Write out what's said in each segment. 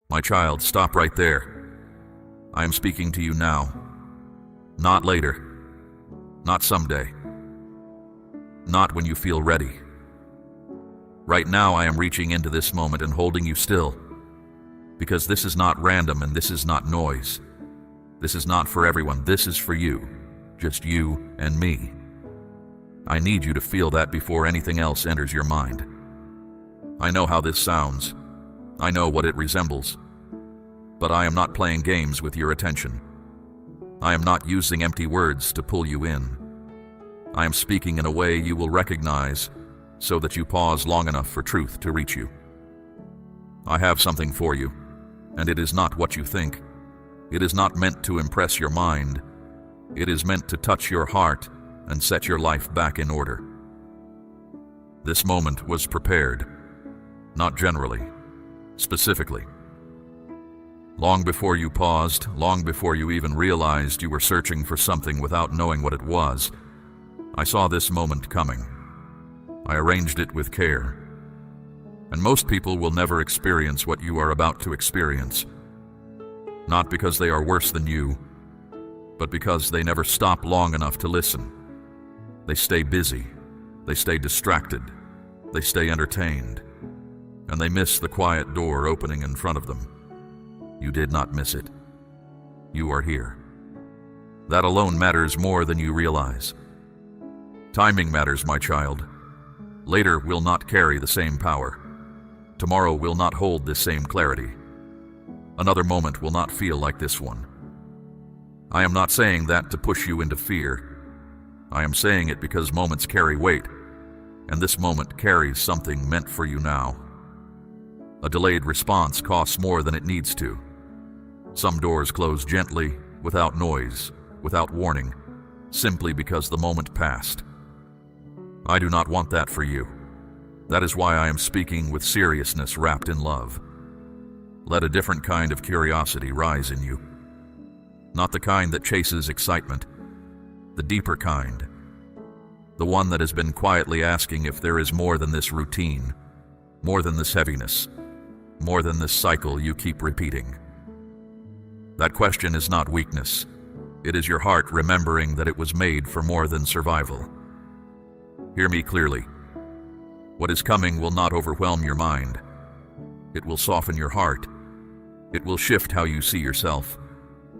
My child, stop right there. I am speaking to you now. Not later. Not someday. Not when you feel ready. Right now I am reaching into this moment and holding you still. Because this is not random and this is not noise. This is not for everyone. This is for you. Just you and me. I need you to feel that before anything else enters your mind. I know how this sounds. I know what it resembles. But I am not playing games with your attention. I am not using empty words to pull you in. I am speaking in a way you will recognize so that you pause long enough for truth to reach you. I have something for you, and it is not what you think. It is not meant to impress your mind. It is meant to touch your heart and set your life back in order. This moment was prepared, not generally, specifically. Long before you paused, long before you even realized you were searching for something without knowing what it was, I saw this moment coming. I arranged it with care. And most people will never experience what you are about to experience. Not because they are worse than you, but because they never stop long enough to listen. They stay busy, they stay distracted, they stay entertained, and they miss the quiet door opening in front of them. You did not miss it. You are here. That alone matters more than you realize. Timing matters, my child. Later will not carry the same power. Tomorrow will not hold this same clarity. Another moment will not feel like this one. I am not saying that to push you into fear. I am saying it because moments carry weight, and this moment carries something meant for you now. A delayed response costs more than it needs to. Some doors close gently, without noise, without warning, simply because the moment passed. I do not want that for you. That is why I am speaking with seriousness wrapped in love. Let a different kind of curiosity rise in you. Not the kind that chases excitement, the deeper kind. The one that has been quietly asking if there is more than this routine, more than this heaviness, more than this cycle you keep repeating. That question is not weakness. It is your heart remembering that it was made for more than survival. Hear me clearly. What is coming will not overwhelm your mind. It will soften your heart. It will shift how you see yourself,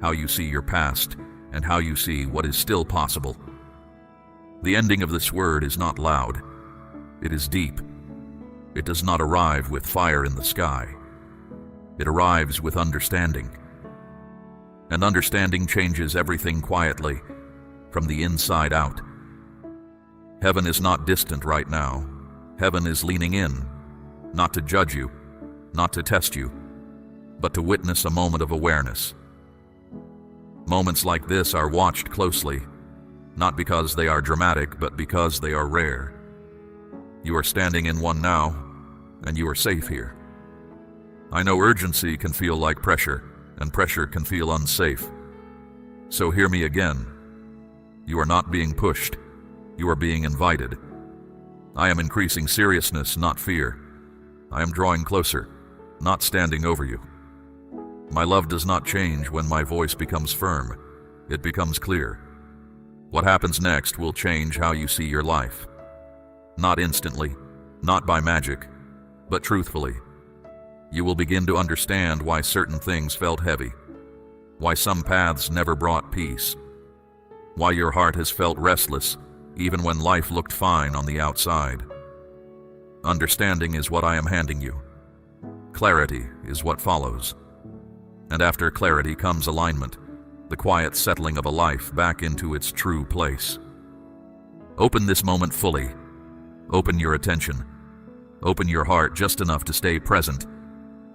how you see your past, and how you see what is still possible. The ending of this word is not loud. It is deep. It does not arrive with fire in the sky. It arrives with understanding. And understanding changes everything quietly, from the inside out. Heaven is not distant right now. Heaven is leaning in, not to judge you, not to test you, but to witness a moment of awareness. Moments like this are watched closely, not because they are dramatic, but because they are rare. You are standing in one now, and you are safe here. I know urgency can feel like pressure, and pressure can feel unsafe. So hear me again. You are not being pushed. You are being invited. I am increasing seriousness, not fear. I am drawing closer, not standing over you. My love does not change when my voice becomes firm. It becomes clear. What happens next will change how you see your life. Not instantly, not by magic, but truthfully. You will begin to understand why certain things felt heavy, why some paths never brought peace, why your heart has felt restless even when life looked fine on the outside. Understanding is what I am handing you. Clarity is what follows. And after clarity comes alignment, the quiet settling of a life back into its true place. Open this moment fully. Open your attention. Open your heart just enough to stay present.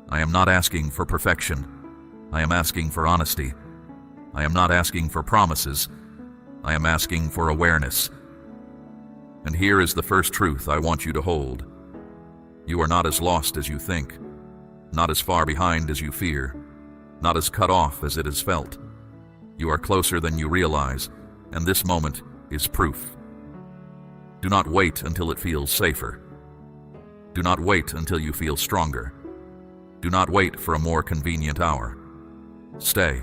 I am not asking for perfection. I am asking for honesty. I am not asking for promises. I am asking for awareness. And here is the first truth I want you to hold. You are not as lost as you think, not as far behind as you fear, not as cut off as it is felt. You are closer than you realize, and this moment is proof. Do not wait until it feels safer. Do not wait until you feel stronger. Do not wait for a more convenient hour. Stay.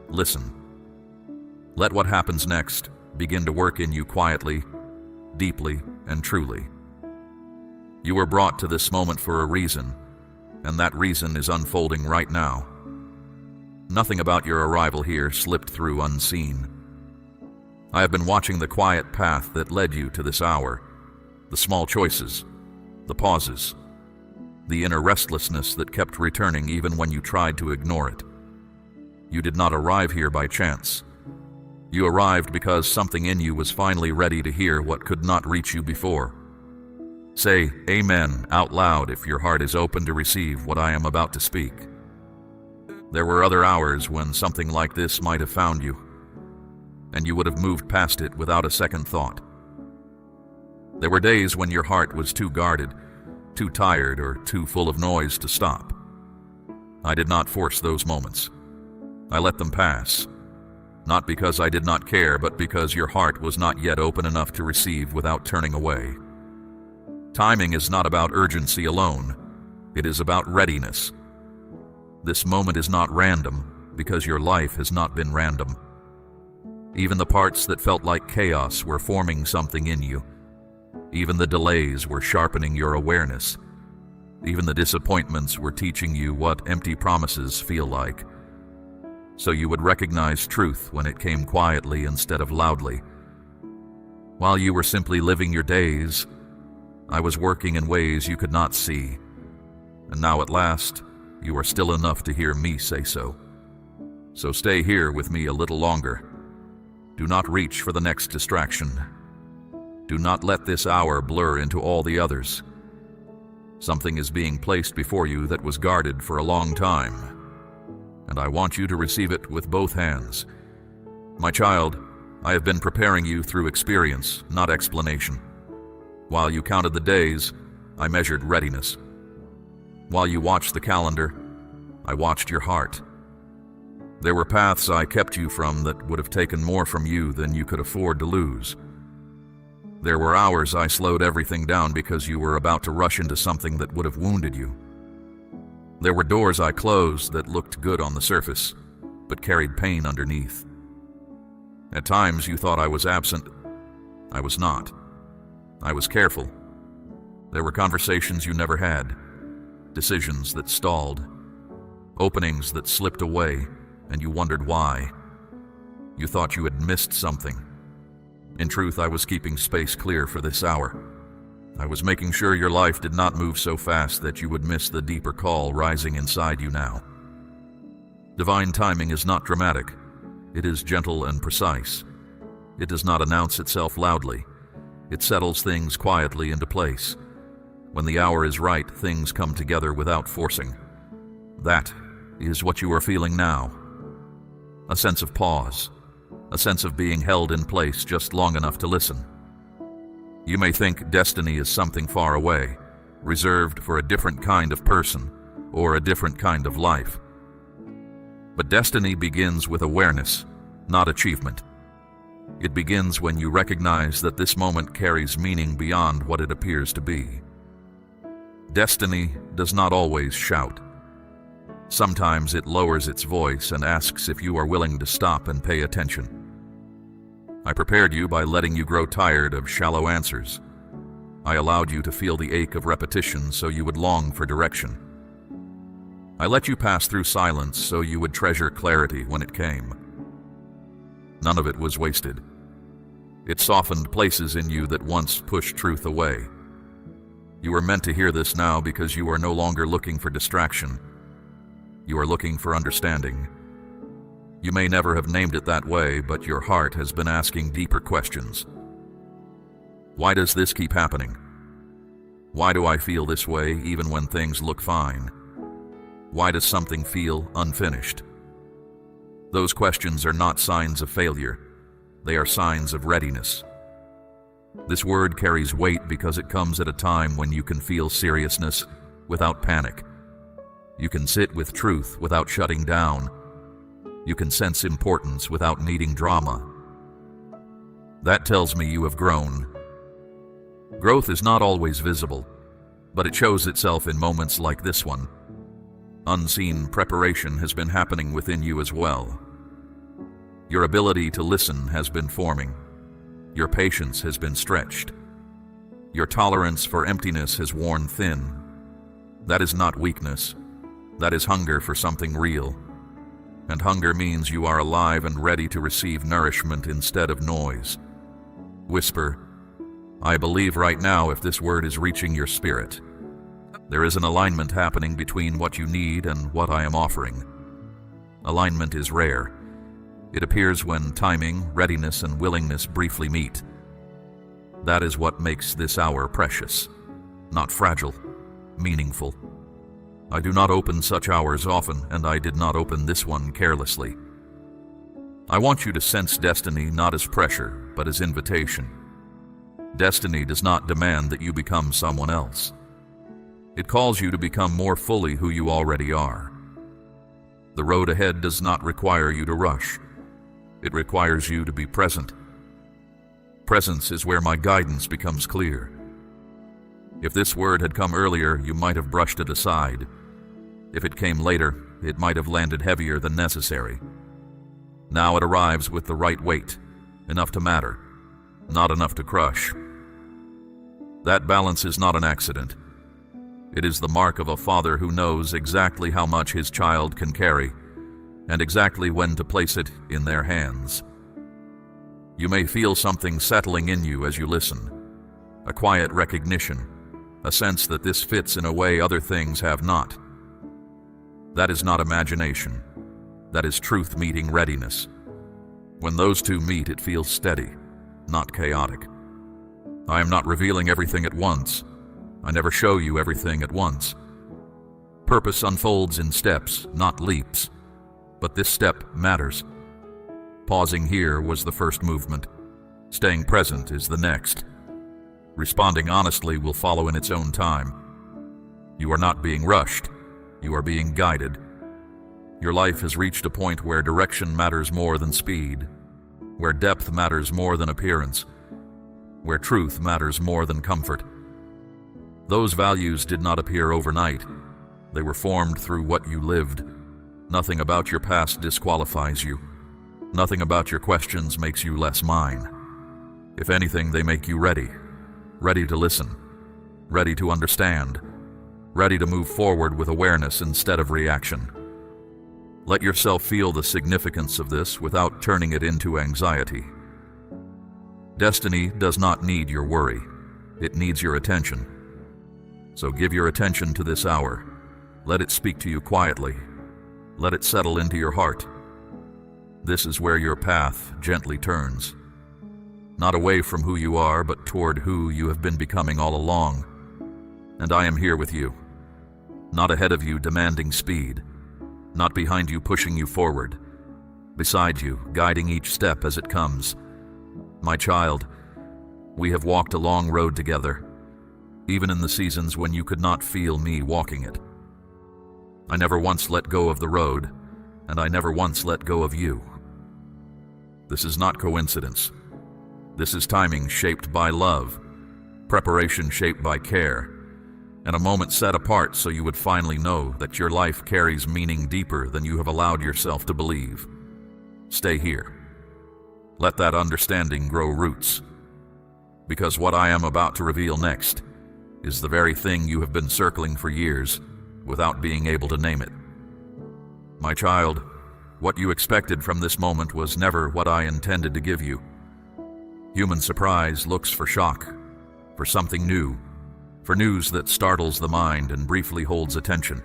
Listen. Let what happens next begin to work in you quietly, deeply, and truly. You were brought to this moment for a reason, and that reason is unfolding right now. Nothing about your arrival here slipped through unseen. I have been watching the quiet path that led you to this hour, the small choices, the pauses, the inner restlessness that kept returning even when you tried to ignore it. You did not arrive here by chance. You arrived because something in you was finally ready to hear what could not reach you before. Say "Amen" out loud if your heart is open to receive what I am about to speak. There were other hours when something like this might have found you, and you would have moved past it without a second thought. There were days when your heart was too guarded, too tired, or too full of noise to stop. I did not force those moments. I let them pass, not because I did not care, but because your heart was not yet open enough to receive without turning away. Timing is not about urgency alone. It is about readiness. This moment is not random because your life has not been random. Even the parts that felt like chaos were forming something in you. Even the delays were sharpening your awareness. Even the disappointments were teaching you what empty promises feel like. So you would recognize truth when it came quietly instead of loudly. While you were simply living your days, I was working in ways you could not see. And now at last, you are still enough to hear me say so. So stay here with me a little longer. Do not reach for the next distraction. Do not let this hour blur into all the others. Something is being placed before you that was guarded for a long time, and I want you to receive it with both hands. My child, I have been preparing you through experience, not explanation. While you counted the days, I measured readiness. While you watched the calendar, I watched your heart. There were paths I kept you from that would have taken more from you than you could afford to lose. There were hours I slowed everything down because you were about to rush into something that would have wounded you. There were doors I closed that looked good on the surface, but carried pain underneath. At times you thought I was absent. I was not. I was careful. There were conversations you never had, decisions that stalled, openings that slipped away, and you wondered why. You thought you had missed something. In truth, I was keeping space clear for this hour. I was making sure your life did not move so fast that you would miss the deeper call rising inside you now. Divine timing is not dramatic. It is gentle and precise. It does not announce itself loudly. It settles things quietly into place. When the hour is right, things come together without forcing. That is what you are feeling now. A sense of pause. A sense of being held in place just long enough to listen. You may think destiny is something far away, reserved for a different kind of person or a different kind of life. But destiny begins with awareness, not achievement. It begins when you recognize that this moment carries meaning beyond what it appears to be. Destiny does not always shout. Sometimes it lowers its voice and asks if you are willing to stop and pay attention. I prepared you by letting you grow tired of shallow answers. I allowed you to feel the ache of repetition so you would long for direction. I let you pass through silence so you would treasure clarity when it came. None of it was wasted. It softened places in you that once pushed truth away. You are meant to hear this now because you are no longer looking for distraction. You are looking for understanding. You may never have named it that way, but your heart has been asking deeper questions. Why does this keep happening? Why do I feel this way even when things look fine? Why does something feel unfinished? Those questions are not signs of failure. They are signs of readiness. This word carries weight because it comes at a time when you can feel seriousness without panic. You can sit with truth without shutting down. You can sense importance without needing drama. That tells me you have grown. Growth is not always visible, but it shows itself in moments like this one. Unseen preparation has been happening within you as well. Your ability to listen has been forming. Your patience has been stretched. Your tolerance for emptiness has worn thin. That is not weakness. That is hunger for something real. And hunger means you are alive and ready to receive nourishment instead of noise. Whisper, "I believe right now," if this word is reaching your spirit. There is an alignment happening between what you need and what I am offering. Alignment is rare. It appears when timing, readiness, and willingness briefly meet. That is what makes this hour precious, not fragile, meaningful. I do not open such hours often, and I did not open this one carelessly. I want you to sense destiny not as pressure, but as invitation. Destiny does not demand that you become someone else. It calls you to become more fully who you already are. The road ahead does not require you to rush. It requires you to be present. Presence is where my guidance becomes clear. If this word had come earlier, you might have brushed it aside. If it came later, it might have landed heavier than necessary. Now it arrives with the right weight, enough to matter, not enough to crush. That balance is not an accident. It is the mark of a father who knows exactly how much his child can carry, and exactly when to place it in their hands. You may feel something settling in you as you listen, a quiet recognition, a sense that this fits in a way other things have not. That is not imagination. That is truth meeting readiness. When those two meet, it feels steady, not chaotic. I am not revealing everything at once. I never show you everything at once. Purpose unfolds in steps, not leaps. But this step matters. Pausing here was the first movement. Staying present is the next. Responding honestly will follow in its own time. You are not being rushed. You are being guided. Your life has reached a point where direction matters more than speed, where depth matters more than appearance, where truth matters more than comfort. Those values did not appear overnight. They were formed through what you lived. Nothing about your past disqualifies you. Nothing about your questions makes you less mine. If anything, they make you ready. Ready to listen. Ready to understand. Ready to move forward with awareness instead of reaction. Let yourself feel the significance of this without turning it into anxiety. Destiny does not need your worry. It needs your attention. So give your attention to this hour. Let it speak to you quietly. Let it settle into your heart. This is where your path gently turns. Not away from who you are, but toward who you have been becoming all along. And I am here with you. Not ahead of you demanding speed. Not behind you pushing you forward. Beside you, guiding each step as it comes. My child, we have walked a long road together, even in the seasons when you could not feel me walking it. I never once let go of the road, and I never once let go of you. This is not coincidence. This is timing shaped by love, preparation shaped by care, and a moment set apart so you would finally know that your life carries meaning deeper than you have allowed yourself to believe. Stay here. Let that understanding grow roots, because what I am about to reveal next is the very thing you have been circling for years without being able to name it. My child, what you expected from this moment was never what I intended to give you. Human surprise looks for shock, for something new, for news that startles the mind and briefly holds attention.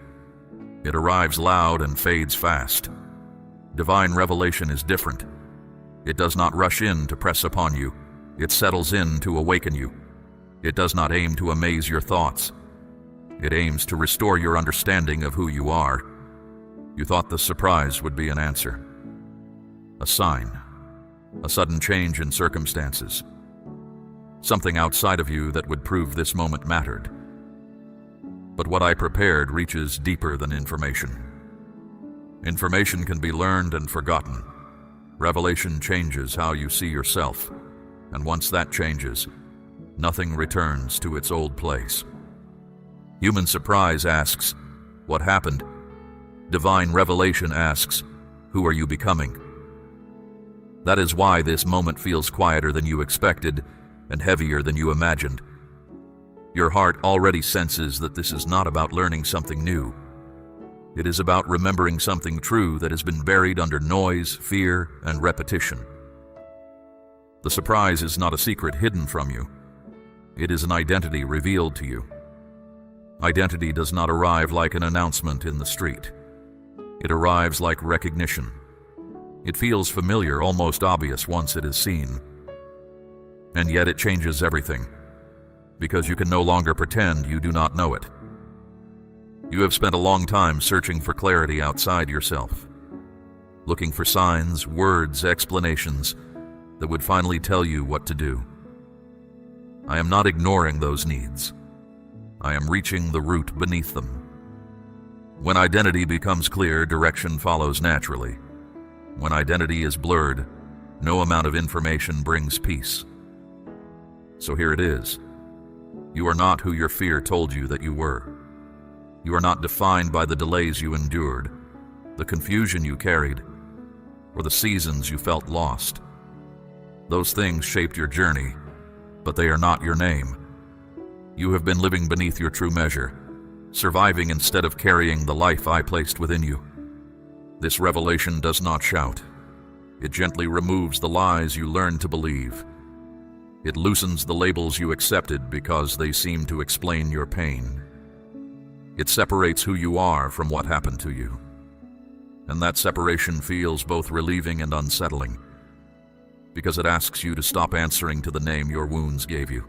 It arrives loud and fades fast. Divine revelation is different. It does not rush in to press upon you. It settles in to awaken you. It does not aim to amaze your thoughts. It aims to restore your understanding of who you are. You thought the surprise would be an answer, a sign, a sudden change in circumstances, something outside of you that would prove this moment mattered. But what I prepared reaches deeper than information. Information can be learned and forgotten. Revelation changes how you see yourself, and once that changes, nothing returns to its old place. Human surprise asks, "What happened?" Divine revelation asks, who are you becoming? That is why this moment feels quieter than you expected and heavier than you imagined. Your heart already senses that this is not about learning something new. It is about remembering something true that has been buried under noise, fear, and repetition. The surprise is not a secret hidden from you. It is an identity revealed to you. Identity does not arrive like an announcement in the street. It arrives like recognition. It feels familiar, almost obvious once it is seen. And yet it changes everything, because you can no longer pretend you do not know it. You have spent a long time searching for clarity outside yourself, looking for signs, words, explanations that would finally tell you what to do. I am not ignoring those needs. I am reaching the root beneath them. When identity becomes clear, direction follows naturally. When identity is blurred, no amount of information brings peace. So here it is. You are not who your fear told you that you were. You are not defined by the delays you endured, the confusion you carried, or the seasons you felt lost. Those things shaped your journey, but they are not your name. You have been living beneath your true measure, surviving instead of carrying the life I placed within you. This revelation does not shout. It gently removes the lies you learned to believe. It loosens the labels you accepted because they seem to explain your pain. It separates who you are from what happened to you. And that separation feels both relieving and unsettling, because it asks you to stop answering to the name your wounds gave you.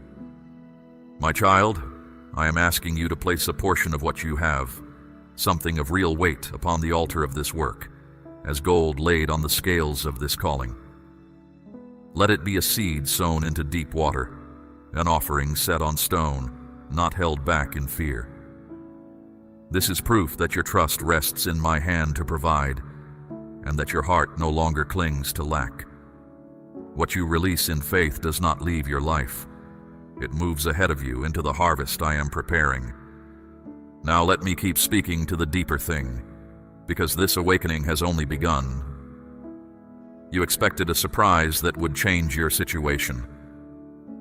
My child, I am asking you to place a portion of what you have, something of real weight, upon the altar of this work, as gold laid on the scales of this calling. Let it be a seed sown into deep water, an offering set on stone, not held back in fear. This is proof that your trust rests in my hand to provide, and that your heart no longer clings to lack. What you release in faith does not leave your life. It moves ahead of you into the harvest I am preparing. Now let me keep speaking to the deeper thing, because this awakening has only begun. You expected a surprise that would change your situation.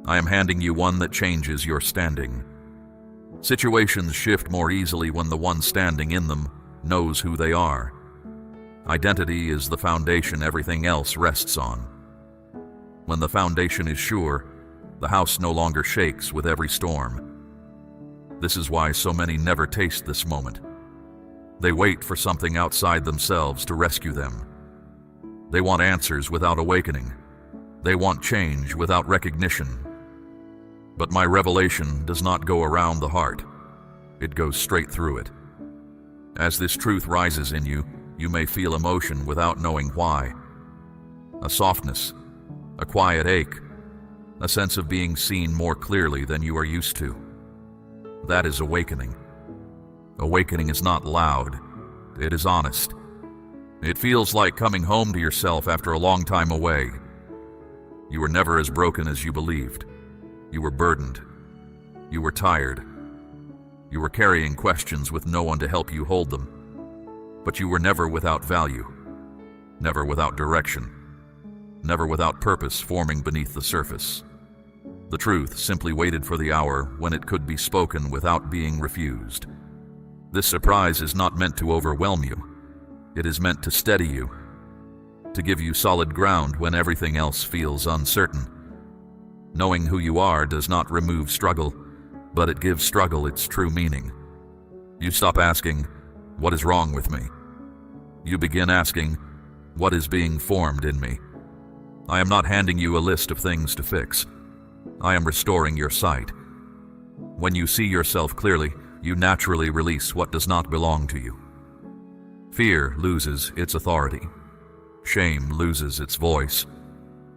I am handing you one that changes your standing. Situations shift more easily when the one standing in them knows who they are. Identity is the foundation everything else rests on. When the foundation is sure, the house no longer shakes with every storm. This is why so many never taste this moment. They wait for something outside themselves to rescue them. They want answers without awakening. They want change without recognition. But my revelation does not go around the heart. It goes straight through it. As this truth rises in you, you may feel emotion without knowing why. A softness, a quiet ache, a sense of being seen more clearly than you are used to. That is awakening. Awakening is not loud. It is honest. It feels like coming home to yourself after a long time away. You were never as broken as you believed. You were burdened. You were tired. You were carrying questions with no one to help you hold them. But you were never without value, never without direction, never without purpose forming beneath the surface. The truth simply waited for the hour when it could be spoken without being refused. This surprise is not meant to overwhelm you. It is meant to steady you, to give you solid ground when everything else feels uncertain. Knowing who you are does not remove struggle, but it gives struggle its true meaning. You stop asking, "What is wrong with me?" You begin asking, "What is being formed in me?" I am not handing you a list of things to fix. I am restoring your sight. When you see yourself clearly, you naturally release what does not belong to you. Fear loses its authority. Shame loses its voice.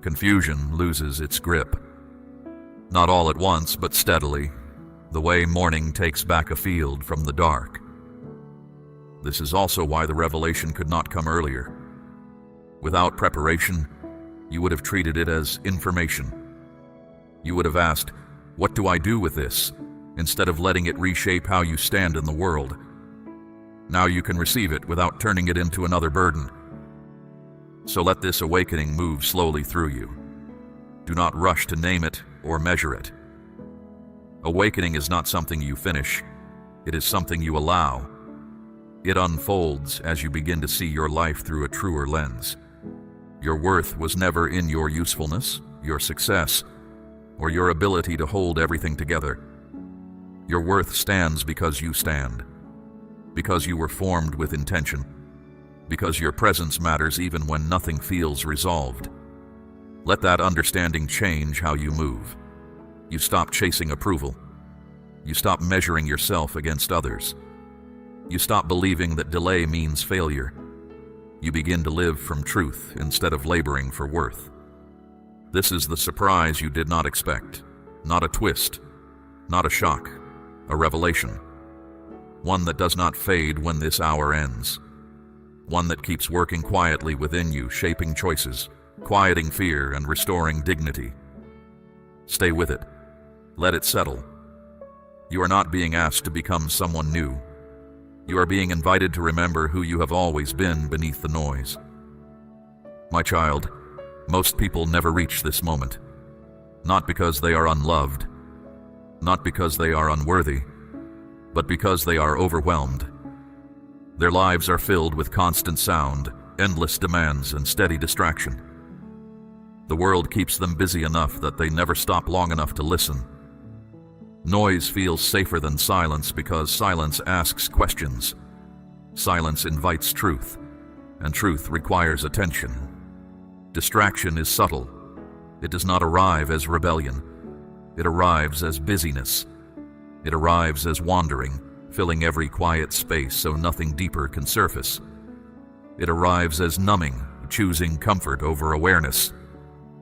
Confusion loses its grip. Not all at once, but steadily, the way morning takes back a field from the dark. This is also why the revelation could not come earlier. Without preparation, you would have treated it as information. You would have asked, "What do I do with this?" instead of letting it reshape how you stand in the world. Now you can receive it without turning it into another burden. So let this awakening move slowly through you. Do not rush to name it or measure it. Awakening is not something you finish. It is something you allow. It unfolds as you begin to see your life through a truer lens. Your worth was never in your usefulness, your success, or your ability to hold everything together. Your worth stands because you stand, because you were formed with intention, because your presence matters even when nothing feels resolved. Let that understanding change how you move. You stop chasing approval. You stop measuring yourself against others. You stop believing that delay means failure. You begin to live from truth instead of laboring for worth. This is the surprise you did not expect. Not a twist, not a shock, a revelation. One that does not fade when this hour ends. One that keeps working quietly within you, shaping choices, quieting fear, and restoring dignity. Stay with it. Let it settle. You are not being asked to become someone new. You are being invited to remember who you have always been beneath the noise. My child, most people never reach this moment. Not because they are unloved, not because they are unworthy, but because they are overwhelmed. Their lives are filled with constant sound, endless demands, and steady distraction. The world keeps them busy enough that they never stop long enough to listen. Noise feels safer than silence because silence asks questions. Silence invites truth, and truth requires attention. Distraction is subtle. It does not arrive as rebellion. It arrives as busyness. It arrives as wandering, filling every quiet space so nothing deeper can surface. It arrives as numbing, choosing comfort over awareness,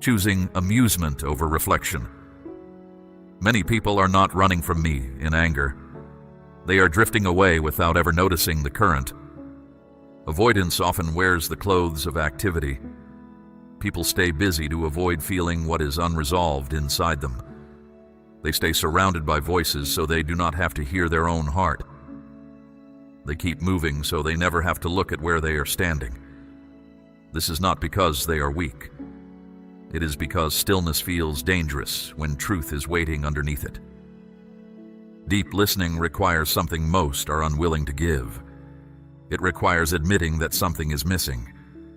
choosing amusement over reflection. Many people are not running from me in anger. They are drifting away without ever noticing the current. Avoidance often wears the clothes of activity. People stay busy to avoid feeling what is unresolved inside them. They stay surrounded by voices so they do not have to hear their own heart. They keep moving so they never have to look at where they are standing. This is not because they are weak. It is because stillness feels dangerous when truth is waiting underneath it. Deep listening requires something most are unwilling to give. It requires admitting that something is missing,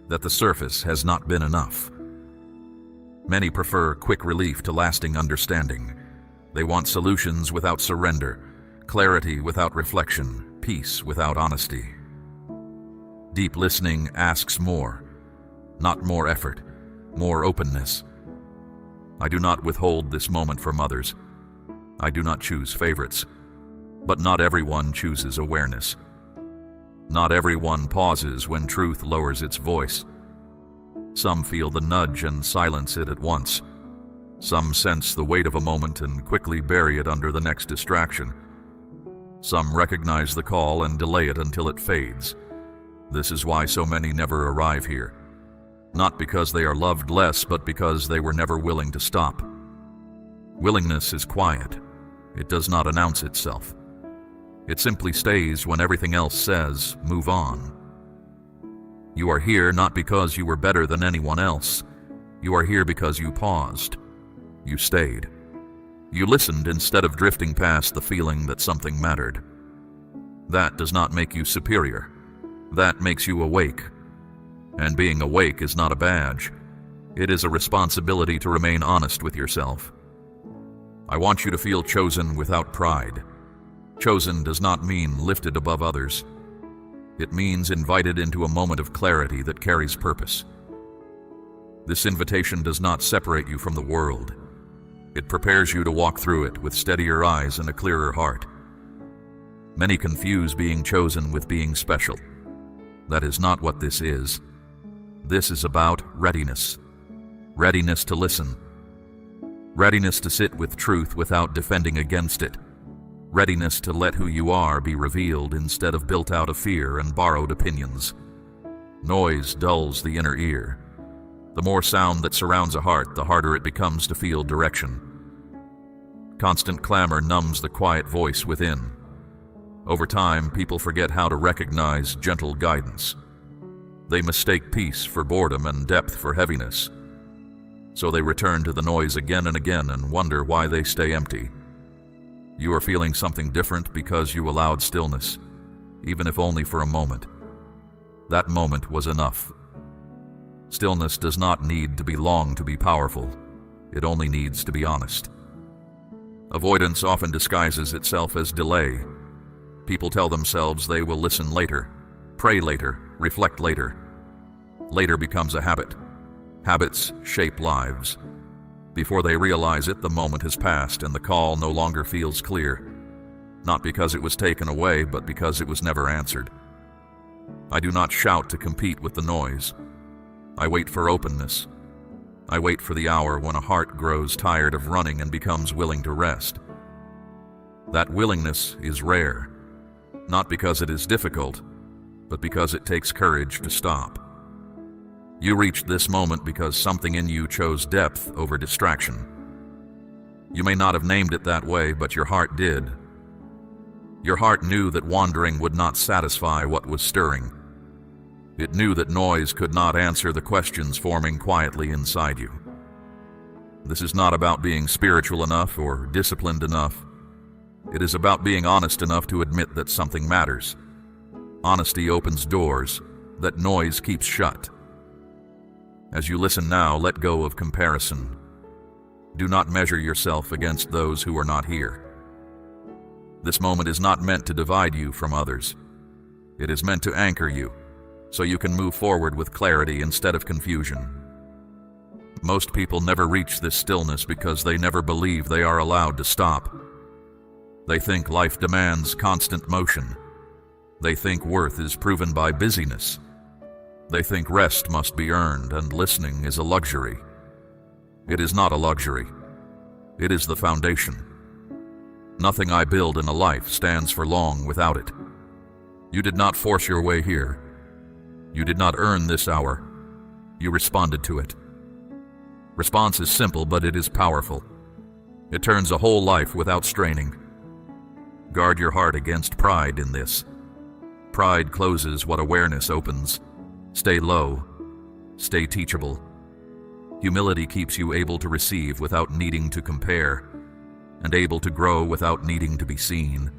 that the surface has not been enough. Many prefer quick relief to lasting understanding. They want solutions without surrender, clarity without reflection, peace without honesty. Deep listening asks more, not more effort, more openness. I do not withhold this moment from others. I do not choose favorites. But not everyone chooses awareness. Not everyone pauses when truth lowers its voice. Some feel the nudge and silence it at once. Some sense the weight of a moment and quickly bury it under the next distraction. Some recognize the call and delay it until it fades. This is why so many never arrive here. Not because they are loved less, but because they were never willing to stop. Willingness is quiet. It does not announce itself. It simply stays when everything else says, move on. You are here not because you were better than anyone else. You are here because you paused. You stayed. You listened instead of drifting past the feeling that something mattered. That does not make you superior. That makes you awake. And being awake is not a badge. It is a responsibility to remain honest with yourself. I want you to feel chosen without pride. Chosen does not mean lifted above others. It means invited into a moment of clarity that carries purpose. This invitation does not separate you from the world. It prepares you to walk through it with steadier eyes and a clearer heart. Many confuse being chosen with being special. That is not what this is. This is about readiness. Readiness to listen. Readiness to sit with truth without defending against it. Readiness to let who you are be revealed instead of built out of fear and borrowed opinions. Noise dulls the inner ear. The more sound that surrounds a heart, the harder it becomes to feel direction. Constant clamor numbs the quiet voice within. Over time, people forget how to recognize gentle guidance. They mistake peace for boredom and depth for heaviness. So they return to the noise again and again and wonder why they stay empty. You are feeling something different because you allowed stillness, even if only for a moment. That moment was enough. Stillness does not need to be long to be powerful. It only needs to be honest. Avoidance often disguises itself as delay. People tell themselves they will listen later, pray later, reflect later. Later becomes a habit. Habits shape lives. Before they realize it, the moment has passed and the call no longer feels clear. Not because it was taken away, but because it was never answered. I do not shout to compete with the noise. I wait for openness. I wait for the hour when a heart grows tired of running and becomes willing to rest. That willingness is rare, not because it is difficult, but because it takes courage to stop. You reached this moment because something in you chose depth over distraction. You may not have named it that way, but your heart did. Your heart knew that wandering would not satisfy what was stirring. It knew that noise could not answer the questions forming quietly inside you. This is not about being spiritual enough or disciplined enough. It is about being honest enough to admit that something matters. Honesty opens doors that noise keeps shut. As you listen now, let go of comparison. Do not measure yourself against those who are not here. This moment is not meant to divide you from others. It is meant to anchor you, so you can move forward with clarity instead of confusion. Most people never reach this stillness because they never believe they are allowed to stop. They think life demands constant motion. They think worth is proven by busyness. They think rest must be earned and listening is a luxury. It is not a luxury. It is the foundation. Nothing I build in a life stands for long without it. You did not force your way here. You did not earn this hour. You responded to it. Response is simple, but it is powerful. It turns a whole life without straining. Guard your heart against pride in this. Pride closes what awareness opens. Stay low. Stay teachable. Humility keeps you able to receive without needing to compare, and able to grow without needing to be seen.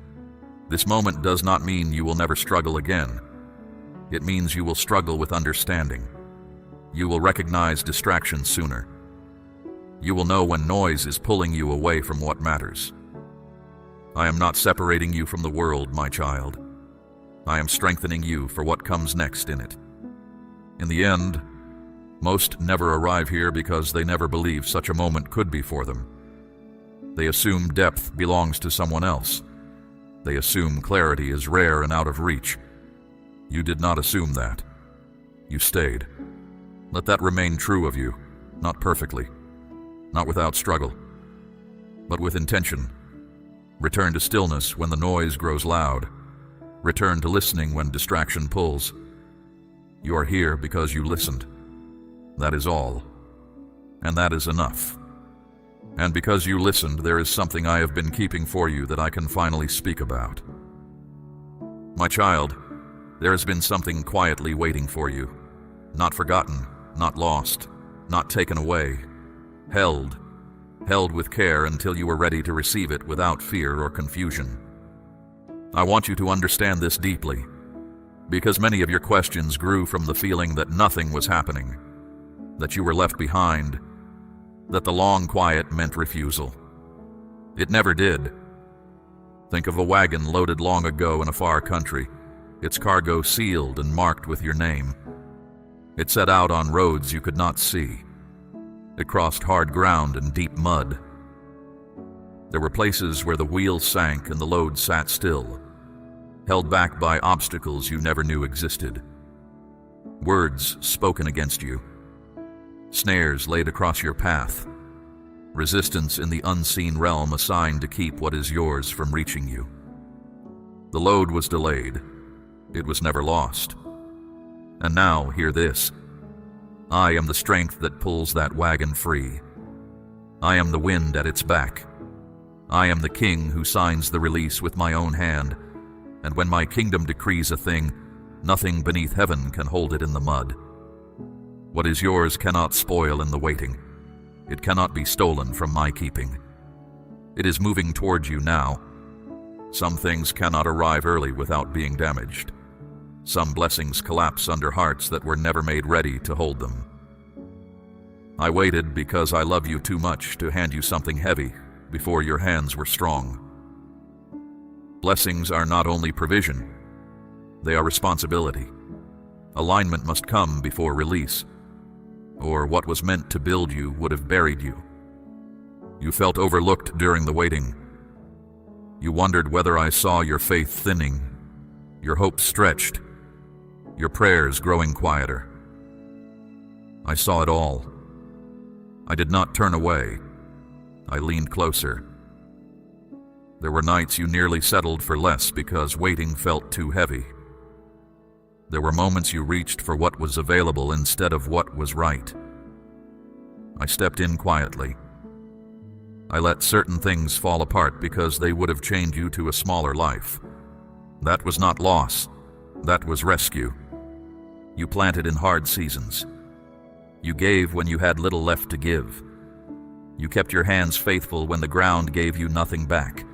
This moment does not mean you will never struggle again. It means you will struggle with understanding. You will recognize distraction sooner. You will know when noise is pulling you away from what matters. I am not separating you from the world, my child. I am strengthening you for what comes next in it. In the end, most never arrive here because they never believe such a moment could be for them. They assume depth belongs to someone else. They assume clarity is rare and out of reach. You did not assume that. You stayed. Let that remain true of you, not perfectly, not without struggle, but with intention. Return to stillness when the noise grows loud. Return to listening when distraction pulls. You are here because you listened. That is all. And that is enough. And because you listened, there is something I have been keeping for you that I can finally speak about. My child, there has been something quietly waiting for you. Not forgotten, not lost, not taken away. Held with care until you were ready to receive it without fear or confusion. I want you to understand this deeply, because many of your questions grew from the feeling that nothing was happening, that you were left behind, that the long quiet meant refusal. It never did. Think of a wagon loaded long ago in a far country, its cargo sealed and marked with your name. It set out on roads you could not see. It crossed hard ground and deep mud. There were places where the wheels sank and the load sat still, held back by obstacles you never knew existed. Words spoken against you. Snares laid across your path. Resistance in the unseen realm assigned to keep what is yours from reaching you. The load was delayed. It was never lost. And now, hear this. I am the strength that pulls that wagon free. I am the wind at its back. I am the king who signs the release with my own hand, And when my kingdom decrees a thing, nothing beneath heaven can hold it in the mud. What is yours cannot spoil in the waiting. It cannot be stolen from my keeping. It is moving toward you now. Some things cannot arrive early without being damaged. Some blessings collapse under hearts that were never made ready to hold them. I waited because I love you too much to hand you something heavy before your hands were strong. Blessings are not only provision, they are responsibility. Alignment must come before release, or what was meant to build you would have buried you. You felt overlooked during the waiting. You wondered whether I saw your faith thinning, your hopes stretched, your prayers growing quieter. I saw it all. I did not turn away. I leaned closer. There were nights you nearly settled for less because waiting felt too heavy. There were moments you reached for what was available instead of what was right. I stepped in quietly. I let certain things fall apart because they would have chained you to a smaller life. That was not loss. That was rescue. You planted in hard seasons. You gave when you had little left to give. You kept your hands faithful when the ground gave you nothing back.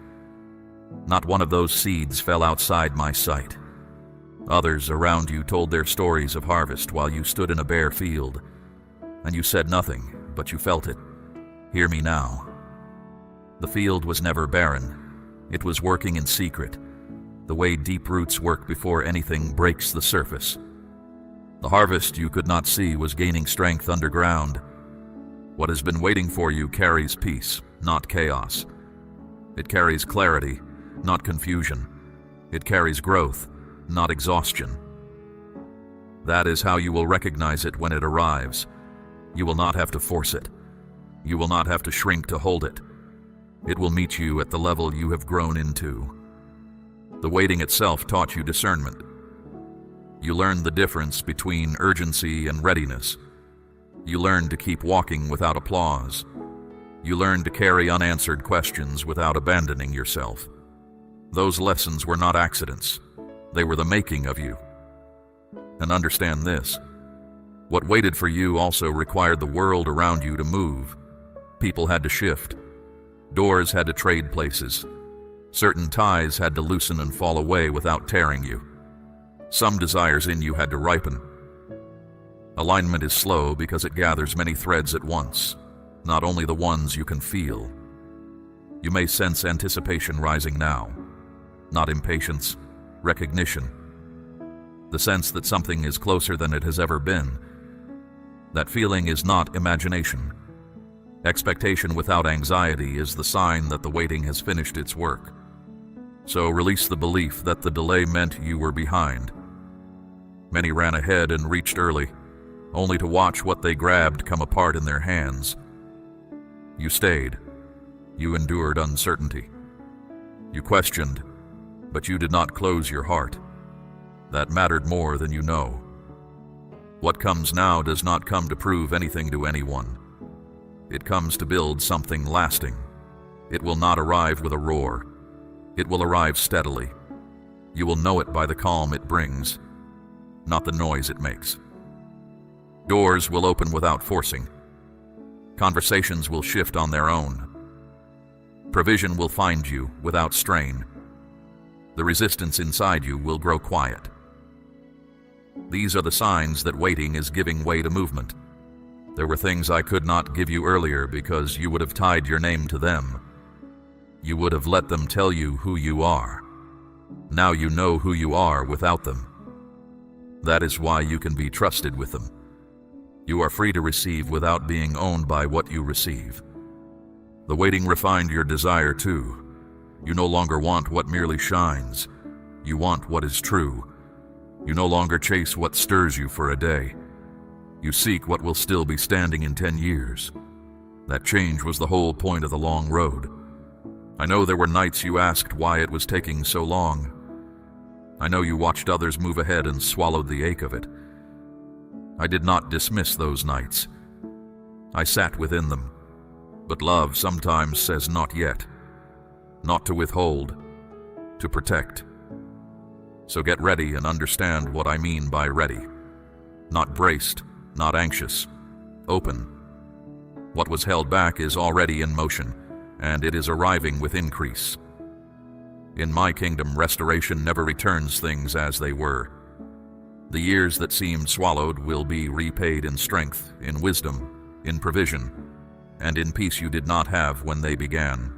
Not one of those seeds fell outside my sight. Others around you told their stories of harvest while you stood in a bare field. And you said nothing, but you felt it. Hear me now. The field was never barren. It was working in secret, the way deep roots work before anything breaks the surface. The harvest you could not see was gaining strength underground. What has been waiting for you carries peace, not chaos. It carries clarity, not confusion. It carries growth, not exhaustion. That is how you will recognize it when it arrives. You will not have to force it. You will not have to shrink to hold it. It will meet you at the level you have grown into. The waiting itself taught you discernment. You learned the difference between urgency and readiness. You learned to keep walking without applause. You learned to carry unanswered questions without abandoning yourself. Those lessons were not accidents. They were the making of you. And understand this. What waited for you also required the world around you to move. People had to shift. Doors had to trade places. Certain ties had to loosen and fall away without tearing you. Some desires in you had to ripen. Alignment is slow because it gathers many threads at once, not only the ones you can feel. You may sense anticipation rising now, not impatience, recognition. The sense that something is closer than it has ever been. That feeling is not imagination. Expectation without anxiety is the sign that the waiting has finished its work. So release the belief that the delay meant you were behind. Many ran ahead and reached early, only to watch what they grabbed come apart in their hands. You stayed. You endured uncertainty. You questioned, but you did not close your heart. That mattered more than you know. What comes now does not come to prove anything to anyone. It comes to build something lasting. It will not arrive with a roar. It will arrive steadily. You will know it by the calm it brings, not the noise it makes. Doors will open without forcing. Conversations will shift on their own. Provision will find you without strain. The resistance inside you will grow quiet. These are the signs that waiting is giving way to movement. There were things I could not give you earlier because you would have tied your name to them. You would have let them tell you who you are. Now you know who you are without them. That is why you can be trusted with them. You are free to receive without being owned by what you receive. The waiting refined your desire too. You no longer want what merely shines. You want what is true. You no longer chase what stirs you for a day. You seek what will still be standing in 10 years. That change was the whole point of the long road. I know there were nights you asked why it was taking so long. I know you watched others move ahead and swallowed the ache of it. I did not dismiss those nights. I sat within them. But love sometimes says not yet. Not to withhold, to protect. So get ready and understand what I mean by ready. Not braced, not anxious, open. What was held back is already in motion, and it is arriving with increase. In my kingdom, restoration never returns things as they were. The years that seemed swallowed will be repaid in strength, in wisdom, in provision, and in peace you did not have when they began.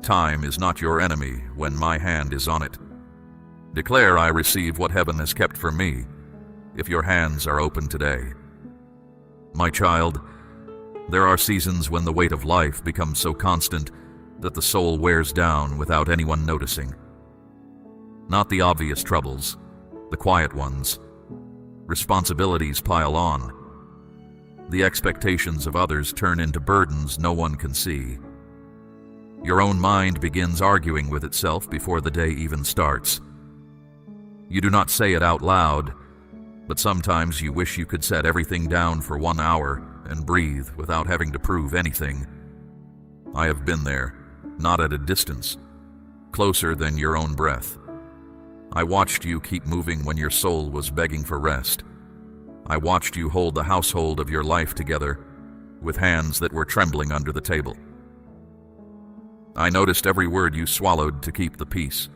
Time is not your enemy when my hand is on it. Declare I receive what heaven has kept for me, if your hands are open today. My child, there are seasons when the weight of life becomes so constant that the soul wears down without anyone noticing. Not the obvious troubles, the quiet ones. Responsibilities pile on. The expectations of others turn into burdens no one can see. Your own mind begins arguing with itself before the day even starts. You do not say it out loud, but sometimes you wish you could set everything down for 1 hour and breathe without having to prove anything. I have been there, not at a distance, closer than your own breath. I watched you keep moving when your soul was begging for rest. I watched you hold the household of your life together with hands that were trembling under the table. I noticed every word you swallowed to keep the peace,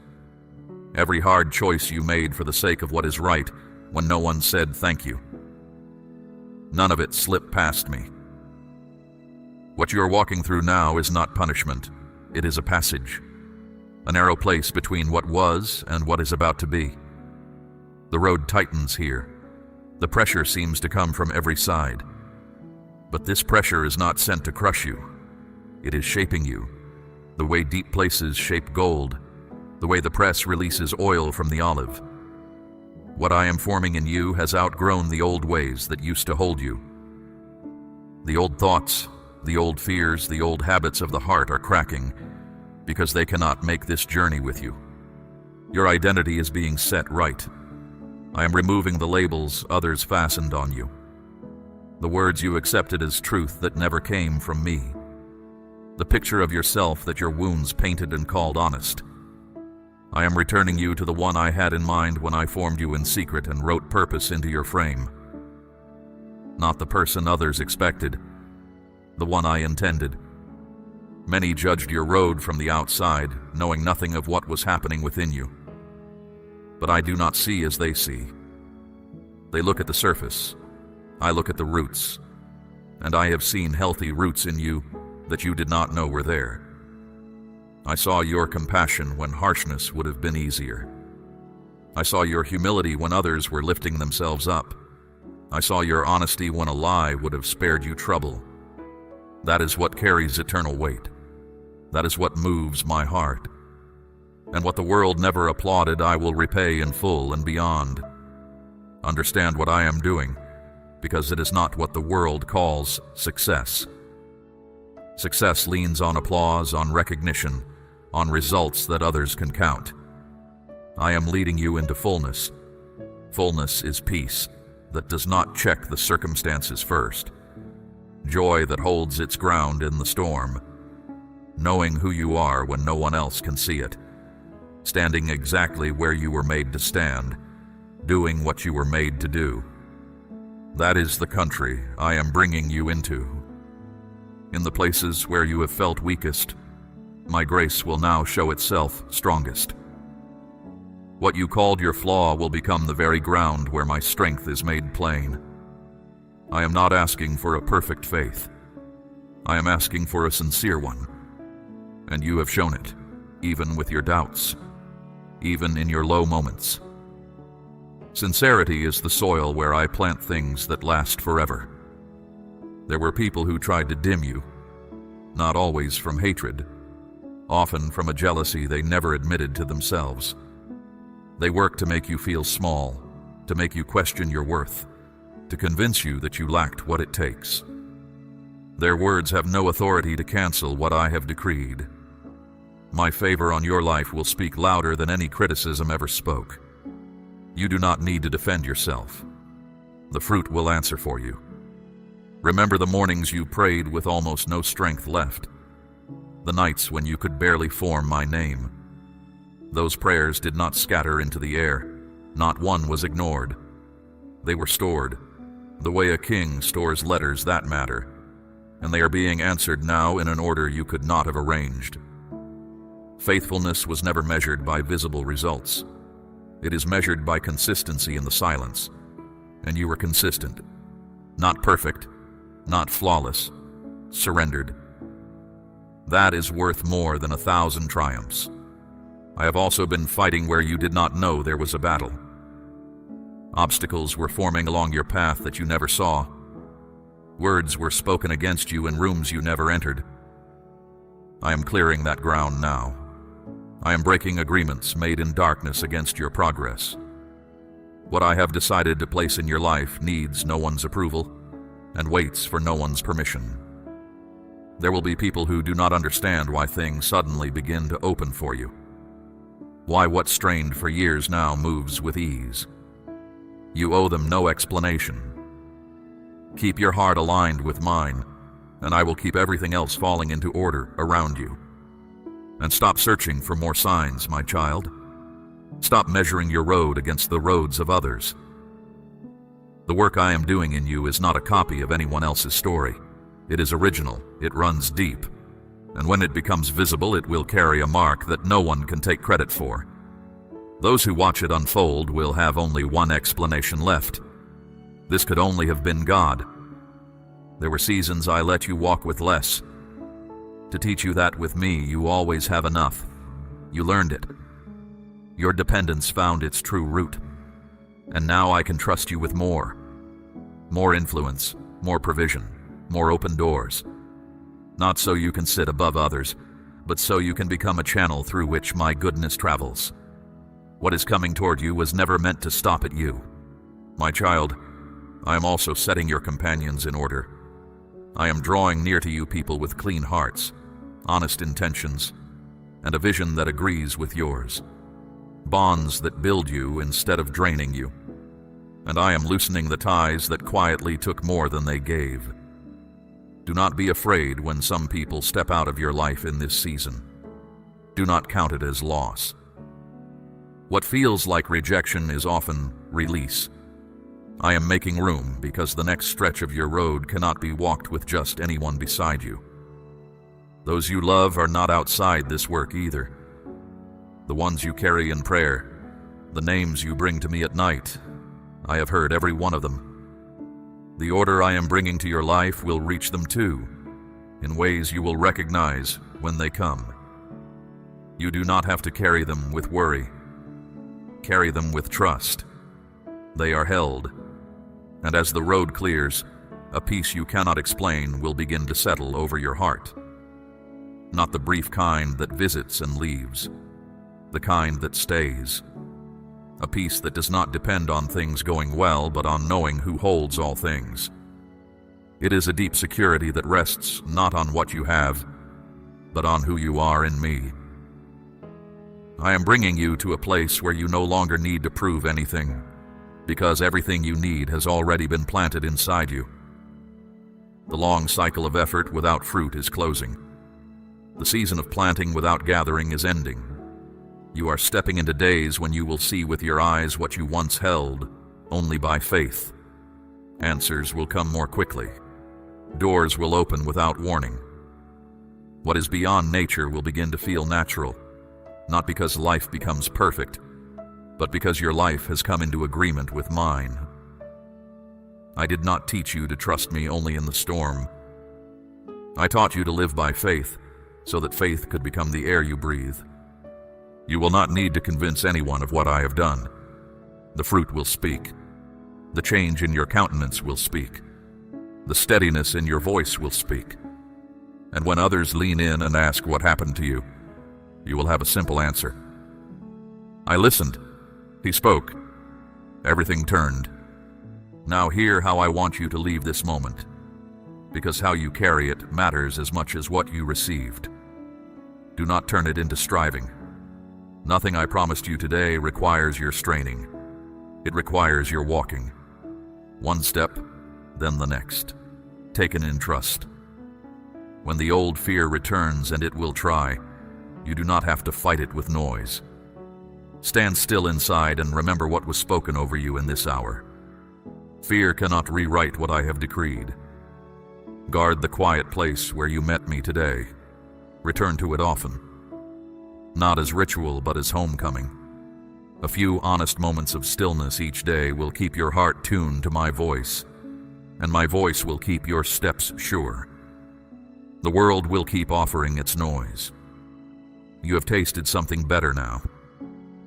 every hard choice you made for the sake of what is right when no one said thank you. None of it slipped past me. What you are walking through now is not punishment. It is a passage, a narrow place between what was and what is about to be. The road tightens here. The pressure seems to come from every side. But this pressure is not sent to crush you. It is shaping you, the way deep places shape gold, the way the press releases oil from the olive. What I am forming in you has outgrown the old ways that used to hold you. The old thoughts, the old fears, the old habits of the heart are cracking because they cannot make this journey with you. Your identity is being set right. I am removing the labels others fastened on you, the words you accepted as truth that never came from me, the picture of yourself that your wounds painted and called honest. I am returning you to the one I had in mind when I formed you in secret and wrote purpose into your frame. Not the person others expected, the one I intended. Many judged your road from the outside, knowing nothing of what was happening within you. But I do not see as they see. They look at the surface. I look at the roots. And I have seen healthy roots in you that you did not know were there. I saw your compassion when harshness would have been easier. I saw your humility when others were lifting themselves up. I saw your honesty when a lie would have spared you trouble. That is what carries eternal weight. That is what moves my heart. And what the world never applauded, I will repay in full and beyond. Understand what I am doing, because it is not what the world calls success. Success leans on applause, on recognition, on results that others can count. I am leading you into fullness. Fullness is peace that does not check the circumstances first. Joy that holds its ground in the storm. Knowing who you are when no one else can see it. Standing exactly where you were made to stand. Doing what you were made to do. That is the country I am bringing you into. In the places where you have felt weakest, my grace will now show itself strongest. What you called your flaw will become the very ground where my strength is made plain. I am not asking for a perfect faith. I am asking for a sincere one. And you have shown it, even with your doubts, even in your low moments. Sincerity is the soil where I plant things that last forever. There were people who tried to dim you, not always from hatred, often from a jealousy they never admitted to themselves. They worked to make you feel small, to make you question your worth, to convince you that you lacked what it takes. Their words have no authority to cancel what I have decreed. My favor on your life will speak louder than any criticism ever spoke. You do not need to defend yourself. The fruit will answer for you. Remember the mornings you prayed with almost no strength left, the nights when you could barely form my name, Those prayers did not scatter into the air. Not one was ignored. They were stored, the way a king stores letters that matter, and they are being answered now in an order you could not have arranged. Faithfulness was never measured by visible results. It is measured by consistency in the silence, and you were consistent. Not perfect, not flawless, surrendered. That is worth more than 1,000 triumphs. I have also been fighting where you did not know there was a battle. Obstacles were forming along your path that you never saw. Words were spoken against you in rooms you never entered. I am clearing that ground now. I am breaking agreements made in darkness against your progress. What I have decided to place in your life needs no one's approval and waits for no one's permission. There will be people who do not understand why things suddenly begin to open for you. Why what strained for years now moves with ease. You owe them no explanation. Keep your heart aligned with mine, and I will keep everything else falling into order around you. And stop searching for more signs, my child. Stop measuring your road against the roads of others. The work I am doing in you is not a copy of anyone else's story. It is original, it runs deep, and when it becomes visible, it will carry a mark that no one can take credit for. Those who watch it unfold will have only one explanation left. This could only have been God. There were seasons I let you walk with less, to teach you that with me you always have enough. You learned it. Your dependence found its true root, and now I can trust you with more. More influence, more provision, more open doors. Not so you can sit above others, but so you can become a channel through which my goodness travels. What is coming toward you was never meant to stop at you. My child, I am also setting your companions in order. I am drawing near to you people with clean hearts, honest intentions, and a vision that agrees with yours. Bonds that build you instead of draining you. And I am loosening the ties that quietly took more than they gave. Do not be afraid when some people step out of your life in this season. Do not count it as loss. What feels like rejection is often release. I am making room because the next stretch of your road cannot be walked with just anyone beside you. Those you love are not outside this work either. The ones you carry in prayer, the names you bring to me at night, I have heard every one of them. The order I am bringing to your life will reach them too, in ways you will recognize when they come. You do not have to carry them with worry. Carry them with trust. They are held, and as the road clears, a peace you cannot explain will begin to settle over your heart. Not the brief kind that visits and leaves, the kind that stays. A peace that does not depend on things going well, but on knowing who holds all things. It is a deep security that rests not on what you have, but on who you are in me. I am bringing you to a place where you no longer need to prove anything, because everything you need has already been planted inside you. The long cycle of effort without fruit is closing. The season of planting without gathering is ending. You are stepping into days when you will see with your eyes what you once held only by faith. Answers will come more quickly. Doors will open without warning. What is beyond nature will begin to feel natural, not because life becomes perfect, but because your life has come into agreement with mine. I did not teach you to trust me only in the storm. I taught you to live by faith, so that faith could become the air you breathe. You will not need to convince anyone of what I have done. The fruit will speak. The change in your countenance will speak. The steadiness in your voice will speak. And when others lean in and ask what happened to you, you will have a simple answer. I listened. He spoke. Everything turned. Now hear how I want you to leave this moment, because how you carry it matters as much as what you received. Do not turn it into striving. Nothing I promised you today requires your straining. It requires your walking. One step, then the next, taken in trust. When the old fear returns, and it will try, you do not have to fight it with noise. Stand still inside and remember what was spoken over you in this hour. Fear cannot rewrite what I have decreed. Guard the quiet place where you met me today. Return to it often. Not as ritual, but as homecoming. A few honest moments of stillness each day will keep your heart tuned to my voice, and my voice will keep your steps sure. The world will keep offering its noise. You have tasted something better now.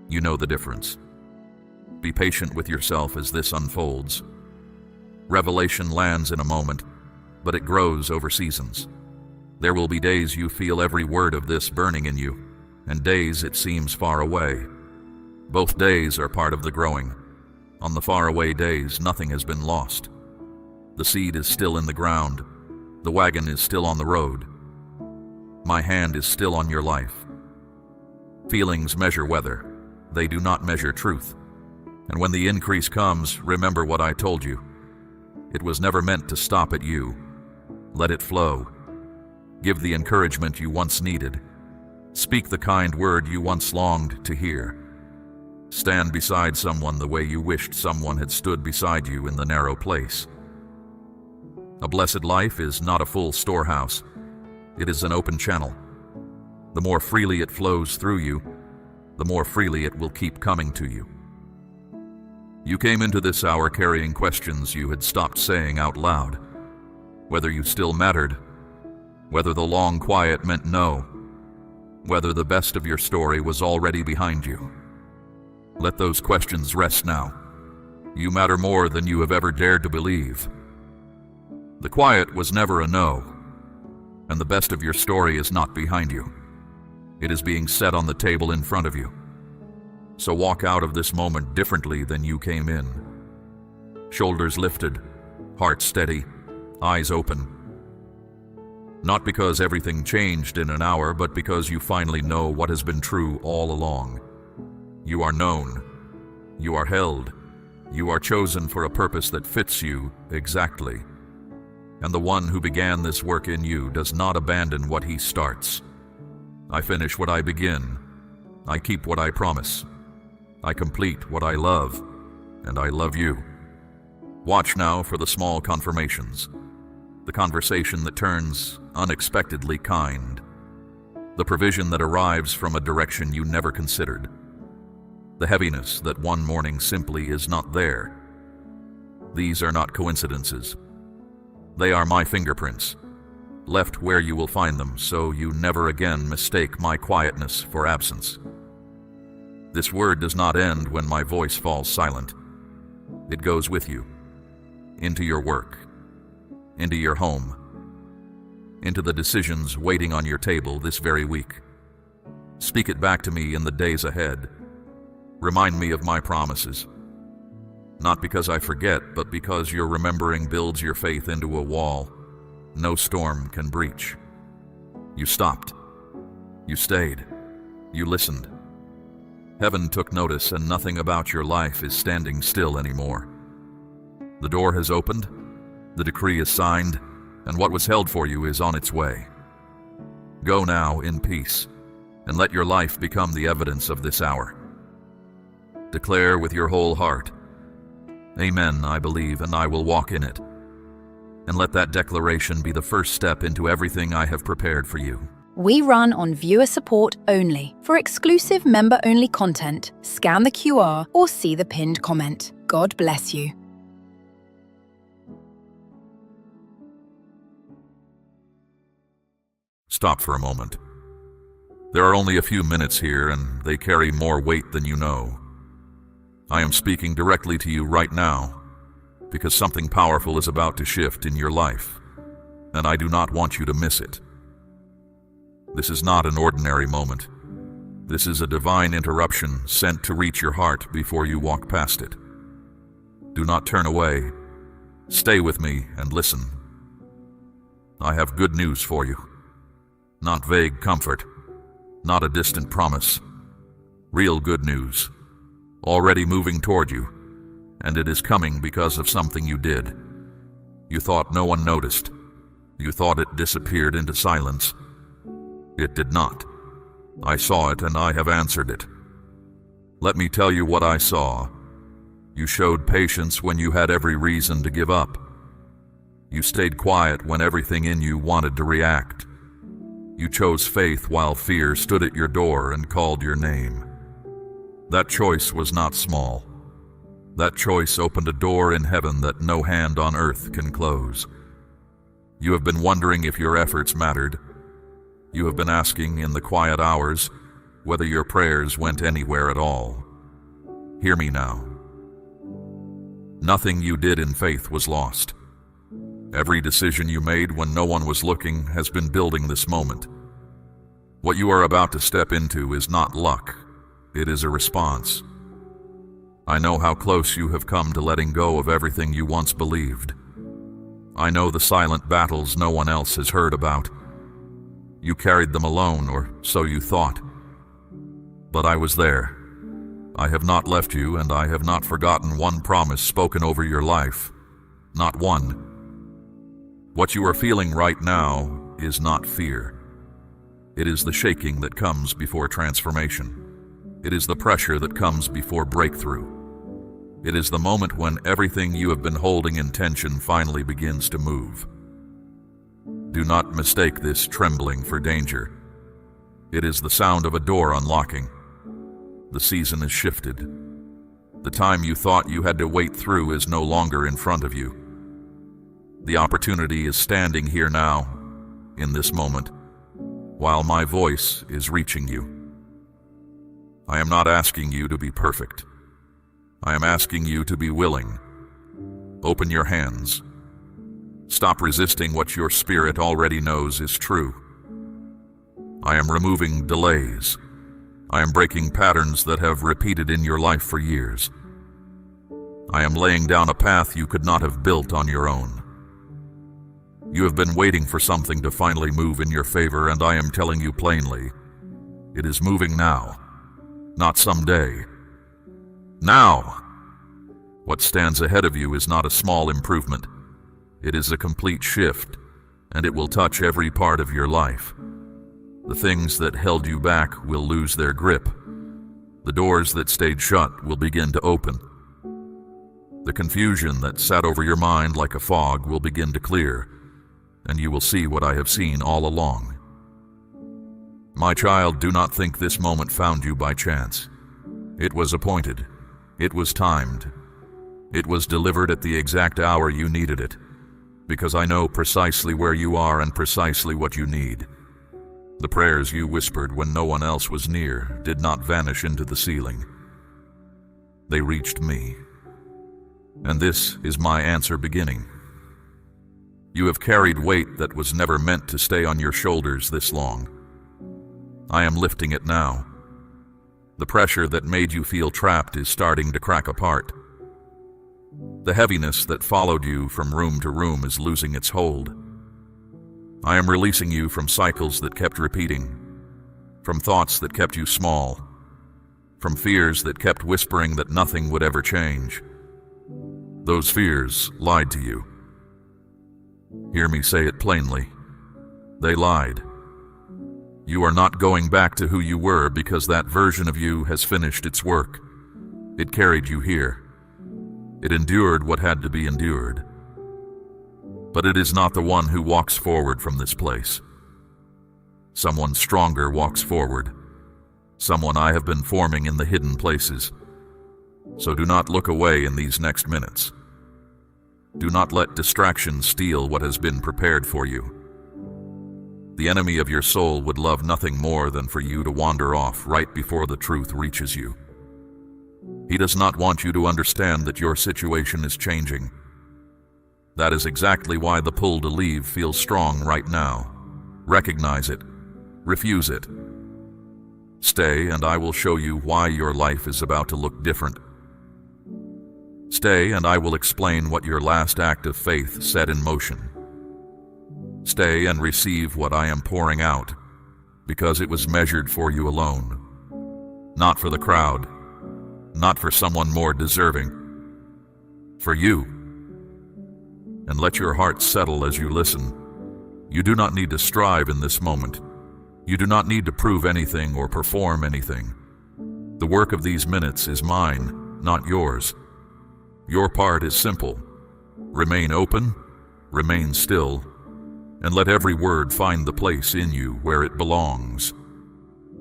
You know the difference. Be patient with yourself as this unfolds. Revelation lands in a moment, but it grows over seasons. There will be days you feel every word of this burning in you, and days it seems far away. Both days are part of the growing. On the faraway days, nothing has been lost. The seed is still in the ground. The wagon is still on the road. My hand is still on your life. Feelings measure weather. They do not measure truth. And when the increase comes, remember what I told you. It was never meant to stop at you. Let it flow. Give the encouragement you once needed. Speak the kind word you once longed to hear. Stand beside someone the way you wished someone had stood beside you in the narrow place. A blessed life is not a full storehouse. It is an open channel. The more freely it flows through you, the more freely it will keep coming to you. You came into this hour carrying questions you had stopped saying out loud. Whether you still mattered, whether the long quiet meant no, whether the best of your story was already behind you. Let those questions rest now. You matter more than you have ever dared to believe. The quiet was never a no, and the best of your story is not behind you. It is being set on the table in front of you. So walk out of this moment differently than you came in. Shoulders lifted, heart steady, eyes open. Not because everything changed in an hour, but because you finally know what has been true all along. You are known. You are held. You are chosen for a purpose that fits you exactly. And the one who began this work in you does not abandon what he starts. I finish what I begin. I keep what I promise. I complete what I love, and I love you. Watch now for the small confirmations, the conversation that turns unexpectedly kind, the provision that arrives from a direction you never considered, the heaviness that one morning simply is not there. These are not coincidences. They are my fingerprints, left where you will find them, so you never again mistake my quietness for absence. This word does not end when my voice falls silent. It goes with you, into your work, into your home, into the decisions waiting on your table this very week. Speak it back to me in the days ahead. Remind me of my promises. Not because I forget, but because your remembering builds your faith into a wall no storm can breach. You stopped. You stayed. You listened. Heaven took notice, and nothing about your life is standing still anymore. The door has opened, the decree is signed, and what was held for you is on its way. Go now in peace, and let your life become the evidence of this hour. Declare with your whole heart, Amen, I believe, and I will walk in it. And let that declaration be the first step into everything I have prepared for you. We run on viewer support only. For exclusive member-only content, scan the QR or see the pinned comment. God bless you. Stop for a moment. There are only a few minutes here, and they carry more weight than you know. I am speaking directly to you right now, because something powerful is about to shift in your life, and I do not want you to miss it. This is not an ordinary moment. This is a divine interruption sent to reach your heart before you walk past it. Do not turn away. Stay with me and listen. I have good news for you. Not vague comfort, not a distant promise. Real good news, already moving toward you, and it is coming because of something you did. You thought no one noticed. You thought it disappeared into silence. It did not. I saw it, and I have answered it. Let me tell you what I saw. You showed patience when you had every reason to give up. You stayed quiet when everything in you wanted to react. You chose faith while fear stood at your door and called your name. That choice was not small. That choice opened a door in heaven that no hand on earth can close. You have been wondering if your efforts mattered. You have been asking in the quiet hours whether your prayers went anywhere at all. Hear me now. Nothing you did in faith was lost. Every decision you made when no one was looking has been building this moment. What you are about to step into is not luck. It is a response. I know how close you have come to letting go of everything you once believed. I know the silent battles no one else has heard about. You carried them alone, or so you thought. But I was there. I have not left you, and I have not forgotten one promise spoken over your life. Not one. What you are feeling right now is not fear. It is the shaking that comes before transformation. It is the pressure that comes before breakthrough. It is the moment when everything you have been holding in tension finally begins to move. Do not mistake this trembling for danger. It is the sound of a door unlocking. The season is shifted. The time you thought you had to wait through is no longer in front of you. The opportunity is standing here now, in this moment, while my voice is reaching you. I am not asking you to be perfect. I am asking you to be willing. Open your hands. Stop resisting what your spirit already knows is true. I am removing delays. I am breaking patterns that have repeated in your life for years. I am laying down a path you could not have built on your own. You have been waiting for something to finally move in your favor, and I am telling you plainly, it is moving now, not someday. Now! What stands ahead of you is not a small improvement. It is a complete shift, and it will touch every part of your life. The things that held you back will lose their grip. The doors that stayed shut will begin to open. The confusion that sat over your mind like a fog will begin to clear, and you will see what I have seen all along. My child, do not think this moment found you by chance. It was appointed. It was timed. It was delivered at the exact hour you needed it, because I know precisely where you are and precisely what you need. The prayers you whispered when no one else was near did not vanish into the ceiling. They reached me. And this is my answer beginning. You have carried weight that was never meant to stay on your shoulders this long. I am lifting it now. The pressure that made you feel trapped is starting to crack apart. The heaviness that followed you from room to room is losing its hold. I am releasing you from cycles that kept repeating, from thoughts that kept you small, from fears that kept whispering that nothing would ever change. Those fears lied to you. Hear me say it plainly. They lied. You are not going back to who you were because that version of you has finished its work. It carried you here. It endured what had to be endured. But it is not the one who walks forward from this place. Someone stronger walks forward. Someone I have been forming in the hidden places. So do not look away in these next minutes. Do not let distraction steal what has been prepared for you. The enemy of your soul would love nothing more than for you to wander off right before the truth reaches you. He does not want you to understand that your situation is changing. That is exactly why the pull to leave feels strong right now. Recognize it. Refuse it. Stay, and I will show you why your life is about to look different. Stay, and I will explain what your last act of faith set in motion. Stay and receive what I am pouring out, because it was measured for you alone. Not for the crowd. Not for someone more deserving. For you. And let your heart settle as you listen. You do not need to strive in this moment. You do not need to prove anything or perform anything. The work of these minutes is mine, not yours. Your part is simple. Remain open, remain still, and let every word find the place in you where it belongs.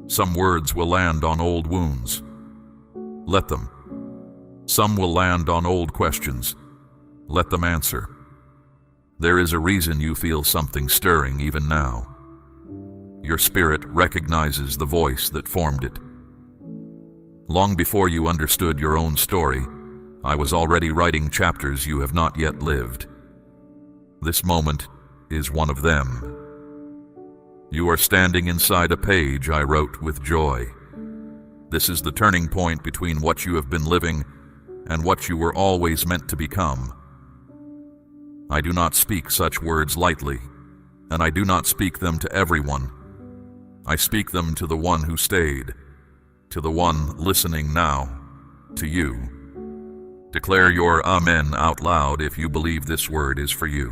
Some words will land on old wounds. Let them. Some will land on old questions. Let them answer. There is a reason you feel something stirring even now. Your spirit recognizes the voice that formed it. Long before you understood your own story, I was already writing chapters you have not yet lived. This moment is one of them. You are standing inside a page I wrote with joy. This is the turning point between what you have been living and what you were always meant to become. I do not speak such words lightly, and I do not speak them to everyone. I speak them to the one who stayed, to the one listening now, to you. Declare your Amen out loud if you believe this word is for you.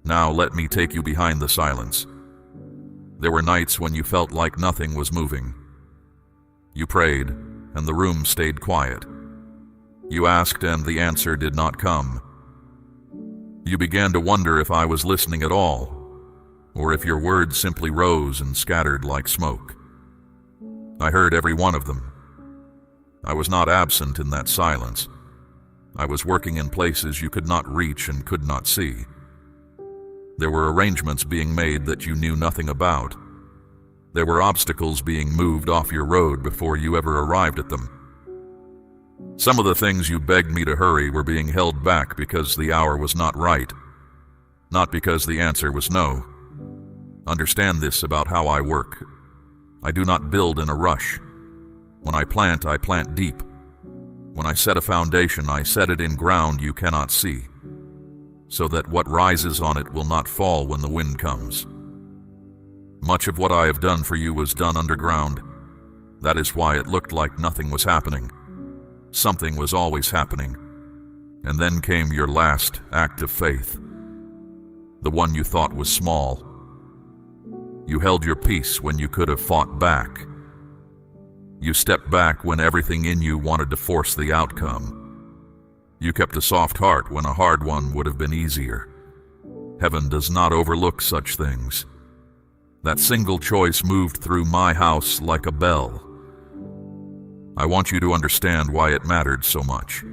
Now let me take you behind the silence. There were nights when you felt like nothing was moving. You prayed, and the room stayed quiet. You asked, and the answer did not come. You began to wonder if I was listening at all, or if your words simply rose and scattered like smoke. I heard every one of them. I was not absent in that silence. I was working in places you could not reach and could not see. There were arrangements being made that you knew nothing about. There were obstacles being moved off your road before you ever arrived at them. Some of the things you begged me to hurry were being held back because the hour was not right, not because the answer was no. Understand this about how I work. I do not build in a rush. When I plant deep. When I set a foundation, I set it in ground you cannot see, so that what rises on it will not fall when the wind comes. Much of what I have done for you was done underground. That is why it looked like nothing was happening. Something was always happening. And then came your last act of faith, the one you thought was small. You held your peace when you could have fought back. You stepped back when everything in you wanted to force the outcome. You kept a soft heart when a hard one would have been easier. Heaven does not overlook such things. That single choice moved through my house like a bell. I want you to understand why it mattered so much.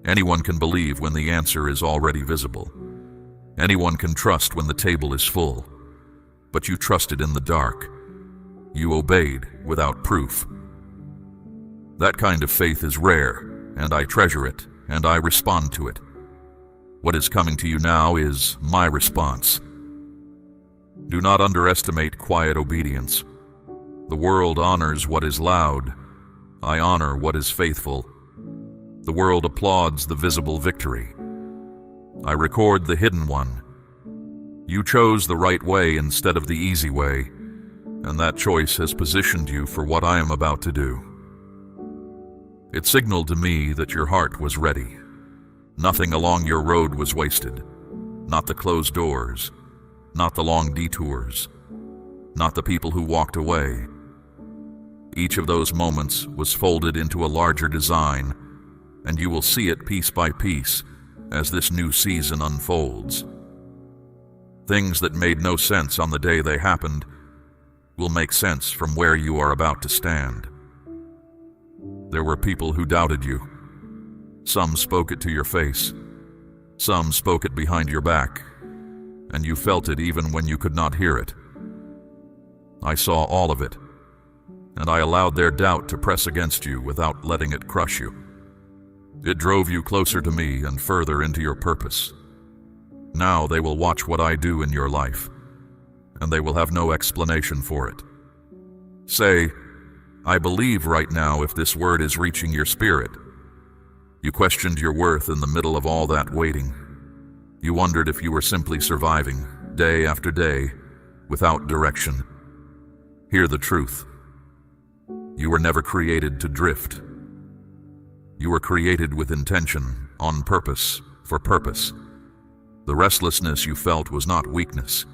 Anyone can believe when the answer is already visible. Anyone can trust when the table is full. But you trusted in the dark. You obeyed without proof. That kind of faith is rare, and I treasure it, and I respond to it. What is coming to you now is my response. Do not underestimate quiet obedience. The world honors what is loud. I honor what is faithful. The world applauds the visible victory. I record the hidden one. You chose the right way instead of the easy way, and that choice has positioned you for what I am about to do. It signaled to me that your heart was ready. Nothing along your road was wasted. Not the closed doors. Not the long detours. Not the people who walked away. Each of those moments was folded into a larger design, and you will see it piece by piece as this new season unfolds. Things that made no sense on the day they happened will make sense from where you are about to stand. There were people who doubted you. Some spoke it to your face. Some spoke it behind your back, and you felt it even when you could not hear it. I saw all of it, and I allowed their doubt to press against you without letting it crush you. It drove you closer to me and further into your purpose. Now they will watch what I do in your life, and they will have no explanation for it. Say, I believe right now if this word is reaching your spirit. You questioned your worth in the middle of all that waiting. You wondered if you were simply surviving, day after day, without direction. Hear the truth. You were never created to drift. You were created with intention, on purpose, for purpose. The restlessness you felt was not weakness.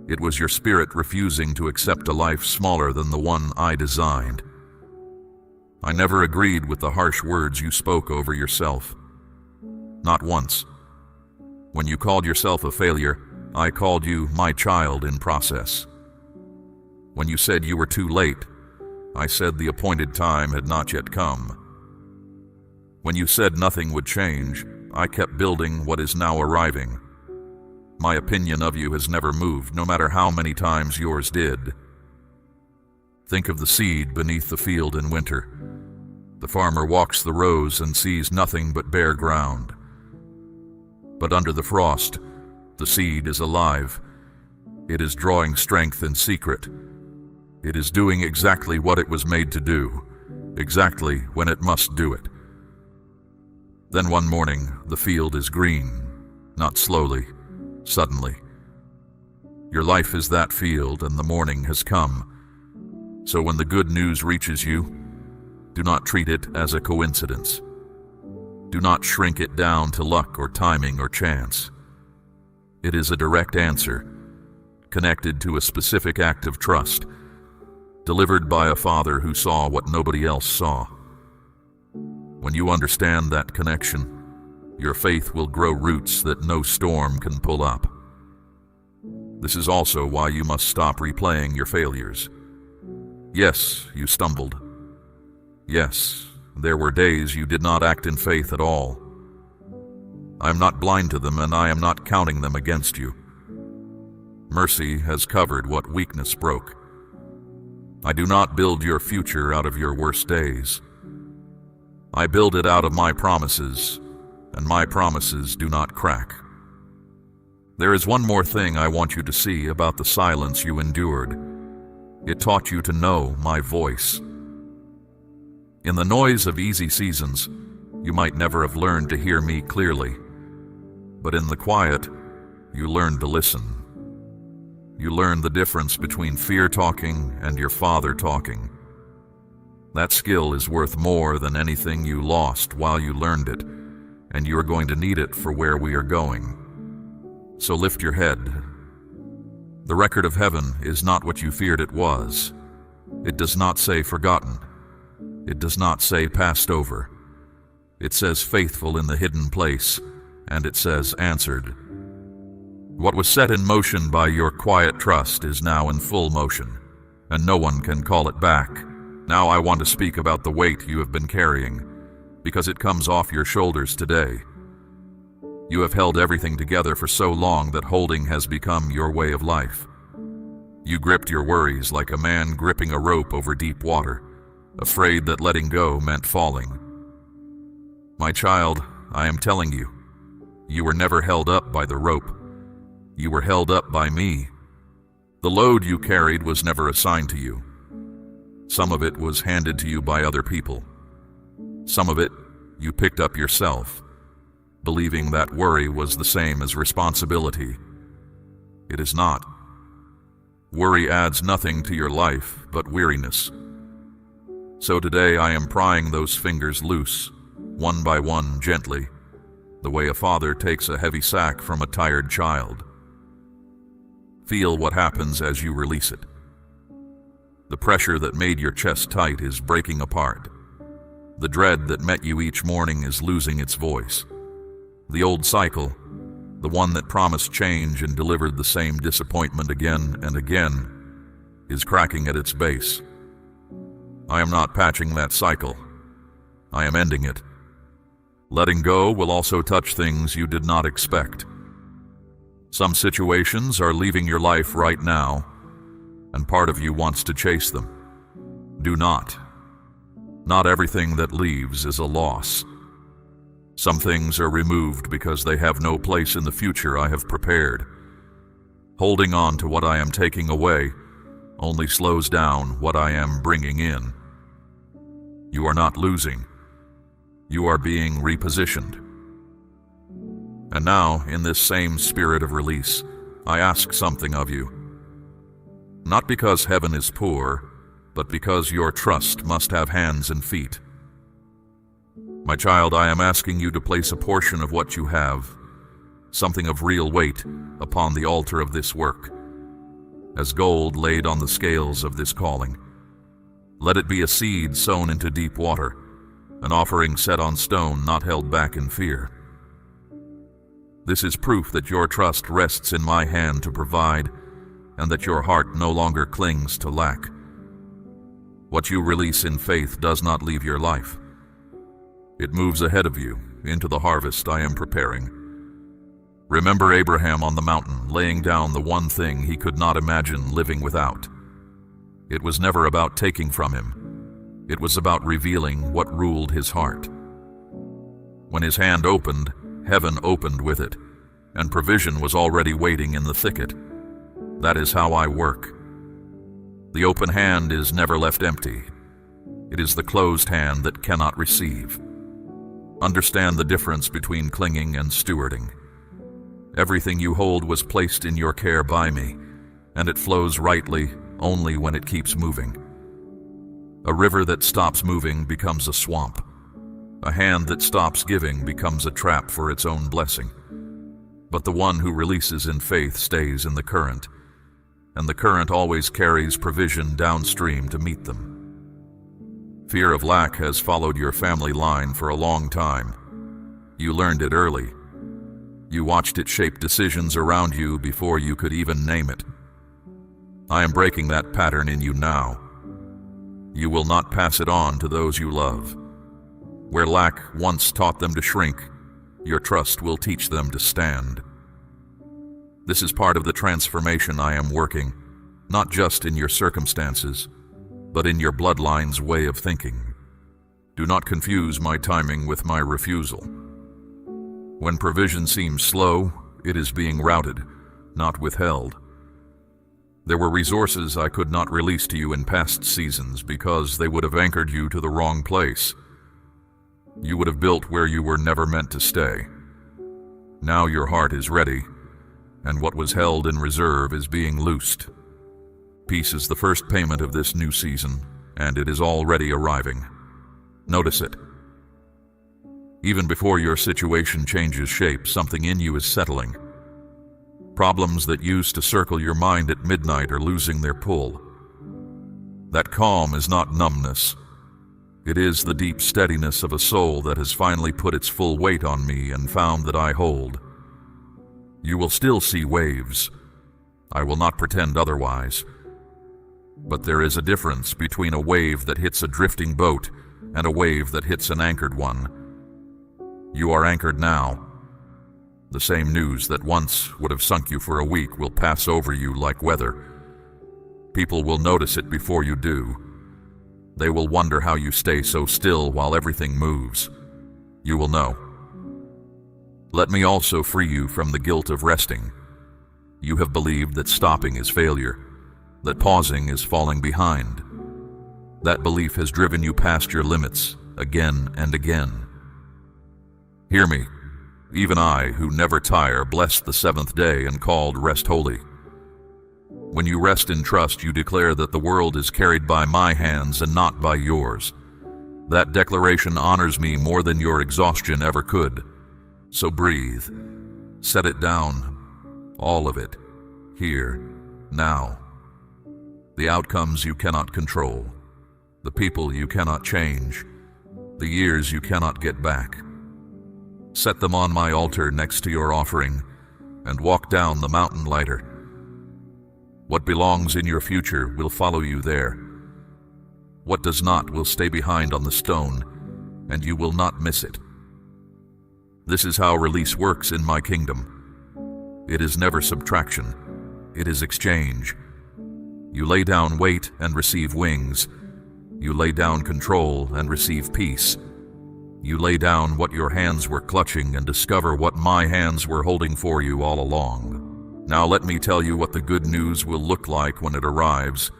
It was your spirit refusing to accept a life smaller than the one I designed. I never agreed with the harsh words you spoke over yourself. Not once. When you called yourself a failure, I called you my child in process. When you said you were too late, I said the appointed time had not yet come. When you said nothing would change, I kept building what is now arriving. My opinion of you has never moved, no matter how many times yours did. Think of the seed beneath the field in winter. The farmer walks the rows and sees nothing but bare ground. But under the frost, the seed is alive. It is drawing strength in secret. It is doing exactly what it was made to do, exactly when it must do it. Then one morning, the field is green, not slowly, suddenly. Your life is that field, and the morning has come. So when the good news reaches you, do not treat it as a coincidence. Do not shrink it down to luck or timing or chance. It is a direct answer, connected to a specific act of trust, delivered by a father who saw what nobody else saw. When you understand that connection, your faith will grow roots that no storm can pull up. This is also why you must stop replaying your failures. Yes, you stumbled. Yes, there were days you did not act in faith at all. I am not blind to them, and I am not counting them against you. Mercy has covered what weakness broke. I do not build your future out of your worst days. I build it out of my promises, and my promises do not crack. There is one more thing I want you to see about the silence you endured. It taught you to know my voice. In the noise of easy seasons, you might never have learned to hear me clearly. But in the quiet, you learned to listen. You learned the difference between fear talking and your Father talking. That skill is worth more than anything you lost while you learned it, and you are going to need it for where we are going. So lift your head. The record of heaven is not what you feared it was. It does not say forgotten. It does not say passed over. It says faithful in the hidden place, and it says answered. What was set in motion by your quiet trust is now in full motion, and no one can call it back. Now I want to speak about the weight you have been carrying, because it comes off your shoulders today. You have held everything together for so long that holding has become your way of life. You gripped your worries like a man gripping a rope over deep water, afraid that letting go meant falling. My child, I am telling you, you were never held up by the rope. You were held up by me. The load you carried was never assigned to you. Some of it was handed to you by other people. Some of it you picked up yourself, believing that worry was the same as responsibility. It is not. Worry adds nothing to your life but weariness. So today I am prying those fingers loose, one by one, gently, the way a father takes a heavy sack from a tired child. Feel what happens as you release it. The pressure that made your chest tight is breaking apart. The dread that met you each morning is losing its voice. The old cycle, the one that promised change and delivered the same disappointment again and again, is cracking at its base. I am not patching that cycle. I am ending it. Letting go will also touch things you did not expect. Some situations are leaving your life right now, and part of you wants to chase them. Do not. Not everything that leaves is a loss. Some things are removed because they have no place in the future I have prepared. Holding on to what I am taking away only slows down what I am bringing in. You are not losing. You are being repositioned. And now, in this same spirit of release, I ask something of you. Not because heaven is poor, but because your trust must have hands and feet. My child, I am asking you to place a portion of what you have, something of real weight, upon the altar of this work, as gold laid on the scales of this calling. Let it be a seed sown into deep water, an offering set on stone, not held back in fear. This is proof that your trust rests in my hand to provide, and that your heart no longer clings to lack. What you release in faith does not leave your life. It moves ahead of you into the harvest I am preparing. Remember Abraham on the mountain, laying down the one thing he could not imagine living without. It was never about taking from him. It was about revealing what ruled his heart. When his hand opened, heaven opened with it, and provision was already waiting in the thicket. That is how I work. The open hand is never left empty. It is the closed hand that cannot receive. Understand the difference between clinging and stewarding. Everything you hold was placed in your care by me, and it flows rightly only when it keeps moving. A river that stops moving becomes a swamp. A hand that stops giving becomes a trap for its own blessing. But the one who releases in faith stays in the current, and the current always carries provision downstream to meet them. Fear of lack has followed your family line for a long time. You learned it early. You watched it shape decisions around you before you could even name it. I am breaking that pattern in you now. You will not pass it on to those you love. Where lack once taught them to shrink, your trust will teach them to stand. This is part of the transformation I am working, not just in your circumstances, but in your bloodline's way of thinking. Do not confuse my timing with my refusal. When provision seems slow, it is being routed, not withheld. There were resources I could not release to you in past seasons because they would have anchored you to the wrong place. You would have built where you were never meant to stay. Now your heart is ready, and what was held in reserve is being loosed. Peace is the first payment of this new season, and it is already arriving. Notice it. Even before your situation changes shape, something in you is settling. Problems that used to circle your mind at midnight are losing their pull. That calm is not numbness. It is the deep steadiness of a soul that has finally put its full weight on me and found that I hold. You will still see waves. I will not pretend otherwise. But there is a difference between a wave that hits a drifting boat and a wave that hits an anchored one. You are anchored now. The same news that once would have sunk you for a week will pass over you like weather. People will notice it before you do. They will wonder how you stay so still while everything moves. You will know. Let me also free you from the guilt of resting. You have believed that stopping is failure, that pausing is falling behind. That belief has driven you past your limits again and again. Hear me. Even I, who never tire, blessed the seventh day and called rest holy. When you rest in trust, you declare that the world is carried by my hands and not by yours. That declaration honors me more than your exhaustion ever could. So breathe. Set it down. All of it. Here. Now. The outcomes you cannot control. The people you cannot change. The years you cannot get back. Set them on my altar next to your offering, and walk down the mountain lighter. What belongs in your future will follow you there. What does not will stay behind on the stone, and you will not miss it. This is how release works in my kingdom. It is never subtraction. It is exchange. You lay down weight and receive wings. You lay down control and receive peace. You lay down what your hands were clutching and discover what my hands were holding for you all along. Now let me tell you what the good news will look like when it arrives,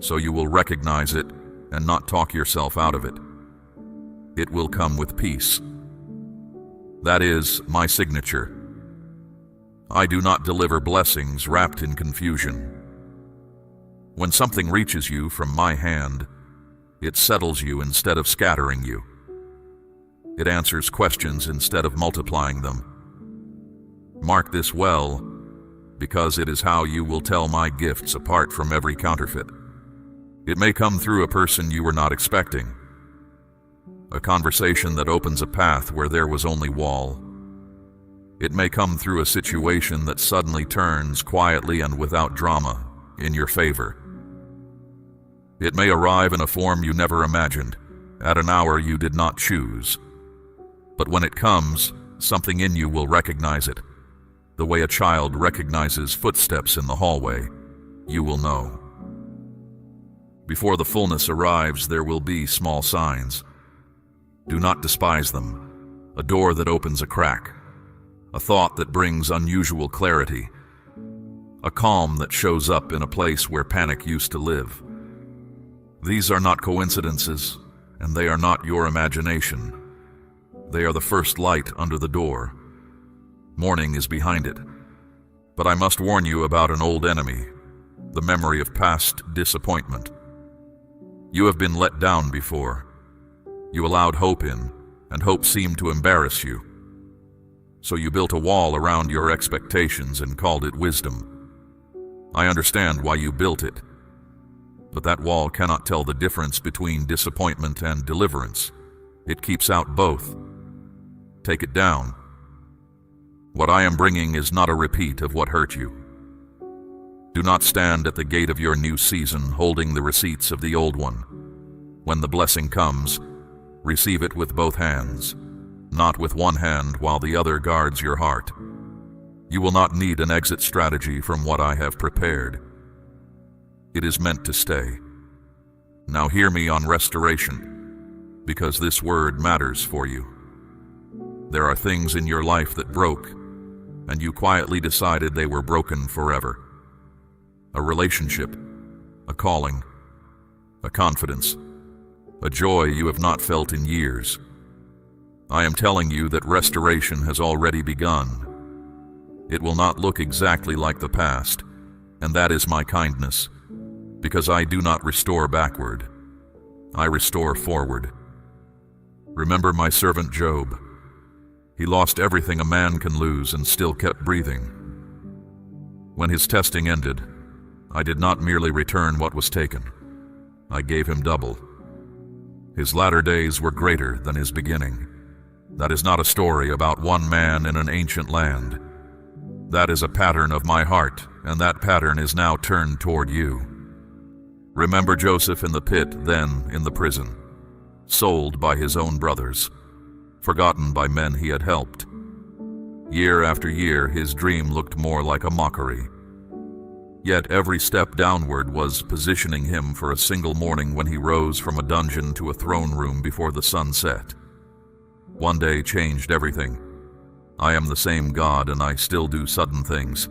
so you will recognize it and not talk yourself out of it. It will come with peace. That is my signature. I do not deliver blessings wrapped in confusion. When something reaches you from my hand, it settles you instead of scattering you. It answers questions instead of multiplying them. Mark this well, because it is how you will tell my gifts apart from every counterfeit. It may come through a person you were not expecting, a conversation that opens a path where there was only wall. It may come through a situation that suddenly turns quietly and without drama in your favor. It may arrive in a form you never imagined, at an hour you did not choose. But when it comes, something in you will recognize it. The way a child recognizes footsteps in the hallway, you will know. Before the fullness arrives, there will be small signs. Do not despise them. A door that opens a crack, a thought that brings unusual clarity, a calm that shows up in a place where panic used to live. These are not coincidences, and they are not your imagination. They are the first light under the door. Morning is behind it. But I must warn you about an old enemy, the memory of past disappointment. You have been let down before. You allowed hope in, and hope seemed to embarrass you. So you built a wall around your expectations and called it wisdom. I understand why you built it, but that wall cannot tell the difference between disappointment and deliverance. It keeps out both. Take it down. What I am bringing is not a repeat of what hurt you. Do not stand at the gate of your new season holding the receipts of the old one. When the blessing comes, receive it with both hands, not with one hand while the other guards your heart. You will not need an exit strategy from what I have prepared. It is meant to stay. Now hear me on restoration, because this word matters for you. There are things in your life that broke, and you quietly decided they were broken forever. A relationship, a calling, a confidence, a joy you have not felt in years. I am telling you that restoration has already begun. It will not look exactly like the past, and that is my kindness, because I do not restore backward. I restore forward. Remember my servant Job. He lost everything a man can lose and still kept breathing. When his testing ended, I did not merely return what was taken. I gave him double. His latter days were greater than his beginning. That is not a story about one man in an ancient land. That is a pattern of my heart, and that pattern is now turned toward you. Remember Joseph in the pit, then in the prison, sold by his own brothers, forgotten by men he had helped. Year after year, his dream looked more like a mockery. Yet every step downward was positioning him for a single morning when he rose from a dungeon to a throne room before the sun set. One day changed everything. I am the same God, and I still do sudden things.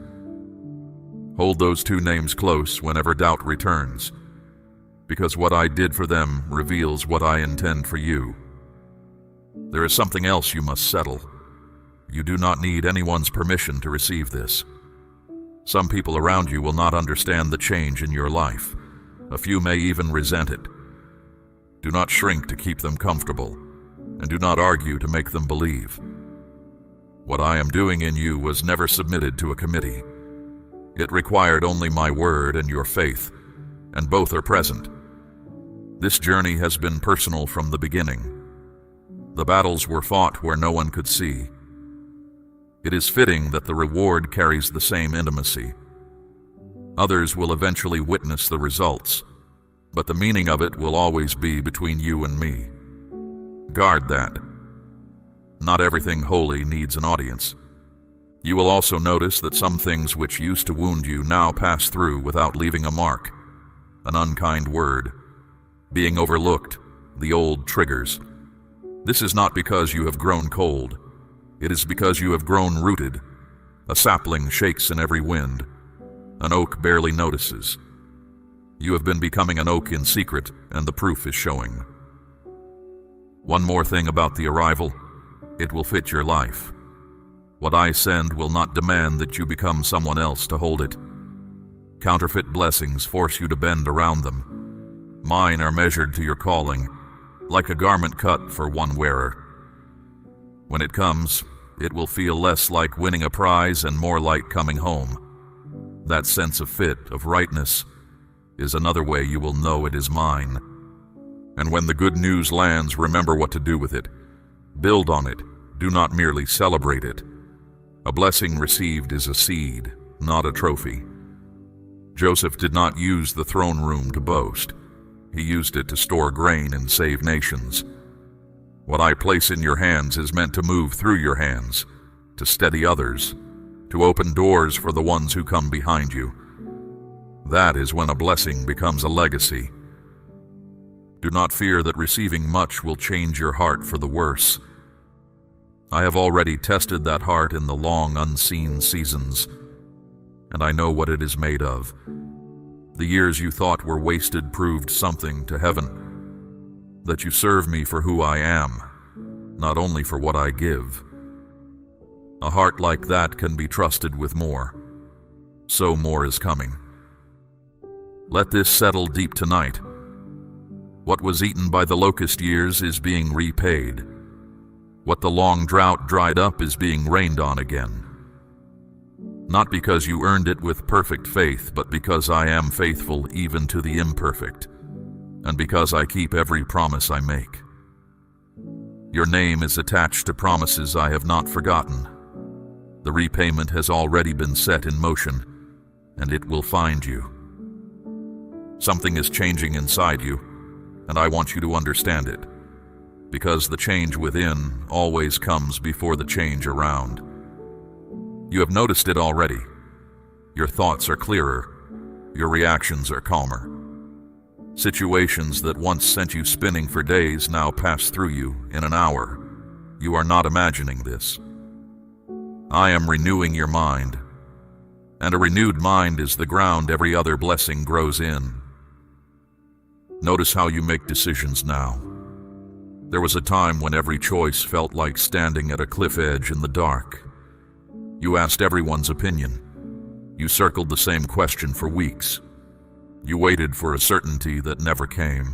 Hold those two names close whenever doubt returns, because what I did for them reveals what I intend for you. There is something else you must settle. You do not need anyone's permission to receive this. Some people around you will not understand the change in your life. A few may even resent it. Do not shrink to keep them comfortable, and do not argue to make them believe. What I am doing in you was never submitted to a committee. It required only my word and your faith, and both are present. This journey has been personal from the beginning. The battles were fought where no one could see. It is fitting that the reward carries the same intimacy. Others will eventually witness the results, but the meaning of it will always be between you and me. Guard that. Not everything holy needs an audience. You will also notice that some things which used to wound you now pass through without leaving a mark. An unkind word, being overlooked, the old triggers. This is not because you have grown cold. It is because you have grown rooted. A sapling shakes in every wind. An oak barely notices. You have been becoming an oak in secret, and the proof is showing. One more thing about the arrival. It will fit your life. What I send will not demand that you become someone else to hold it. Counterfeit blessings force you to bend around them. Mine are measured to your calling, like a garment cut for one wearer. When it comes, it will feel less like winning a prize and more like coming home. That sense of fit, of rightness, is another way you will know it is mine. And when the good news lands, remember what to do with it. Build on it. Do not merely celebrate it. A blessing received is a seed, not a trophy. Joseph did not use the throne room to boast. He used it to store grain and save nations. What I place in your hands is meant to move through your hands, to steady others, to open doors for the ones who come behind you. That is when a blessing becomes a legacy. Do not fear that receiving much will change your heart for the worse. I have already tested that heart in the long unseen seasons, and I know what it is made of. The years you thought were wasted proved something to heaven, that you serve me for who I am, not only for what I give. A heart like that can be trusted with more, so more is coming. Let this settle deep tonight. What was eaten by the locust years is being repaid. What the long drought dried up is being rained on again. Not because you earned it with perfect faith, but because I am faithful even to the imperfect, and because I keep every promise I make. Your name is attached to promises I have not forgotten. The repayment has already been set in motion, and it will find you. Something is changing inside you, and I want you to understand it, because the change within always comes before the change around. You have noticed it already. Your thoughts are clearer. Your reactions are calmer. Situations that once sent you spinning for days now pass through you in an hour. You are not imagining this. I am renewing your mind, and a renewed mind is the ground every other blessing grows in. Notice how you make decisions now. There was a time when every choice felt like standing at a cliff edge in the dark. You asked everyone's opinion. You circled the same question for weeks. You waited for a certainty that never came.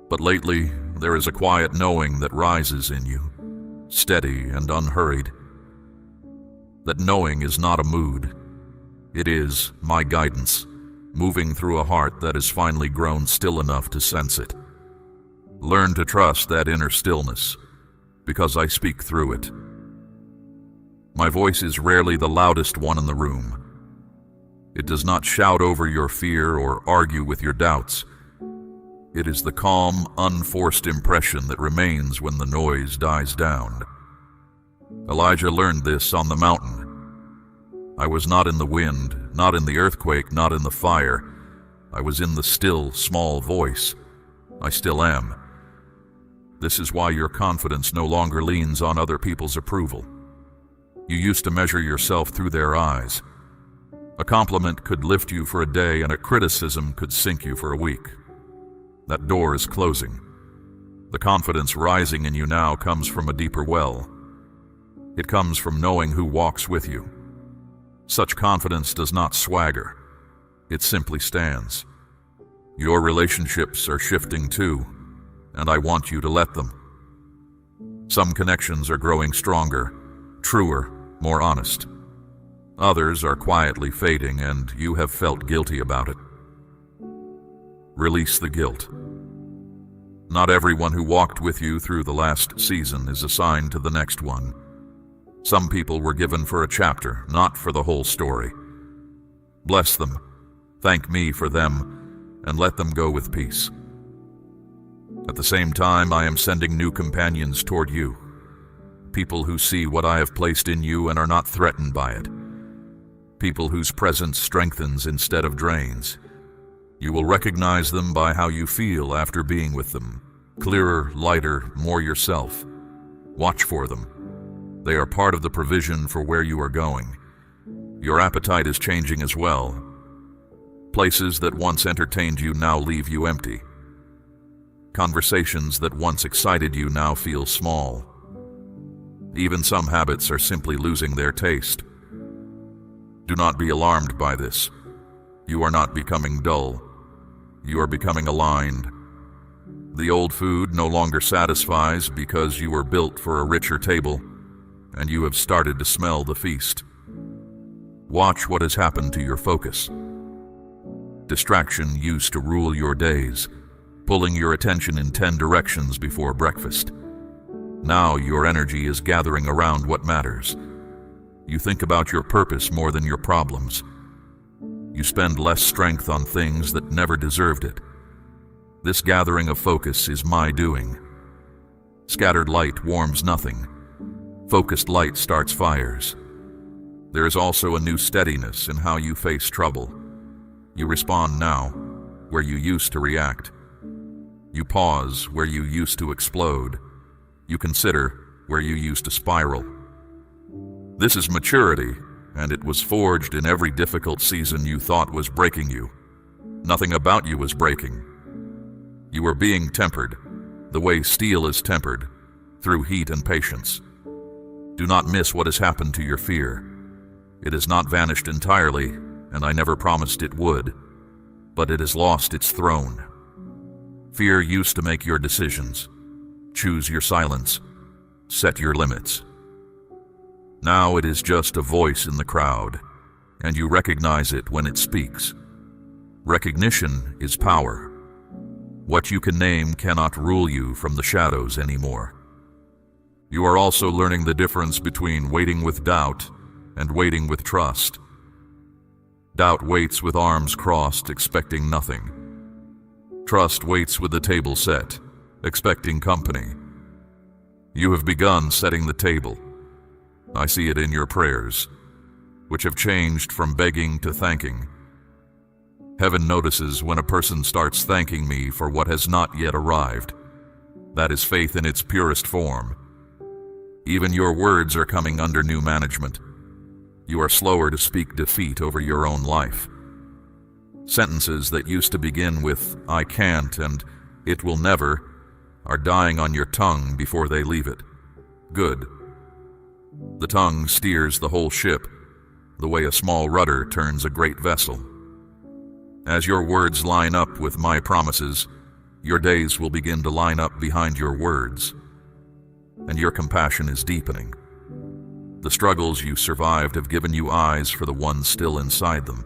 But lately, there is a quiet knowing that rises in you, steady and unhurried. That knowing is not a mood. It is my guidance, moving through a heart that has finally grown still enough to sense it. Learn to trust that inner stillness, because I speak through it. My voice is rarely the loudest one in the room. It does not shout over your fear or argue with your doubts. It is the calm, unforced impression that remains when the noise dies down. Elijah learned this on the mountain. I was not in the wind, not in the earthquake, not in the fire. I was in the still, small voice. I still am. This is why your confidence no longer leans on other people's approval. You used to measure yourself through their eyes. A compliment could lift you for a day, and a criticism could sink you for a week. That door is closing. The confidence rising in you now comes from a deeper well. It comes from knowing who walks with you. Such confidence does not swagger. It simply stands. Your relationships are shifting too, and I want you to let them. Some connections are growing stronger, truer, more honest. Others are quietly fading, and you have felt guilty about it. Release the guilt. Not everyone who walked with you through the last season is assigned to the next one. Some people were given for a chapter, not for the whole story. Bless them, thank me for them, and let them go with peace. At the same time, I am sending new companions toward you. People who see what I have placed in you and are not threatened by it. People whose presence strengthens instead of drains. You will recognize them by how you feel after being with them. Clearer, lighter, more yourself. Watch for them. They are part of the provision for where you are going. Your appetite is changing as well. Places that once entertained you now leave you empty. Conversations that once excited you now feel small. Even some habits are simply losing their taste. Do not be alarmed by this. You are not becoming dull. You are becoming aligned. The old food no longer satisfies because you were built for a richer table, and you have started to smell the feast. Watch what has happened to your focus. Distraction used to rule your days, pulling your attention in 10 directions before breakfast. Now your energy is gathering around what matters. You think about your purpose more than your problems. You spend less strength on things that never deserved it. This gathering of focus is my doing. Scattered light warms nothing. Focused light starts fires. There is also a new steadiness in how you face trouble. You respond now, where you used to react. You pause where you used to explode. You consider where you used to spiral. This is maturity, and it was forged in every difficult season you thought was breaking you. Nothing about you was breaking. You were being tempered, the way steel is tempered, through heat and patience. Do not miss what has happened to your fear. It has not vanished entirely, and I never promised it would, but it has lost its throne. Fear used to make your decisions. Choose your silence. Set your limits. Now it is just a voice in the crowd, and you recognize it when it speaks. Recognition is power. What you can name cannot rule you from the shadows anymore. You are also learning the difference between waiting with doubt and waiting with trust. Doubt waits with arms crossed, expecting nothing. Trust waits with the table set, expecting company. You have begun setting the table. I see it in your prayers, which have changed from begging to thanking. Heaven notices when a person starts thanking me for what has not yet arrived. That is faith in its purest form. Even your words are coming under new management. You are slower to speak defeat over your own life. Sentences that used to begin with "I can't" and "it will never" are dying on your tongue before they leave it. Good. The tongue steers the whole ship, the way a small rudder turns a great vessel. As your words line up with my promises, your days will begin to line up behind your words, and your compassion is deepening. The struggles you survived have given you eyes for the ones still inside them.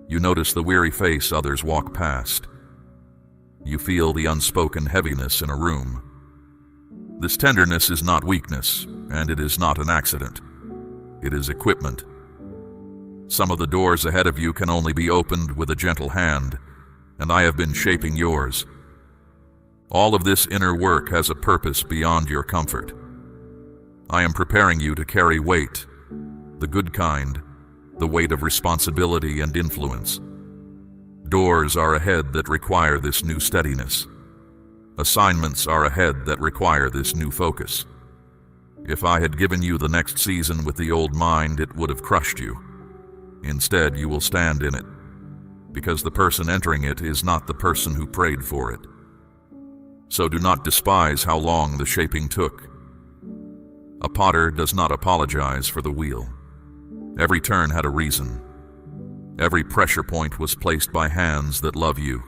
You notice the weary face others walk past. You feel the unspoken heaviness in a room. This tenderness is not weakness, and it is not an accident. It is equipment. Some of the doors ahead of you can only be opened with a gentle hand, and I have been shaping yours. All of this inner work has a purpose beyond your comfort. I am preparing you to carry weight, the good kind, the weight of responsibility and influence. Doors are ahead that require this new steadiness. Assignments are ahead that require this new focus. If I had given you the next season with the old mind, it would have crushed you. Instead, you will stand in it, because the person entering it is not the person who prayed for it. So do not despise how long the shaping took. A potter does not apologize for the wheel. Every turn had a reason. Every pressure point was placed by hands that love you.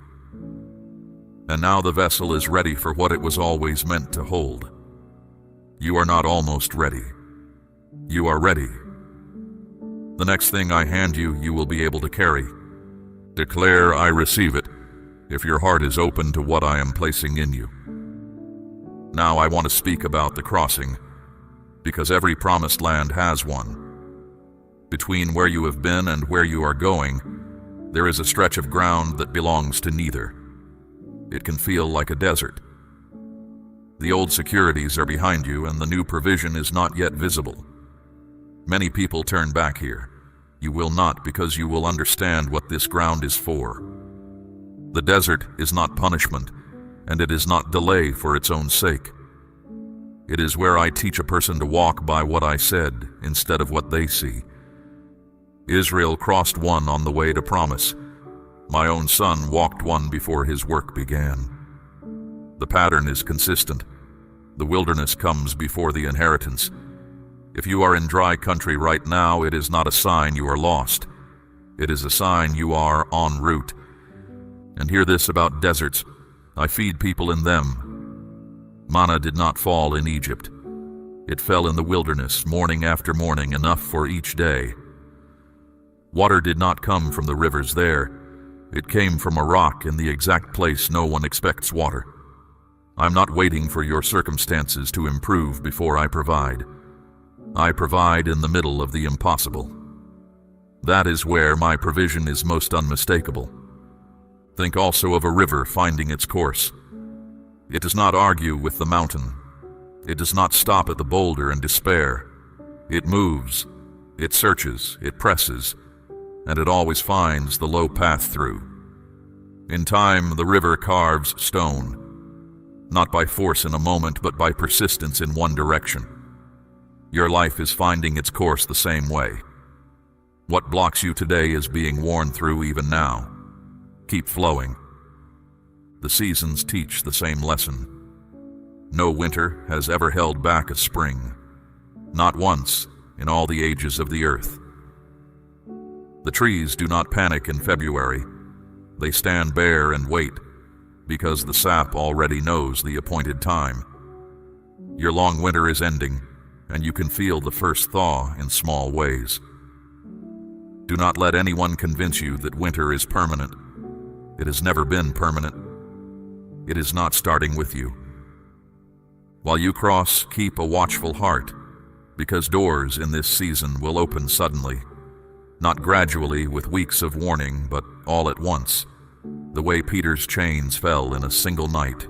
And now the vessel is ready for what it was always meant to hold. You are not almost ready. You are ready. The next thing I hand you, you will be able to carry. Declare, "I receive it," if your heart is open to what I am placing in you. Now I want to speak about the crossing, because every promised land has one. Between where you have been and where you are going, there is a stretch of ground that belongs to neither. It can feel like a desert. The old securities are behind you, and the new provision is not yet visible. Many people turn back here. You will not, because you will understand what this ground is for. The desert is not punishment, and it is not delay for its own sake. It is where I teach a person to walk by what I said instead of what they see. Israel crossed one on the way to promise. My own son walked one before his work began. The pattern is consistent. The wilderness comes before the inheritance. If you are in dry country right now, it is not a sign you are lost. It is a sign you are en route. And hear this about deserts: I feed people in them. Manna did not fall in Egypt. It fell in the wilderness, morning after morning, enough for each day. Water did not come from the rivers there. It came from a rock in the exact place no one expects water. I'm not waiting for your circumstances to improve before I provide. I provide in the middle of the impossible. That is where my provision is most unmistakable. Think also of a river finding its course. It does not argue with the mountain. It does not stop at the boulder and despair. It moves, it searches, it presses, and it always finds the low path through. In time, the river carves stone, not by force in a moment, but by persistence in one direction. Your life is finding its course the same way. What blocks you today is being worn through even now. Keep flowing. The seasons teach the same lesson. No winter has ever held back a spring, not once in all the ages of the earth. The trees do not panic in February. They stand bare and wait, because the sap already knows the appointed time. Your long winter is ending, and you can feel the first thaw in small ways. Do not let anyone convince you that winter is permanent. It has never been permanent. It is not starting with you. While you cross, keep a watchful heart, because doors in this season will open suddenly, not gradually with weeks of warning, but all at once, the way Peter's chains fell in a single night.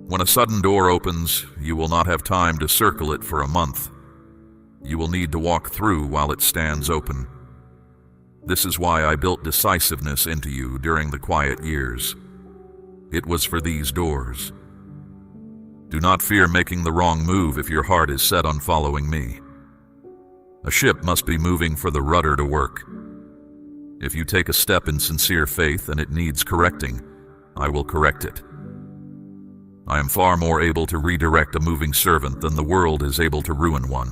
When a sudden door opens, you will not have time to circle it for a month. You will need to walk through while it stands open. This is why I built decisiveness into you during the quiet years. It was for these doors. Do not fear making the wrong move if your heart is set on following me. A ship must be moving for the rudder to work. If you take a step in sincere faith and it needs correcting, I will correct it. I am far more able to redirect a moving servant than the world is able to ruin one.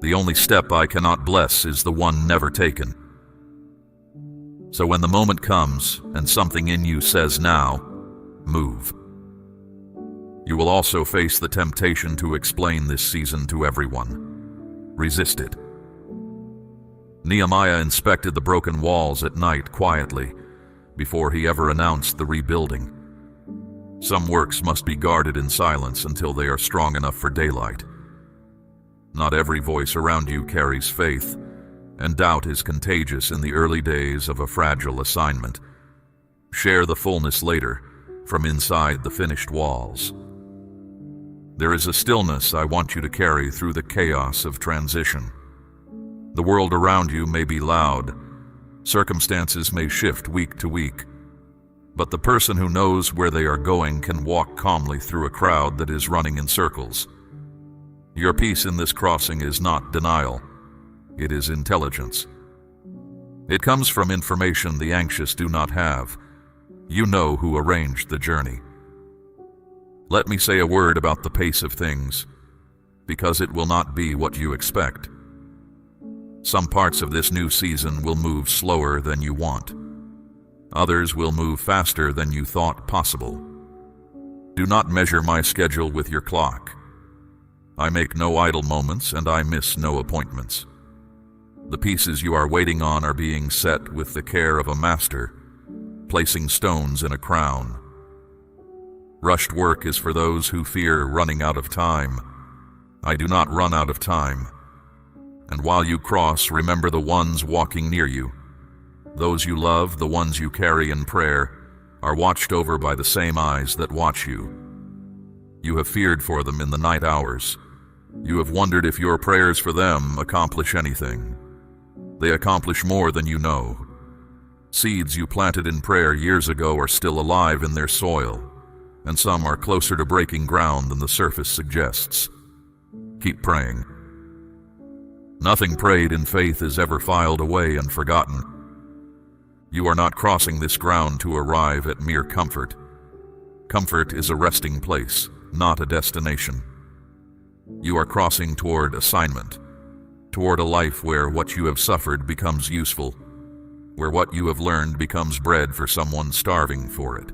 The only step I cannot bless is the one never taken. So when the moment comes and something in you says now, move. You will also face the temptation to explain this season to everyone. Resist it. Nehemiah inspected the broken walls at night quietly before he ever announced the rebuilding. Some works must be guarded in silence until they are strong enough for daylight. Not every voice around you carries faith, and doubt is contagious in the early days of a fragile assignment. Share the fullness later, from inside the finished walls. There is a stillness I want you to carry through the chaos of transition. The world around you may be loud, circumstances may shift week to week, but the person who knows where they are going can walk calmly through a crowd that is running in circles. Your peace in this crossing is not denial, it is intelligence. It comes from information the anxious do not have. You know who arranged the journey. Let me say a word about the pace of things, because it will not be what you expect. Some parts of this new season will move slower than you want. Others will move faster than you thought possible. Do not measure my schedule with your clock. I make no idle moments and I miss no appointments. The pieces you are waiting on are being set with the care of a master, placing stones in a crown. Rushed work is for those who fear running out of time. I do not run out of time. And while you cross, remember the ones walking near you. Those you love, the ones you carry in prayer, are watched over by the same eyes that watch you. You have feared for them in the night hours. You have wondered if your prayers for them accomplish anything. They accomplish more than you know. Seeds you planted in prayer years ago are still alive in their soil, and some are closer to breaking ground than the surface suggests. Keep praying. Nothing prayed in faith is ever filed away and forgotten. You are not crossing this ground to arrive at mere comfort. Comfort is a resting place, not a destination. You are crossing toward assignment, toward a life where what you have suffered becomes useful, where what you have learned becomes bread for someone starving for it.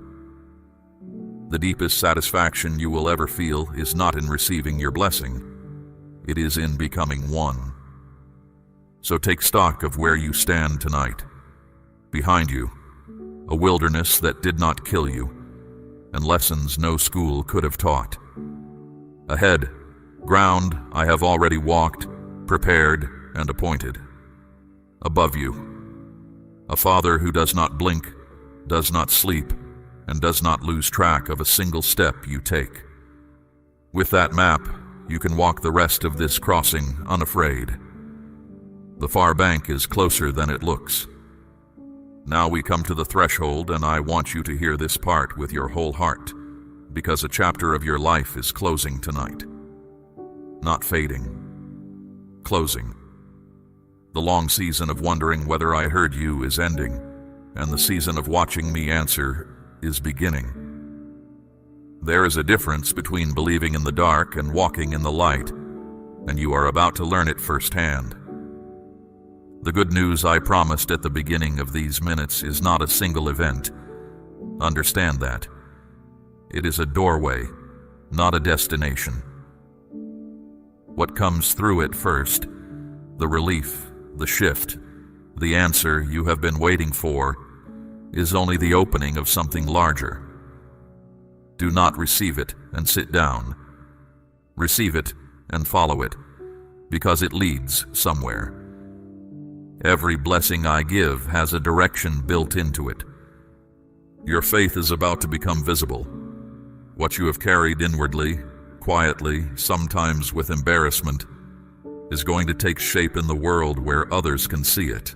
The deepest satisfaction you will ever feel is not in receiving your blessing. It is in becoming one. So take stock of where you stand tonight. Behind you, a wilderness that did not kill you, and lessons no school could have taught. Ahead, ground I have already walked, prepared, and appointed. Above you, a Father who does not blink, does not sleep, and does not lose track of a single step you take. With that map, you can walk the rest of this crossing unafraid. The far bank is closer than it looks. Now we come to the threshold, and I want you to hear this part with your whole heart, because a chapter of your life is closing tonight. Not fading, closing. The long season of wondering whether I heard you is ending, and the season of watching me answer is beginning. There is a difference between believing in the dark and walking in the light, and you are about to learn it firsthand. The good news I promised at the beginning of these minutes is not a single event. Understand that. It is a doorway, not a destination. What comes through it first, the relief, the shift, the answer you have been waiting for, is only the opening of something larger. Do not receive it and sit down. Receive it and follow it, because it leads somewhere. Every blessing I give has a direction built into it. Your faith is about to become visible. What you have carried inwardly, quietly, sometimes with embarrassment, is going to take shape in the world where others can see it.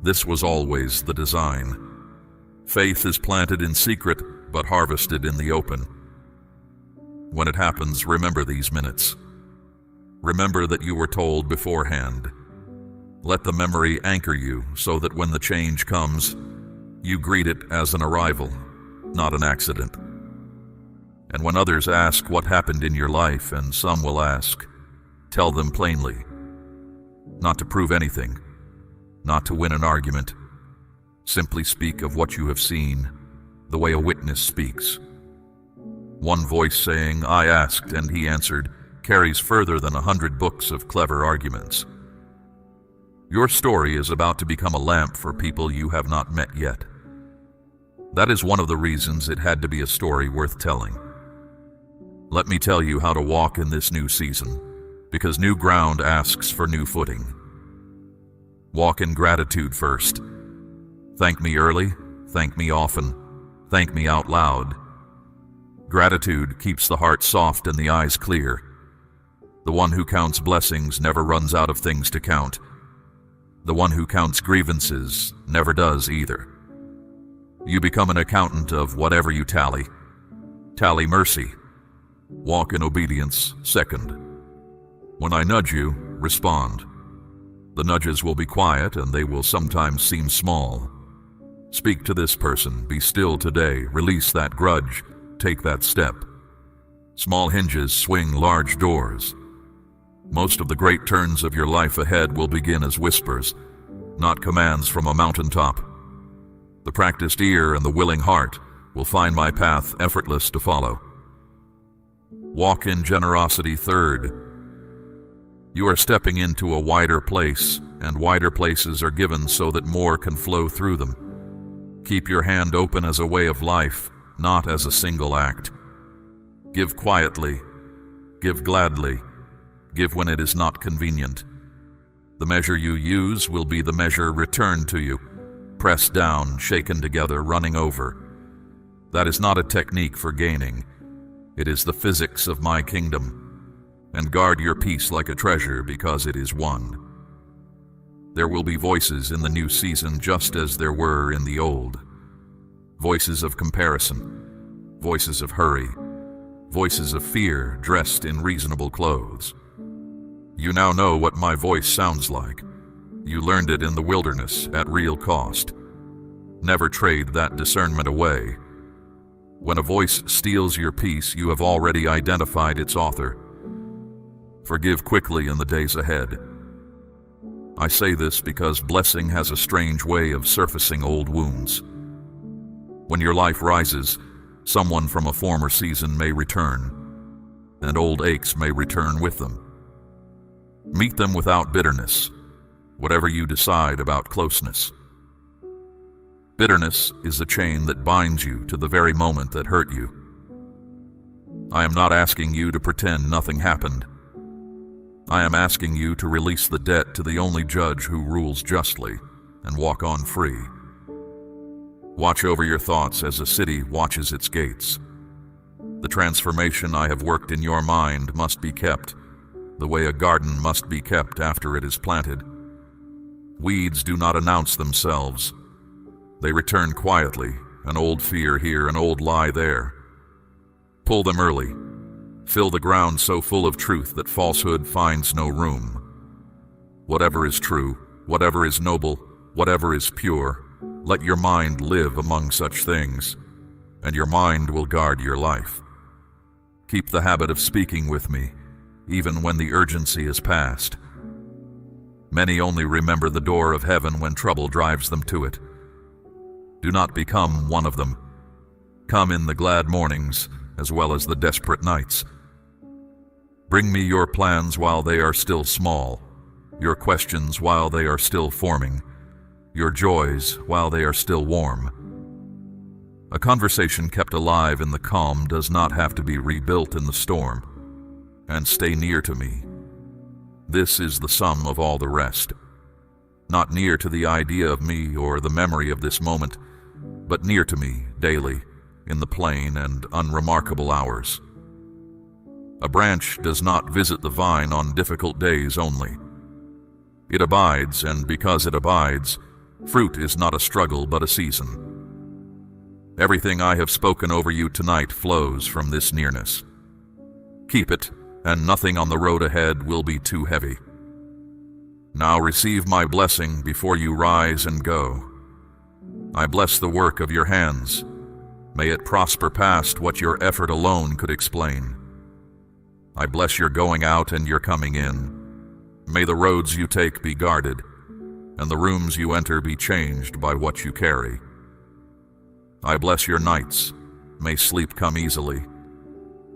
This was always the design. Faith is planted in secret, but harvested in the open. When it happens, remember these minutes. Remember that you were told beforehand. Let the memory anchor you so that when the change comes, you greet it as an arrival, not an accident. And when others ask what happened in your life, and some will ask, tell them plainly. Not to prove anything, not to win an argument. Simply speak of what you have seen, the way a witness speaks. One voice saying, "I asked and he answered," carries further than 100 books of clever arguments. Your story is about to become a lamp for people you have not met yet. That is one of the reasons it had to be a story worth telling. Let me tell you how to walk in this new season, because new ground asks for new footing. Walk in gratitude first. Thank me early, thank me often, thank me out loud. Gratitude keeps the heart soft and the eyes clear. The one who counts blessings never runs out of things to count. The one who counts grievances never does either. You become an accountant of whatever you tally. Tally mercy. Walk in obedience second. When I nudge you, respond. The nudges will be quiet and they will sometimes seem small. Speak to this person, be still today, release that grudge, take that step. Small hinges swing large doors. Most of the great turns of your life ahead will begin as whispers, not commands from a mountaintop. The practiced ear and the willing heart will find my path effortless to follow. Walk in generosity third. You are stepping into a wider place, and wider places are given so that more can flow through them. Keep your hand open as a way of life, not as a single act. Give quietly, give gladly, give when it is not convenient. The measure you use will be the measure returned to you, pressed down, shaken together, running over. That is not a technique for gaining. It is the physics of my kingdom. And guard your peace like a treasure, because it is won. There will be voices in the new season just as there were in the old. Voices of comparison, voices of hurry, voices of fear dressed in reasonable clothes. You now know what my voice sounds like. You learned it in the wilderness at real cost. Never trade that discernment away. When a voice steals your peace, you have already identified its author. Forgive quickly in the days ahead. I say this because blessing has a strange way of surfacing old wounds. When your life rises, someone from a former season may return, and old aches may return with them. Meet them without bitterness, whatever you decide about closeness. Bitterness is a chain that binds you to the very moment that hurt you. I am not asking you to pretend nothing happened. I am asking you to release the debt to the only judge who rules justly and walk on free. Watch over your thoughts as a city watches its gates. The transformation I have worked in your mind must be kept, the way a garden must be kept after it is planted. Weeds do not announce themselves. They return quietly, an old fear here, an old lie there. Pull them early. Fill the ground so full of truth that falsehood finds no room. Whatever is true, whatever is noble, whatever is pure, let your mind live among such things, and your mind will guard your life. Keep the habit of speaking with me, even when the urgency is past. Many only remember the door of heaven when trouble drives them to it. Do not become one of them. Come in the glad mornings as well as the desperate nights. Bring me your plans while they are still small, your questions while they are still forming, your joys while they are still warm. A conversation kept alive in the calm does not have to be rebuilt in the storm. And stay near to me. This is the sum of all the rest. Not near to the idea of me or the memory of this moment, but near to me daily in the plain and unremarkable hours. A branch does not visit the vine on difficult days only. It abides, and because it abides, fruit is not a struggle but a season. Everything I have spoken over you tonight flows from this nearness. Keep it, and nothing on the road ahead will be too heavy. Now receive my blessing before you rise and go. I bless the work of your hands. May it prosper past what your effort alone could explain. I bless your going out and your coming in. May the roads you take be guarded, and the rooms you enter be changed by what you carry. I bless your nights. May sleep come easily,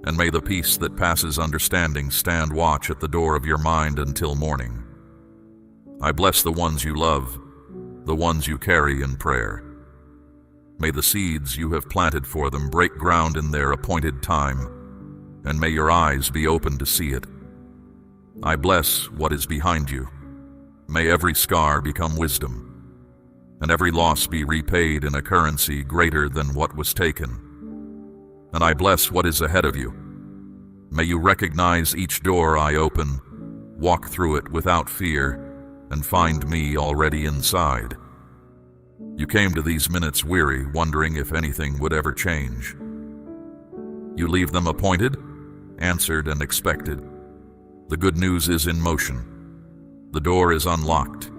and may the peace that passes understanding stand watch at the door of your mind until morning. I bless the ones you love, the ones you carry in prayer. May the seeds you have planted for them break ground in their appointed time, and may your eyes be open to see it. I bless what is behind you. May every scar become wisdom, and every loss be repaid in a currency greater than what was taken. And I bless what is ahead of you. May you recognize each door I open, walk through it without fear, and find me already inside. You came to these minutes weary, wondering if anything would ever change. You leave them appointed, answered, and expected. The good news is in motion. The door is unlocked.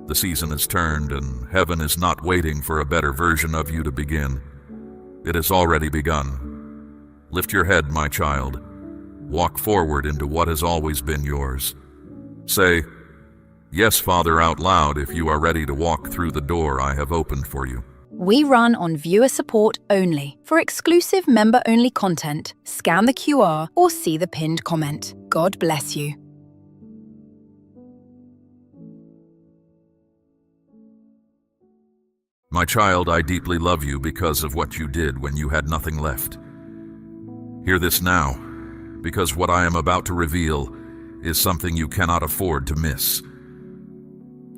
The season is turned, and heaven is not waiting for a better version of you to begin. It has already begun. Lift your head, my child. Walk forward into what has always been yours. Say, "Yes, Father," out loud if you are ready to walk through the door I have opened for you. We run on viewer support only. For exclusive member-only content, scan the QR or see the pinned comment. God bless you. My child, I deeply love you because of what you did when you had nothing left. Hear this now, because what I am about to reveal is something you cannot afford to miss.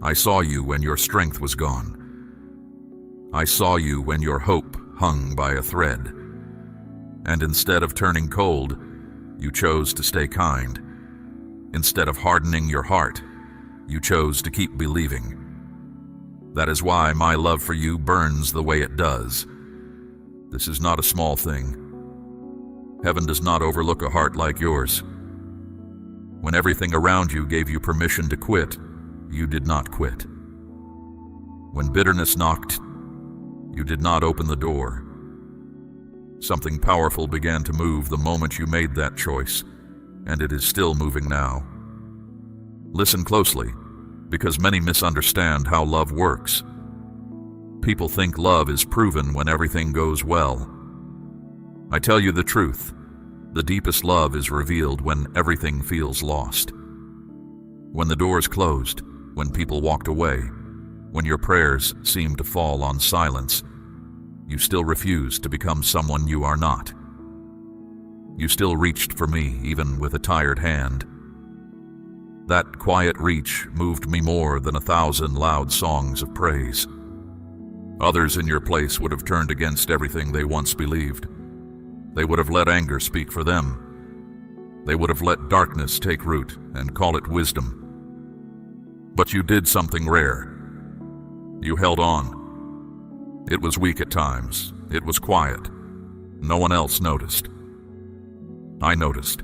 I saw you when your strength was gone. I saw you when your hope hung by a thread. And instead of turning cold, you chose to stay kind. Instead of hardening your heart, you chose to keep believing. That is why my love for you burns the way it does. This is not a small thing. Heaven does not overlook a heart like yours. When everything around you gave you permission to quit, you did not quit. When bitterness knocked, you did not open the door. Something powerful began to move the moment you made that choice, and it is still moving now. Listen closely, because many misunderstand how love works. People think love is proven when everything goes well. I tell you the truth, the deepest love is revealed when everything feels lost. When the doors closed, when people walked away, when your prayers seemed to fall on silence, you still refused to become someone you are not. You still reached for me, even with a tired hand. That quiet reach moved me more than 1,000 loud songs of praise. Others in your place would have turned against everything they once believed. They would have let anger speak for them. They would have let darkness take root and call it wisdom. But you did something rare. You held on. It was weak at times. It was quiet. No one else noticed. I noticed.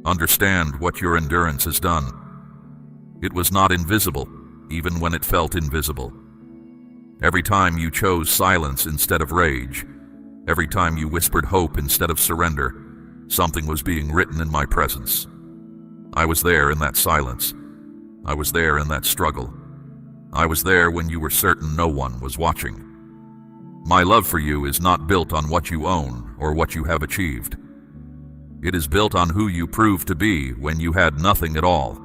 Understand what your endurance has done. It was not invisible, even when it felt invisible. Every time you chose silence instead of rage, every time you whispered hope instead of surrender, something was being written in my presence. I was there in that silence. I was there in that struggle. I was there when you were certain no one was watching. My love for you is not built on what you own or what you have achieved. It is built on who you proved to be when you had nothing at all.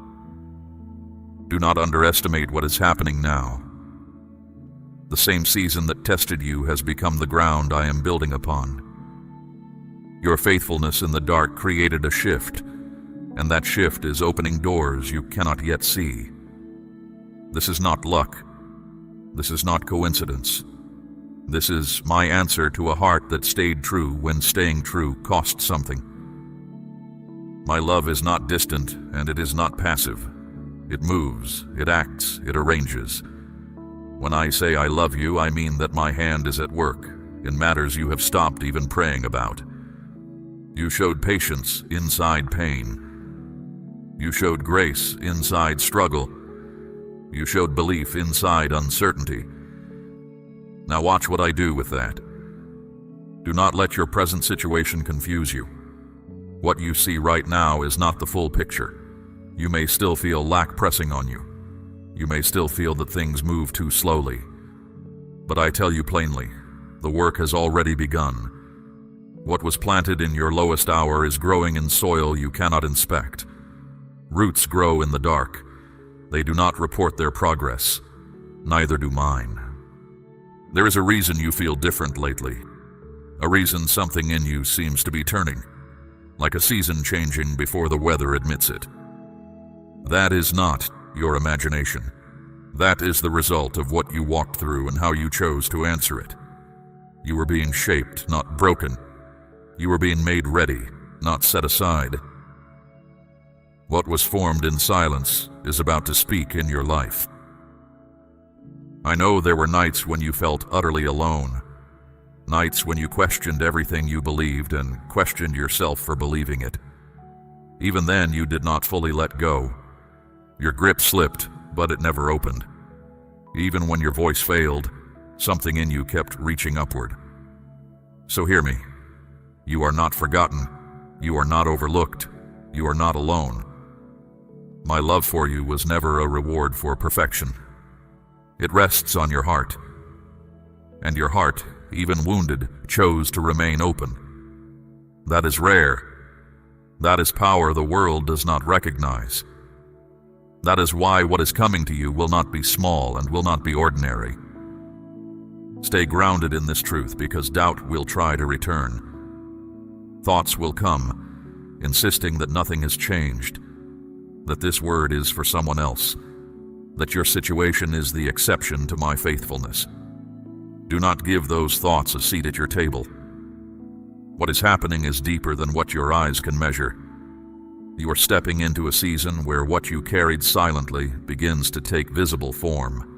Do not underestimate what is happening now. The same season that tested you has become the ground I am building upon. Your faithfulness in the dark created a shift, and that shift is opening doors you cannot yet see. This is not luck. This is not coincidence. This is my answer to a heart that stayed true when staying true cost something. My love is not distant, and it is not passive. It moves, it acts, it arranges. When I say I love you, I mean that my hand is at work in matters you have stopped even praying about. You showed patience inside pain. You showed grace inside struggle. You showed belief inside uncertainty. Now watch what I do with that. Do not let your present situation confuse you. What you see right now is not the full picture. You may still feel lack pressing on you. You may still feel that things move too slowly. But I tell you plainly, the work has already begun. What was planted in your lowest hour is growing in soil you cannot inspect. Roots grow in the dark. They do not report their progress. Neither do mine. There is a reason you feel different lately. A reason something in you seems to be turning, like a season changing before the weather admits it. That is not your imagination. That is the result of what you walked through and how you chose to answer it. You were being shaped, not broken. You were being made ready, not set aside. What was formed in silence is about to speak in your life. I know there were nights when you felt utterly alone. Nights when you questioned everything you believed and questioned yourself for believing it. Even then, you did not fully let go. Your grip slipped, but it never opened. Even when your voice failed, something in you kept reaching upward. So hear me. You are not forgotten. You are not overlooked. You are not alone. My love for you was never a reward for perfection. It rests on your heart. And your heart, even wounded, chose to remain open. That is rare. That is power the world does not recognize. That is why what is coming to you will not be small and will not be ordinary. Stay grounded in this truth, because doubt will try to return. Thoughts will come, insisting that nothing has changed, that this word is for someone else, that your situation is the exception to my faithfulness. Do not give those thoughts a seat at your table. What is happening is deeper than what your eyes can measure. You are stepping into a season where what you carried silently begins to take visible form.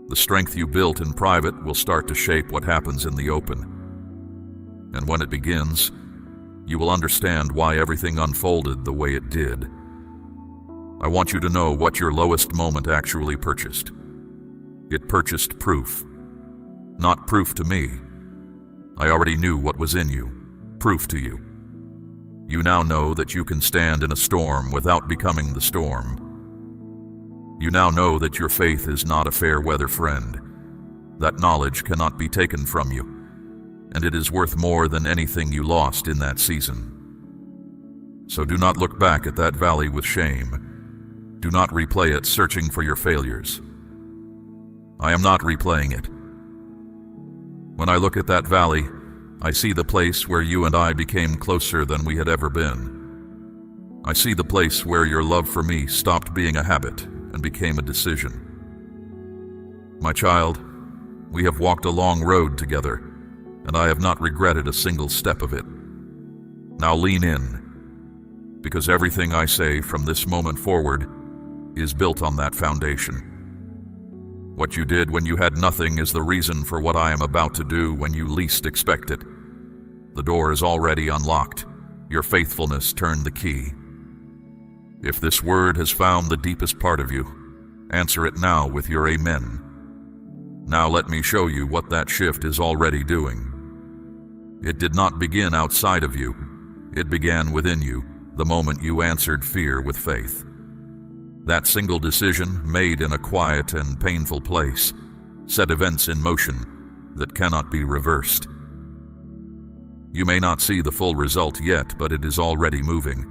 The strength you built in private will start to shape what happens in the open. And when it begins, you will understand why everything unfolded the way it did. I want you to know what your lowest moment actually purchased. It purchased proof. Not proof to me. I already knew what was in you. Proof to you. You now know that you can stand in a storm without becoming the storm. You now know that your faith is not a fair weather friend. That knowledge cannot be taken from you, and it is worth more than anything you lost in that season. So do not look back at that valley with shame. Do not replay it searching for your failures. I am not replaying it. When I look at that valley, I see the place where you and I became closer than we had ever been. I see the place where your love for me stopped being a habit and became a decision. My child, we have walked a long road together, and I have not regretted a single step of it. Now lean in, because everything I say from this moment forward is built on that foundation. What you did when you had nothing is the reason for what I am about to do when you least expect it. The door is already unlocked. Your faithfulness turned the key. If this word has found the deepest part of you, answer it now with your amen. Now let me show you what that shift is already doing. It did not begin outside of you. It began within you the moment you answered fear with faith. That single decision, made in a quiet and painful place, set events in motion that cannot be reversed. You may not see the full result yet, but it is already moving.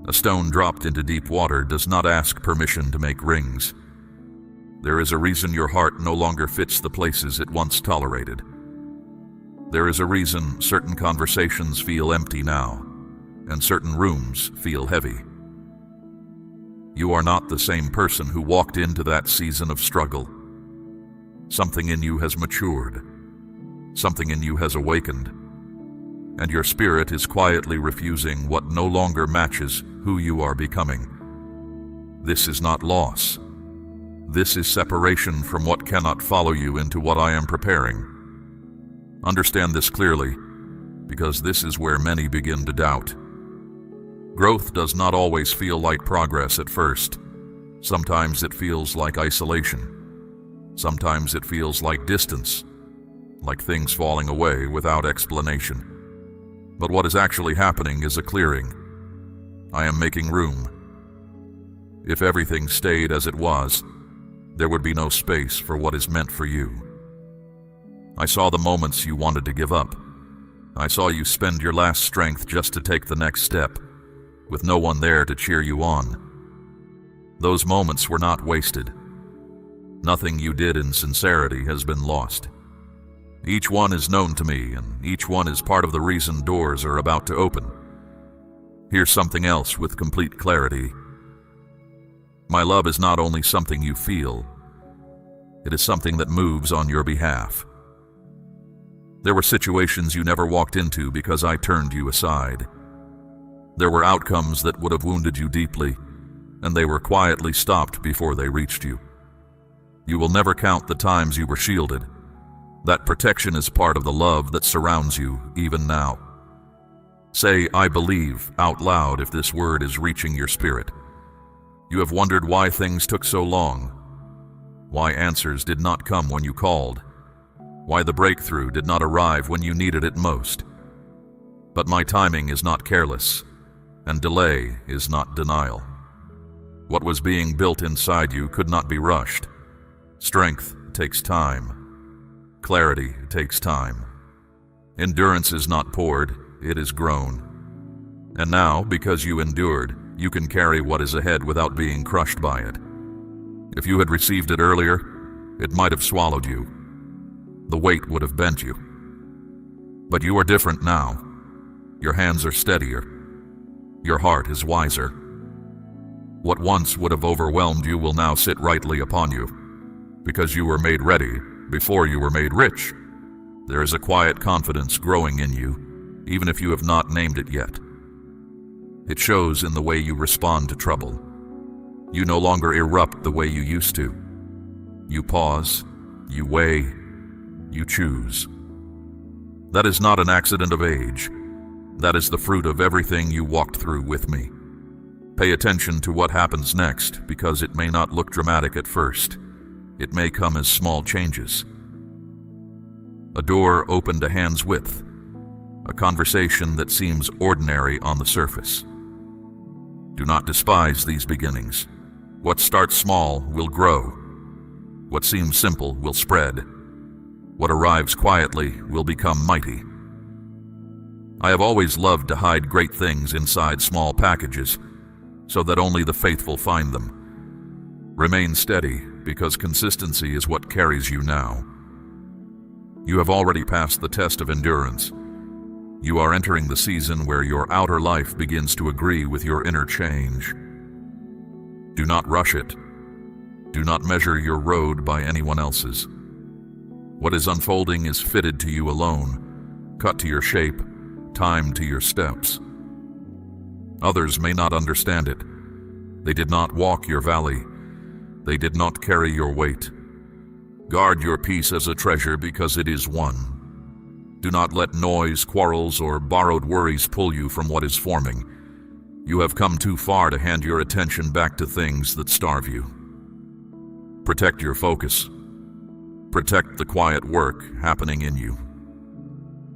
A stone dropped into deep water does not ask permission to make rings. There is a reason your heart no longer fits the places it once tolerated. There is a reason certain conversations feel empty now, and certain rooms feel heavy. You are not the same person who walked into that season of struggle. Something in you has matured. Something in you has awakened. And your spirit is quietly refusing what no longer matches who you are becoming. This is not loss. This is separation from what cannot follow you into what I am preparing. Understand this clearly, because this is where many begin to doubt. Growth does not always feel like progress at first. Sometimes it feels like isolation. Sometimes it feels like distance, like things falling away without explanation. But what is actually happening is a clearing. I am making room. If everything stayed as it was, there would be no space for what is meant for you. I saw the moments you wanted to give up. I saw you spend your last strength just to take the next step, with no one there to cheer you on. Those moments were not wasted. Nothing you did in sincerity has been lost. Each one is known to me, and each one is part of the reason doors are about to open. Here's something else with complete clarity. My love is not only something you feel, it is something that moves on your behalf. There were situations you never walked into because I turned you aside. There were outcomes that would have wounded you deeply, and they were quietly stopped before they reached you. You will never count the times you were shielded. That protection is part of the love that surrounds you even now. Say, "I believe," out loud if this word is reaching your spirit. You have wondered why things took so long, why answers did not come when you called, why the breakthrough did not arrive when you needed it most. But my timing is not careless, and delay is not denial. What was being built inside you could not be rushed. Strength takes time. Clarity takes time. Endurance is not poured, it is grown. And now, because you endured, you can carry what is ahead without being crushed by it. If you had received it earlier, it might have swallowed you. The weight would have bent you. But you are different now. Your hands are steadier. Your heart is wiser. What once would have overwhelmed you will now sit rightly upon you, because you were made ready before you were made rich. There is a quiet confidence growing in you, even if you have not named it yet. It shows in the way you respond to trouble. You no longer erupt the way you used to. You pause, you weigh, you choose. That is not an accident of age. That is the fruit of everything you walked through with me. Pay attention to what happens next, because it may not look dramatic at first. It may come as small changes. A door opened a hand's width, a conversation that seems ordinary on the surface. Do not despise these beginnings. What starts small will grow. What seems simple will spread. What arrives quietly will become mighty. I have always loved to hide great things inside small packages, so that only the faithful find them. Remain steady, because consistency is what carries you now. You have already passed the test of endurance. You are entering the season where your outer life begins to agree with your inner change. Do not rush it. Do not measure your road by anyone else's. What is unfolding is fitted to you alone, cut to your shape, timed to your steps. Others may not understand it. They did not walk your valley. They did not carry your weight. Guard your peace as a treasure because it is won. Do not let noise, quarrels, or borrowed worries pull you from what is forming. You have come too far to hand your attention back to things that starve you. Protect your focus. Protect the quiet work happening in you.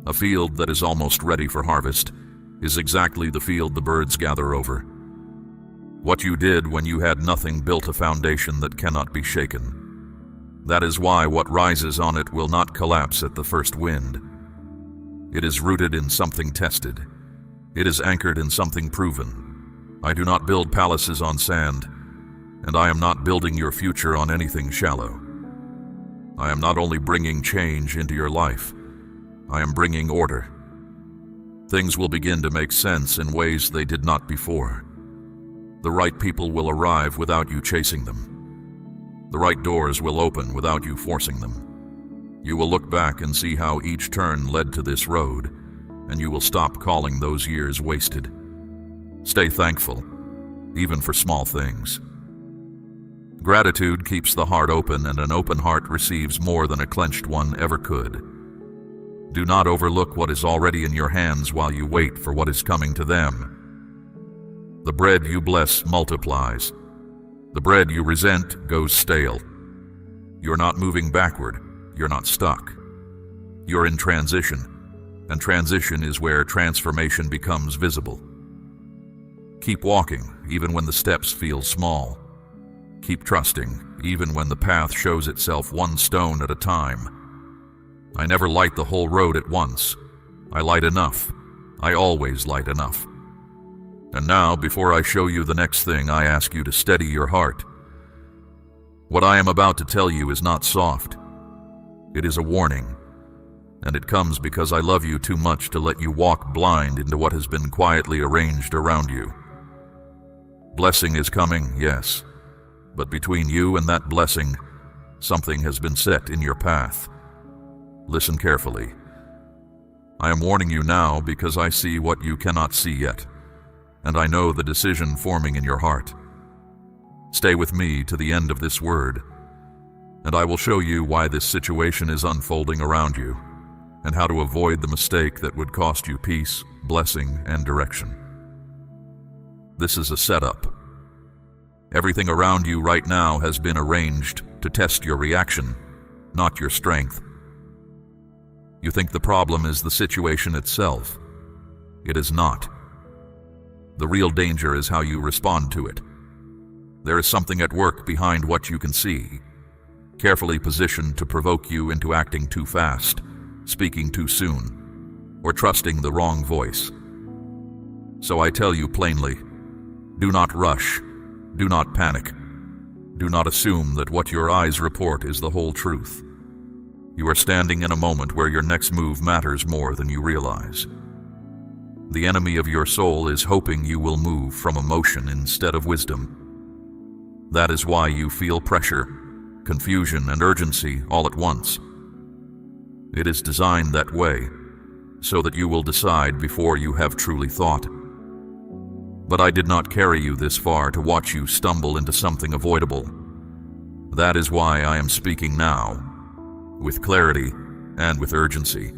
A field that is almost ready for harvest is exactly the field the birds gather over. What you did when you had nothing built a foundation that cannot be shaken. That is why what rises on it will not collapse at the first wind. It is rooted in something tested. It is anchored in something proven. I do not build palaces on sand, and I am not building your future on anything shallow. I am not only bringing change into your life, I am bringing order. Things will begin to make sense in ways they did not before. The right people will arrive without you chasing them. The right doors will open without you forcing them. You will look back and see how each turn led to this road, and you will stop calling those years wasted. Stay thankful, even for small things. Gratitude keeps the heart open, and an open heart receives more than a clenched one ever could. Do not overlook what is already in your hands while you wait for what is coming to them. The bread you bless multiplies. The bread you resent goes stale. You're not moving backward. You're not stuck. You're in transition, and transition is where transformation becomes visible. Keep walking, even when the steps feel small. Keep trusting, even when the path shows itself one stone at a time. I never light the whole road at once. I light enough. I always light enough. And now, before I show you the next thing, I ask you to steady your heart. What I am about to tell you is not soft. It is a warning, and it comes because I love you too much to let you walk blind into what has been quietly arranged around you. Blessing is coming, yes, but between you and that blessing, something has been set in your path. Listen carefully. I am warning you now because I see what you cannot see yet, and I know the decision forming in your heart. Stay with me to the end of this word, and I will show you why this situation is unfolding around you, and how to avoid the mistake that would cost you peace, blessing, and direction. This is a setup. Everything around you right now has been arranged to test your reaction, not your strength. You think the problem is the situation itself. It is not. The real danger is how you respond to it. There is something at work behind what you can see, carefully positioned to provoke you into acting too fast, speaking too soon, or trusting the wrong voice. So I tell you plainly, do not rush, do not panic, do not assume that what your eyes report is the whole truth. You are standing in a moment where your next move matters more than you realize. The enemy of your soul is hoping you will move from emotion instead of wisdom. That is why you feel pressure, confusion, and urgency all at once. It is designed that way, so that you will decide before you have truly thought. But I did not carry you this far to watch you stumble into something avoidable. That is why I am speaking now, with clarity and with urgency.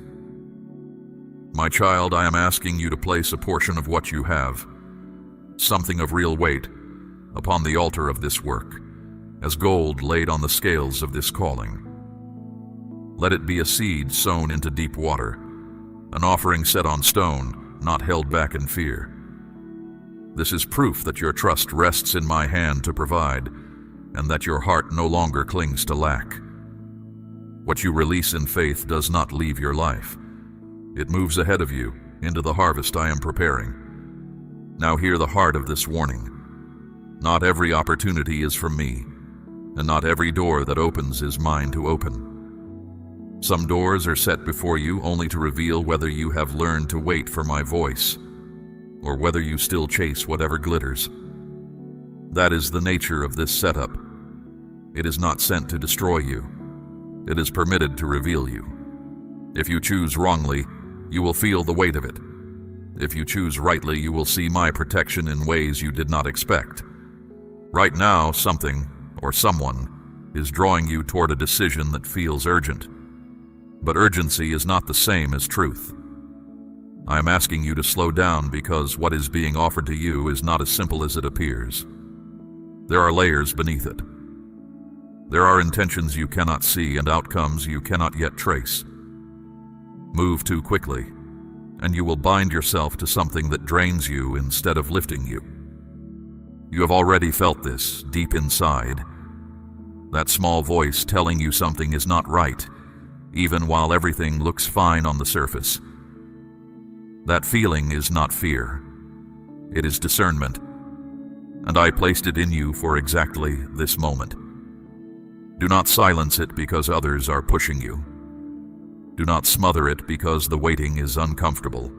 My child, I am asking you to place a portion of what you have, something of real weight, upon the altar of this work, as gold laid on the scales of this calling. Let it be a seed sown into deep water, an offering set on stone, not held back in fear. This is proof that your trust rests in my hand to provide, and that your heart no longer clings to lack. What you release in faith does not leave your life. It moves ahead of you into the harvest I am preparing. Now hear the heart of this warning. Not every opportunity is from me. and not every door that opens is mine to open. Some doors are set before you only to reveal whether you have learned to wait for my voice, or whether you still chase whatever glitters. That is the nature of this setup. It is not sent to destroy you. It is permitted to reveal you. If you choose wrongly, you will feel the weight of it. If you choose rightly, you will see my protection in ways you did not expect. Right now, something or someone is drawing you toward a decision that feels urgent. But urgency is not the same as truth. I am asking you to slow down because what is being offered to you is not as simple as it appears. There are layers beneath it. There are intentions you cannot see and outcomes you cannot yet trace. Move too quickly, and you will bind yourself to something that drains you instead of lifting you. You have already felt this deep inside. That small voice telling you something is not right, even while everything looks fine on the surface. That feeling is not fear. It is discernment, and I placed it in you for exactly this moment. Do not silence it because others are pushing you. Do not smother it because the waiting is uncomfortable.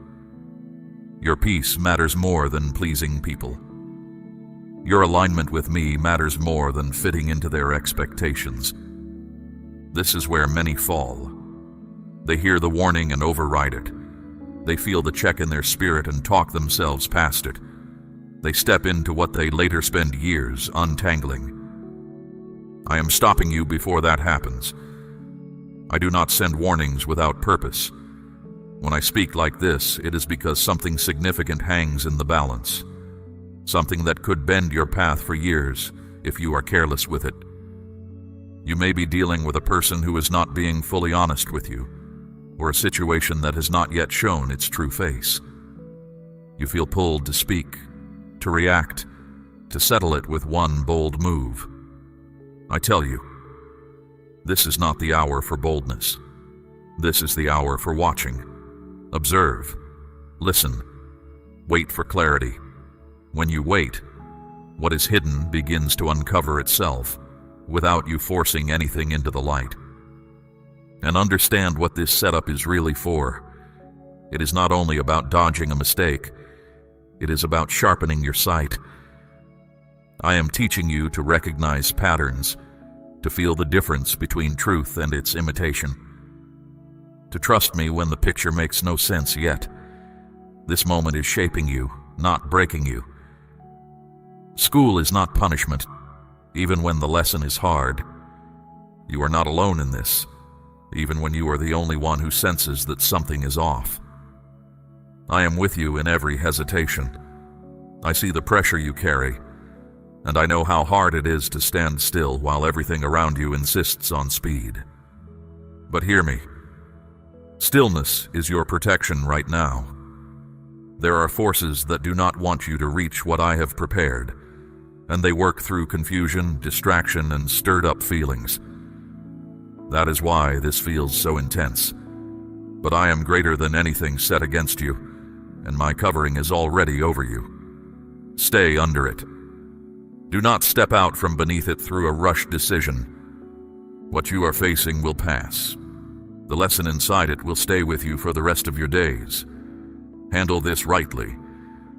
Your peace matters more than pleasing people. Your alignment with me matters more than fitting into their expectations. This is where many fall. They hear the warning and override it. They feel the check in their spirit and talk themselves past it. They step into what they later spend years untangling. I am stopping you before that happens. I do not send warnings without purpose. When I speak like this, it is because something significant hangs in the balance. Something that could bend your path for years if you are careless with it. You may be dealing with a person who is not being fully honest with you, or a situation that has not yet shown its true face. You feel pulled to speak, to react, to settle it with one bold move. I tell you, this is not the hour for boldness. This is the hour for watching. Observe. Listen. Wait for clarity. When you wait, what is hidden begins to uncover itself, without you forcing anything into the light. And understand what this setup is really for. It is not only about dodging a mistake, it is about sharpening your sight. I am teaching you to recognize patterns, to feel the difference between truth and its imitation, to trust me when the picture makes no sense yet. This moment is shaping you, not breaking you. School is not punishment, even when the lesson is hard. You are not alone in this, even when you are the only one who senses that something is off. I am with you in every hesitation. I see the pressure you carry, and I know how hard it is to stand still while everything around you insists on speed. But hear me. Stillness is your protection right now. There are forces that do not want you to reach what I have prepared, and they work through confusion, distraction, and stirred-up feelings. That is why this feels so intense. But I am greater than anything set against you, and my covering is already over you. Stay under it. Do not step out from beneath it through a rushed decision. What you are facing will pass. The lesson inside it will stay with you for the rest of your days. Handle this rightly,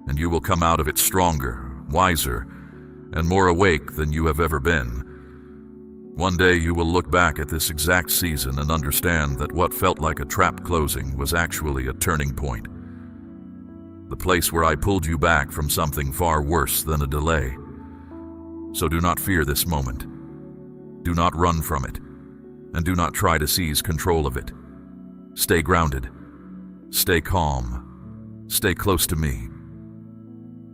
and you will come out of it stronger, wiser, and more awake than you have ever been. One day you will look back at this exact season and understand that what felt like a trap closing was actually a turning point. The place where I pulled you back from something far worse than a delay. So do not fear this moment. Do not run from it, and do not try to seize control of it. Stay grounded. Stay calm. Stay close to me.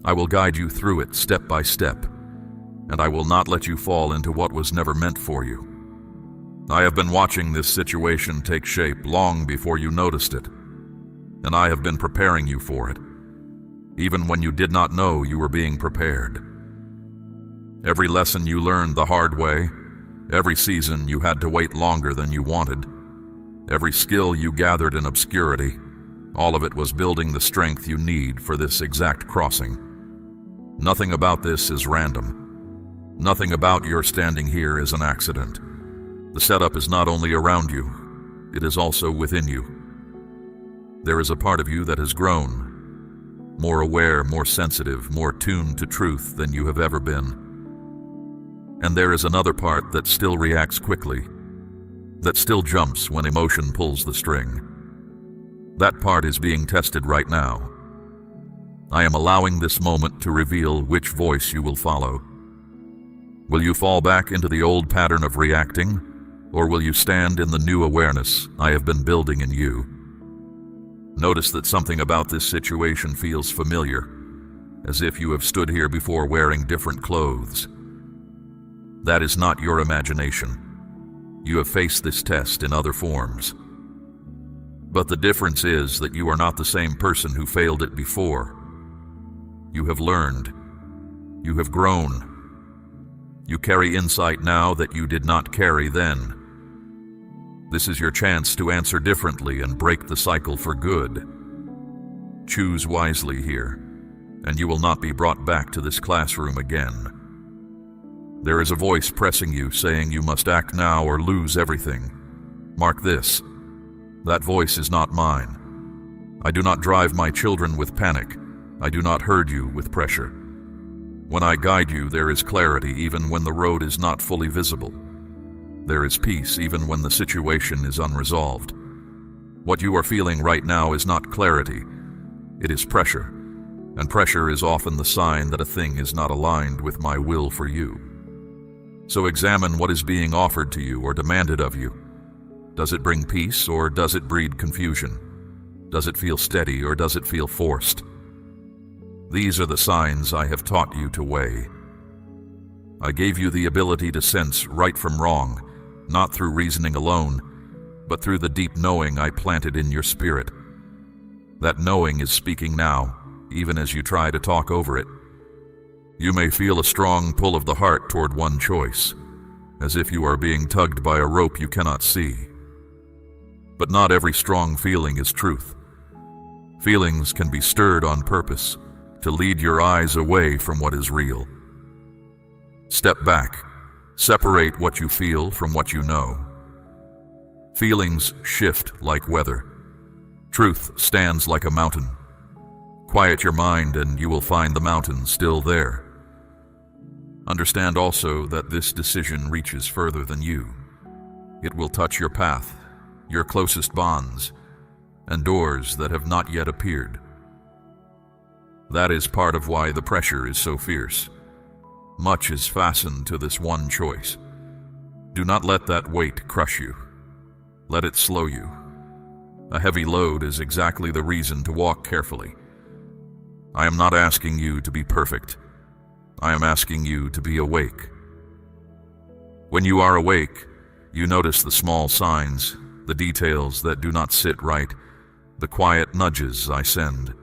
I will guide you through it step by step, and I will not let you fall into what was never meant for you. I have been watching this situation take shape long before you noticed it, and I have been preparing you for it, even when you did not know you were being prepared. Every lesson you learned the hard way, every season you had to wait longer than you wanted, every skill you gathered in obscurity, all of it was building the strength you need for this exact crossing. Nothing about this is random. Nothing about your standing here is an accident. The setup is not only around you, it is also within you. There is a part of you that has grown, more aware, more sensitive, more tuned to truth than you have ever been. And there is another part that still reacts quickly, that still jumps when emotion pulls the string. That part is being tested right now. I am allowing this moment to reveal which voice you will follow. Will you fall back into the old pattern of reacting, or will you stand in the new awareness I have been building in you? Notice that something about this situation feels familiar, as if you have stood here before wearing different clothes. That is not your imagination. You have faced this test in other forms. But the difference is that you are not the same person who failed it before. You have learned. You have grown. You carry insight now that you did not carry then. This is your chance to answer differently and break the cycle for good. Choose wisely here, and you will not be brought back to this classroom again. There is a voice pressing you, saying you must act now or lose everything. Mark this. That voice is not mine. I do not drive my children with panic. I do not herd you with pressure. When I guide you, there is clarity even when the road is not fully visible. There is peace even when the situation is unresolved. What you are feeling right now is not clarity. It is pressure. And pressure is often the sign that a thing is not aligned with my will for you. So examine what is being offered to you or demanded of you. Does it bring peace or does it breed confusion? Does it feel steady or does it feel forced? These are the signs I have taught you to weigh. I gave you the ability to sense right from wrong, not through reasoning alone, but through the deep knowing I planted in your spirit. That knowing is speaking now, even as you try to talk over it. You may feel a strong pull of the heart toward one choice, as if you are being tugged by a rope you cannot see. But not every strong feeling is truth. Feelings can be stirred on purpose, to lead your eyes away from what is real. Step back. Separate what you feel from what you know. Feelings shift like weather. Truth stands like a mountain. Quiet your mind and you will find the mountain still there. Understand also that this decision reaches further than you. It will touch your path, your closest bonds, and doors that have not yet appeared. That is part of why the pressure is so fierce. Much is fastened to this one choice. Do not let that weight crush you. Let it slow you. A heavy load is exactly the reason to walk carefully. I am not asking you to be perfect. I am asking you to be awake. When you are awake, you notice the small signs, the details that do not sit right, the quiet nudges I send.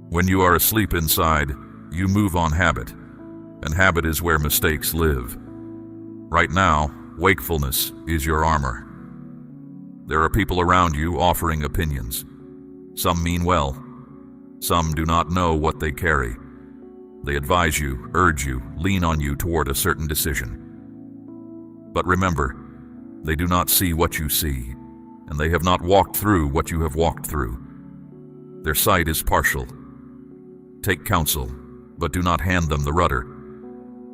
When you are asleep inside, you move on habit, and habit is where mistakes live. Right now, wakefulness is your armor. There are people around you offering opinions. Some mean well. Some do not know what they carry. They advise you, urge you, lean on you toward a certain decision. But remember, they do not see what you see, and they have not walked through what you have walked through. Their sight is partial. Take counsel, but do not hand them the rudder.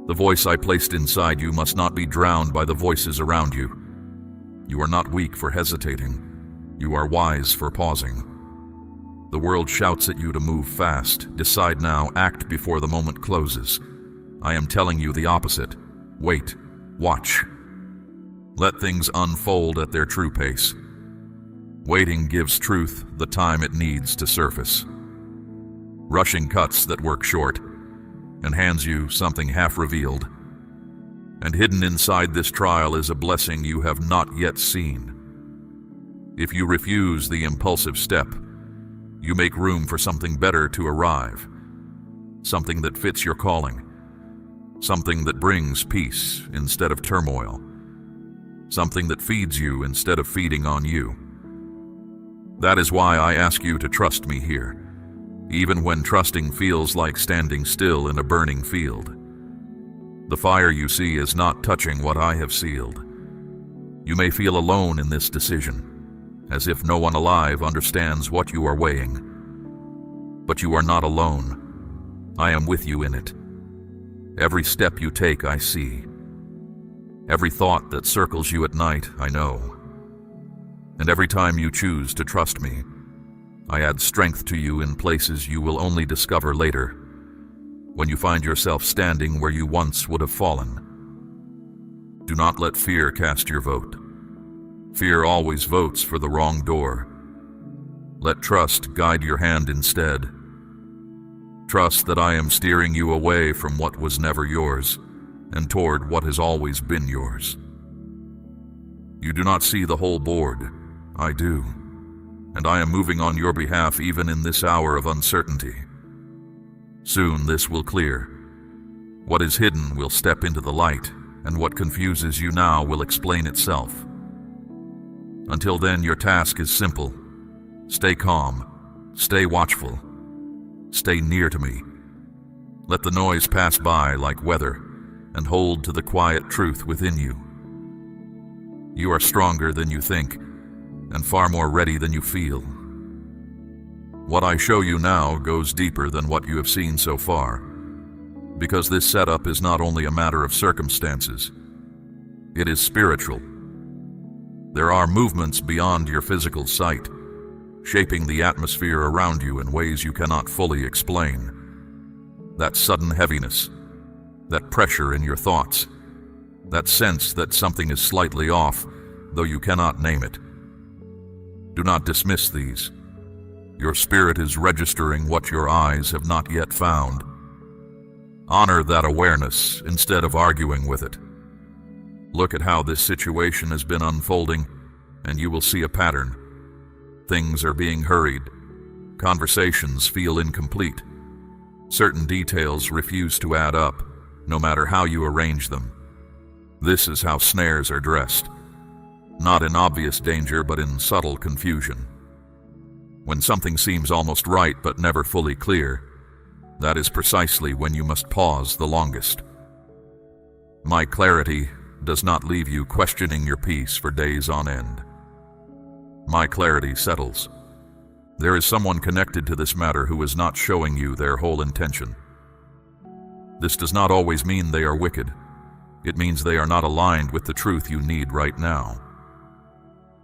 The voice I placed inside you must not be drowned by the voices around you. You are not weak for hesitating. You are wise for pausing. The world shouts at you to move fast. Decide now, act before the moment closes. I am telling you the opposite. Wait, watch. Let things unfold at their true pace. Waiting gives truth the time it needs to surface. Rushing cuts that work short, and hands you something half-revealed. And hidden inside this trial is a blessing you have not yet seen. If you refuse the impulsive step, you make room for something better to arrive, something that fits your calling, something that brings peace instead of turmoil, something that feeds you instead of feeding on you. That is why I ask you to trust me here, even when trusting feels like standing still in a burning field. The fire you see is not touching what I have sealed. You may feel alone in this decision, as if no one alive understands what you are weighing. But you are not alone. I am with you in it. Every step you take, I see. Every thought that circles you at night, I know. And every time you choose to trust me, I add strength to you in places you will only discover later, when you find yourself standing where you once would have fallen. Do not let fear cast your vote. Fear always votes for the wrong door. Let trust guide your hand instead. Trust that I am steering you away from what was never yours and toward what has always been yours. You do not see the whole board. I do. And I am moving on your behalf even in this hour of uncertainty. Soon this will clear. What is hidden will step into the light, and what confuses you now will explain itself. Until then, your task is simple. Stay calm, stay watchful, stay near to me. Let the noise pass by like weather, and hold to the quiet truth within you. You are stronger than you think, and far more ready than you feel. What I show you now goes deeper than what you have seen so far, because this setup is not only a matter of circumstances, it is spiritual. There are movements beyond your physical sight, shaping the atmosphere around you in ways you cannot fully explain. That sudden heaviness, that pressure in your thoughts, that sense that something is slightly off, though you cannot name it. Do not dismiss these. Your spirit is registering what your eyes have not yet found. Honor that awareness instead of arguing with it. Look at how this situation has been unfolding, and you will see a pattern. Things are being hurried. Conversations feel incomplete. Certain details refuse to add up, no matter how you arrange them. This is how snares are dressed. Not in obvious danger, but in subtle confusion. When something seems almost right but never fully clear, that is precisely when you must pause the longest. My clarity does not leave you questioning your peace for days on end. My clarity settles. There is someone connected to this matter who is not showing you their whole intention. This does not always mean they are wicked. It means they are not aligned with the truth you need right now.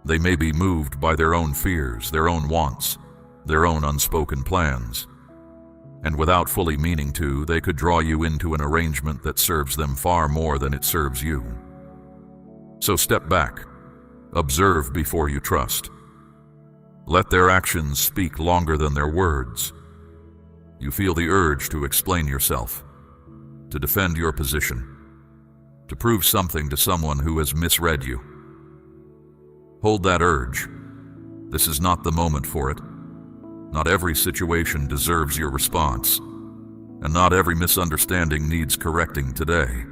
They may be moved by their own fears, their own wants, their own unspoken plans. And without fully meaning to, they could draw you into an arrangement that serves them far more than it serves you. So step back. Observe before you trust. Let their actions speak longer than their words. You feel the urge to explain yourself, to defend your position, to prove something to someone who has misread you. Hold that urge. This is not the moment for it. Not every situation deserves your response, and not every misunderstanding needs correcting today.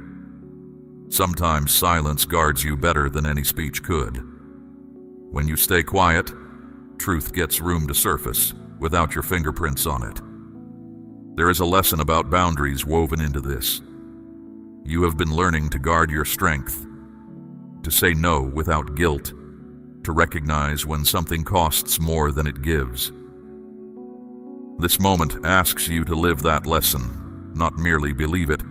Sometimes silence guards you better than any speech could. When you stay quiet, truth gets room to surface without your fingerprints on it. There is a lesson about boundaries woven into this. You have been learning to guard your strength, to say no without guilt, to recognize when something costs more than it gives. This moment asks you to live that lesson, not merely believe it.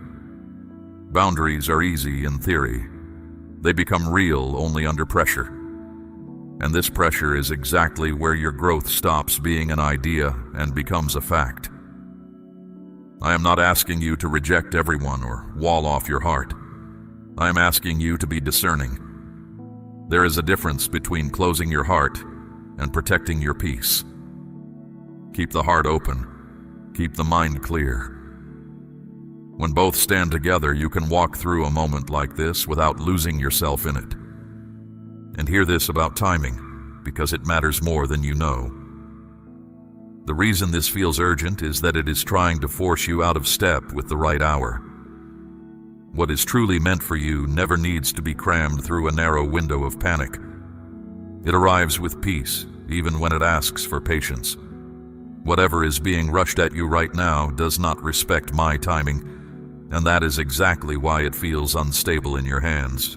Boundaries are easy in theory. They become real only under pressure. And this pressure is exactly where your growth stops being an idea and becomes a fact. I am not asking you to reject everyone or wall off your heart. I am asking you to be discerning. There is a difference between closing your heart and protecting your peace. Keep the heart open. Keep the mind clear. When both stand together, you can walk through a moment like this without losing yourself in it. And hear this about timing, because it matters more than you know. The reason this feels urgent is that it is trying to force you out of step with the right hour. What is truly meant for you never needs to be crammed through a narrow window of panic. It arrives with peace, even when it asks for patience. Whatever is being rushed at you right now does not respect my timing, and that is exactly why it feels unstable in your hands.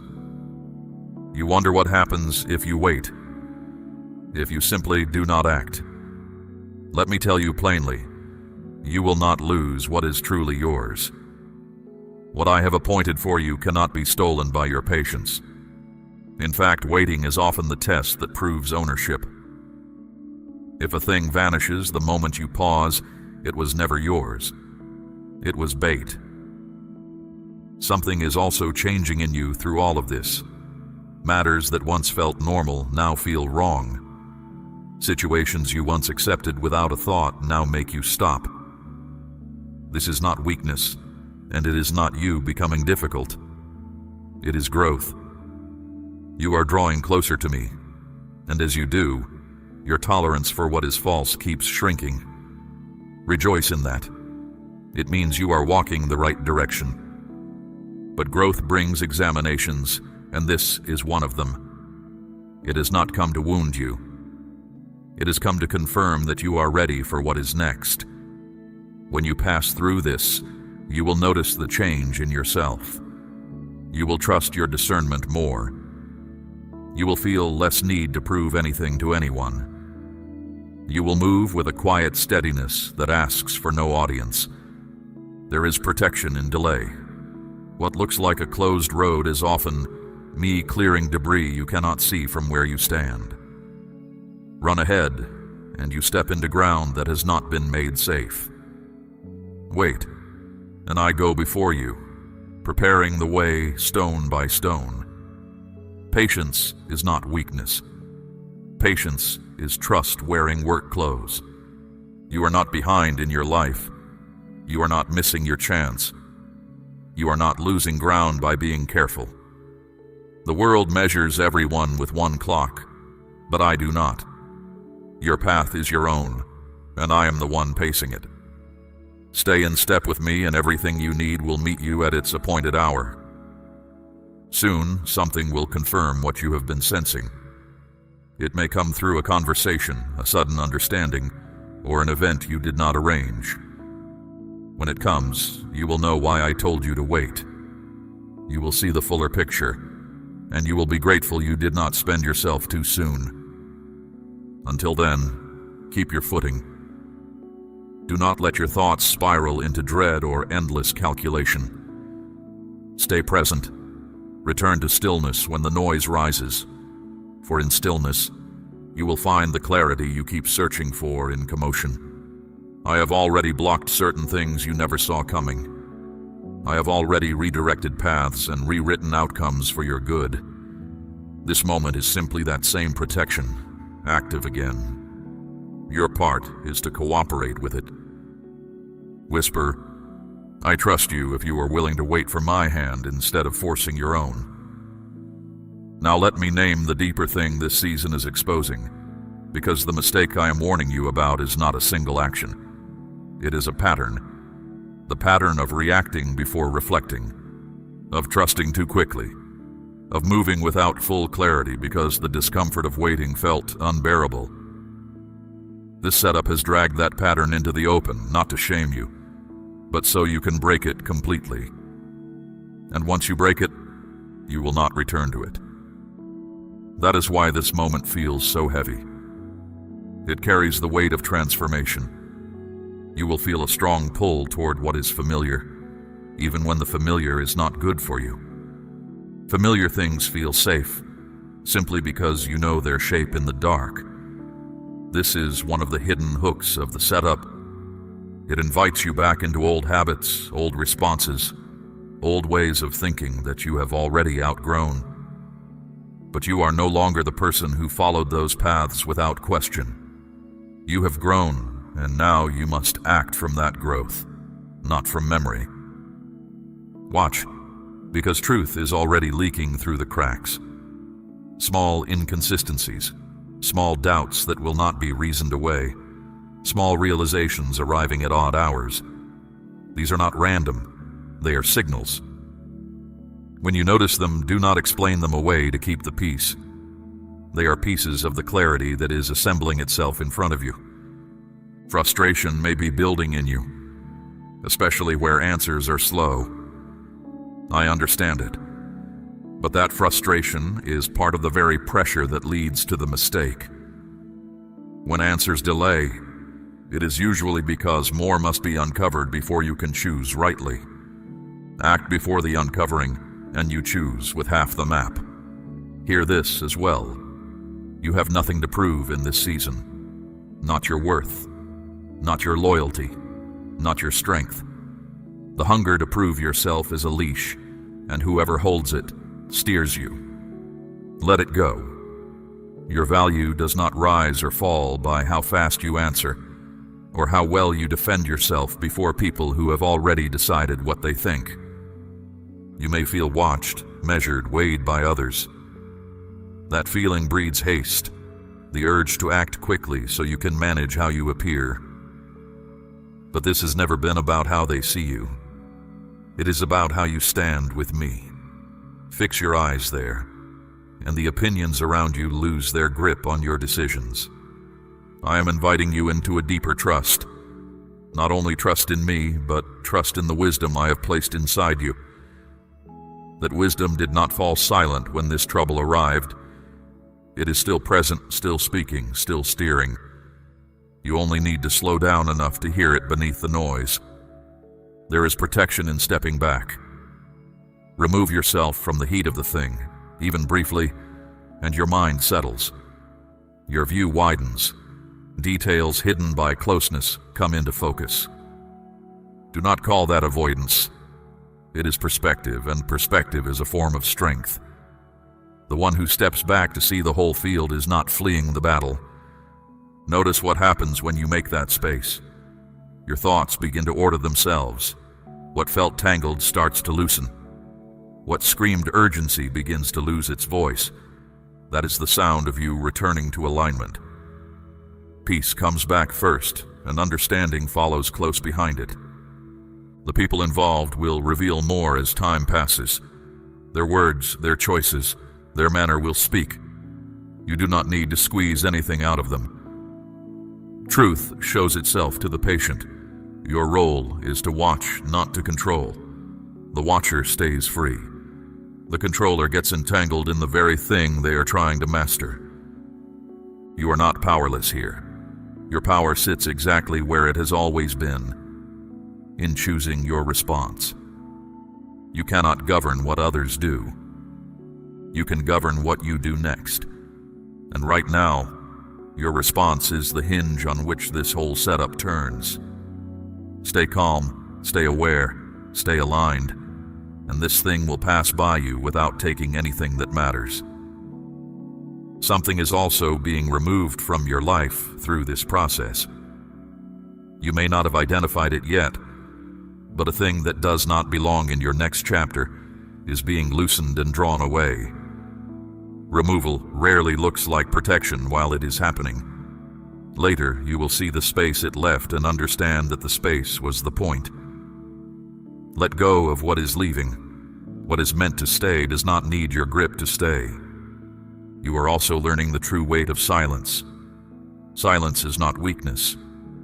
You wonder what happens if you wait, if you simply do not act. Let me tell you plainly, you will not lose what is truly yours. What I have appointed for you cannot be stolen by your patience. In fact, waiting is often the test that proves ownership. If a thing vanishes the moment you pause, it was never yours. It was bait. Something is also changing in you through all of this. Matters that once felt normal now feel wrong. Situations you once accepted without a thought now make you stop. This is not weakness, and it is not you becoming difficult. It is growth. You are drawing closer to me, and as you do, your tolerance for what is false keeps shrinking. Rejoice in that. It means you are walking the right direction. But growth brings examinations, and this is one of them. It has not come to wound you. It has come to confirm that you are ready for what is next. When you pass through this, you will notice the change in yourself. You will trust your discernment more. You will feel less need to prove anything to anyone. You will move with a quiet steadiness that asks for no audience. There is protection in delay. What looks like a closed road is often me clearing debris you cannot see from where you stand. Run ahead, and you step into ground that has not been made safe. Wait, and I go before you, preparing the way stone by stone. Patience is not weakness. Patience is trust wearing work clothes. You are not behind in your life. You are not missing your chance. You are not losing ground by being careful. The world measures everyone with one clock, but I do not. Your path is your own, and I am the one pacing it. Stay in step with me, and everything you need will meet you at its appointed hour. Soon, something will confirm what you have been sensing. It may come through a conversation, a sudden understanding, or an event you did not arrange. When it comes, you will know why I told you to wait. You will see the fuller picture, and you will be grateful you did not spend yourself too soon. Until then, keep your footing. Do not let your thoughts spiral into dread or endless calculation. Stay present. Return to stillness when the noise rises, for in stillness, you will find the clarity you keep searching for in commotion. I have already blocked certain things you never saw coming. I have already redirected paths and rewritten outcomes for your good. This moment is simply that same protection, active again. Your part is to cooperate with it. Whisper, I trust you if you are willing to wait for my hand instead of forcing your own. Now let me name the deeper thing this season is exposing, because the mistake I am warning you about is not a single action. It is a pattern. The pattern of reacting before reflecting, of trusting too quickly, of moving without full clarity because the discomfort of waiting felt unbearable. This setup has dragged that pattern into the open, not to shame you, but so you can break it completely. And once you break it, you will not return to it. That is why this moment feels so heavy. It carries the weight of transformation. You will feel a strong pull toward what is familiar, even when the familiar is not good for you. Familiar things feel safe, simply because you know their shape in the dark. This is one of the hidden hooks of the setup. It invites you back into old habits, old responses, old ways of thinking that you have already outgrown. But you are no longer the person who followed those paths without question. You have grown, and now you must act from that growth, not from memory. Watch, because truth is already leaking through the cracks. Small inconsistencies, small doubts that will not be reasoned away, small realizations arriving at odd hours. These are not random, they are signals. When you notice them, do not explain them away to keep the peace. They are pieces of the clarity that is assembling itself in front of you. Frustration may be building in you, especially where answers are slow. I understand it. But that frustration is part of the very pressure that leads to the mistake. When answers delay, it is usually because more must be uncovered before you can choose rightly. Act before the uncovering, and you choose with half the map. Hear this as well. You have nothing to prove in this season. Not your worth, not your loyalty, not your strength. The hunger to prove yourself is a leash, and whoever holds it steers you. Let it go. Your value does not rise or fall by how fast you answer, or how well you defend yourself before people who have already decided what they think. You may feel watched, measured, weighed by others. That feeling breeds haste, the urge to act quickly so you can manage how you appear. But this has never been about how they see you. It is about how you stand with me. Fix your eyes there, and the opinions around you lose their grip on your decisions. I am inviting you into a deeper trust. Not only trust in me, but trust in the wisdom I have placed inside you. That wisdom did not fall silent when this trouble arrived. It is still present, still speaking, still steering. You only need to slow down enough to hear it beneath the noise. There is protection in stepping back. Remove yourself from the heat of the thing, even briefly, and your mind settles. Your view widens. Details hidden by closeness come into focus. Do not call that avoidance. It is perspective, and perspective is a form of strength. The one who steps back to see the whole field is not fleeing the battle. Notice what happens when you make that space. Your thoughts begin to order themselves. What felt tangled starts to loosen. What screamed urgency begins to lose its voice. That is the sound of you returning to alignment. Peace comes back first, and understanding follows close behind it. The people involved will reveal more as time passes. Their words, their choices, their manner will speak. You do not need to squeeze anything out of them. Truth shows itself to the patient. Your role is to watch, not to control. The watcher stays free. The controller gets entangled in the very thing they are trying to master. You are not powerless here. Your power sits exactly where it has always been, in choosing your response. You cannot govern what others do. You can govern what you do next. And right now, your response is the hinge on which this whole setup turns. Stay calm, stay aware, stay aligned, and this thing will pass by you without taking anything that matters. Something is also being removed from your life through this process. You may not have identified it yet, but a thing that does not belong in your next chapter is being loosened and drawn away. Removal rarely looks like protection while it is happening. Later, you will see the space it left and understand that the space was the point. Let go of what is leaving. What is meant to stay does not need your grip to stay. You are also learning the true weight of silence. Silence is not weakness.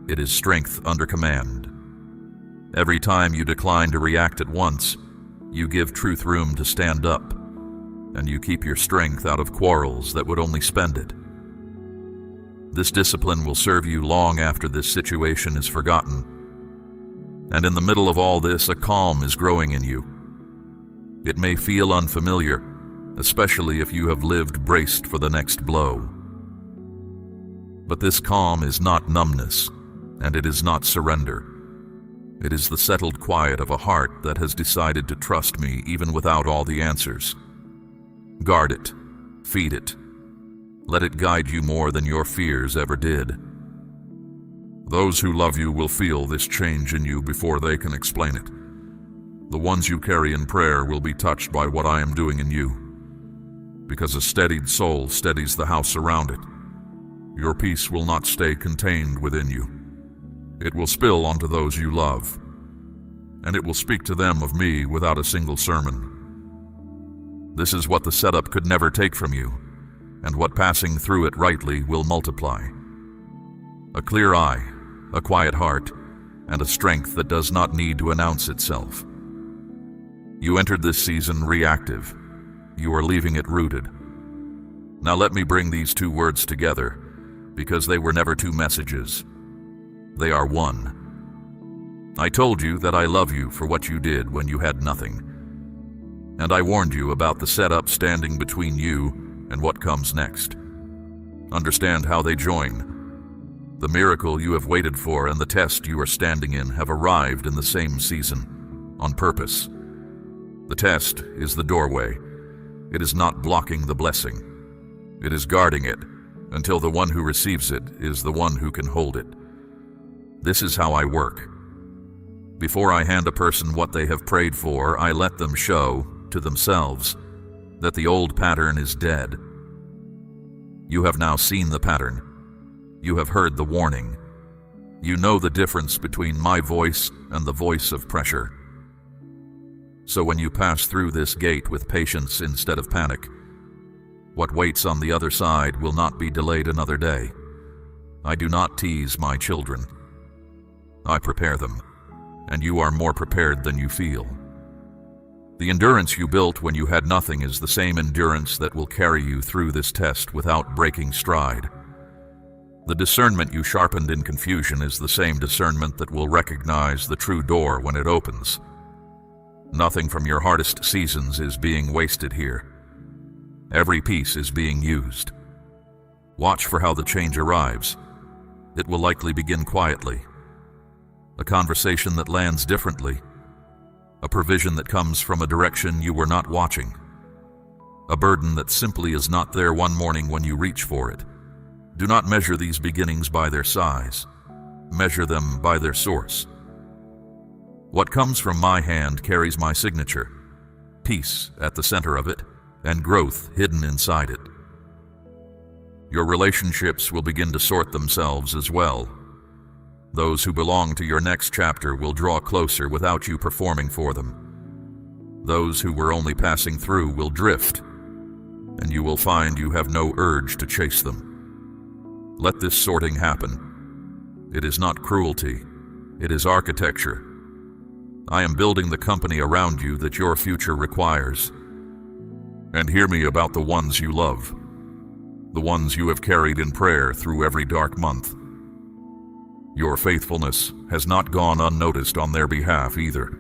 It is strength under command. Every time you decline to react at once, you give truth room to stand up, and you keep your strength out of quarrels that would only spend it. This discipline will serve you long after this situation is forgotten. And in the middle of all this, a calm is growing in you. It may feel unfamiliar, especially if you have lived braced for the next blow. But this calm is not numbness, and it is not surrender. It is the settled quiet of a heart that has decided to trust me even without all the answers. Guard it, feed it. Let it guide you more than your fears ever did. Those who love you will feel this change in you before they can explain it. The ones you carry in prayer will be touched by what I am doing in you, because a steadied soul steadies the house around it. Your peace will not stay contained within you. It will spill onto those you love, and it will speak to them of me without a single sermon. This is what the setup could never take from you, and what passing through it rightly will multiply. A clear eye, a quiet heart, and a strength that does not need to announce itself. You entered this season reactive. You are leaving it rooted. Now let me bring these two words together, because they were never two messages. They are one. I told you that I love you for what you did when you had nothing. And I warned you about the setup standing between you and what comes next. Understand how they join. The miracle you have waited for and the test you are standing in have arrived in the same season, on purpose. The test is the doorway. It is not blocking the blessing. It is guarding it until the one who receives it is the one who can hold it. This is how I work. Before I hand a person what they have prayed for, I let them show, to themselves, that the old pattern is dead. You have now seen the pattern. You have heard the warning. You know the difference between my voice and the voice of pressure. So when you pass through this gate with patience instead of panic, what waits on the other side will not be delayed another day. I do not tease my children. I prepare them, and you are more prepared than you feel. The endurance you built when you had nothing is the same endurance that will carry you through this test without breaking stride. The discernment you sharpened in confusion is the same discernment that will recognize the true door when it opens. Nothing from your hardest seasons is being wasted here. Every piece is being used. Watch for how the change arrives. It will likely begin quietly. A conversation that lands differently. A provision that comes from a direction you were not watching. A burden that simply is not there one morning when you reach for it. Do not measure these beginnings by their size. Measure them by their source. What comes from my hand carries my signature, peace at the center of it, and growth hidden inside it. Your relationships will begin to sort themselves as well. Those who belong to your next chapter will draw closer without you performing for them. Those who were only passing through will drift, and you will find you have no urge to chase them. Let this sorting happen. It is not cruelty, it is architecture. I am building the company around you that your future requires. And hear me about the ones you love, the ones you have carried in prayer through every dark month. Your faithfulness has not gone unnoticed on their behalf either.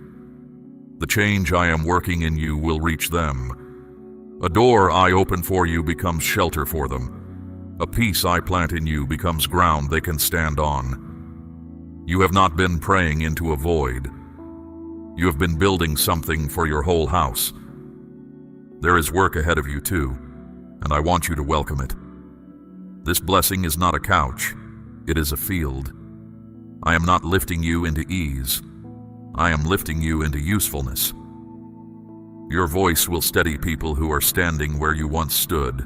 The change I am working in you will reach them. A door I open for you becomes shelter for them. A peace I plant in you becomes ground they can stand on. You have not been praying into a void. You have been building something for your whole house. There is work ahead of you too, and I want you to welcome it. This blessing is not a couch, it is a field. I am not lifting you into ease. I am lifting you into usefulness. Your voice will steady people who are standing where you once stood.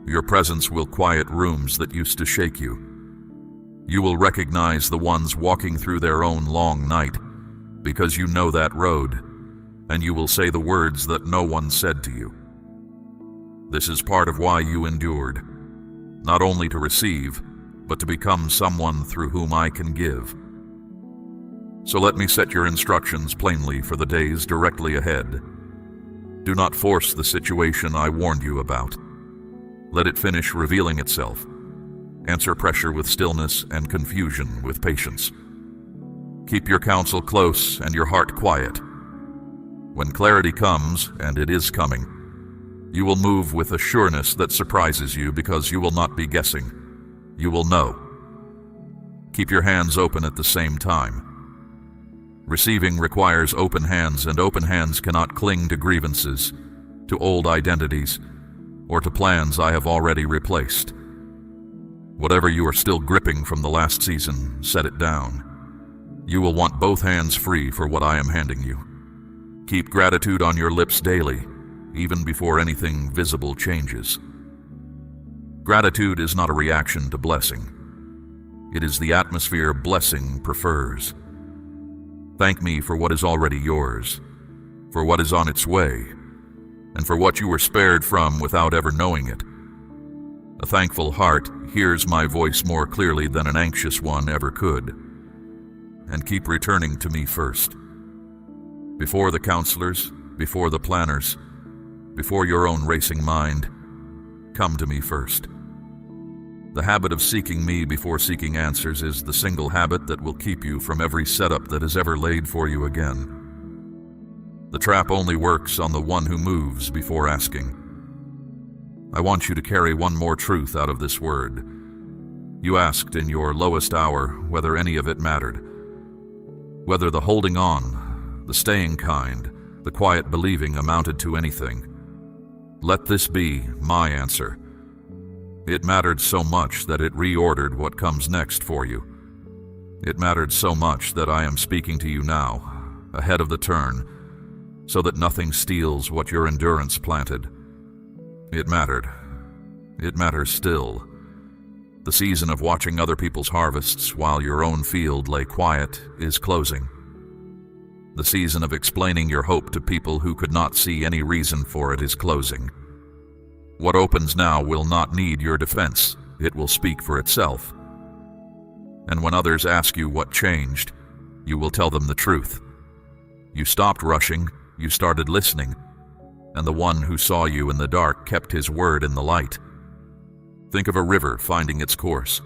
Your presence will quiet rooms that used to shake you. You will recognize the ones walking through their own long night, because you know that road, and you will say the words that no one said to you. This is part of why you endured, not only to receive, but to become someone through whom I can give. So let me set your instructions plainly for the days directly ahead. Do not force the situation I warned you about. Let it finish revealing itself. Answer pressure with stillness and confusion with patience. Keep your counsel close and your heart quiet. When clarity comes, and it is coming, you will move with a sureness that surprises you because you will not be guessing. You will know. Keep your hands open at the same time. Receiving requires open hands, and open hands cannot cling to grievances, to old identities, or to plans I have already replaced. Whatever you are still gripping from the last season, set it down. You will want both hands free for what I am handing you. Keep gratitude on your lips daily, even before anything visible changes. Gratitude is not a reaction to blessing. It is the atmosphere blessing prefers. Thank me for what is already yours, for what is on its way, and for what you were spared from without ever knowing it. A thankful heart hears my voice more clearly than an anxious one ever could. And keep returning to me first. Before the counselors, before the planners, before your own racing mind, come to me first. The habit of seeking me before seeking answers is the single habit that will keep you from every setup that is ever laid for you again. The trap only works on the one who moves before asking. I want you to carry one more truth out of this word. You asked in your lowest hour whether any of it mattered, whether the holding on, the staying kind, the quiet believing amounted to anything. Let this be my answer. It mattered so much that it reordered what comes next for you. It mattered so much that I am speaking to you now, ahead of the turn, so that nothing steals what your endurance planted. It mattered. It matters still. The season of watching other people's harvests while your own field lay quiet is closing. The season of explaining your hope to people who could not see any reason for it is closing. What opens now will not need your defense. It will speak for itself. And when others ask you what changed, you will tell them the truth. You stopped rushing, you started listening, and the one who saw you in the dark kept his word in the light. Think of a river finding its course.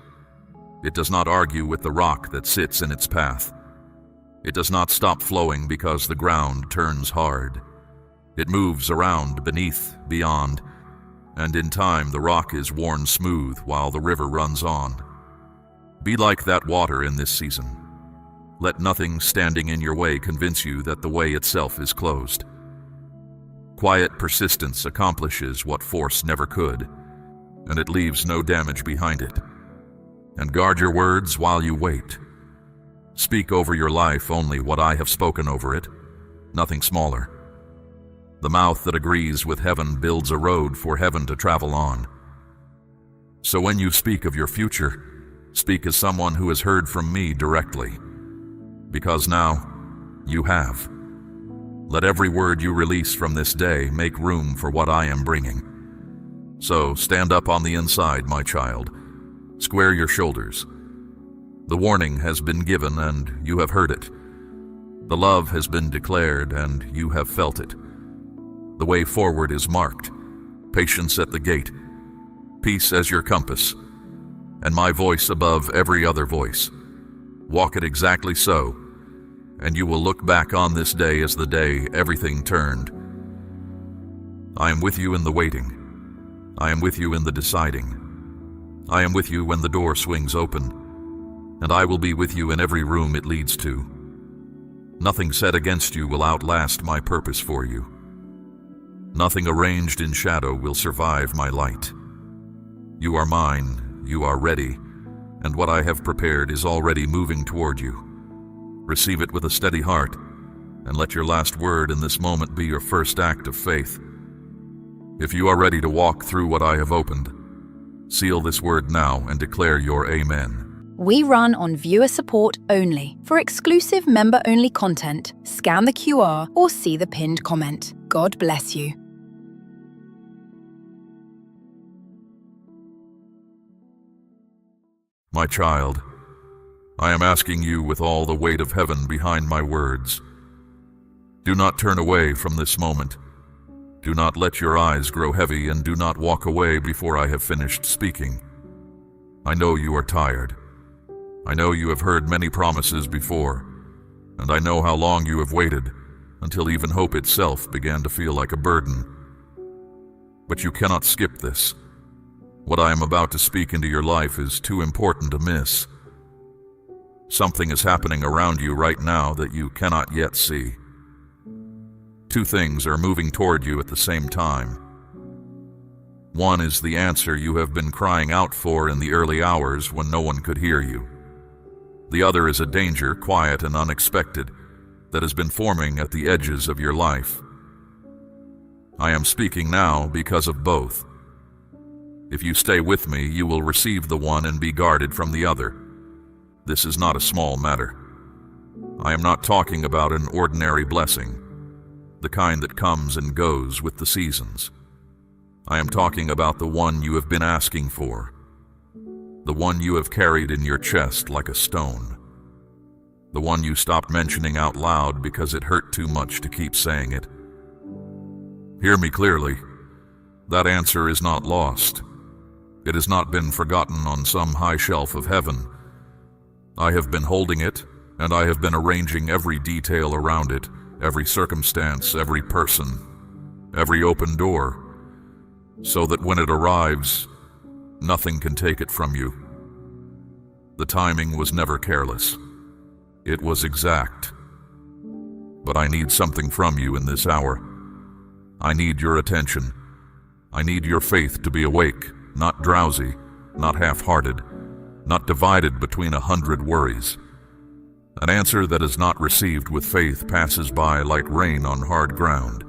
It does not argue with the rock that sits in its path. It does not stop flowing because the ground turns hard. It moves around, beneath, beyond, and in time the rock is worn smooth while the river runs on. Be like that water in this season. Let nothing standing in your way convince you that the way itself is closed. Quiet persistence accomplishes what force never could, and it leaves no damage behind it. And guard your words while you wait. Speak over your life only what I have spoken over it, nothing smaller. The mouth that agrees with heaven builds a road for heaven to travel on. So when you speak of your future, speak as someone who has heard from me directly, because now you have. Let every word you release from this day make room for what I am bringing. So stand up on the inside, my child. Square your shoulders. The warning has been given and you have heard it. The love has been declared and you have felt it. The way forward is marked. Patience at the gate. Peace as your compass. And my voice above every other voice. Walk it exactly so, and you will look back on this day as the day everything turned. I am with you in the waiting. I am with you in the deciding. I am with you when the door swings open, and I will be with you in every room it leads to. Nothing said against you will outlast my purpose for you. Nothing arranged in shadow will survive my light. You are mine, you are ready, and what I have prepared is already moving toward you. Receive it with a steady heart, and let your last word in this moment be your first act of faith. If you are ready to walk through what I have opened, seal this word now and declare your amen. We run on viewer support only. For exclusive member-only content, scan the QR or see the pinned comment. God bless you. My child, I am asking you with all the weight of heaven behind my words. Do not turn away from this moment. Do not let your eyes grow heavy and do not walk away before I have finished speaking. I know you are tired. I know you have heard many promises before, and I know how long you have waited until even hope itself began to feel like a burden. But you cannot skip this. What I am about to speak into your life is too important to miss. Something is happening around you right now that you cannot yet see. Two things are moving toward you at the same time. One is the answer you have been crying out for in the early hours when no one could hear you. The other is a danger, quiet and unexpected, that has been forming at the edges of your life. I am speaking now because of both. If you stay with me, you will receive the one and be guarded from the other. This is not a small matter. I am not talking about an ordinary blessing, the kind that comes and goes with the seasons. I am talking about the one you have been asking for, the one you have carried in your chest like a stone, the one you stopped mentioning out loud because it hurt too much to keep saying it. Hear me clearly. That answer is not lost. It has not been forgotten on some high shelf of heaven. I have been holding it, and I have been arranging every detail around it, every circumstance, every person, every open door, so that when it arrives, nothing can take it from you. The timing was never careless. It was exact. But I need something from you in this hour. I need your attention. I need your faith to be awake, not drowsy, not half-hearted, not divided between 100 worries. An answer that is not received with faith passes by like rain on hard ground.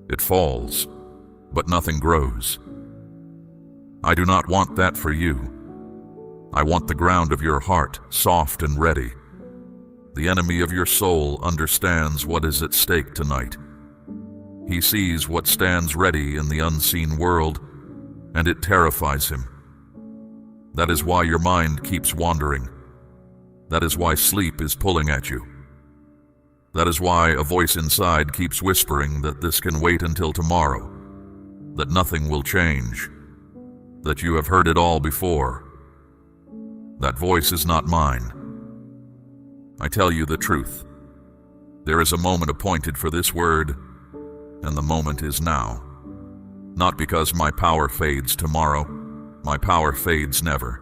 It falls, but nothing grows. I do not want that for you. I want the ground of your heart, soft and ready. The enemy of your soul understands what is at stake tonight. He sees what stands ready in the unseen world, and it terrifies him. That is why your mind keeps wandering. That is why sleep is pulling at you. That is why a voice inside keeps whispering that this can wait until tomorrow, that nothing will change, that you have heard it all before. That voice is not mine. I tell you the truth. There is a moment appointed for this word, and the moment is now. Not because my power fades tomorrow, my power fades never.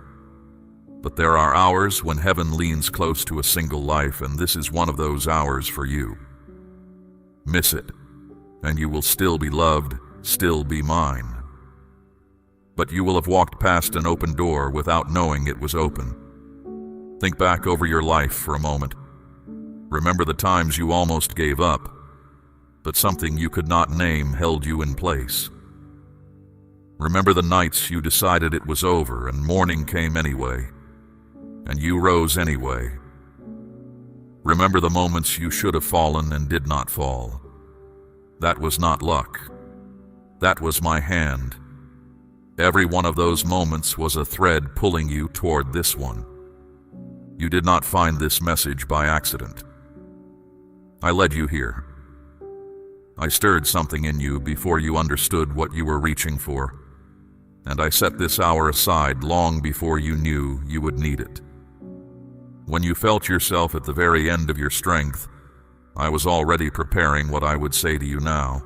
But there are hours when heaven leans close to a single life, and this is one of those hours for you. Miss it, and you will still be loved, still be mine. But you will have walked past an open door without knowing it was open. Think back over your life for a moment. Remember the times you almost gave up, but something you could not name held you in place. Remember the nights you decided it was over and morning came anyway, and you rose anyway. Remember the moments you should have fallen and did not fall. That was not luck. That was my hand. Every one of those moments was a thread pulling you toward this one. You did not find this message by accident. I led you here. I stirred something in you before you understood what you were reaching for, and I set this hour aside long before you knew you would need it. When you felt yourself at the very end of your strength, I was already preparing what I would say to you now.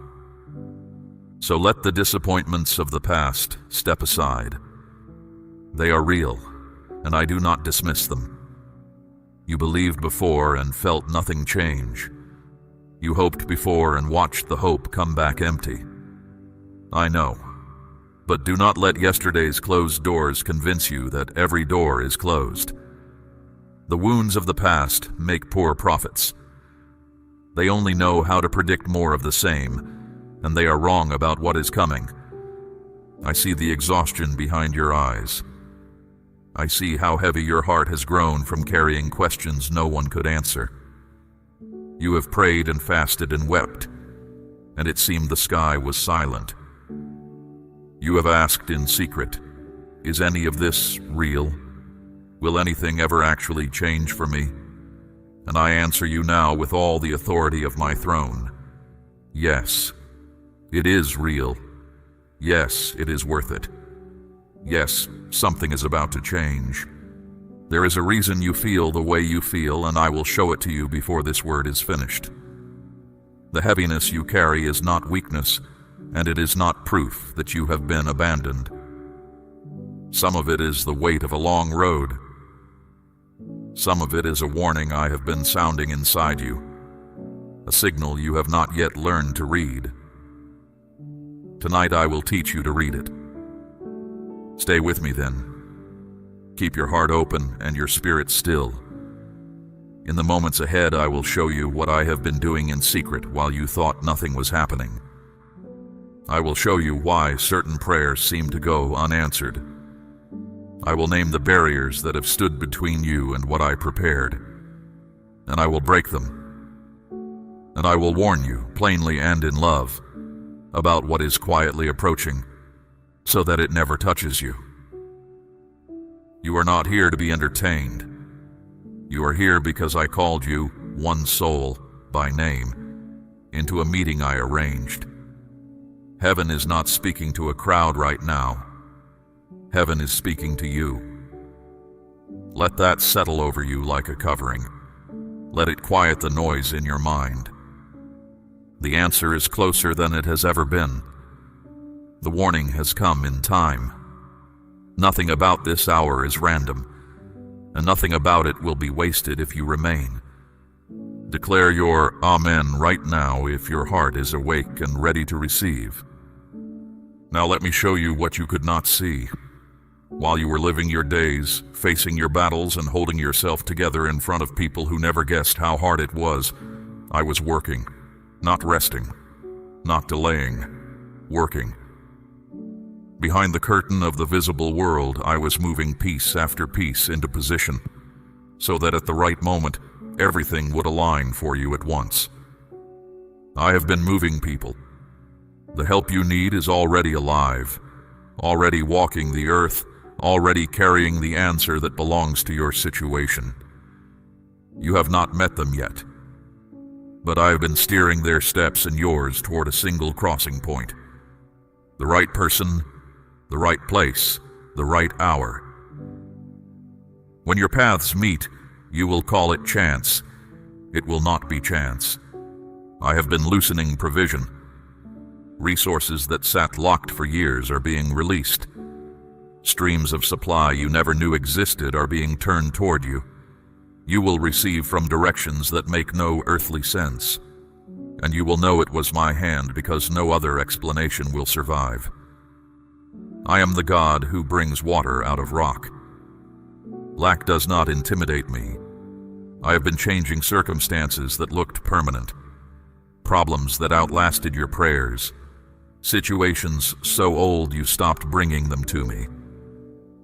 So let the disappointments of the past step aside. They are real, and I do not dismiss them. You believed before and felt nothing change. You hoped before and watched the hope come back empty. I know, but do not let yesterday's closed doors convince you that every door is closed. The wounds of the past make poor prophets. They only know how to predict more of the same, and they are wrong about what is coming. I see the exhaustion behind your eyes. I see how heavy your heart has grown from carrying questions no one could answer. You have prayed and fasted and wept, and it seemed the sky was silent. You have asked in secret, "Is any of this real? Will anything ever actually change for me?" And I answer you now with all the authority of my throne. Yes, it is real. Yes, it is worth it. Yes, something is about to change. There is a reason you feel the way you feel, and I will show it to you before this word is finished. The heaviness you carry is not weakness, and it is not proof that you have been abandoned. Some of it is the weight of a long road. Some of it is a warning I have been sounding inside you, a signal you have not yet learned to read. Tonight I will teach you to read it. Stay with me then. Keep your heart open and your spirit still. In the moments ahead, I will show you what I have been doing in secret while you thought nothing was happening. I will show you why certain prayers seem to go unanswered. I will name the barriers that have stood between you and what I prepared, and I will break them. And I will warn you, plainly and in love, about what is quietly approaching, so that it never touches you. You are not here to be entertained. You are here because I called you, one soul, by name, into a meeting I arranged. Heaven is not speaking to a crowd right now. Heaven is speaking to you. Let that settle over you like a covering. Let it quiet the noise in your mind. The answer is closer than it has ever been. The warning has come in time. Nothing about this hour is random, and nothing about it will be wasted if you remain. Declare your Amen right now if your heart is awake and ready to receive. Now let me show you what you could not see. While you were living your days, facing your battles and holding yourself together in front of people who never guessed how hard it was, I was working, not resting, not delaying, working. Behind the curtain of the visible world, I was moving piece after piece into position, so that at the right moment, everything would align for you at once. I have been moving people. The help you need is already alive, already walking the earth, already carrying the answer that belongs to your situation. You have not met them yet, but I have been steering their steps and yours toward a single crossing point. The right person, the right place, the right hour. When your paths meet, you will call it chance. It will not be chance. I have been loosening provision. Resources that sat locked for years are being released. Streams of supply you never knew existed are being turned toward you. You will receive from directions that make no earthly sense, and you will know it was my hand because no other explanation will survive. I am the God who brings water out of rock. Lack does not intimidate me. I have been changing circumstances that looked permanent, problems that outlasted your prayers, situations so old you stopped bringing them to me.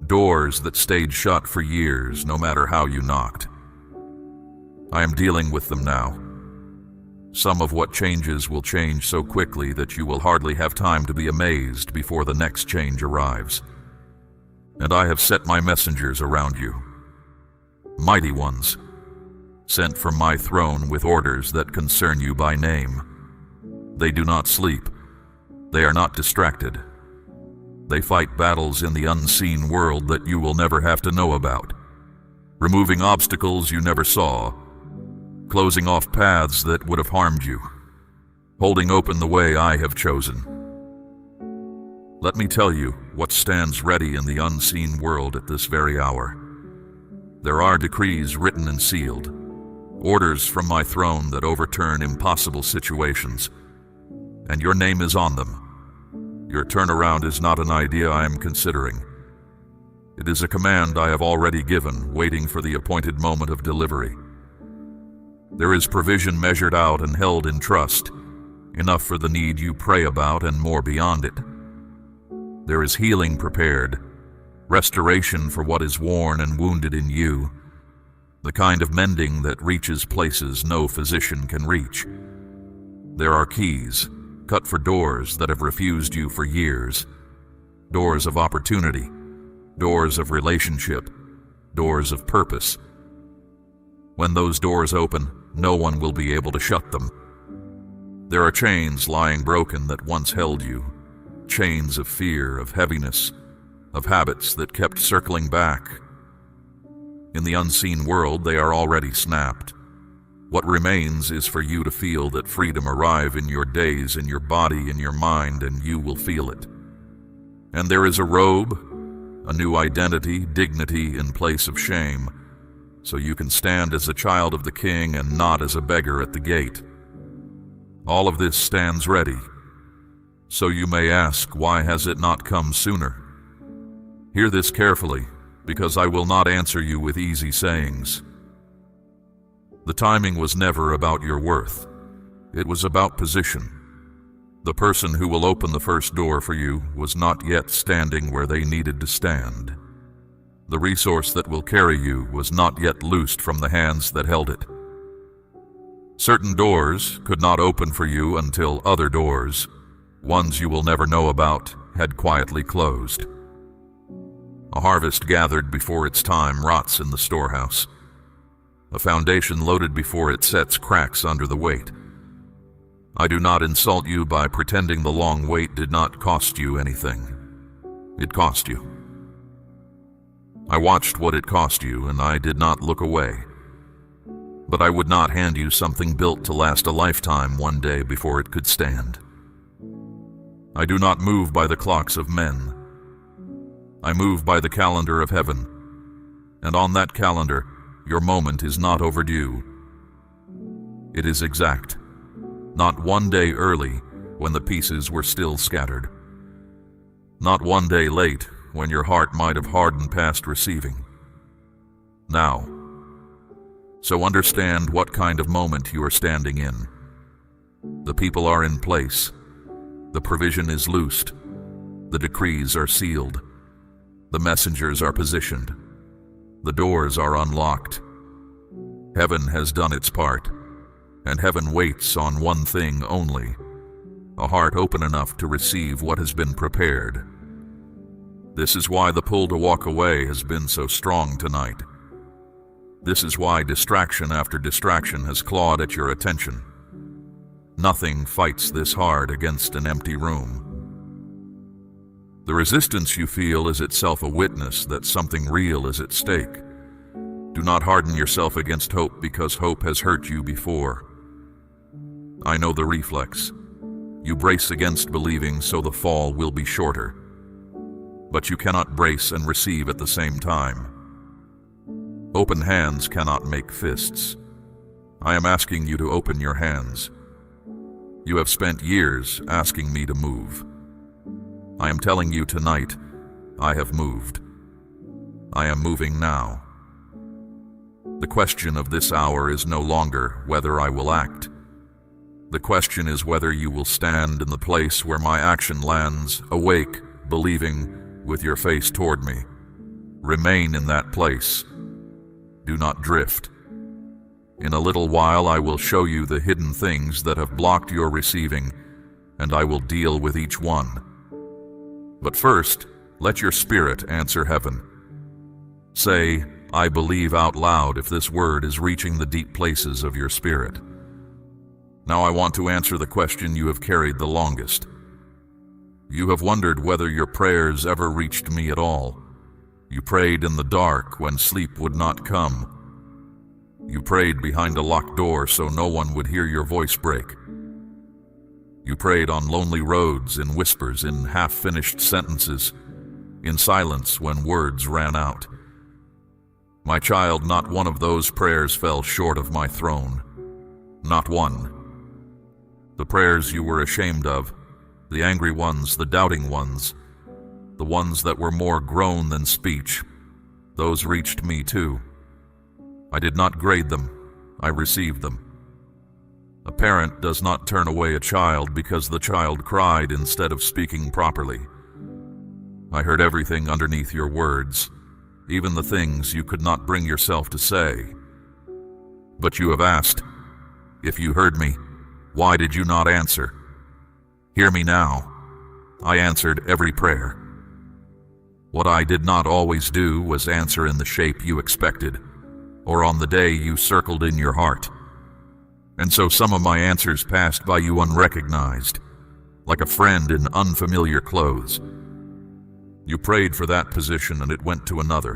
Doors that stayed shut for years, no matter how you knocked. I am dealing with them now. Some of what changes will change so quickly that you will hardly have time to be amazed before the next change arrives. And I have set my messengers around you, mighty ones, sent from my throne with orders that concern you by name. They do not sleep. They are not distracted. They fight battles in the unseen world that you will never have to know about, removing obstacles you never saw, closing off paths that would have harmed you, holding open the way I have chosen. Let me tell you what stands ready in the unseen world at this very hour. There are decrees written and sealed, orders from my throne that overturn impossible situations, and your name is on them. Your turnaround is not an idea I am considering. It is a command I have already given, waiting for the appointed moment of delivery. There is provision measured out and held in trust, enough for the need you pray about and more beyond it. There is healing prepared, restoration for what is worn and wounded in you, the kind of mending that reaches places no physician can reach. There are keys, cut for doors that have refused you for years, doors of opportunity, doors of relationship, doors of purpose. When those doors open, no one will be able to shut them. There are chains lying broken that once held you, chains of fear, of heaviness, of habits that kept circling back. In the unseen world, they are already snapped. What remains is for you to feel that freedom arrive in your days, in your body, in your mind, and you will feel it. And there is a robe, a new identity, dignity in place of shame, so you can stand as a child of the King and not as a beggar at the gate. All of this stands ready. So you may ask, why has it not come sooner? Hear this carefully, because I will not answer you with easy sayings. The timing was never about your worth. It was about position. The person who will open the first door for you was not yet standing where they needed to stand. The resource that will carry you was not yet loosed from the hands that held it. Certain doors could not open for you until other doors, ones you will never know about, had quietly closed. A harvest gathered before its time rots in the storehouse. A foundation loaded before it sets cracks under the weight. I do not insult you by pretending the long wait did not cost you anything. It cost you. I watched what it cost you, and I did not look away. But I would not hand you something built to last a lifetime one day before it could stand. I do not move by the clocks of men. I move by the calendar of heaven, and on that calendar, your moment is not overdue. It is exact, not one day early when the pieces were still scattered. Not one day late when your heart might have hardened past receiving. Now. So understand what kind of moment you are standing in. The people are in place. The provision is loosed. The decrees are sealed. The messengers are positioned. The doors are unlocked. Heaven has done its part, and heaven waits on one thing only: a heart open enough to receive what has been prepared. This is why the pull to walk away has been so strong tonight. This is why distraction after distraction has clawed at your attention. Nothing fights this hard against an empty room. The resistance you feel is itself a witness that something real is at stake. Do not harden yourself against hope because hope has hurt you before. I know the reflex. You brace against believing so the fall will be shorter. But you cannot brace and receive at the same time. Open hands cannot make fists. I am asking you to open your hands. You have spent years asking me to move. I am telling you tonight, I have moved. I am moving now. The question of this hour is no longer whether I will act. The question is whether you will stand in the place where my action lands, awake, believing, with your face toward me. Remain in that place. Do not drift. In a little while I will show you the hidden things that have blocked your receiving, and I will deal with each one. But first, let your spirit answer heaven. Say, I believe out loud if this word is reaching the deep places of your spirit. Now I want to answer the question you have carried the longest. You have wondered whether your prayers ever reached me at all. You prayed in the dark when sleep would not come. You prayed behind a locked door so no one would hear your voice break. You prayed on lonely roads, in whispers, in half-finished sentences, in silence when words ran out. My child, not one of those prayers fell short of my throne. Not one. The prayers you were ashamed of, the angry ones, the doubting ones, the ones that were more groan than speech, those reached me too. I did not grade them, I received them. A parent does not turn away a child because the child cried instead of speaking properly. I heard everything underneath your words, even the things you could not bring yourself to say. But you have asked, if you heard me, why did you not answer? Hear me now. I answered every prayer. What I did not always do was answer in the shape you expected, or on the day you circled in your heart. And so some of my answers passed by you unrecognized, like a friend in unfamiliar clothes. You prayed for that position and it went to another,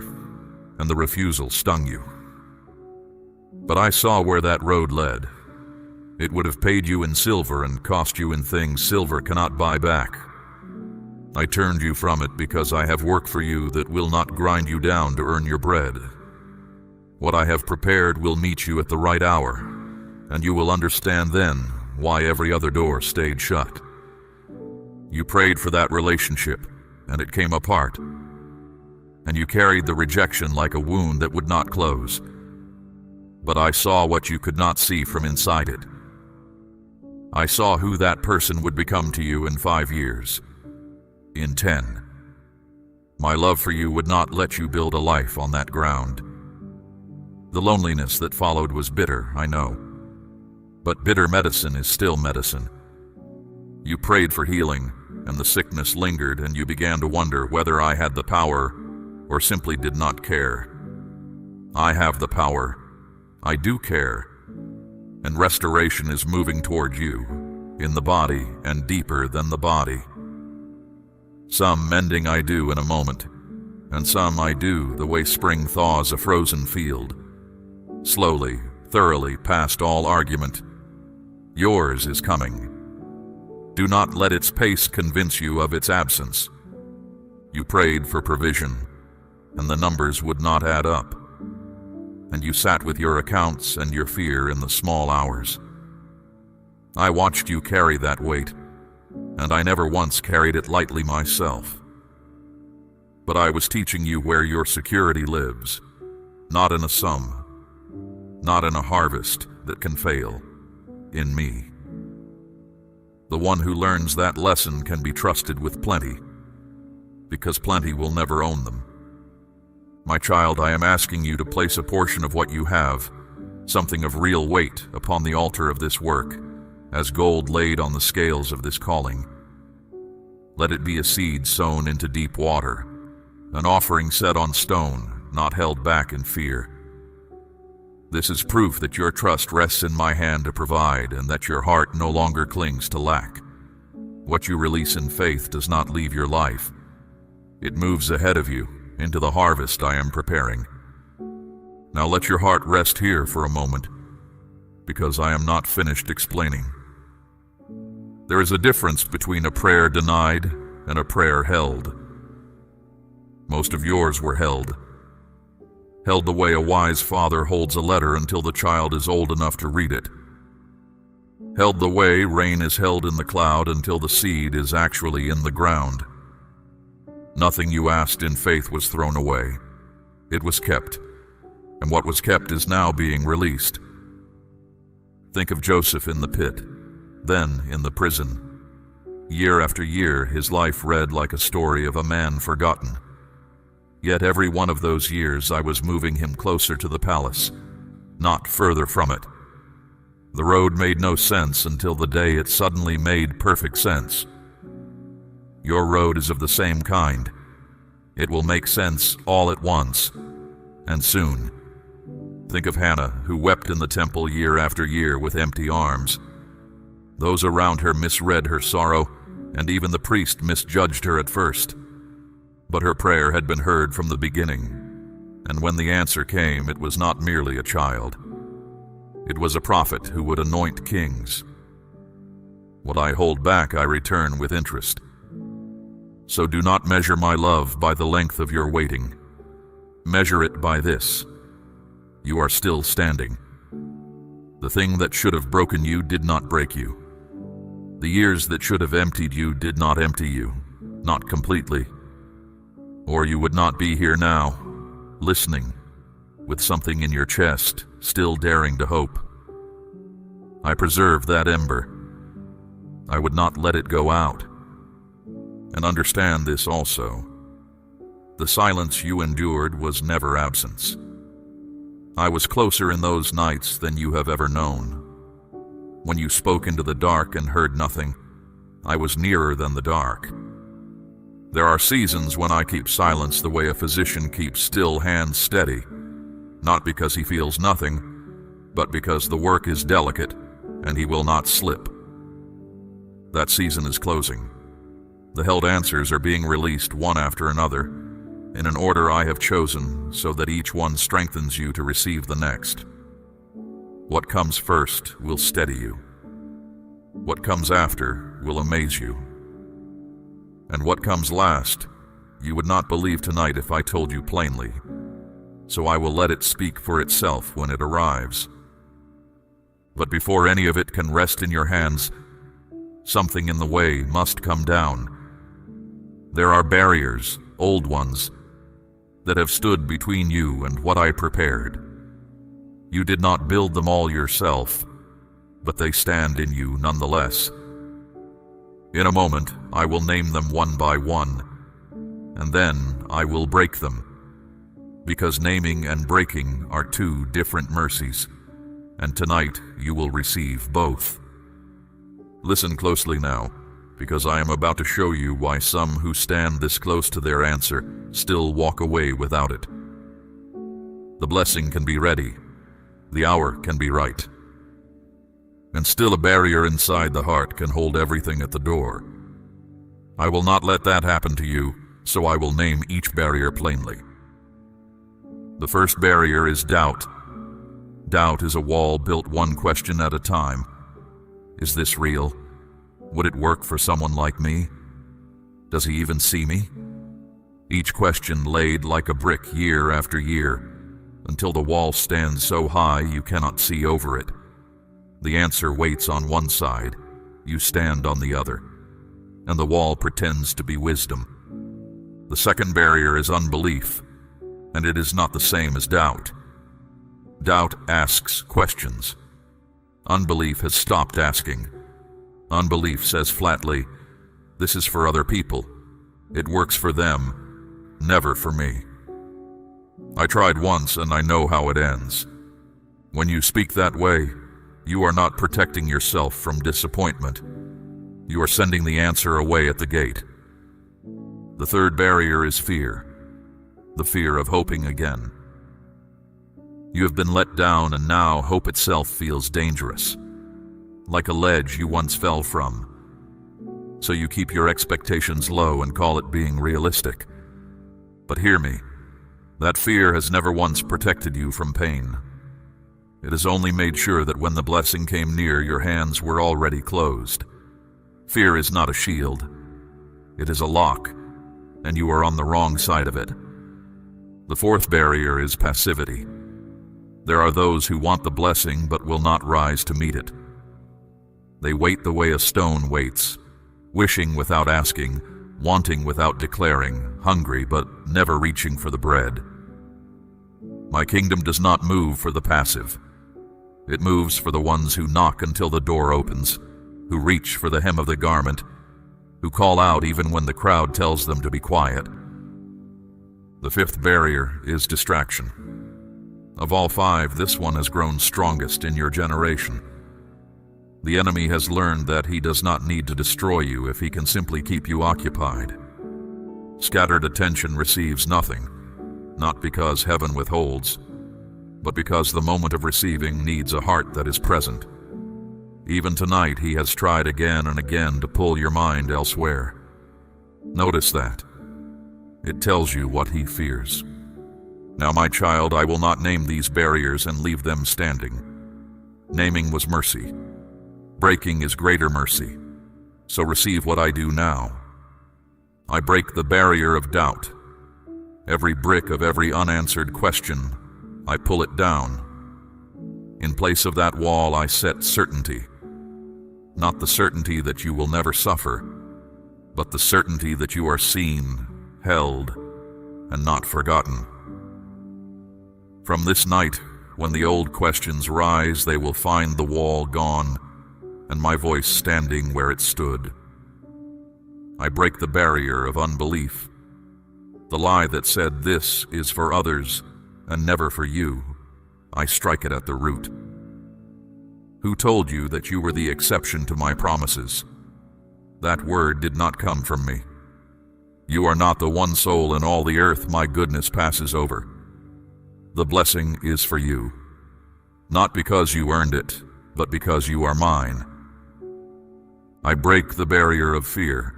and the refusal stung you. But I saw where that road led. It would have paid you in silver and cost you in things silver cannot buy back. I turned you from it because I have work for you that will not grind you down to earn your bread. What I have prepared will meet you at the right hour, and you will understand then why every other door stayed shut. You prayed for that relationship, and it came apart. And you carried the rejection like a wound that would not close. But I saw what you could not see from inside it. I saw who that person would become to you in 5 years. In 10. My love for you would not let you build a life on that ground. The loneliness that followed was bitter, I know. But bitter medicine is still medicine. You prayed for healing, and the sickness lingered, and you began to wonder whether I had the power or simply did not care. I have the power. I do care. And restoration is moving toward you. in the body and deeper than the body. Some mending I do in a moment, and some I do the way spring thaws a frozen field, slowly, thoroughly, past all argument. Yours is coming. Do not let its pace convince you of its absence. You prayed for provision, and the numbers would not add up. And you sat with your accounts and your fear in the small hours. I watched you carry that weight, and I never once carried it lightly myself. But I was teaching you where your security lives, not in a sum, not in a harvest that can fail, in me. The one who learns that lesson can be trusted with plenty, because plenty will never own them. My child, I am asking you to place a portion of what you have, something of real weight, upon the altar of this work, as gold laid on the scales of this calling. Let it be a seed sown into deep water, an offering set on stone, not held back in fear. This is proof that your trust rests in my hand to provide, and that your heart no longer clings to lack. What you release in faith does not leave your life. It moves ahead of you, into the harvest I am preparing. Now let your heart rest here for a moment, because I am not finished explaining. There is a difference between a prayer denied and a prayer held. Most of yours were held the way a wise father holds a letter until the child is old enough to read it. Held the way rain is held in the cloud until the seed is actually in the ground. Nothing you asked in faith was thrown away. It was kept, and what was kept is now being released. Think of Joseph in the pit, then in the prison. Year after year, his life read like a story of a man forgotten. Yet every one of those years I was moving him closer to the palace, not further from it. The road made no sense until the day it suddenly made perfect sense. Your road is of the same kind. It will make sense all at once, and soon. Think of Hannah, who wept in the temple year after year with empty arms. Those around her misread her sorrow, and even the priest misjudged her at first. But her prayer had been heard from the beginning, and when the answer came, it was not merely a child. It was a prophet who would anoint kings. What I hold back, I return with interest. So do not measure my love by the length of your waiting. Measure it by this: you are still standing. The thing that should have broken you did not break you. The years that should have emptied you did not empty you, not completely. Or you would not be here now, listening, with something in your chest, still daring to hope. I preserved that ember. I would not let it go out. And understand this also: the silence you endured was never absence. I was closer in those nights than you have ever known. When you spoke into the dark and heard nothing, I was nearer than the dark. There are seasons when I keep silence the way a physician keeps still hands steady, not because he feels nothing, but because the work is delicate and he will not slip. That season is closing. The held answers are being released one after another, in an order I have chosen, so that each one strengthens you to receive the next. What comes first will steady you. What comes after will amaze you. And what comes last, you would not believe tonight if I told you plainly, so I will let it speak for itself when it arrives. But before any of it can rest in your hands, something in the way must come down. There are barriers, old ones, that have stood between you and what I prepared. You did not build them all yourself, but they stand in you nonetheless. In a moment, I will name them one by one, and then I will break them, because naming and breaking are two different mercies, and tonight you will receive both. Listen closely now, because I am about to show you why some who stand this close to their answer still walk away without it. The blessing can be ready. The hour can be right. and still a barrier inside the heart can hold everything at the door. I will not let that happen to you, so I will name each barrier plainly. The first barrier is doubt. Doubt is a wall built one question at a time. Is this real? Would it work for someone like me? Does he even see me? Each question laid like a brick year after year, until the wall stands so high you cannot see over it. The answer waits on one side, you stand on the other, and the wall pretends to be wisdom. The second barrier is unbelief, and it is not the same as doubt. Doubt asks questions. Unbelief has stopped asking. Unbelief says flatly, "This is for other people. It works for them, never for me." I tried once and I know how it ends. When you speak that way, you are not protecting yourself from disappointment. You are sending the answer away at the gate. The third barrier is fear, the fear of hoping again. You have been let down and now hope itself feels dangerous, like a ledge you once fell from. So you keep your expectations low and call it being realistic. But hear me, that fear has never once protected you from pain. It has only made sure that when the blessing came near, your hands were already closed. Fear is not a shield. It is a lock, and you are on the wrong side of it. The fourth barrier is passivity. There are those who want the blessing but will not rise to meet it. They wait the way a stone waits, wishing without asking, wanting without declaring, hungry but never reaching for the bread. My kingdom does not move for the passive. It moves for the ones who knock until the door opens, who reach for the hem of the garment, who call out even when the crowd tells them to be quiet. The fifth barrier is distraction. Of all five, this one has grown strongest in your generation. The enemy has learned that he does not need to destroy you if he can simply keep you occupied. Scattered attention receives nothing, not because heaven withholds, but because the moment of receiving needs a heart that is present. Even tonight, he has tried again and again to pull your mind elsewhere. Notice that. It tells you what he fears. Now, my child, I will not name these barriers and leave them standing. Naming was mercy. Breaking is greater mercy. So receive what I do now. I break the barrier of doubt. Every brick of every unanswered question, I pull it down. In place of that wall, I set certainty. Not the certainty that you will never suffer, but the certainty that you are seen, held, and not forgotten. From this night, when the old questions rise, they will find the wall gone, and my voice standing where it stood. I break the barrier of unbelief. The lie that said this is for others and never for you, I strike it at the root. Who told you that you were the exception to my promises? That word did not come from me. You are not the one soul in all the earth my goodness passes over. The blessing is for you, not because you earned it, but because you are mine. I break the barrier of fear,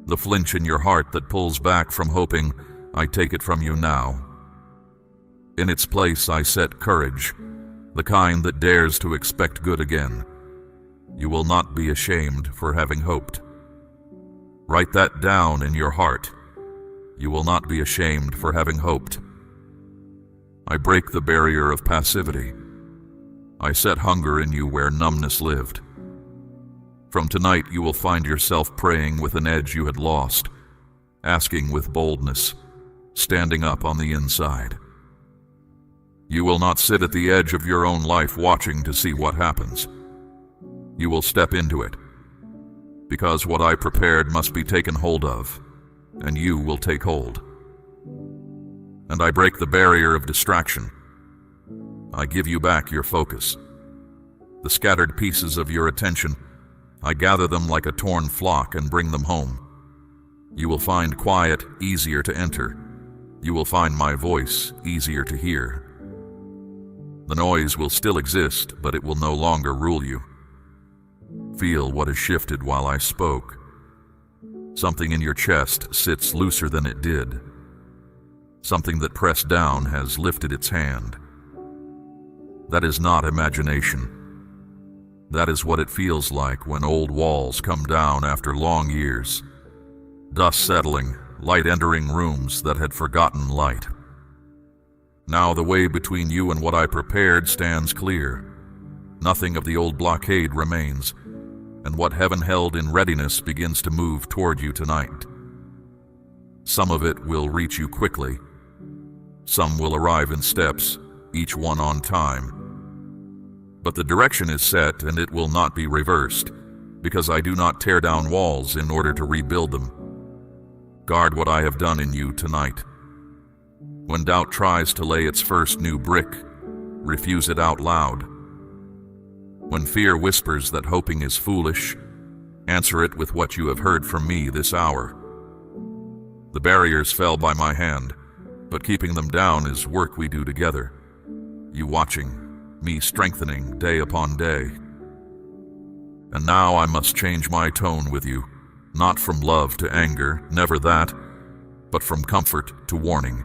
the flinch in your heart that pulls back from hoping. I take it from you now. In its place I set courage, the kind that dares to expect good again. You will not be ashamed for having hoped. Write that down in your heart. You will not be ashamed for having hoped. I break the barrier of passivity. I set hunger in you where numbness lived. From tonight you will find yourself praying with an edge you had lost, asking with boldness, standing up on the inside. You will not sit at the edge of your own life watching to see what happens. You will step into it, because what I prepared must be taken hold of, and you will take hold. And I break the barrier of distraction. I give you back your focus. The scattered pieces of your attention, I gather them like a torn flock and bring them home. You will find quiet easier to enter. You will find my voice easier to hear. The noise will still exist, but it will no longer rule you. Feel what has shifted while I spoke. Something in your chest sits looser than it did. Something that pressed down has lifted its hand. That is not imagination. That is what it feels like when old walls come down after long years. Dust settling, light entering rooms that had forgotten light. Now the way between you and what I prepared stands clear. Nothing of the old blockade remains, and what heaven held in readiness begins to move toward you tonight. Some of it will reach you quickly. Some will arrive in steps, each one on time. But the direction is set, and it will not be reversed, because I do not tear down walls in order to rebuild them. Guard what I have done in you tonight. When doubt tries to lay its first new brick, refuse it out loud. When fear whispers that hoping is foolish, answer it with what you have heard from me this hour. The barriers fell by my hand, but keeping them down is work we do together. You watching, me strengthening day upon day. And now I must change my tone with you, not from love to anger, never that, but from comfort to warning.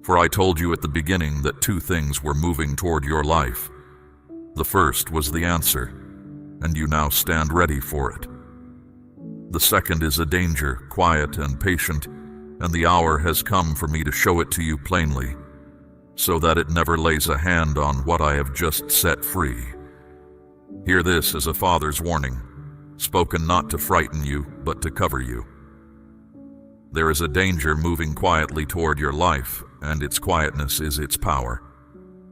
For I told you at the beginning that two things were moving toward your life. The first was the answer, and you now stand ready for it. The second is a danger, quiet and patient, and the hour has come for me to show it to you plainly, so that it never lays a hand on what I have just set free. Hear this as a father's warning, spoken not to frighten you, but to cover you. There is a danger moving quietly toward your life, and its quietness is its power.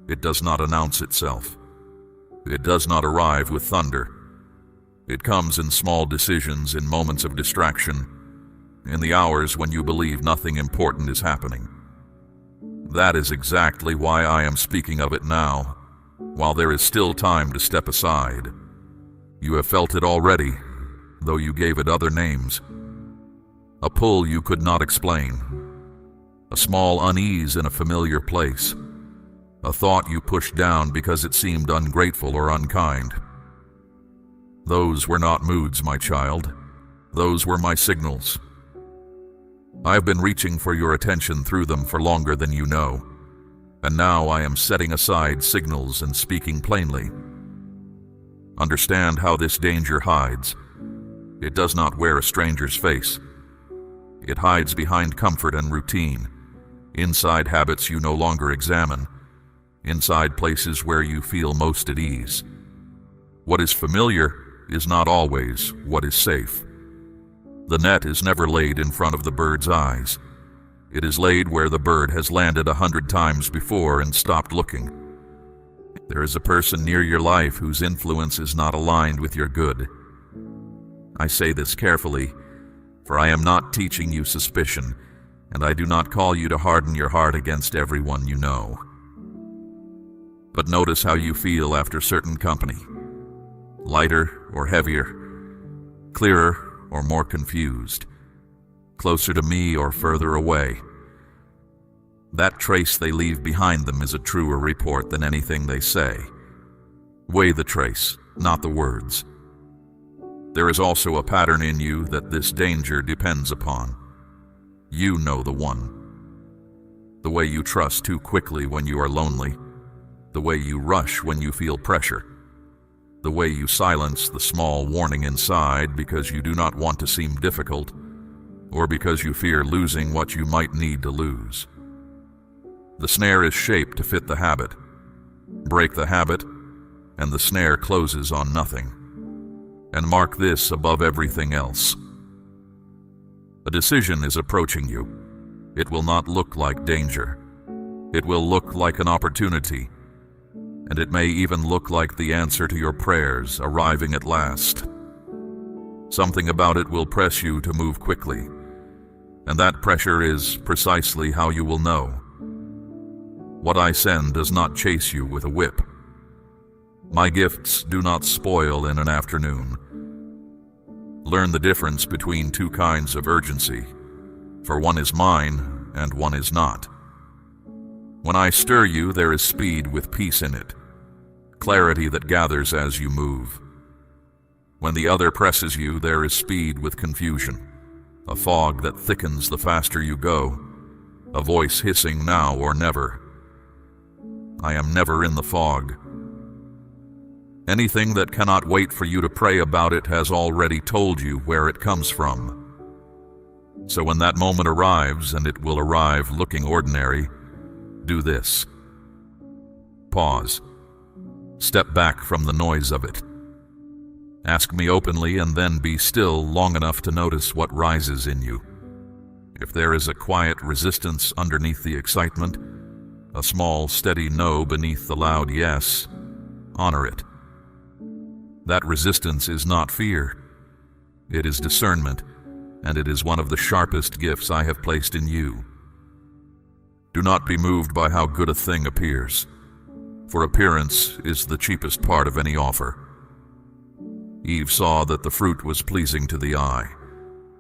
It does not announce itself. It does not arrive with thunder. It comes in small decisions, in moments of distraction, in the hours when you believe nothing important is happening. That is exactly why I am speaking of it now, while there is still time to step aside. You have felt it already, though you gave it other names. A pull you could not explain. A small unease in a familiar place. A thought you pushed down because it seemed ungrateful or unkind. Those were not moods, my child. Those were my signals. I have been reaching for your attention through them for longer than you know, and now I am setting aside signals and speaking plainly. Understand how this danger hides. It does not wear a stranger's face. It hides behind comfort and routine, inside habits you no longer examine, inside places where you feel most at ease. What is familiar is not always what is safe. The net is never laid in front of the bird's eyes. It is laid where the bird has landed 100 times before and stopped looking. There is a person near your life whose influence is not aligned with your good. I say this carefully, for I am not teaching you suspicion, and I do not call you to harden your heart against everyone you know. But notice how you feel after certain company. Lighter or heavier, clearer or more confused, closer to me or further away. That trace they leave behind them is a truer report than anything they say. Weigh the trace, not the words. There is also a pattern in you that this danger depends upon. You know the one. The way you trust too quickly when you are lonely, the way you rush when you feel pressure, the way you silence the small warning inside because you do not want to seem difficult, or because you fear losing what you might need to lose. The snare is shaped to fit the habit. Break the habit, and the snare closes on nothing. And mark this above everything else. A decision is approaching you. It will not look like danger. It will look like an opportunity, and it may even look like the answer to your prayers arriving at last. Something about it will press you to move quickly, and that pressure is precisely how you will know. What I send does not chase you with a whip. My gifts do not spoil in an afternoon. Learn the difference between two kinds of urgency, for one is mine and one is not. When I stir you, there is speed with peace in it, clarity that gathers as you move. When the other presses you, there is speed with confusion, a fog that thickens the faster you go, a voice hissing now or never. I am never in the fog. Anything that cannot wait for you to pray about it has already told you where it comes from. So when that moment arrives, and it will arrive looking ordinary, do this. Pause. Step back from the noise of it. Ask me openly, and then be still long enough to notice what rises in you. If there is a quiet resistance underneath the excitement, a small, steady no beneath the loud yes, honor it. That resistance is not fear. It is discernment, and it is one of the sharpest gifts I have placed in you. Do not be moved by how good a thing appears, for appearance is the cheapest part of any offer. Eve saw that the fruit was pleasing to the eye.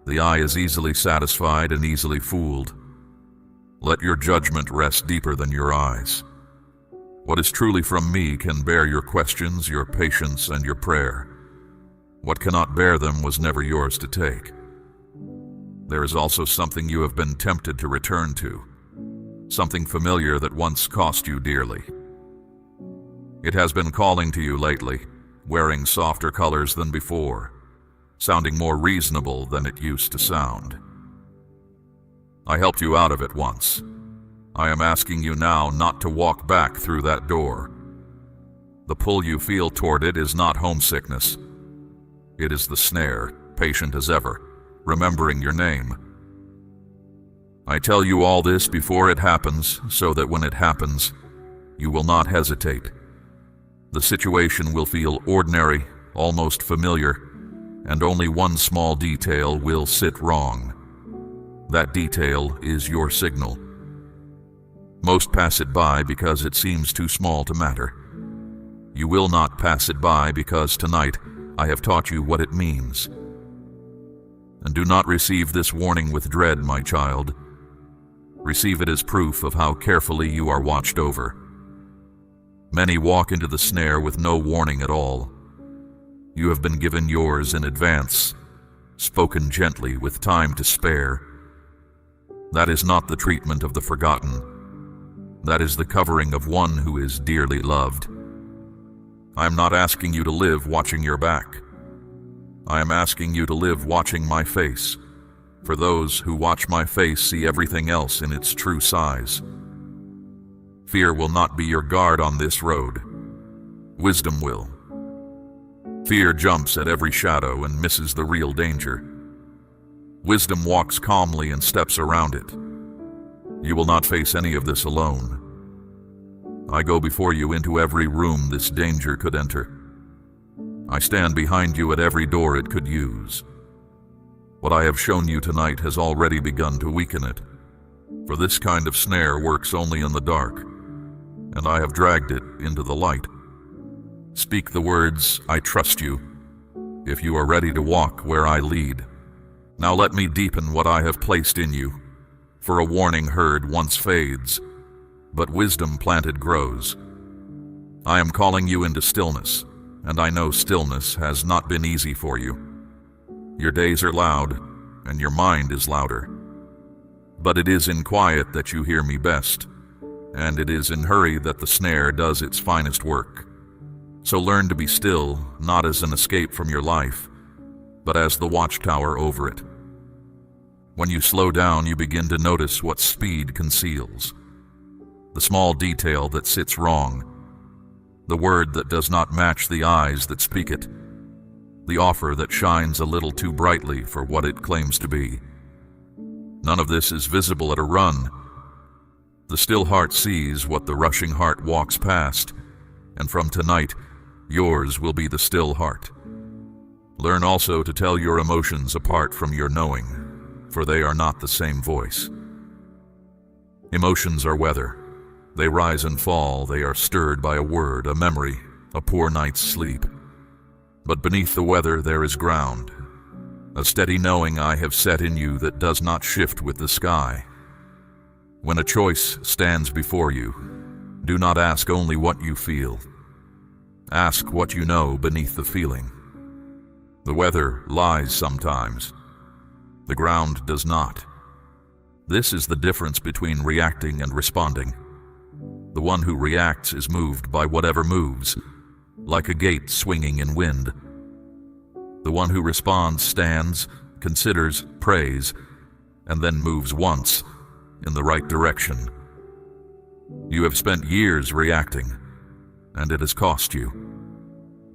The eye is easily satisfied and easily fooled. Let your judgment rest deeper than your eyes. What is truly from me can bear your questions, your patience, and your prayer. What cannot bear them was never yours to take. There is also something you have been tempted to return to, something familiar that once cost you dearly. It has been calling to you lately, wearing softer colors than before, sounding more reasonable than it used to sound. I helped you out of it once. I am asking you now not to walk back through that door. The pull you feel toward it is not homesickness. It is the snare, patient as ever, remembering your name. I tell you all this before it happens, so that when it happens, you will not hesitate. The situation will feel ordinary, almost familiar, and only one small detail will sit wrong. That detail is your signal. Most pass it by because it seems too small to matter. You will not pass it by because tonight I have taught you what it means. And do not receive this warning with dread, my child. Receive it as proof of how carefully you are watched over. Many walk into the snare with no warning at all. You have been given yours in advance, spoken gently with time to spare. That is not the treatment of the forgotten. That is the covering of one who is dearly loved. I am not asking you to live watching your back. I am asking you to live watching my face, for those who watch my face see everything else in its true size. Fear will not be your guard on this road. Wisdom will. Fear jumps at every shadow and misses the real danger. Wisdom walks calmly and steps around it. You will not face any of this alone. I go before you into every room this danger could enter. I stand behind you at every door it could use. What I have shown you tonight has already begun to weaken it, for this kind of snare works only in the dark, and I have dragged it into the light. Speak the words, I trust you, if you are ready to walk where I lead. Now let me deepen what I have placed in you, for a warning heard once fades, but wisdom planted grows. I am calling you into stillness, and I know stillness has not been easy for you. Your days are loud, and your mind is louder. But it is in quiet that you hear me best, and it is in hurry that the snare does its finest work. So learn to be still, not as an escape from your life, but as the watchtower over it. When you slow down, you begin to notice what speed conceals. The small detail that sits wrong, the word that does not match the eyes that speak it, the offer that shines a little too brightly for what it claims to be. None of this is visible at a run. The still heart sees what the rushing heart walks past, and from tonight, yours will be the still heart. Learn also to tell your emotions apart from your knowing, for they are not the same voice. Emotions are weather. They rise and fall. They are stirred by a word, a memory, a poor night's sleep. But beneath the weather there is ground, a steady knowing I have set in you that does not shift with the sky. When a choice stands before you, do not ask only what you feel. Ask what you know beneath the feeling. The weather lies sometimes. The ground does not. This is the difference between reacting and responding. The one who reacts is moved by whatever moves, like a gate swinging in wind. The one who responds stands, considers, prays, and then moves once in the right direction. You have spent years reacting, and it has cost you.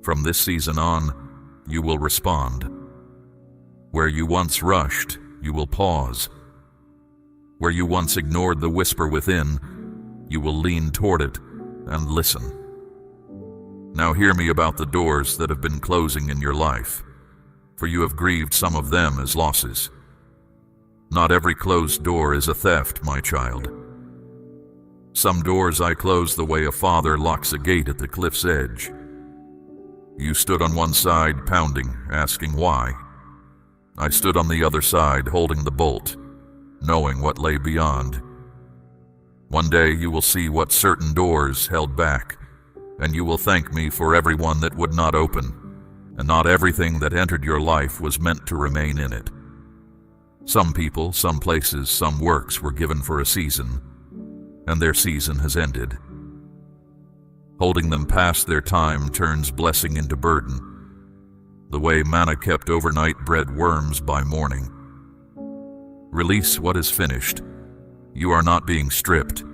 From this season on, you will respond. Where you once rushed, you will pause. Where you once ignored the whisper within, you will lean toward it and listen. Now hear me about the doors that have been closing in your life, for you have grieved some of them as losses. Not every closed door is a theft, my child. Some doors I close the way a father locks a gate at the cliff's edge. You stood on one side, pounding, asking why. I stood on the other side, holding the bolt, knowing what lay beyond. One day you will see what certain doors held back, and you will thank me for every one that would not open, and not everything that entered your life was meant to remain in it. Some people, some places, some works were given for a season, and their season has ended. Holding them past their time turns blessing into burden, the way manna kept overnight bred worms by morning. Release what is finished. You are not being stripped.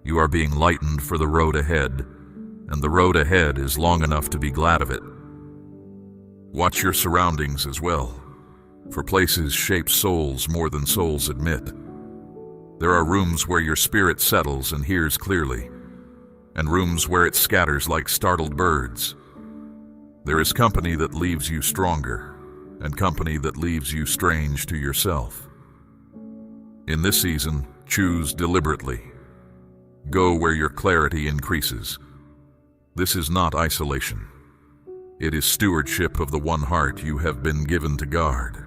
You are being lightened for the road ahead, and the road ahead is long enough to be glad of it. Watch your surroundings as well, for places shape souls more than souls admit. There are rooms where your spirit settles and hears clearly, and rooms where it scatters like startled birds. There is company that leaves you stronger, and company that leaves you strange to yourself. In this season, choose deliberately. Go where your clarity increases. This is not isolation. It is stewardship of the one heart you have been given to guard.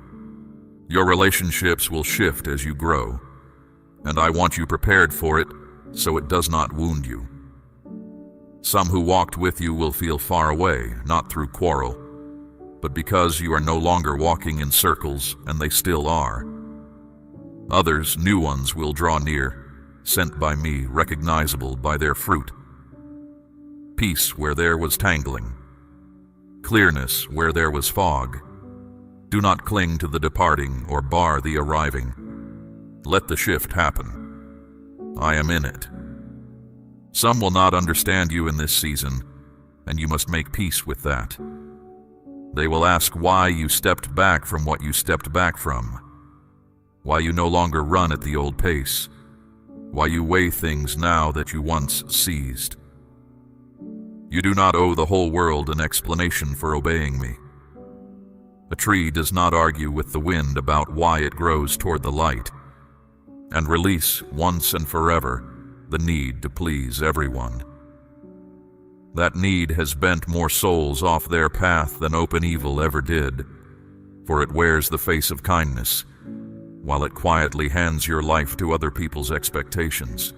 Your relationships will shift as you grow, and I want you prepared for it so it does not wound you. Some who walked with you will feel far away, not through quarrel, but because you are no longer walking in circles, and they still are. Others, new ones, will draw near, sent by me, recognizable by their fruit. Peace where there was tangling. Clearness where there was fog. Do not cling to the departing or bar the arriving. Let the shift happen. I am in it. Some will not understand you in this season, and you must make peace with that. They will ask why you stepped back from what you stepped back from, why you no longer run at the old pace, why you weigh things now that you once seized. You do not owe the whole world an explanation for obeying me. A tree does not argue with the wind about why it grows toward the light, and release once and forever the need to please everyone. That need has bent more souls off their path than open evil ever did, for it wears the face of kindness, while it quietly hands your life to other people's expectations.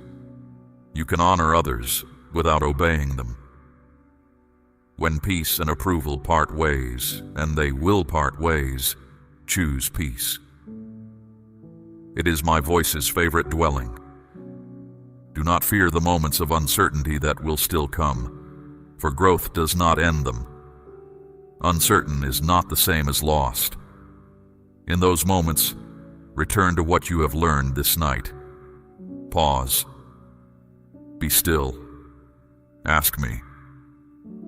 You can honor others without obeying them. When peace and approval part ways, and they will part ways, choose peace. It is my voice's favorite dwelling. Do not fear the moments of uncertainty that will still come, for growth does not end them. Uncertain is not the same as lost. In those moments, return to what you have learned this night. Pause. Be still. Ask me.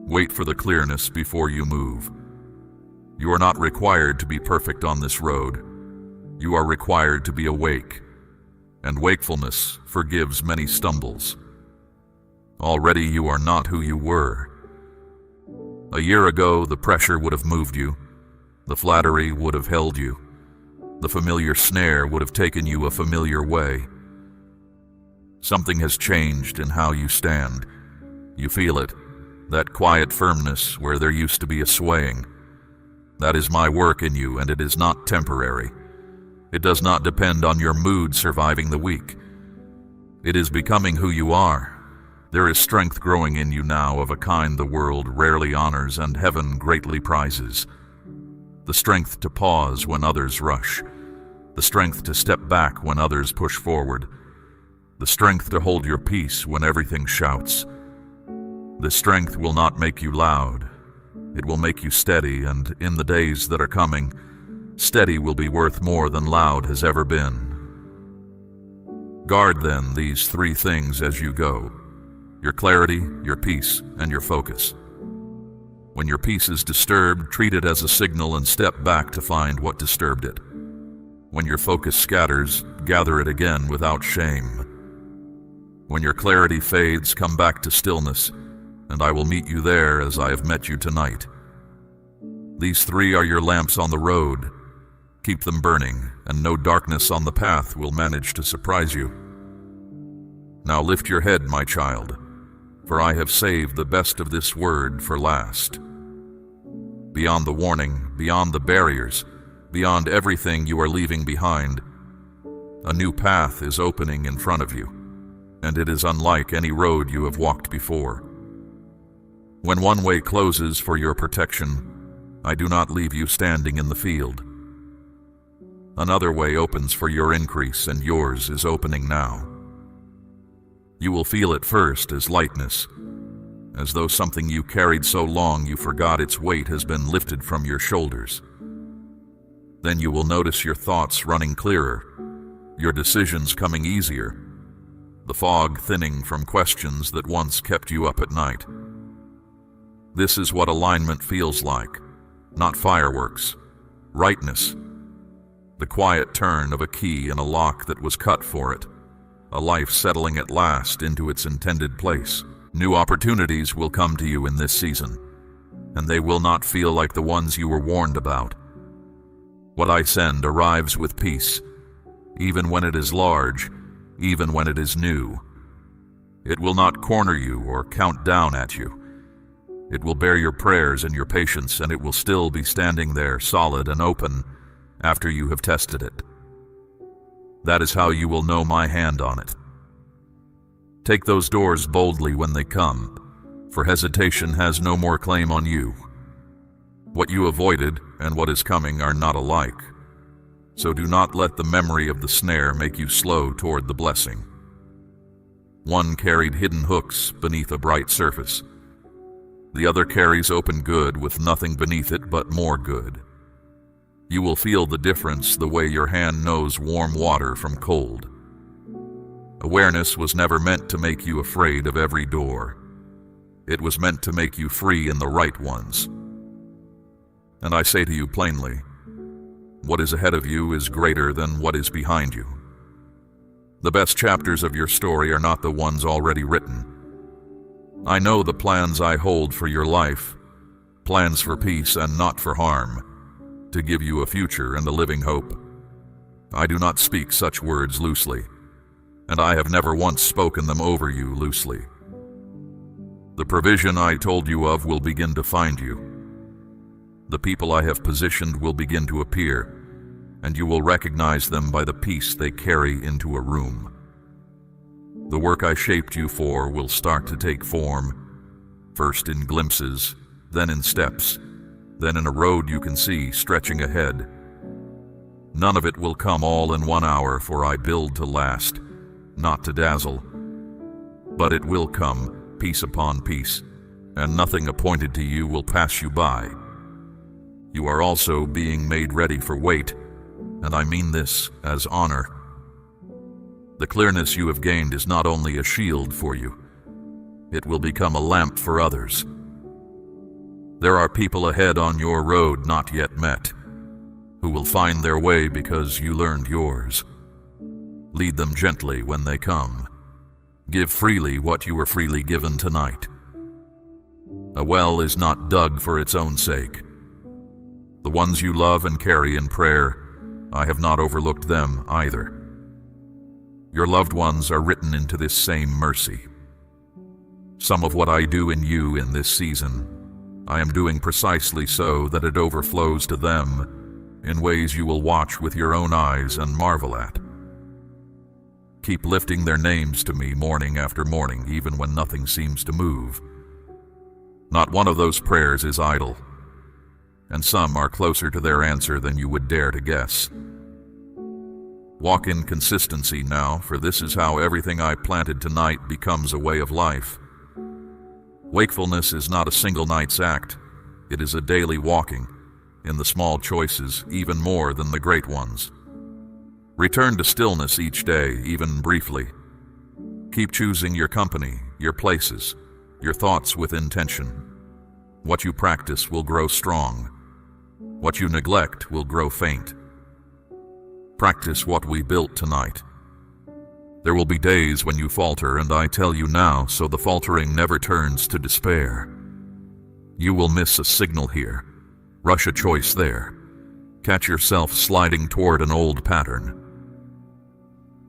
Wait for the clearness before you move. You are not required to be perfect on this road. You are required to be awake, and wakefulness forgives many stumbles. Already you are not who you were. A year ago, the pressure would have moved you. The flattery would have held you. The familiar snare would have taken you a familiar way. Something has changed in how you stand. You feel it, that quiet firmness where there used to be a swaying. That is my work in you, and it is not temporary. It does not depend on your mood surviving the week. It is becoming who you are. There is strength growing in you now of a kind the world rarely honors and heaven greatly prizes. the strength to pause when others rush, the strength to step back when others push forward, the strength to hold your peace when everything shouts. This strength will not make you loud. It will make you steady, and in the days that are coming, steady will be worth more than loud has ever been. Guard then these three things as you go: your clarity, your peace, and your focus. When your peace is disturbed, treat it as a signal and step back to find what disturbed it. When your focus scatters, gather it again without shame. When your clarity fades, come back to stillness, and I will meet you there as I have met you tonight. These three are your lamps on the road. Keep them burning, and no darkness on the path will manage to surprise you. Now lift your head, my child, for I have saved the best of this word for last. Beyond the warning, beyond the barriers, beyond everything you are leaving behind, a new path is opening in front of you, and it is unlike any road you have walked before. When one way closes for your protection, I do not leave you standing in the field. Another way opens for your increase, and yours is opening now. You will feel at first as lightness, as though something you carried so long you forgot its weight has been lifted from your shoulders. Then you will notice your thoughts running clearer, your decisions coming easier, the fog thinning from questions that once kept you up at night. This is what alignment feels like, not fireworks, rightness, the quiet turn of a key in a lock that was cut for it, a life settling at last into its intended place. New opportunities will come to you in this season, and they will not feel like the ones you were warned about. What I send arrives with peace, even when it is large, even when it is new. It will not corner you or count down at you. It will bear your prayers and your patience, and it will still be standing there solid and open after you have tested it. That is how you will know my hand on it. Take those doors boldly when they come, for hesitation has no more claim on you. What you avoided and what is coming are not alike, so do not let the memory of the snare make you slow toward the blessing. One carried hidden hooks beneath a bright surface. The other carries open good with nothing beneath it but more good. You will feel the difference the way your hand knows warm water from cold. Awareness was never meant to make you afraid of every door. It was meant to make you free in the right ones. And I say to you plainly, what is ahead of you is greater than what is behind you. The best chapters of your story are not the ones already written. I know the plans I hold for your life, plans for peace and not for harm, to give you a future and a living hope. I do not speak such words loosely, and I have never once spoken them over you loosely. The provision I told you of will begin to find you. The people I have positioned will begin to appear, and you will recognize them by the peace they carry into a room. The work I shaped you for will start to take form, first in glimpses, then in steps, then in a road you can see stretching ahead. None of it will come all in 1 hour, for I build to last, not to dazzle. But it will come, piece upon piece, and nothing appointed to you will pass you by. You are also being made ready for weight, and I mean this as honor. The clearness you have gained is not only a shield for you, it will become a lamp for others. There are people ahead on your road not yet met, who will find their way because you learned yours. Lead them gently when they come. Give freely what you were freely given tonight. A well is not dug for its own sake. The ones you love and carry in prayer, I have not overlooked them either. Your loved ones are written into this same mercy. Some of what I do in you in this season, I am doing precisely so that it overflows to them in ways you will watch with your own eyes and marvel at. Keep lifting their names to me morning after morning, even when nothing seems to move. Not one of those prayers is idle. and some are closer to their answer than you would dare to guess. Walk in consistency now, for this is how everything I planted tonight becomes a way of life. Wakefulness is not a single night's act. It is a daily walking, in the small choices, even more than the great ones. Return to stillness each day, even briefly. Keep choosing your company, your places, your thoughts with intention. What you practice will grow strong. What you neglect will grow faint. Practice what we built tonight. There will be days when you falter, and I tell you now, so the faltering never turns to despair. You will miss a signal here, rush a choice there, catch yourself sliding toward an old pattern.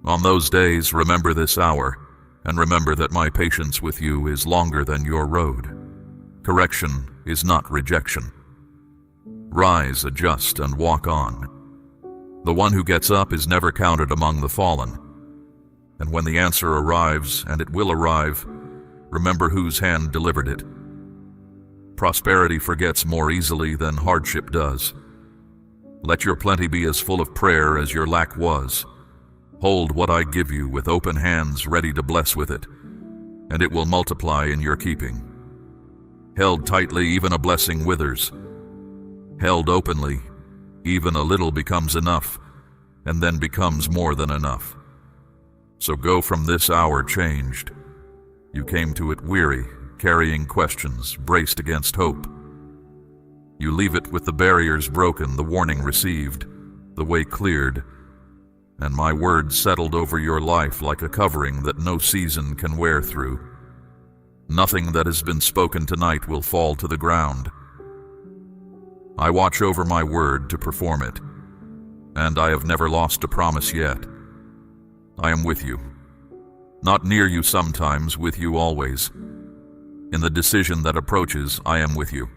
On those days, remember this hour, and remember that my patience with you is longer than your road. Correction is not rejection. Rise, adjust, and walk on. The one who gets up is never counted among the fallen. And when the answer arrives, and it will arrive, remember whose hand delivered it. Prosperity forgets more easily than hardship does. Let your plenty be as full of prayer as your lack was. Hold what I give you with open hands ready to bless with it, and it will multiply in your keeping. Held tightly, even a blessing withers. Held openly, even a little becomes enough, and then becomes more than enough. So go from this hour changed. You came to it weary, carrying questions, braced against hope. You leave it with the barriers broken, the warning received, the way cleared, and my word settled over your life like a covering that no season can wear through. Nothing that has been spoken tonight will fall to the ground. I watch over my word to perform it, and I have never lost a promise yet. I am with you. Not near you sometimes, with you always. In the decision that approaches, I am with you.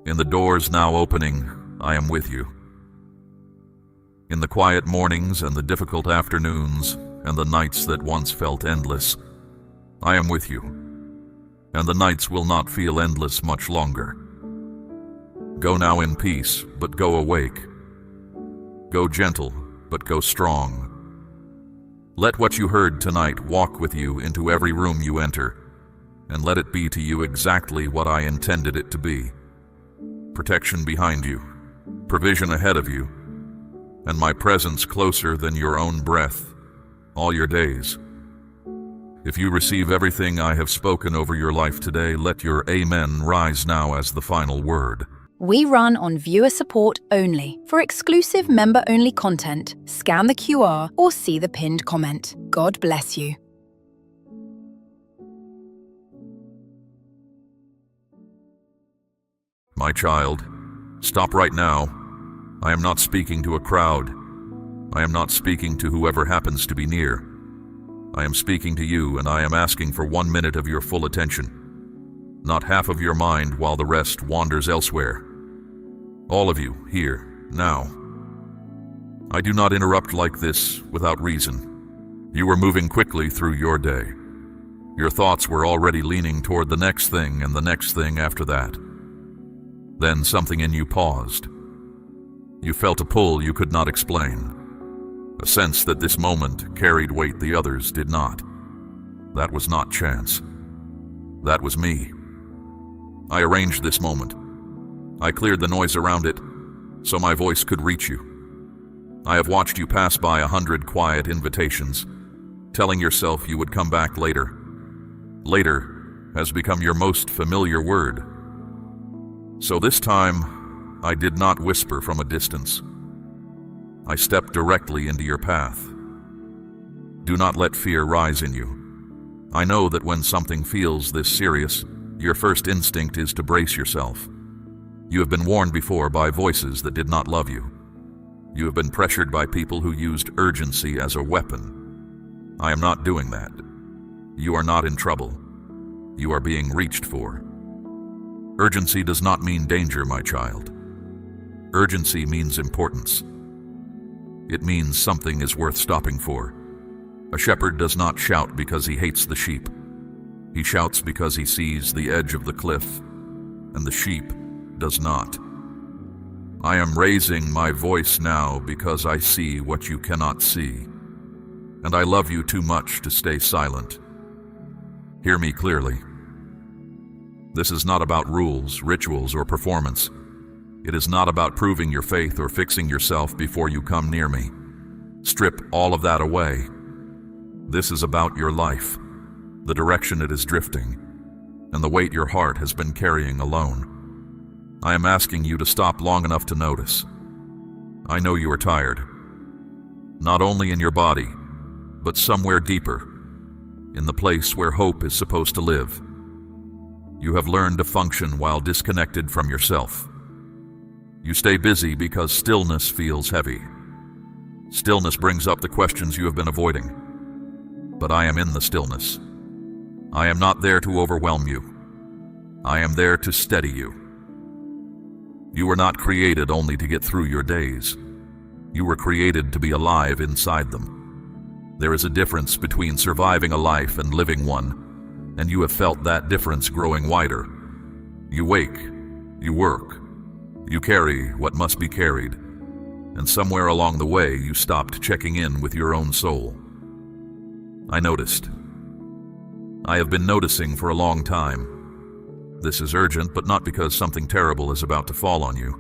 In the doors now opening, I am with you. In the quiet mornings and the difficult afternoons and the nights that once felt endless, I am with you. And the nights will not feel endless much longer. Go now in peace, but go awake. Go gentle, but go strong. Let what you heard tonight walk with you into every room you enter, and let it be to you exactly what I intended it to be. Protection behind you, provision ahead of you, and my presence closer than your own breath, all your days. If you receive everything I have spoken over your life today, let your amen rise now as the final word. We run on viewer support only. For exclusive member-only content, scan the QR or see the pinned comment. God bless you. My child, stop right now. I am not speaking to a crowd. I am not speaking to whoever happens to be near. I am speaking to you, and I am asking for 1 minute of your full attention. Not half of your mind while the rest wanders elsewhere. All of you, here, now. I do not interrupt like this without reason. You were moving quickly through your day. Your thoughts were already leaning toward the next thing and the next thing after that. Then something in you paused. You felt a pull you could not explain. A sense that this moment carried weight the others did not. That was not chance. That was me. I arranged this moment. I cleared the noise around it, so my voice could reach you. I have watched you pass by 100 quiet invitations, telling yourself you would come back later. Later has become your most familiar word. So this time, I did not whisper from a distance. I stepped directly into your path. Do not let fear rise in you. I know that when something feels this serious, your first instinct is to brace yourself. You have been warned before by voices that did not love you. You have been pressured by people who used urgency as a weapon. I am not doing that. You are not in trouble. You are being reached for. Urgency does not mean danger, my child. Urgency means importance. It means something is worth stopping for. A shepherd does not shout because he hates the sheep. He shouts because he sees the edge of the cliff, and the sheep does not. I am raising my voice now because I see what you cannot see, and I love you too much to stay silent. Hear me clearly. This is not about rules, rituals, or performance. It is not about proving your faith or fixing yourself before you come near me. Strip all of that away. This is about your life, the direction it is drifting, and the weight your heart has been carrying alone. I am asking you to stop long enough to notice. I know you are tired, not only in your body, but somewhere deeper, in the place where hope is supposed to live. You have learned to function while disconnected from yourself. You stay busy because stillness feels heavy. Stillness brings up the questions you have been avoiding. But I am in the stillness. I am not there to overwhelm you. I am there to steady you. You were not created only to get through your days. You were created to be alive inside them. There is a difference between surviving a life and living one, and you have felt that difference growing wider. You wake, you work, you carry what must be carried, and somewhere along the way you stopped checking in with your own soul. I noticed. I have been noticing for a long time. This is urgent, but not because something terrible is about to fall on you.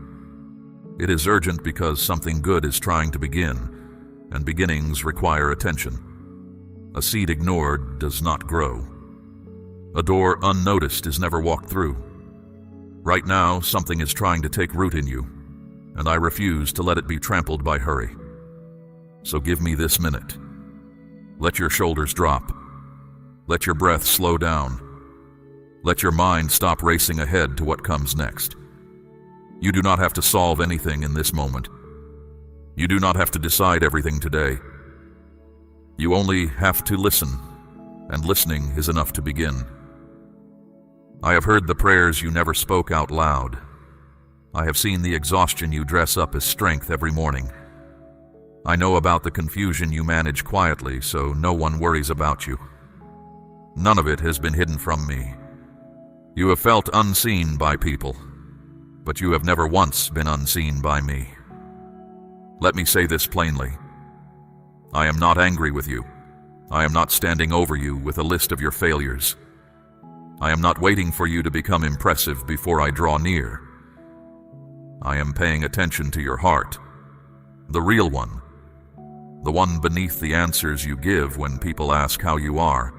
It is urgent because something good is trying to begin, and beginnings require attention. A seed ignored does not grow. A door unnoticed is never walked through. Right now, something is trying to take root in you, and I refuse to let it be trampled by hurry. So give me this minute. Let your shoulders drop. Let your breath slow down. Let your mind stop racing ahead to what comes next. You do not have to solve anything in this moment. You do not have to decide everything today. You only have to listen, and listening is enough to begin. I have heard the prayers you never spoke out loud. I have seen the exhaustion you dress up as strength every morning. I know about the confusion you manage quietly so no one worries about you. None of it has been hidden from me. You have felt unseen by people, but you have never once been unseen by me. Let me say this plainly. I am not angry with you. I am not standing over you with a list of your failures. I am not waiting for you to become impressive before I draw near. I am paying attention to your heart, the real one, the one beneath the answers you give when people ask how you are.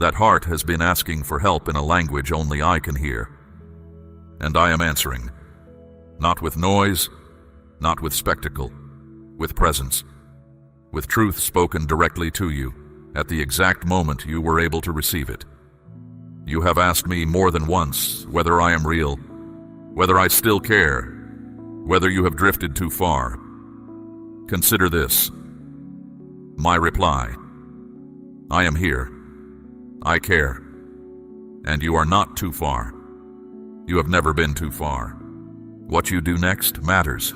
That heart has been asking for help in a language only I can hear. And I am answering. Not with noise, not with spectacle, with presence, with truth spoken directly to you at the exact moment you were able to receive it. You have asked me more than once whether I am real, whether I still care, whether you have drifted too far. Consider this. My reply. I am here. I care. And you are not too far. You have never been too far. What you do next matters.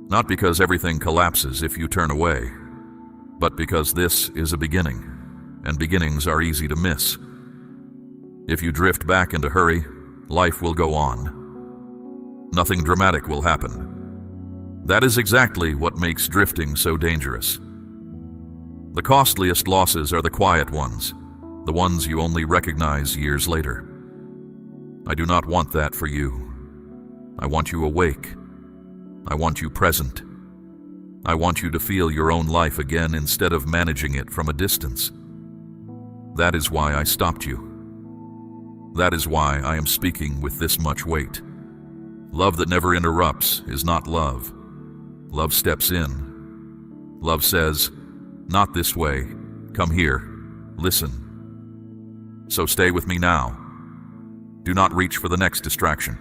Not because everything collapses if you turn away, but because this is a beginning, and beginnings are easy to miss. If you drift back into hurry, life will go on. Nothing dramatic will happen. That is exactly what makes drifting so dangerous. The costliest losses are the quiet ones, the ones you only recognize years later. I do not want that for you. I want you awake. I want you present. I want you to feel your own life again instead of managing it from a distance. That is why I stopped you. That is why I am speaking with this much weight. Love that never interrupts is not love. Love steps in. Love says, not this way. Come here. Listen. So stay with me now. Do not reach for the next distraction.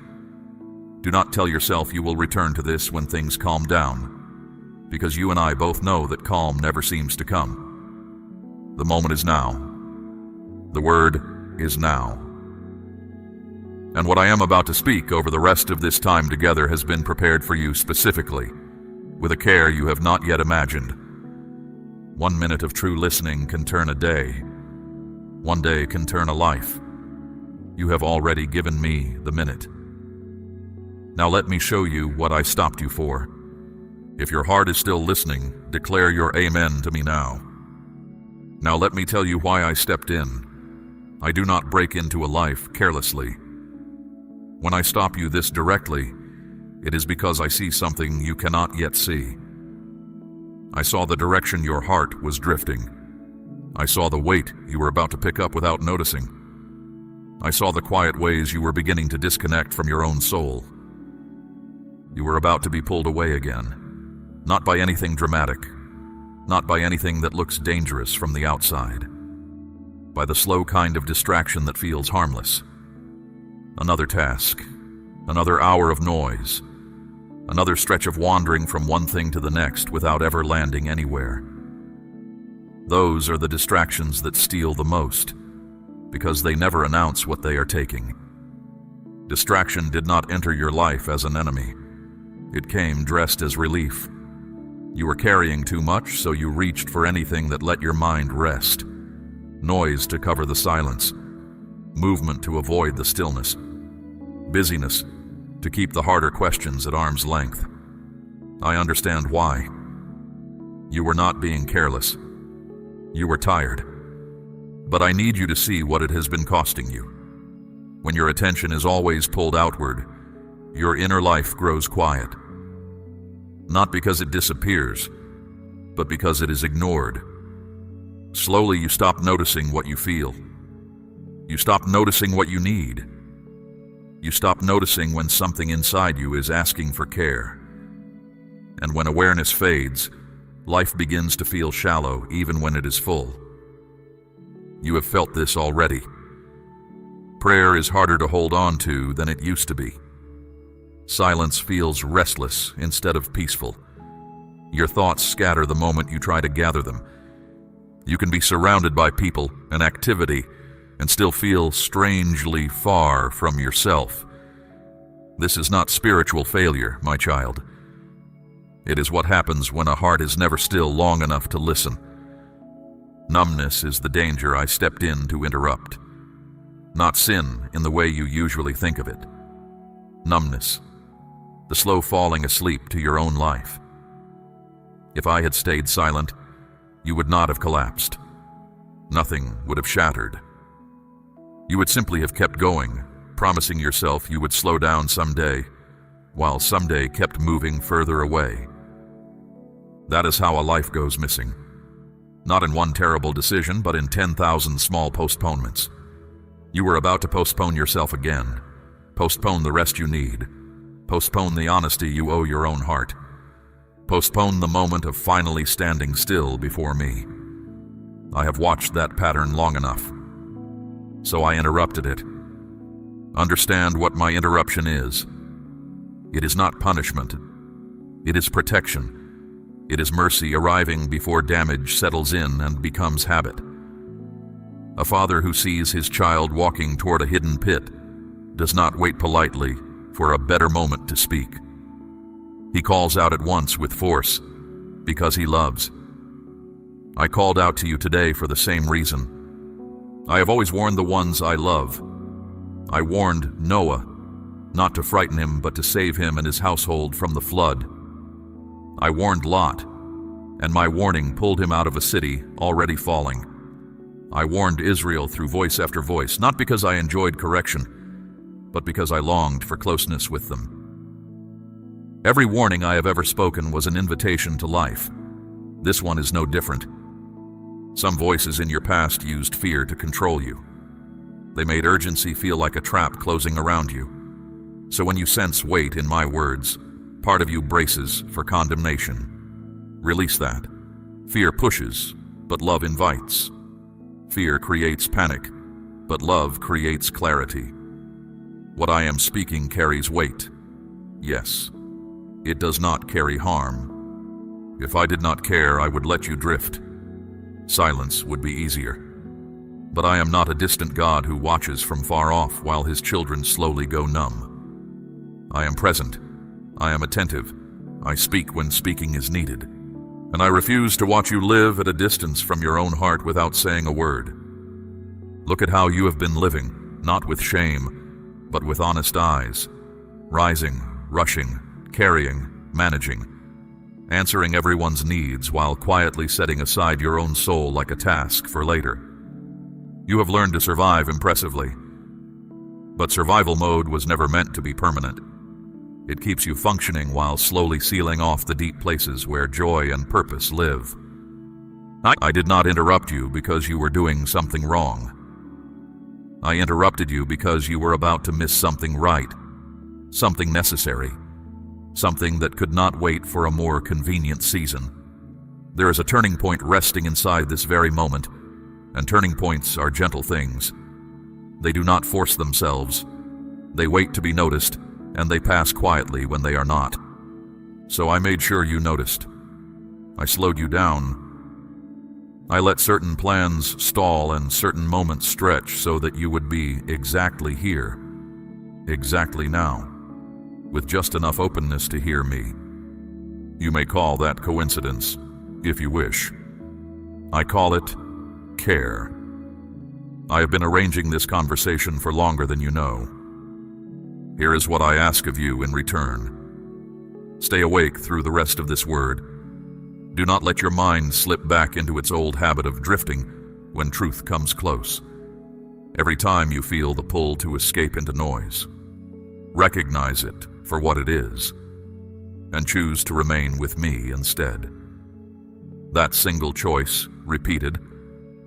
Do not tell yourself you will return to this when things calm down, because you and I both know that calm never seems to come. The moment is now. The word is now. And what I am about to speak over the rest of this time together has been prepared for you specifically, with a care you have not yet imagined. 1 minute of true listening can turn a day. 1 day can turn a life. You have already given me the minute. Now let me show you what I stopped you for. If your heart is still listening, declare your amen to me now. Now let me tell you why I stepped in. I do not break into a life carelessly. When I stop you this directly, it is because I see something you cannot yet see. I saw the direction your heart was drifting. I saw the weight you were about to pick up without noticing. I saw the quiet ways you were beginning to disconnect from your own soul. You were about to be pulled away again, not by anything dramatic, not by anything that looks dangerous from the outside, by the slow kind of distraction that feels harmless. Another task, another hour of noise, another stretch of wandering from one thing to the next without ever landing anywhere. Those are the distractions that steal the most, because they never announce what they are taking. Distraction did not enter your life as an enemy. It came dressed as relief. You were carrying too much, so you reached for anything that let your mind rest. Noise to cover the silence, movement to avoid the stillness, busyness to keep the harder questions at arm's length. I understand why. You were not being careless. You were tired. But I need you to see what it has been costing you. When your attention is always pulled outward, your inner life grows quiet. Not because it disappears, but because it is ignored. Slowly you stop noticing what you feel. You stop noticing what you need. You stop noticing when something inside you is asking for care. And when awareness fades, life begins to feel shallow even when it is full. You have felt this already. Prayer is harder to hold on to than it used to be. Silence feels restless instead of peaceful. Your thoughts scatter the moment you try to gather them. You can be surrounded by people and activity and still feel strangely far from yourself. This is not spiritual failure, my child. It is what happens when a heart is never still long enough to listen. Numbness is the danger I stepped in to interrupt. Not sin in the way you usually think of it. Numbness, the slow falling asleep to your own life. If I had stayed silent, you would not have collapsed. Nothing would have shattered. You would simply have kept going, promising yourself you would slow down someday, while someday kept moving further away. That is how a life goes missing. Not in one terrible decision, but in 10,000 small postponements. You were about to postpone yourself again. Postpone the rest you need. Postpone the honesty you owe your own heart. Postpone the moment of finally standing still before me. I have watched that pattern long enough. So I interrupted it. Understand what my interruption is. It is not punishment. It is protection. It is mercy arriving before damage settles in and becomes habit. A father who sees his child walking toward a hidden pit does not wait politely for a better moment to speak. He calls out at once with force because he loves. I called out to you today for the same reason. I have always warned the ones I love. I warned Noah, not to frighten him, but to save him and his household from the flood. I warned Lot, and my warning pulled him out of a city already falling. I warned Israel through voice after voice, not because I enjoyed correction, but because I longed for closeness with them. Every warning I have ever spoken was an invitation to life. This one is no different. Some voices in your past used fear to control you. They made urgency feel like a trap closing around you. So when you sense weight in my words, part of you braces for condemnation. Release that. Fear pushes, but love invites. Fear creates panic, but love creates clarity. What I am speaking carries weight. Yes, it does not carry harm. If I did not care, I would let you drift. Silence would be easier. But I am not a distant God who watches from far off while his children slowly go numb. I am present. I am attentive. I speak when speaking is needed. And I refuse to watch you live at a distance from your own heart without saying a word. Look at how you have been living, not with shame, but with honest eyes, rising, rushing, carrying, managing, answering everyone's needs while quietly setting aside your own soul like a task for later. You have learned to survive impressively, but survival mode was never meant to be permanent. It keeps you functioning while slowly sealing off the deep places where joy and purpose live. I did not interrupt you because you were doing something wrong. I interrupted you because you were about to miss something right, something necessary, something that could not wait for a more convenient season. There is a turning point resting inside this very moment, and turning points are gentle things. They do not force themselves. They wait to be noticed, and they pass quietly when they are not. So I made sure you noticed. I slowed you down. I let certain plans stall and certain moments stretch so that you would be exactly here, exactly now, with just enough openness to hear me. You may call that coincidence, if you wish. I call it care. I have been arranging this conversation for longer than you know. Here is what I ask of you in return. Stay awake through the rest of this word. Do not let your mind slip back into its old habit of drifting when truth comes close. Every time you feel the pull to escape into noise, recognize it for what it is, and choose to remain with me instead. That single choice, repeated,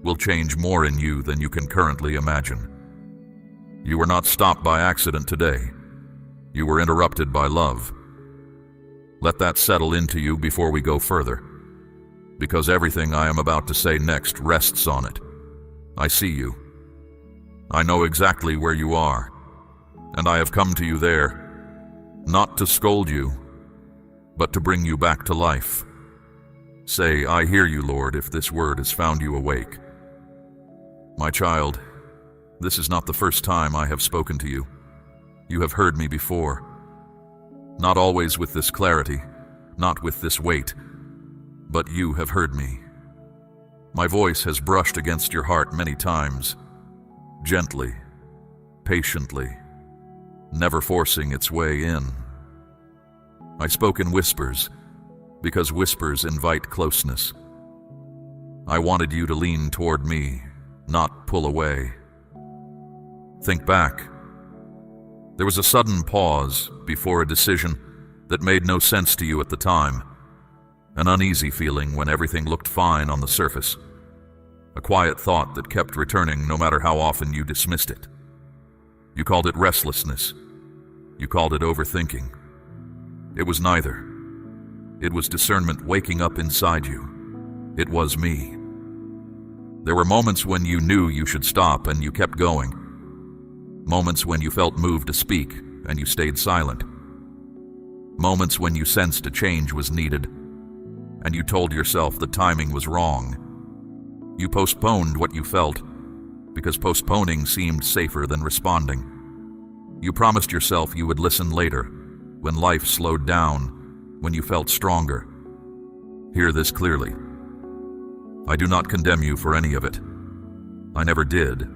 will change more in you than you can currently imagine. You were not stopped by accident today. You were interrupted by love. Let that settle into you before we go further, because everything I am about to say next rests on it. I see you. I know exactly where you are, and I have come to you there, not to scold you, but to bring you back to life. Say, I hear you, Lord, if this word has found you awake. My child, this is not the first time I have spoken to you. You have heard me before. Not always with this clarity, not with this weight, but you have heard me. My voice has brushed against your heart many times, gently, patiently, never forcing its way in. I spoke in whispers, because whispers invite closeness. I wanted you to lean toward me, not pull away. Think back. There was a sudden pause before a decision that made no sense to you at the time, an uneasy feeling when everything looked fine on the surface, a quiet thought that kept returning no matter how often you dismissed it. You called it restlessness. You called it overthinking. It was neither. It was discernment waking up inside you. It was me. There were moments when you knew you should stop and you kept going. Moments when you felt moved to speak and you stayed silent. Moments when you sensed a change was needed and you told yourself the timing was wrong. You postponed what you felt because postponing seemed safer than responding. You promised yourself you would listen later, when life slowed down, when you felt stronger. Hear this clearly. I do not condemn you for any of it. I never did.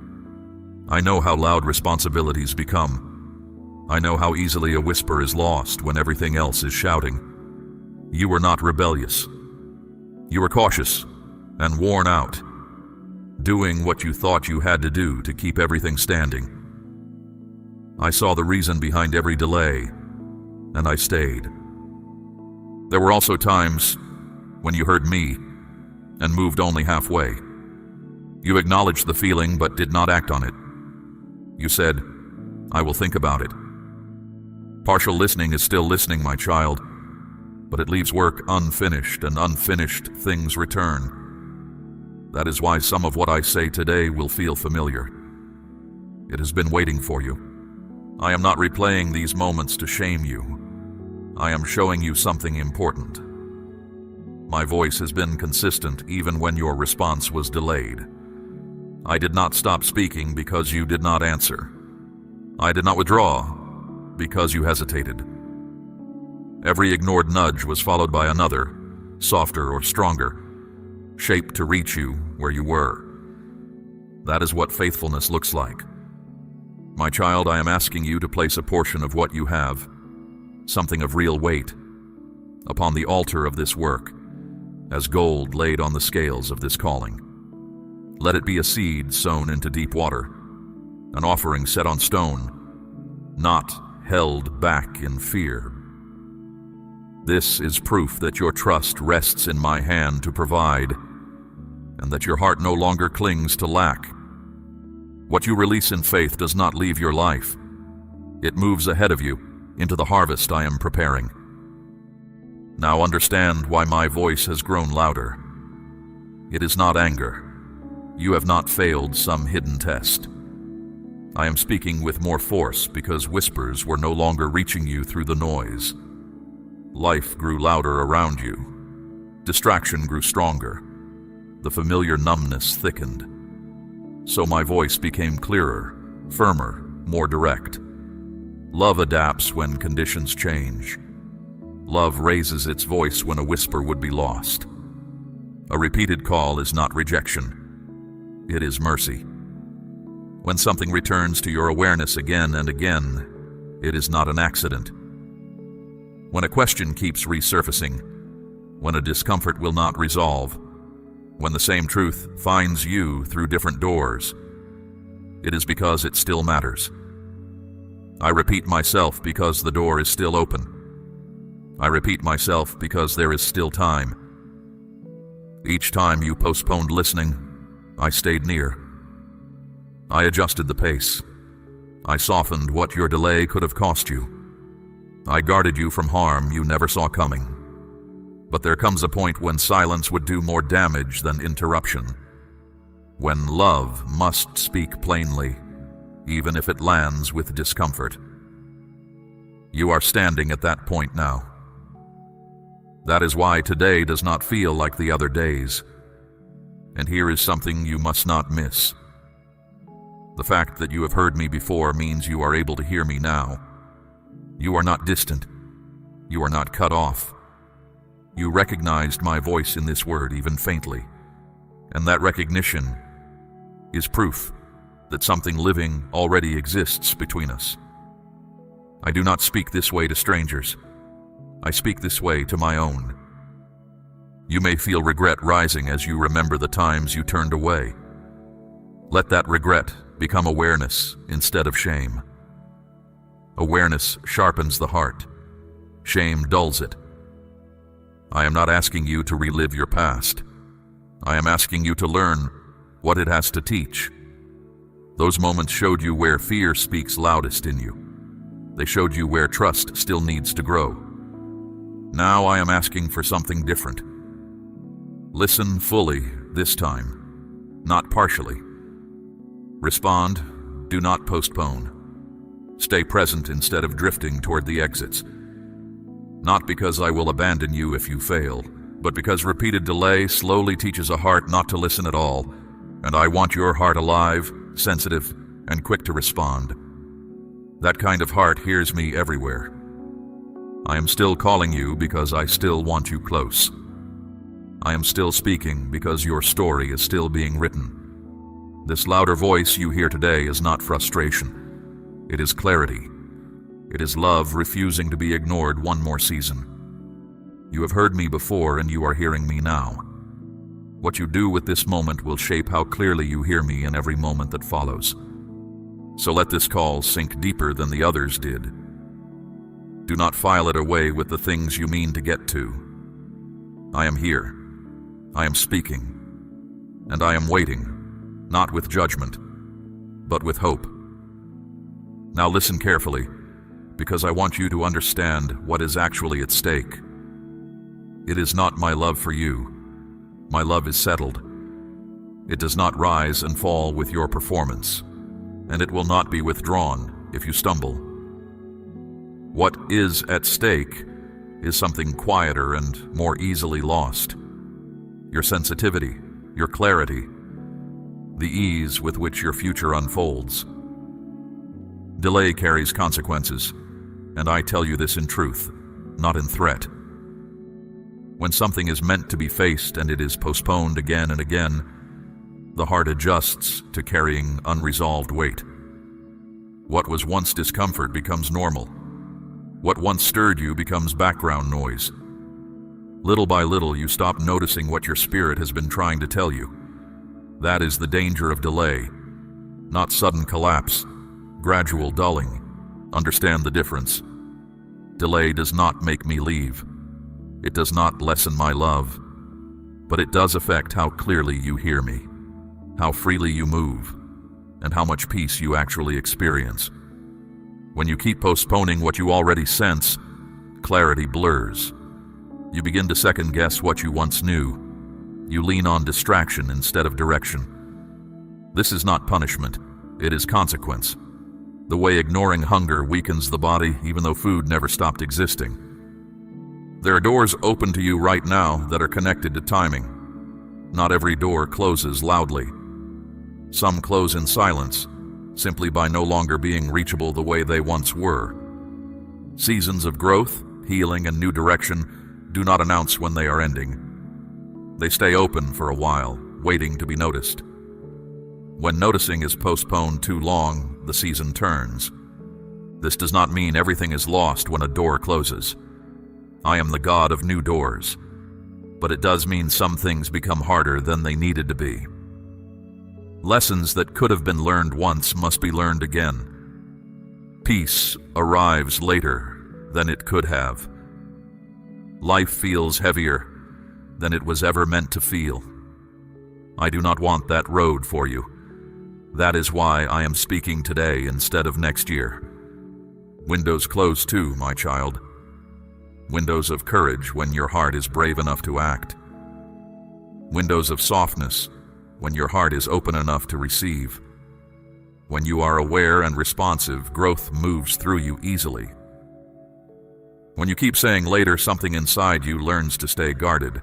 I know how loud responsibilities become. I know how easily a whisper is lost when everything else is shouting. You were not rebellious. You were cautious and worn out, doing what you thought you had to do to keep everything standing. I saw the reason behind every delay, and I stayed. There were also times when you heard me and moved only halfway. You acknowledged the feeling but did not act on it. You said, I will think about it. Partial listening is still listening, my child, but it leaves work unfinished, and unfinished things return. That is why some of what I say today will feel familiar. It has been waiting for you. I am not replaying these moments to shame you. I am showing you something important. My voice has been consistent even when your response was delayed. I did not stop speaking because you did not answer. I did not withdraw because you hesitated. Every ignored nudge was followed by another, softer or stronger, shaped to reach you where you were. That is what faithfulness looks like. My child, I am asking you to place a portion of what you have, something of real weight, upon the altar of this work, as gold laid on the scales of this calling. Let it be a seed sown into deep water, an offering set on stone, not held back in fear. This is proof that your trust rests in my hand to provide, and that your heart no longer clings to lack. What you release in faith does not leave your life. It moves ahead of you into the harvest I am preparing. Now understand why my voice has grown louder. It is not anger. You have not failed some hidden test. I am speaking with more force because whispers were no longer reaching you through the noise. Life grew louder around you. Distraction grew stronger. The familiar numbness thickened. So my voice became clearer, firmer, more direct. Love adapts when conditions change. Love raises its voice when a whisper would be lost. A repeated call is not rejection. It is mercy. When something returns to your awareness again and again, it is not an accident. When a question keeps resurfacing, when a discomfort will not resolve, when the same truth finds you through different doors, it is because it still matters. I repeat myself because the door is still open. I repeat myself because there is still time. Each time you postponed listening, I stayed near. I adjusted the pace. I softened what your delay could have cost you. I guarded you from harm you never saw coming. But there comes a point when silence would do more damage than interruption. When love must speak plainly, even if it lands with discomfort. You are standing at that point now. That is why today does not feel like the other days. And here is something you must not miss. The fact that you have heard me before means you are able to hear me now. You are not distant. You are not cut off. You recognized my voice in this word even faintly. And that recognition is proof that something living already exists between us. I do not speak this way to strangers. I speak this way to my own. You may feel regret rising as you remember the times you turned away. Let that regret become awareness instead of shame. Awareness sharpens the heart. Shame dulls it. I am not asking you to relive your past. I am asking you to learn what it has to teach. Those moments showed you where fear speaks loudest in you. They showed you where trust still needs to grow. Now I am asking for something different. Listen fully this time, not partially. Respond, do not postpone. Stay present instead of drifting toward the exits. Not because I will abandon you if you fail, but because repeated delay slowly teaches a heart not to listen at all, and I want your heart alive, sensitive, and quick to respond. That kind of heart hears me everywhere. I am still calling you because I still want you close. I am still speaking because your story is still being written. This louder voice you hear today is not frustration. It is clarity. It is love refusing to be ignored one more season. You have heard me before and you are hearing me now. What you do with this moment will shape how clearly you hear me in every moment that follows. So let this call sink deeper than the others did. Do not file it away with the things you mean to get to. I am here. I am speaking. And I am waiting, not with judgment, but with hope. Now listen carefully, because I want you to understand what is actually at stake. It is not my love for you. My love is settled. It does not rise and fall with your performance, and it will not be withdrawn if you stumble. What is at stake is something quieter and more easily lost. Your sensitivity, your clarity, the ease with which your future unfolds. Delay carries consequences, and I tell you this in truth, not in threat. When something is meant to be faced and it is postponed again and again, the heart adjusts to carrying unresolved weight. What was once discomfort becomes normal. What once stirred you becomes background noise. Little by little, you stop noticing what your spirit has been trying to tell you. That is the danger of delay, not sudden collapse, gradual dulling. Understand the difference. Delay does not make me leave. It does not lessen my love, but it does affect how clearly you hear me, how freely you move, and how much peace you actually experience. When you keep postponing what you already sense, clarity blurs. You begin to second-guess what you once knew. You lean on distraction instead of direction. This is not punishment, it is consequence. The way ignoring hunger weakens the body even though food never stopped existing. There are doors open to you right now that are connected to timing. Not every door closes loudly. Some close in silence, simply by no longer being reachable the way they once were. Seasons of growth, healing, and new direction do not announce when they are ending. They stay open for a while, waiting to be noticed. When noticing is postponed too long, the season turns. This does not mean everything is lost when a door closes. I am the God of new doors, but it does mean some things become harder than they needed to be. Lessons that could have been learned once must be learned again. Peace arrives later than it could have. Life feels heavier than it was ever meant to feel. I do not want that road for you. That is why I am speaking today instead of next year. Windows close too, my child. Windows of courage when your heart is brave enough to act. Windows of softness when your heart is open enough to receive. When you are aware and responsive, growth moves through you easily. When you keep saying later, something inside you learns to stay guarded.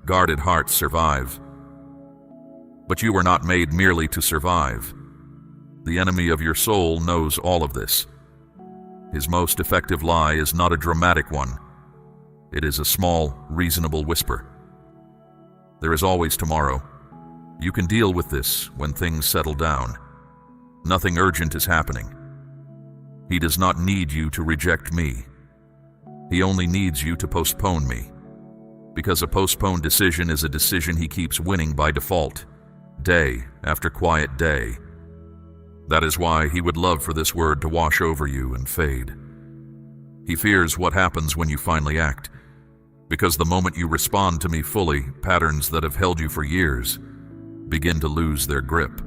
Guarded hearts survive. But you were not made merely to survive. The enemy of your soul knows all of this. His most effective lie is not a dramatic one. It is a small, reasonable whisper. There is always tomorrow. You can deal with this when things settle down. Nothing urgent is happening. He does not need you to reject me. He only needs you to postpone me. Because a postponed decision is a decision he keeps winning by default, day after quiet day. That is why he would love for this word to wash over you and fade. He fears what happens when you finally act, because the moment you respond to me fully, patterns that have held you for years begin to lose their grip.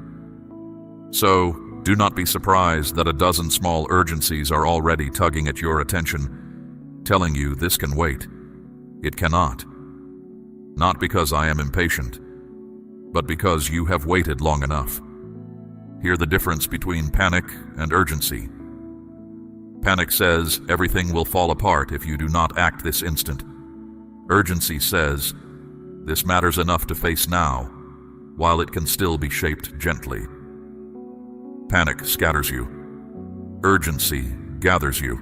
So, do not be surprised that a dozen small urgencies are already tugging at your attention, telling you this can wait. It cannot. Not because I am impatient, but because you have waited long enough. Hear the difference between panic and urgency. Panic says everything will fall apart if you do not act this instant. Urgency says this matters enough to face now, while it can still be shaped gently. Panic scatters you. Urgency gathers you.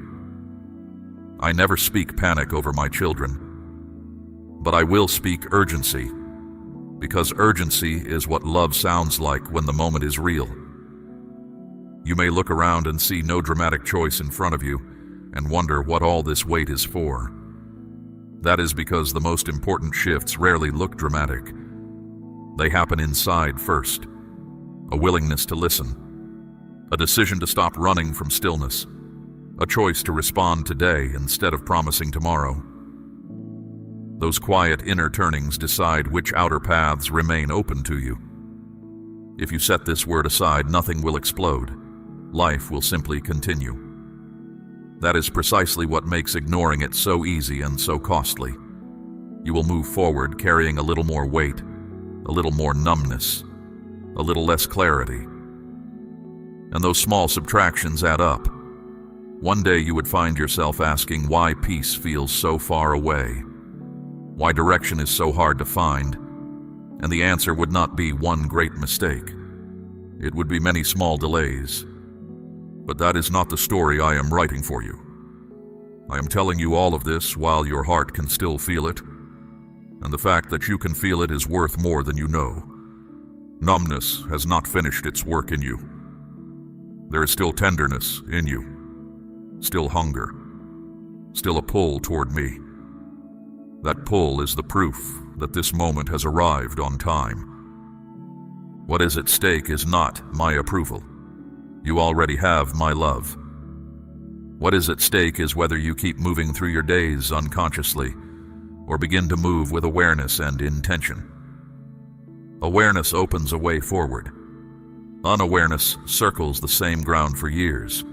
I never speak panic over my children, but I will speak urgency, because urgency is what love sounds like when the moment is real. You may look around and see no dramatic choice in front of you and wonder what all this weight is for. That is because the most important shifts rarely look dramatic. They happen inside first. A willingness to listen. A decision to stop running from stillness. A choice to respond today instead of promising tomorrow. Those quiet inner turnings decide which outer paths remain open to you. If you set this word aside, nothing will explode. Life will simply continue. That is precisely what makes ignoring it so easy and so costly. You will move forward carrying a little more weight, a little more numbness, a little less clarity. And those small subtractions add up. One day you would find yourself asking why peace feels so far away, why direction is so hard to find, and the answer would not be one great mistake. It would be many small delays. But that is not the story I am writing for you. I am telling you all of this while your heart can still feel it, and the fact that you can feel it is worth more than you know. Numbness has not finished its work in you. There is still tenderness in you, still hunger, still a pull toward me. That pull is the proof that this moment has arrived on time. What is at stake is not my approval. You already have my love. What is at stake is whether you keep moving through your days unconsciously or begin to move with awareness and intention. Awareness opens a way forward. Unawareness circles the same ground for years.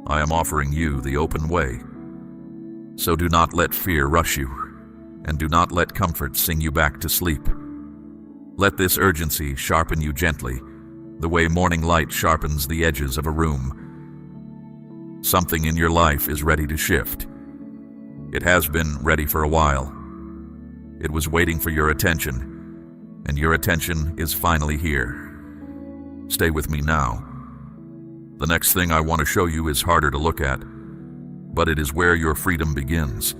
I am offering you the open way. So do not let fear rush you, and do not let comfort sing you back to sleep. Let this urgency sharpen you gently, the way morning light sharpens the edges of a room. Something in your life is ready to shift. It has been ready for a while. It was waiting for your attention, and your attention is finally here. Stay with me now. The next thing I want to show you is harder to look at, but it is where your freedom begins.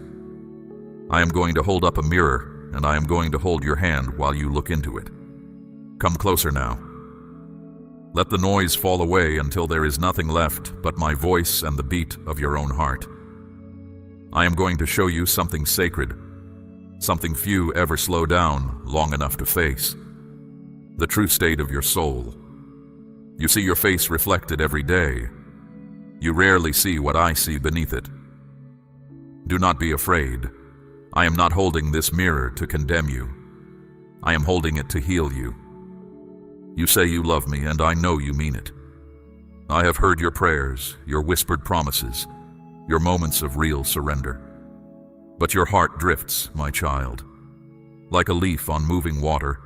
I am going to hold up a mirror, and I am going to hold your hand while you look into it. Come closer now. Let the noise fall away until there is nothing left but my voice and the beat of your own heart. I am going to show you something sacred, something few ever slow down long enough to face. The true state of your soul. You see your face reflected every day. You rarely see what I see beneath it. Do not be afraid. I am not holding this mirror to condemn you. I am holding it to heal you. You say you love me, and I know you mean it. I have heard your prayers, your whispered promises, your moments of real surrender. But your heart drifts, my child. Like a leaf on moving water,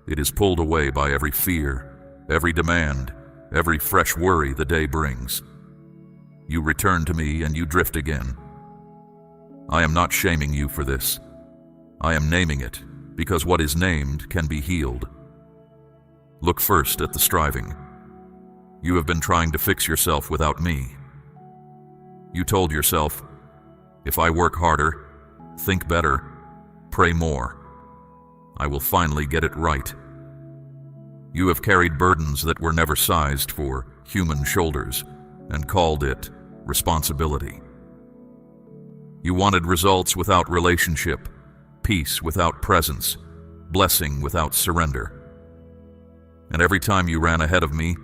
it is pulled away by every fear, every demand, every fresh worry the day brings. You return to me and you drift again. I am not shaming you for this. I am naming it, because what is named can be healed. Look first at the striving. You have been trying to fix yourself without me. You told yourself, if I work harder, think better, pray more, I will finally get it right. You have carried burdens that were never sized for human shoulders and called it responsibility. You wanted results without relationship, peace without presence, blessing without surrender. And every time you ran ahead of me,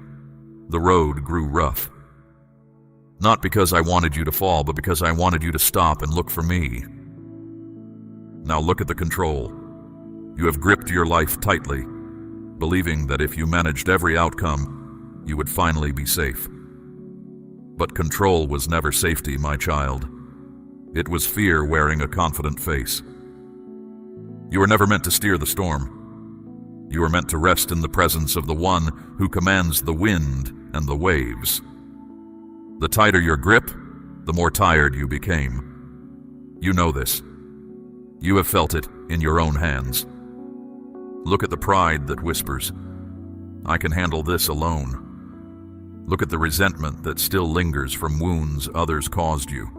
the road grew rough. Not because I wanted you to fall, but because I wanted you to stop and look for me. Now look at the control. You have gripped your life tightly, believing that if you managed every outcome, you would finally be safe. But control was never safety, my child. It was fear wearing a confident face. You were never meant to steer the storm. You were meant to rest in the presence of the one who commands the wind and the waves. The tighter your grip, the more tired you became. You know this. You have felt it in your own hands. Look at the pride that whispers, I can handle this alone. Look at the resentment that still lingers from wounds others caused you,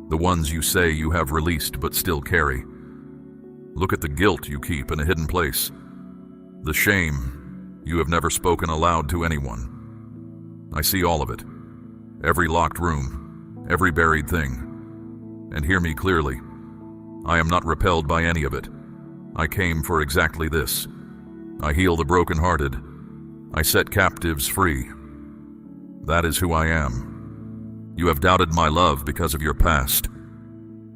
the ones you say you have released but still carry. Look at the guilt you keep in a hidden place, the shame you have never spoken aloud to anyone. I see all of it, every locked room, every buried thing. And hear me clearly, I am not repelled by any of it. I came for exactly this. I heal the brokenhearted. I set captives free. That is who I am. You have doubted my love because of your past.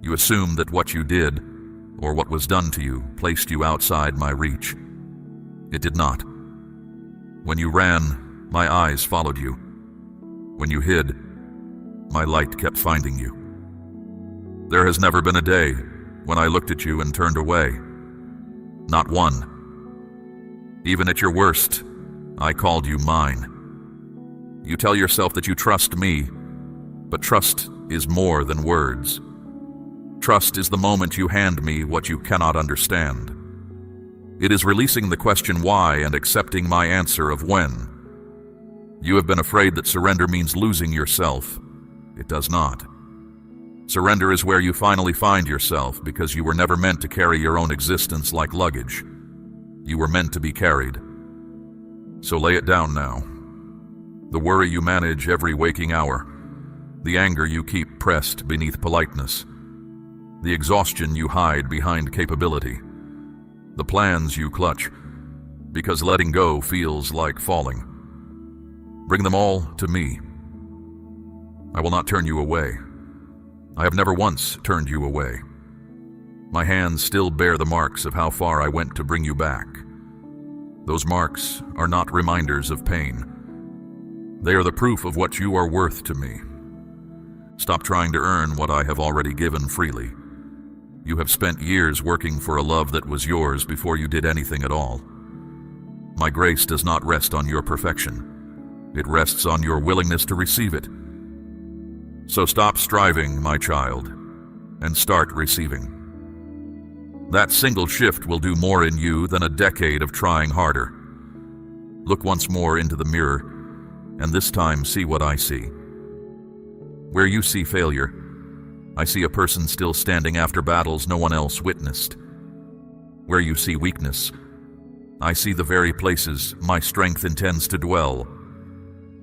You assumed that what you did, or what was done to you, placed you outside my reach. It did not. When you ran, my eyes followed you. When you hid, my light kept finding you. There has never been a day when I looked at you and turned away. Not one. Even at your worst, I called you mine. You tell yourself that you trust me, but trust is more than words. Trust is the moment you hand me what you cannot understand. It is releasing the question why and accepting my answer of when. You have been afraid that surrender means losing yourself. It does not. Surrender is where you finally find yourself because you were never meant to carry your own existence like luggage. You were meant to be carried. So lay it down now. The worry you manage every waking hour, the anger you keep pressed beneath politeness, the exhaustion you hide behind capability, the plans you clutch because letting go feels like falling. Bring them all to me. I will not turn you away. I have never once turned you away. My hands still bear the marks of how far I went to bring you back. Those marks are not reminders of pain. They are the proof of what you are worth to me. Stop trying to earn what I have already given freely. You have spent years working for a love that was yours before you did anything at all. My grace does not rest on your perfection. It rests on your willingness to receive it. So stop striving, my child, and start receiving. That single shift will do more in you than a decade of trying harder. Look once more into the mirror, and this time see what I see. Where you see failure, I see a person still standing after battles no one else witnessed. Where you see weakness, I see the very places my strength intends to dwell.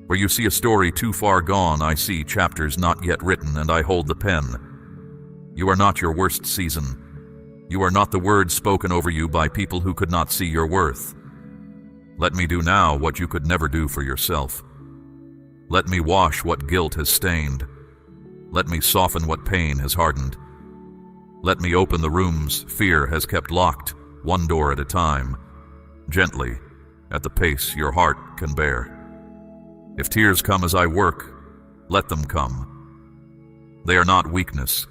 Where you see a story too far gone, I see chapters not yet written, and I hold the pen. You are not your worst season. You are not the words spoken over you by people who could not see your worth. Let me do now what you could never do for yourself. Let me wash what guilt has stained. Let me soften what pain has hardened. Let me open the rooms fear has kept locked, one door at a time, gently, at the pace your heart can bear. If tears come as I work, let them come. They are not weakness.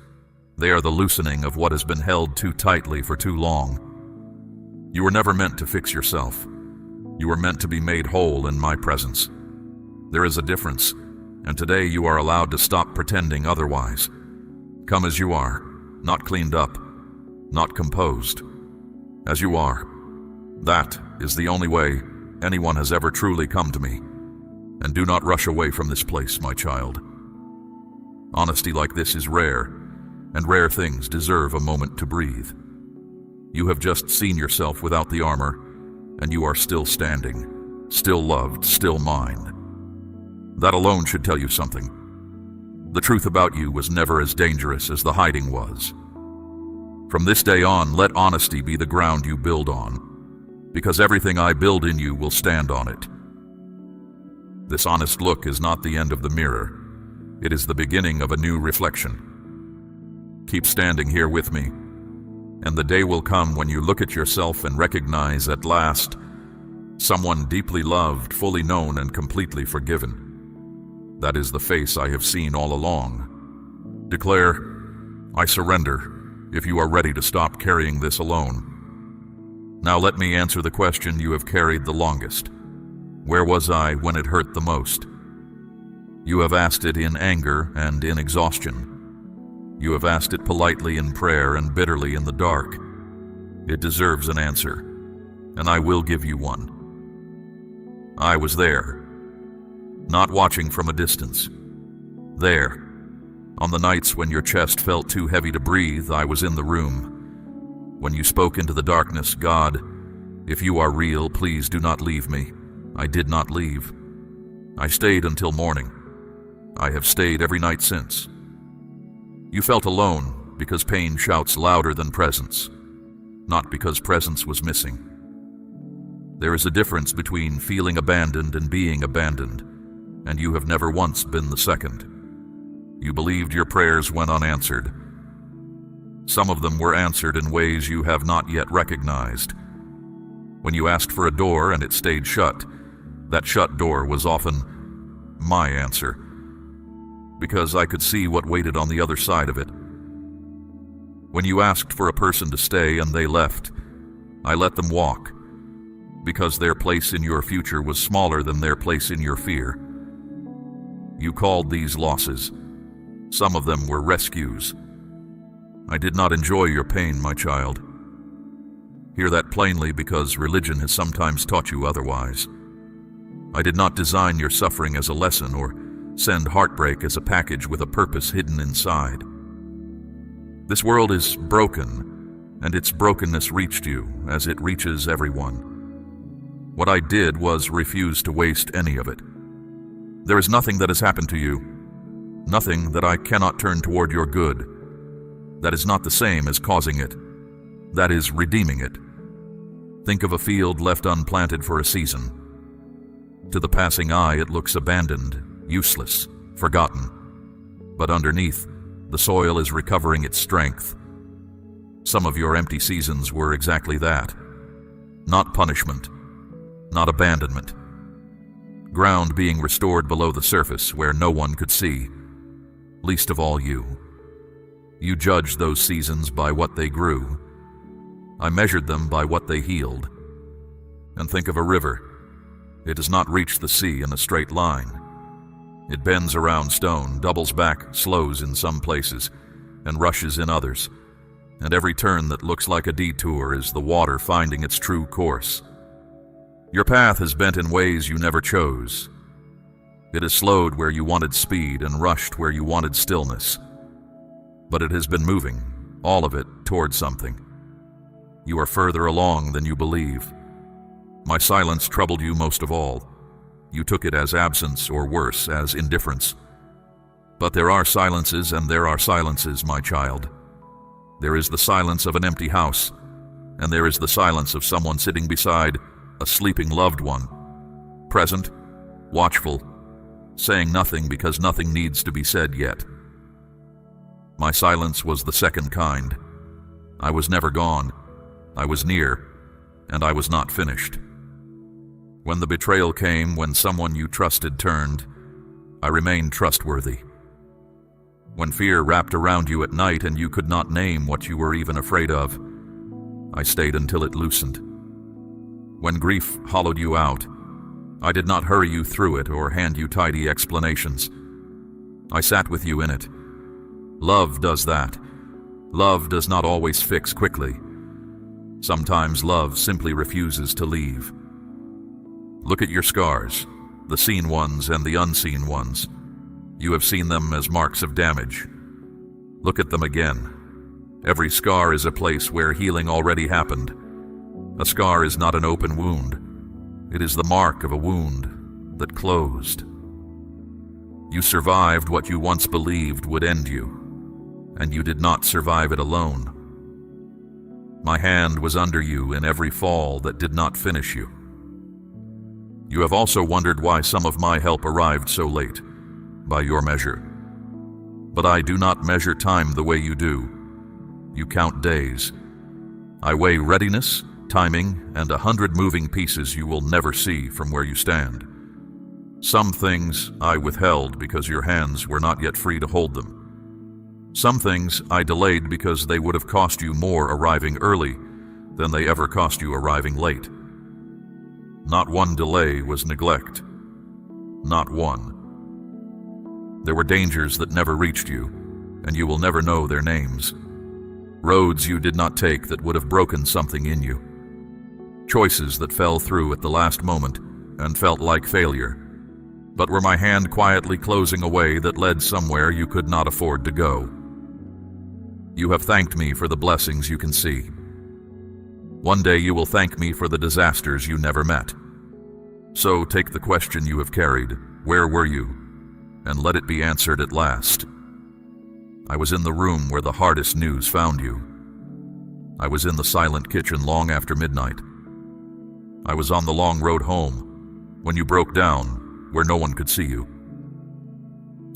They are the loosening of what has been held too tightly for too long. You were never meant to fix yourself. You were meant to be made whole in my presence. There is a difference, and today you are allowed to stop pretending otherwise. Come as you are, not cleaned up, not composed. As you are. That is the only way anyone has ever truly come to me. And do not rush away from this place, my child. Honesty like this is rare, and rare things deserve a moment to breathe. You have just seen yourself without the armor, and you are still standing, still loved, still mine. That alone should tell you something. The truth about you was never as dangerous as the hiding was. From this day on, let honesty be the ground you build on, because everything I build in you will stand on it. This honest look is not the end of the mirror. It is the beginning of a new reflection. Keep standing here with me, and the day will come when you look at yourself and recognize at last someone deeply loved, fully known, and completely forgiven. That is the face I have seen all along. Declare, I surrender, if you are ready to stop carrying this alone. Now let me answer the question you have carried the longest. Where was I when it hurt the most? You have asked it in anger and in exhaustion. You have asked it politely in prayer and bitterly in the dark. It deserves an answer, and I will give you one. I was there, not watching from a distance. There, on the nights when your chest felt too heavy to breathe, I was in the room. When you spoke into the darkness, God, if you are real, please do not leave me. I did not leave. I stayed until morning. I have stayed every night since. You felt alone because pain shouts louder than presence, not because presence was missing. There is a difference between feeling abandoned and being abandoned, and you have never once been the second. You believed your prayers went unanswered. Some of them were answered in ways you have not yet recognized. When you asked for a door and it stayed shut, that shut door was often my answer, because I could see what waited on the other side of it. When you asked for a person to stay and they left, I let them walk, because their place in your future was smaller than their place in your fear. You called these losses. Some of them were rescues. I did not enjoy your pain, my child. Hear that plainly, because religion has sometimes taught you otherwise. I did not design your suffering as a lesson or send heartbreak as a package with a purpose hidden inside. This world is broken, and its brokenness reached you as it reaches everyone. What I did was refuse to waste any of it. There is nothing that has happened to you, Nothing that I cannot turn toward your good. That is not the same as causing it. That is redeeming it. Think of a field left unplanted for a season. To the passing eye, it looks abandoned, useless, forgotten. But underneath, the soil is recovering its strength. Some of your empty seasons were exactly that. Not punishment, not abandonment. Ground being restored below the surface where no one could see, least of all you. You judged those seasons by what they grew. I measured them by what they healed. And think of a river. It does not reach the sea in a straight line. It bends around stone, doubles back, slows in some places, and rushes in others. And every turn that looks like a detour is the water finding its true course. Your path has bent in ways you never chose. It has slowed where you wanted speed and rushed where you wanted stillness. But it has been moving, all of it, toward something. You are further along than you believe. My silence troubled you most of all. You took it as absence, or worse, as indifference. But there are silences and there are silences, my child. There is the silence of an empty house, and there is the silence of someone sitting beside a sleeping loved one, present, watchful, saying nothing because nothing needs to be said yet. My silence was the second kind. I was never gone. I was near, and I was not finished. When the betrayal came, when someone you trusted turned, I remained trustworthy. When fear wrapped around you at night and you could not name what you were even afraid of, I stayed until it loosened. When grief hollowed you out, I did not hurry you through it or hand you tidy explanations. I sat with you in it. Love does that. Love does not always fix quickly. Sometimes love simply refuses to leave. Look at your scars, the seen ones and the unseen ones. You have seen them as marks of damage. Look at them again. Every scar is a place where healing already happened. A scar is not an open wound. It is the mark of a wound that closed. You survived what you once believed would end you, and you did not survive it alone. My hand was under you in every fall that did not finish you. You have also wondered why some of my help arrived so late, by your measure. But I do not measure time the way you do. You count days. I weigh readiness, timing, and 100 moving pieces you will never see from where you stand. Some things I withheld because your hands were not yet free to hold them. Some things I delayed because they would have cost you more arriving early than they ever cost you arriving late. Not one delay was neglect. Not one. There were dangers that never reached you, and you will never know their names. Roads you did not take that would have broken something in you. Choices that fell through at the last moment and felt like failure, but were my hand quietly closing a way that led somewhere you could not afford to go. You have thanked me for the blessings you can see. One day you will thank me for the disasters you never met. So take the question you have carried, where were you? And let it be answered at last. I was in the room where the hardest news found you. I was in the silent kitchen long after midnight. I was on the long road home, when you broke down, where no one could see you.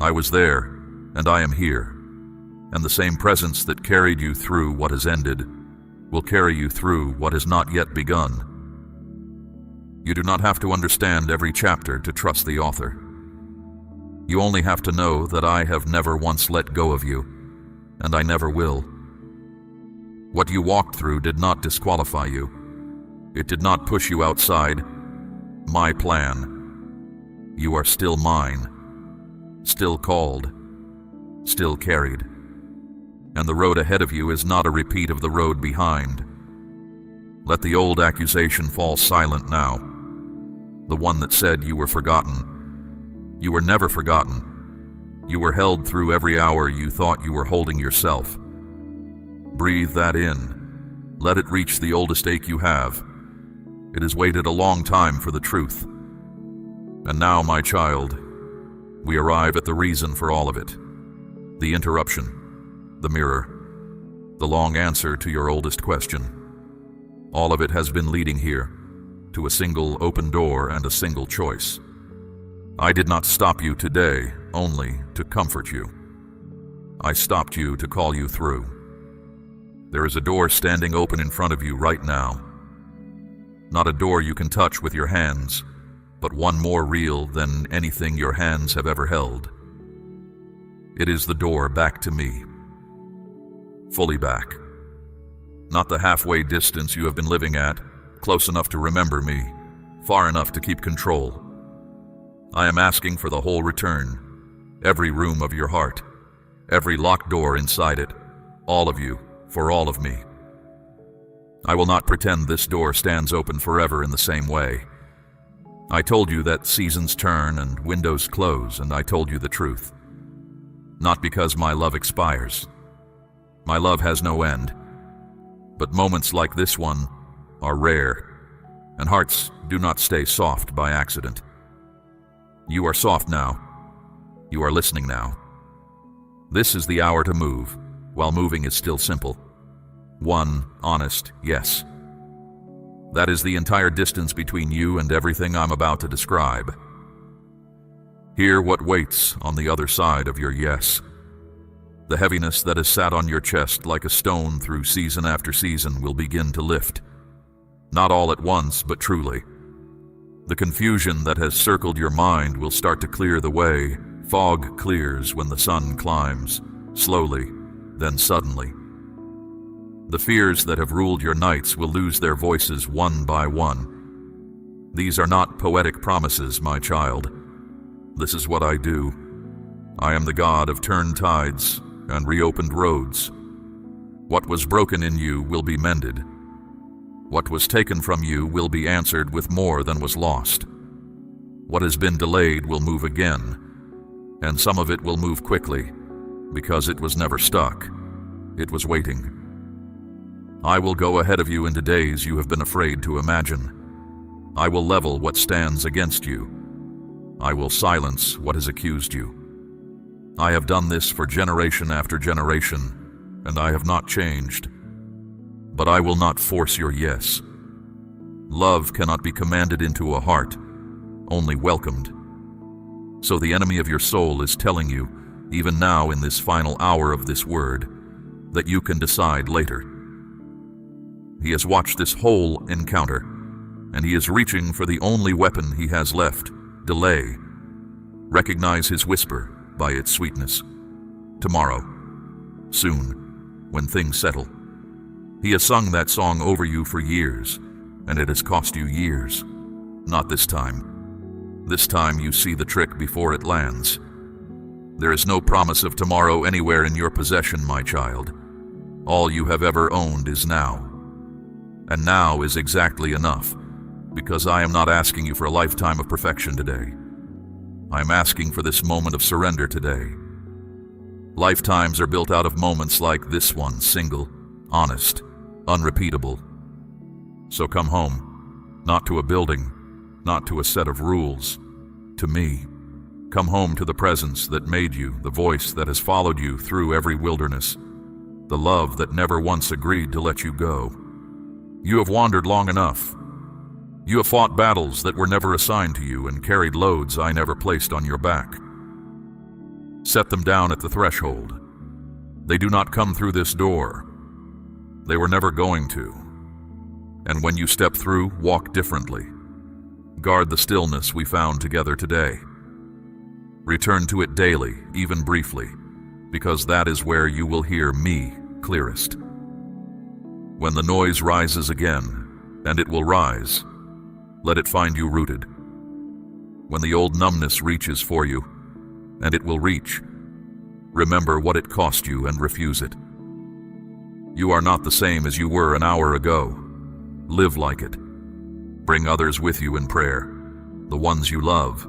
I was there, and I am here, and the same presence that carried you through what has ended will carry you through what has not yet begun. You do not have to understand every chapter to trust the author. You only have to know that I have never once let go of you, and I never will. What you walked through did not disqualify you. It did not push you outside my plan. You are still mine, still called, still carried. And the road ahead of you is not a repeat of the road behind. Let the old accusation fall silent now. The one that said you were forgotten. You were never forgotten. You were held through every hour you thought you were holding yourself. Breathe that in. Let it reach the oldest ache you have. It has waited a long time for the truth. And now, my child, we arrive at the reason for all of it. the interruption, the mirror, the long answer to your oldest question. All of it has been leading here, to a single open door and a single choice. I did not stop you today only to comfort you. I stopped you to call you through. There is a door standing open in front of you right now. Not a door you can touch with your hands, but one more real than anything your hands have ever held. It is the door back to me. Fully back. Not the halfway distance you have been living at, close enough to remember me, far enough to keep control. I am asking for the whole return, every room of your heart, every locked door inside it, all of you, for all of me. I will not pretend this door stands open forever in the same way. I told you that seasons turn and windows close, and I told you the truth. Not because my love expires. My love has no end. But moments like this one are rare, and hearts do not stay soft by accident. You are soft now. You are listening now. This is the hour to move, while moving is still simple. One honest yes. That is the entire distance between you and everything I'm about to describe. Hear what waits on the other side of your yes. The heaviness that has sat on your chest like a stone through season after season will begin to lift. Not all at once, but truly. The confusion that has circled your mind will start to clear the way. Fog clears when the sun climbs, slowly, then suddenly. The fears that have ruled your nights will lose their voices one by one. These are not poetic promises, my child. This is what I do. I am the God of turned tides and reopened roads. What was broken in you will be mended. What was taken from you will be answered with more than was lost. What has been delayed will move again, and some of it will move quickly, because it was never stuck. It was waiting. I will go ahead of you into days you have been afraid to imagine. I will level what stands against you. I will silence what has accused you. I have done this for generation after generation, and I have not changed. But I will not force your yes. Love cannot be commanded into a heart, only welcomed. So the enemy of your soul is telling you, even now in this final hour of this word, that you can decide later. He has watched this whole encounter, and he is reaching for the only weapon he has left, delay. Recognize his whisper by its sweetness. Tomorrow, soon, when things settle. He has sung that song over you for years, and it has cost you years. Not this time. This time you see the trick before it lands. There is no promise of tomorrow anywhere in your possession, my child. All you have ever owned is now. And now is exactly enough, because I am not asking you for a lifetime of perfection today. I am asking for this moment of surrender today. Lifetimes are built out of moments like this one, single, honest, unrepeatable. So come home, not to a building, not to a set of rules, to me. Come home to the presence that made you, the voice that has followed you through every wilderness, the love that never once agreed to let you go. You have wandered long enough. You have fought battles that were never assigned to you and carried loads I never placed on your back. Set them down at the threshold. They do not come through this door. They were never going to. And when you step through, walk differently. Guard the stillness we found together today. Return to it daily, even briefly, because that is where you will hear me clearest. When the noise rises again, and it will rise, let it find you rooted. When the old numbness reaches for you, and it will reach, remember what it cost you and refuse it. You are not the same as you were an hour ago. Live like it. Bring others with you in prayer, the ones you love,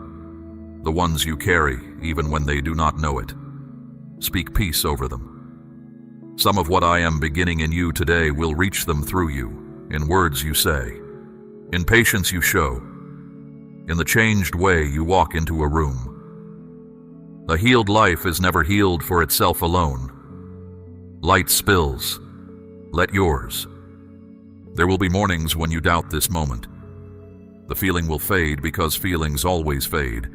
the ones you carry even when they do not know it. Speak peace over them. Some of what I am beginning in you today will reach them through you, in words you say, in patience you show, in the changed way you walk into a room. A healed life is never healed for itself alone. Light spills. Let yours. There will be mornings when you doubt this moment. The feeling will fade because feelings always fade,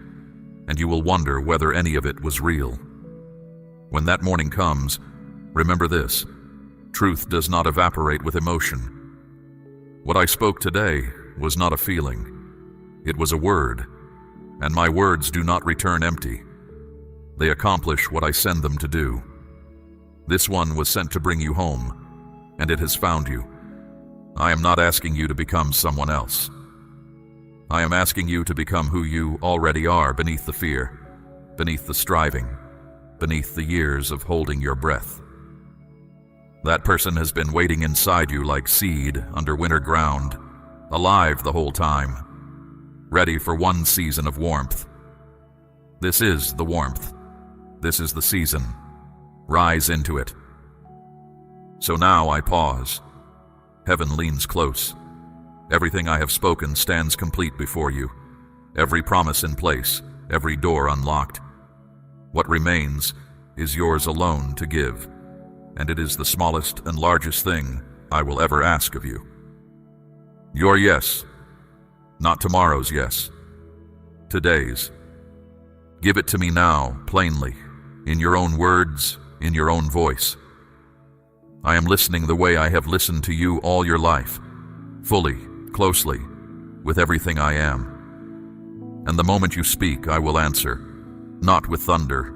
and you will wonder whether any of it was real. When that morning comes, remember this: truth does not evaporate with emotion. What I spoke today was not a feeling. It was a word, and my words do not return empty. They accomplish what I send them to do. This one was sent to bring you home, and it has found you. I am not asking you to become someone else. I am asking you to become who you already are beneath the fear, beneath the striving, beneath the years of holding your breath. That person has been waiting inside you like seed under winter ground, alive the whole time, ready for one season of warmth. This is the warmth. This is the season. Rise into it. So now I pause. Heaven leans close. Everything I have spoken stands complete before you. Every promise in place, every door unlocked. What remains is yours alone to give, and it is the smallest and largest thing I will ever ask of you. Your yes, not tomorrow's yes, today's. Give it to me now, plainly, in your own words, in your own voice. I am listening the way I have listened to you all your life, fully, closely, with everything I am. And the moment you speak, I will answer, not with thunder,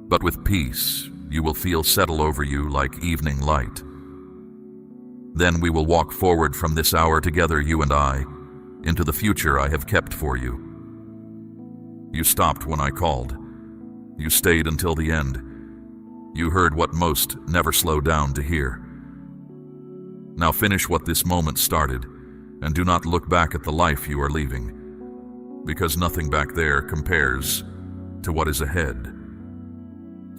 but with peace you will feel settle over you like evening light. Then we will walk forward from this hour together, you and I, into the future I have kept for you. You stopped when I called. You stayed until the end. You heard what most never slow down to hear. Now finish what this moment started, and do not look back at the life you are leaving, because nothing back there compares to what is ahead.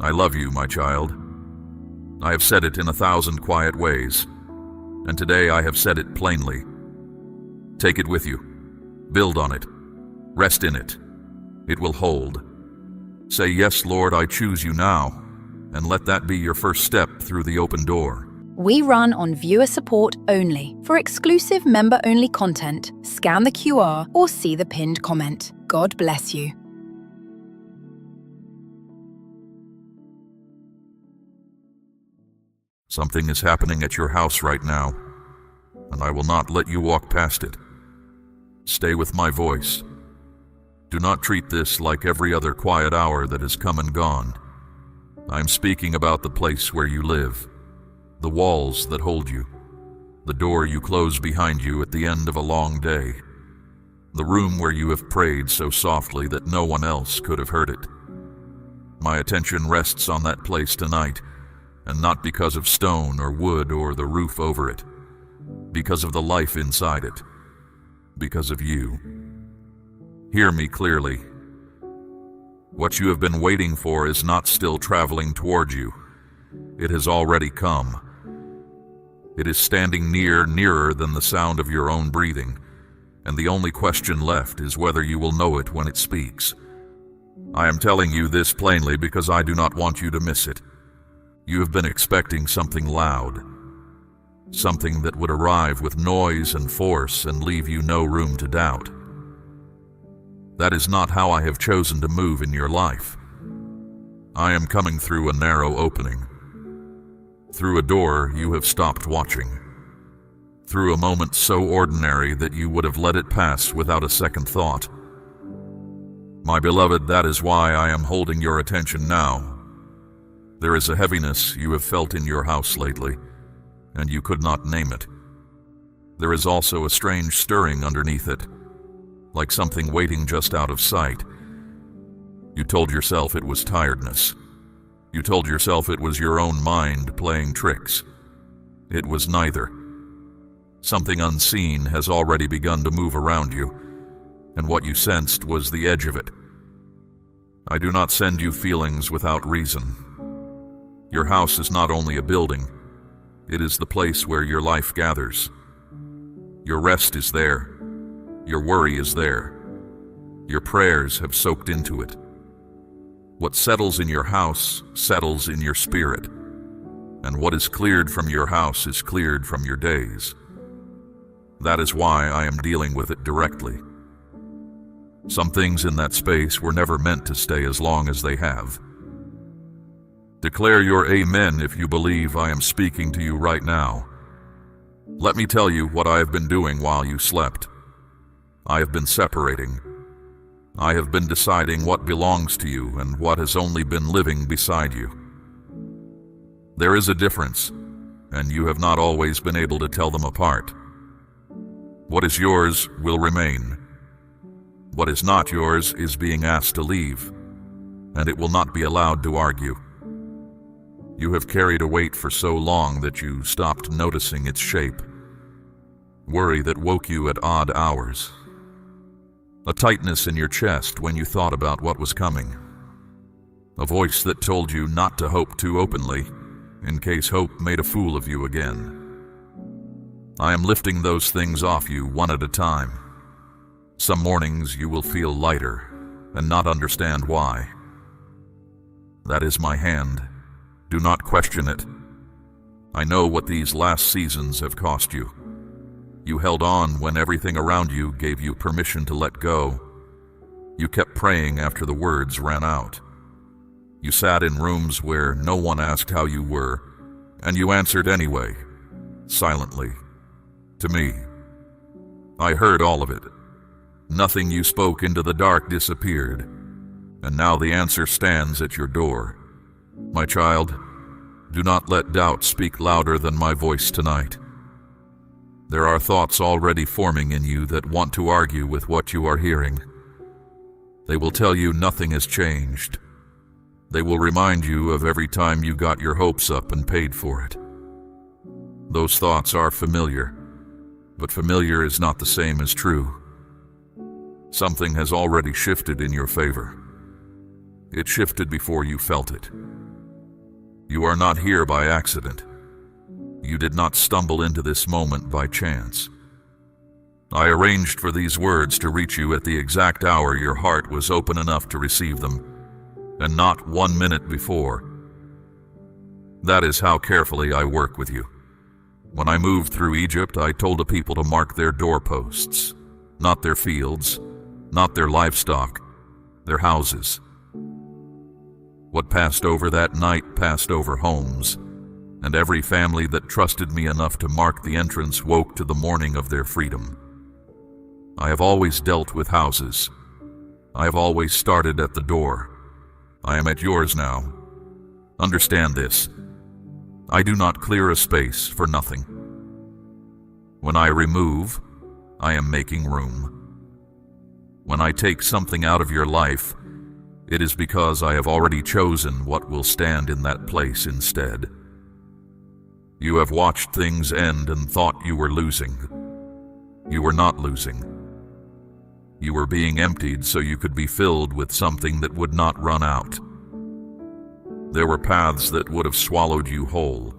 I love you, my child. I have said it in 1,000 quiet ways, and today I have said it plainly. Take it with you. Build on it. Rest in it. It will hold. Say, yes, Lord, I choose you now, and let that be your first step through the open door. We run on viewer support only. For exclusive member-only content, scan the QR or see the pinned comment. God bless you. Something is happening at your house right now, and I will not let you walk past it. Stay with my voice. Do not treat this like every other quiet hour that has come and gone. I am speaking about the place where you live, the walls that hold you, the door you close behind you at the end of a long day, the room where you have prayed so softly that no one else could have heard it. My attention rests on that place tonight, and not because of stone or wood or the roof over it, because of the life inside it, because of you. Hear me clearly. What you have been waiting for is not still traveling toward you. It has already come. It is standing nearer than the sound of your own breathing, and the only question left is whether you will know it when it speaks. I am telling you this plainly because I do not want you to miss it. You have been expecting something loud, something that would arrive with noise and force and leave you no room to doubt. That is not how I have chosen to move in your life. I am coming through a narrow opening, through a door you have stopped watching, through a moment so ordinary that you would have let it pass without a second thought. My beloved, that is why I am holding your attention now. There is a heaviness you have felt in your house lately, and you could not name it. There is also a strange stirring underneath it, like something waiting just out of sight. You told yourself it was tiredness. You told yourself it was your own mind playing tricks. It was neither. Something unseen has already begun to move around you, and what you sensed was the edge of it. I do not send you feelings without reason. Your house is not only a building, it is the place where your life gathers. Your rest is there. Your worry is there. Your prayers have soaked into it. What settles in your house settles in your spirit, and what is cleared from your house is cleared from your days. That is why I am dealing with it directly. Some things in that space were never meant to stay as long as they have. Declare your amen if you believe I am speaking to you right now. Let me tell you what I have been doing while you slept. I have been separating. I have been deciding what belongs to you and what has only been living beside you. There is a difference, and you have not always been able to tell them apart. What is yours will remain. What is not yours is being asked to leave, and it will not be allowed to argue. You have carried a weight for so long that you stopped noticing its shape. Worry that woke you at odd hours. A tightness in your chest when you thought about what was coming. A voice that told you not to hope too openly, in case hope made a fool of you again. I am lifting those things off you one at a time. Some mornings you will feel lighter and not understand why. That is my hand. Do not question it. I know what these last seasons have cost you. You held on when everything around you gave you permission to let go. You kept praying after the words ran out. You sat in rooms where no one asked how you were, and you answered anyway, silently, to me. I heard all of it. Nothing you spoke into the dark disappeared, and now the answer stands at your door. My child, do not let doubt speak louder than my voice tonight. There are thoughts already forming in you that want to argue with what you are hearing. They will tell you nothing has changed. They will remind you of every time you got your hopes up and paid for it. Those thoughts are familiar, but familiar is not the same as true. Something has already shifted in your favor. It shifted before you felt it. You are not here by accident. You did not stumble into this moment by chance. I arranged for these words to reach you at the exact hour your heart was open enough to receive them, and not 1 minute before. That is how carefully I work with you. When I moved through Egypt, I told the people to mark their doorposts, not their fields, not their livestock, their houses. What passed over that night passed over homes, and every family that trusted me enough to mark the entrance woke to the morning of their freedom. I have always dealt with houses. I have always started at the door. I am at yours now. Understand this. I do not clear a space for nothing. When I remove, I am making room. When I take something out of your life, it is because I have already chosen what will stand in that place instead. You have watched things end and thought you were losing. You were not losing. You were being emptied so you could be filled with something that would not run out. There were paths that would have swallowed you whole.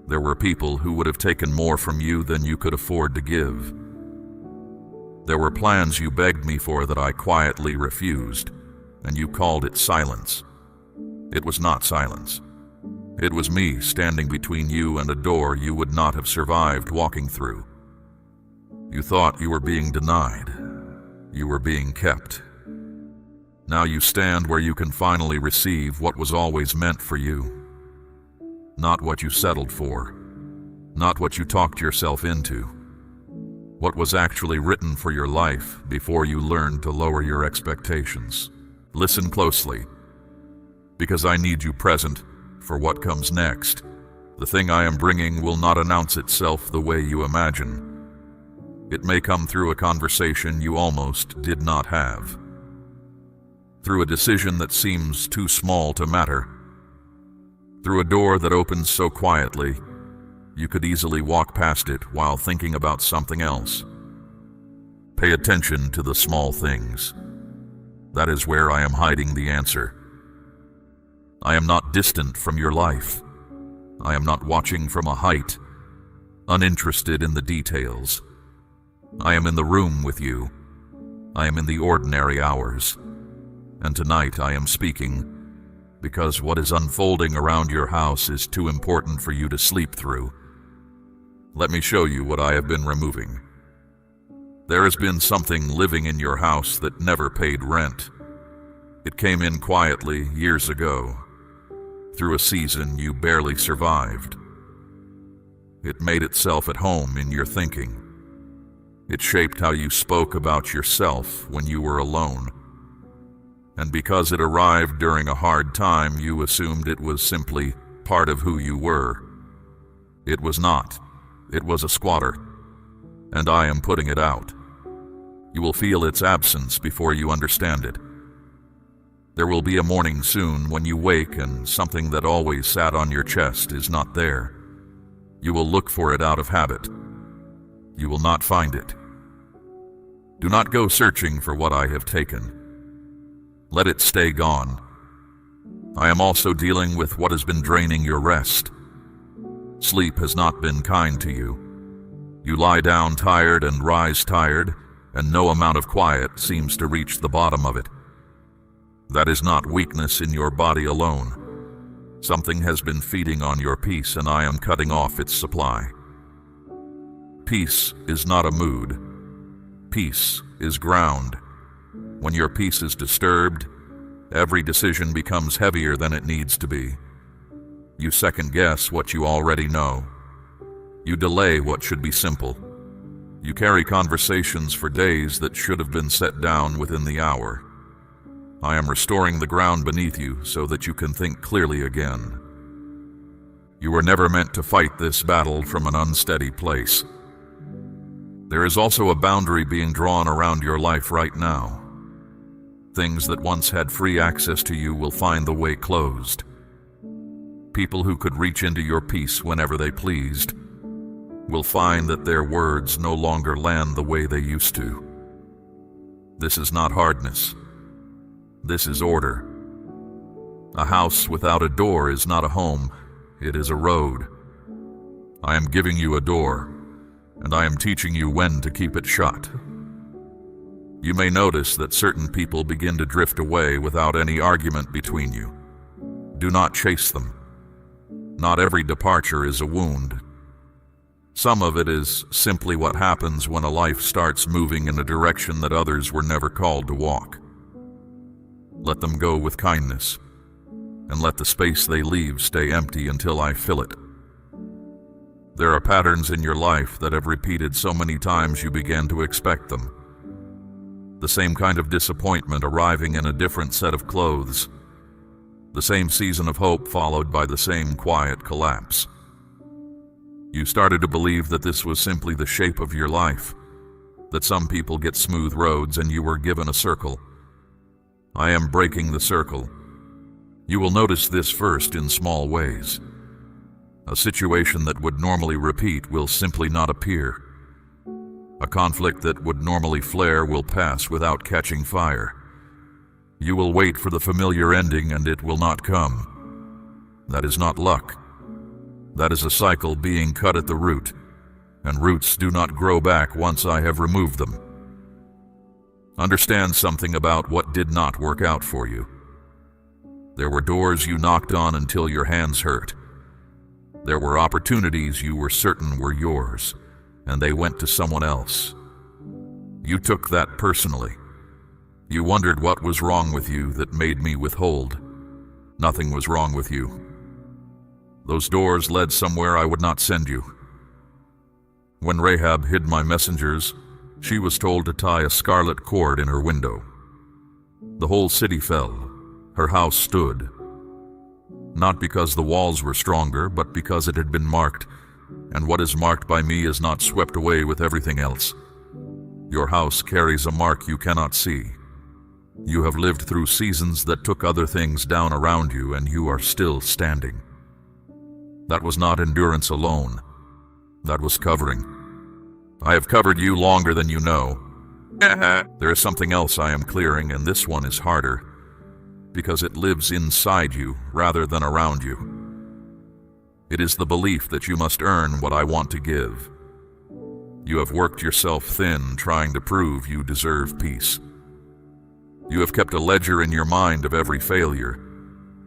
There were people who would have taken more from you than you could afford to give. There were plans you begged me for that I quietly refused, and you called it silence. It was not silence. It was me standing between you and a door you would not have survived walking through. You thought you were being denied. You were being kept. Now you stand where you can finally receive what was always meant for you. Not what you settled for. Not what you talked yourself into. What was actually written for your life before you learned to lower your expectations. Listen closely, because I need you present for what comes next. The thing I am bringing will not announce itself the way you imagine. It may come through a conversation you almost did not have, through a decision that seems too small to matter, through a door that opens so quietly you could easily walk past it while thinking about something else. Pay attention to the small things. That is where I am hiding the answer. I am not distant from your life. I am not watching from a height, uninterested in the details. I am in the room with you. I am in the ordinary hours. And tonight I am speaking because what is unfolding around your house is too important for you to sleep through. Let me show you what I have been removing. There has been something living in your house that never paid rent. It came in quietly years ago, through a season you barely survived. It made itself at home in your thinking. It shaped how you spoke about yourself when you were alone. And because it arrived during a hard time, you assumed it was simply part of who you were. It was not. It was a squatter. And I am putting it out. You will feel its absence before you understand it. There will be a morning soon when you wake and something that always sat on your chest is not there. You will look for it out of habit. You will not find it. Do not go searching for what I have taken. Let it stay gone. I am also dealing with what has been draining your rest. Sleep has not been kind to you. You lie down tired and rise tired, and no amount of quiet seems to reach the bottom of it. That is not weakness in your body alone. Something has been feeding on your peace, and I am cutting off its supply. Peace is not a mood. Peace is ground. When your peace is disturbed, every decision becomes heavier than it needs to be. You second-guess what you already know. You delay what should be simple. You carry conversations for days that should have been set down within the hour. I am restoring the ground beneath you so that you can think clearly again. You were never meant to fight this battle from an unsteady place. There is also a boundary being drawn around your life right now. Things that once had free access to you will find the way closed. People who could reach into your peace whenever they pleased will find that their words no longer land the way they used to. This is not hardness. This is order. A house without a door is not a home, it is a road. I am giving you a door, and I am teaching you when to keep it shut. You may notice that certain people begin to drift away without any argument between you. Do not chase them. Not every departure is a wound. Some of it is simply what happens when a life starts moving in a direction that others were never called to walk. Let them go with kindness, and let the space they leave stay empty until I fill it. There are patterns in your life that have repeated so many times you began to expect them. The same kind of disappointment arriving in a different set of clothes. The same season of hope followed by the same quiet collapse. You started to believe that this was simply the shape of your life, that some people get smooth roads and you were given a circle. I am breaking the circle. You will notice this first in small ways. A situation that would normally repeat will simply not appear. A conflict that would normally flare will pass without catching fire. You will wait for the familiar ending and it will not come. That is not luck. That is a cycle being cut at the root, and roots do not grow back once I have removed them. Understand something about what did not work out for you. There were doors you knocked on until your hands hurt. There were opportunities you were certain were yours, and they went to someone else. You took that personally. You wondered what was wrong with you that made me withhold. Nothing was wrong with you. Those doors led somewhere I would not send you. When Rahab hid my messengers, she was told to tie a scarlet cord in her window. The whole city fell. Her house stood. Not because the walls were stronger, but because it had been marked, and what is marked by me is not swept away with everything else. Your house carries a mark you cannot see. You have lived through seasons that took other things down around you, and you are still standing. That was not endurance alone. That was covering. I have covered you longer than you know. There is something else I am clearing, and this one is harder, because it lives inside you rather than around you. It is the belief that you must earn what I want to give. You have worked yourself thin trying to prove you deserve peace. You have kept a ledger in your mind of every failure,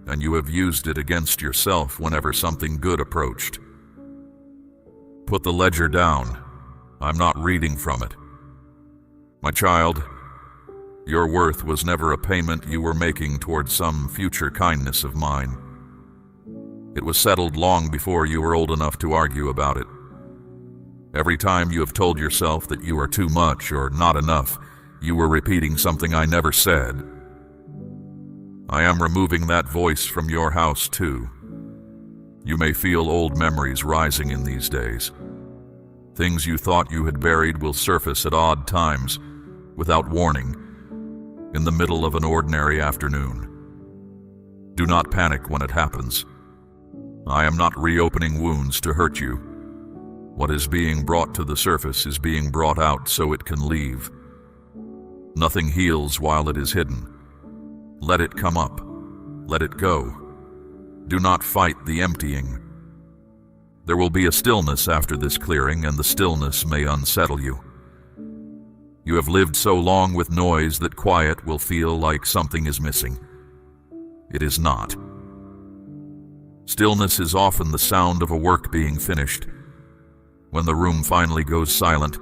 and you have used it against yourself whenever something good approached. Put the ledger down. I'm not reading from it. My child, your worth was never a payment you were making towards some future kindness of mine. It was settled long before you were old enough to argue about it. Every time you have told yourself that you are too much or not enough, you were repeating something I never said. I am removing that voice from your house too. You may feel old memories rising in these days. Things you thought you had buried will surface at odd times, without warning, in the middle of an ordinary afternoon. Do not panic when it happens. I am not reopening wounds to hurt you. What is being brought to the surface is being brought out so it can leave. Nothing heals while it is hidden. Let it come up. Let it go. Do not fight the emptying. There will be a stillness after this clearing, and the stillness may unsettle you. You have lived so long with noise that quiet will feel like something is missing. It is not. Stillness is often the sound of a work being finished. When the room finally goes silent,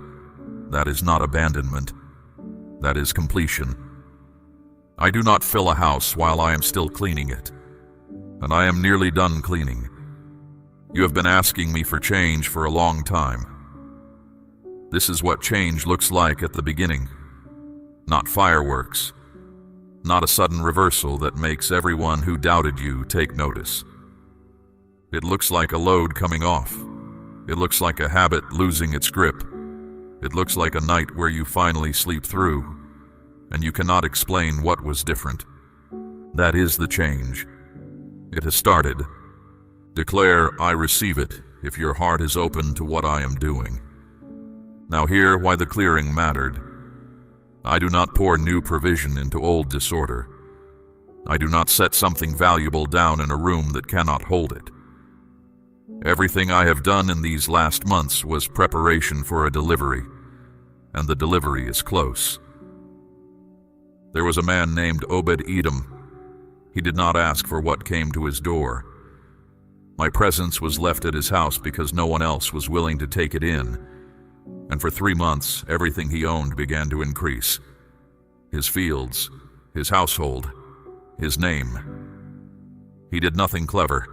that is not abandonment. That is completion. I do not fill a house while I am still cleaning it, and I am nearly done cleaning. You have been asking me for change for a long time. This is what change looks like at the beginning. Not fireworks. Not a sudden reversal that makes everyone who doubted you take notice. It looks like a load coming off. It looks like a habit losing its grip. It looks like a night where you finally sleep through, and you cannot explain what was different. That is the change. It has started. Declare, I receive it, if your heart is open to what I am doing. Now hear why the clearing mattered. I do not pour new provision into old disorder. I do not set something valuable down in a room that cannot hold it. Everything I have done in these last months was preparation for a delivery, and the delivery is close. There was a man named Obed-Edom. He did not ask for what came to his door. My presence was left at his house because no one else was willing to take it in, and for 3 months everything he owned began to increase. His fields, his household, his name. He did nothing clever.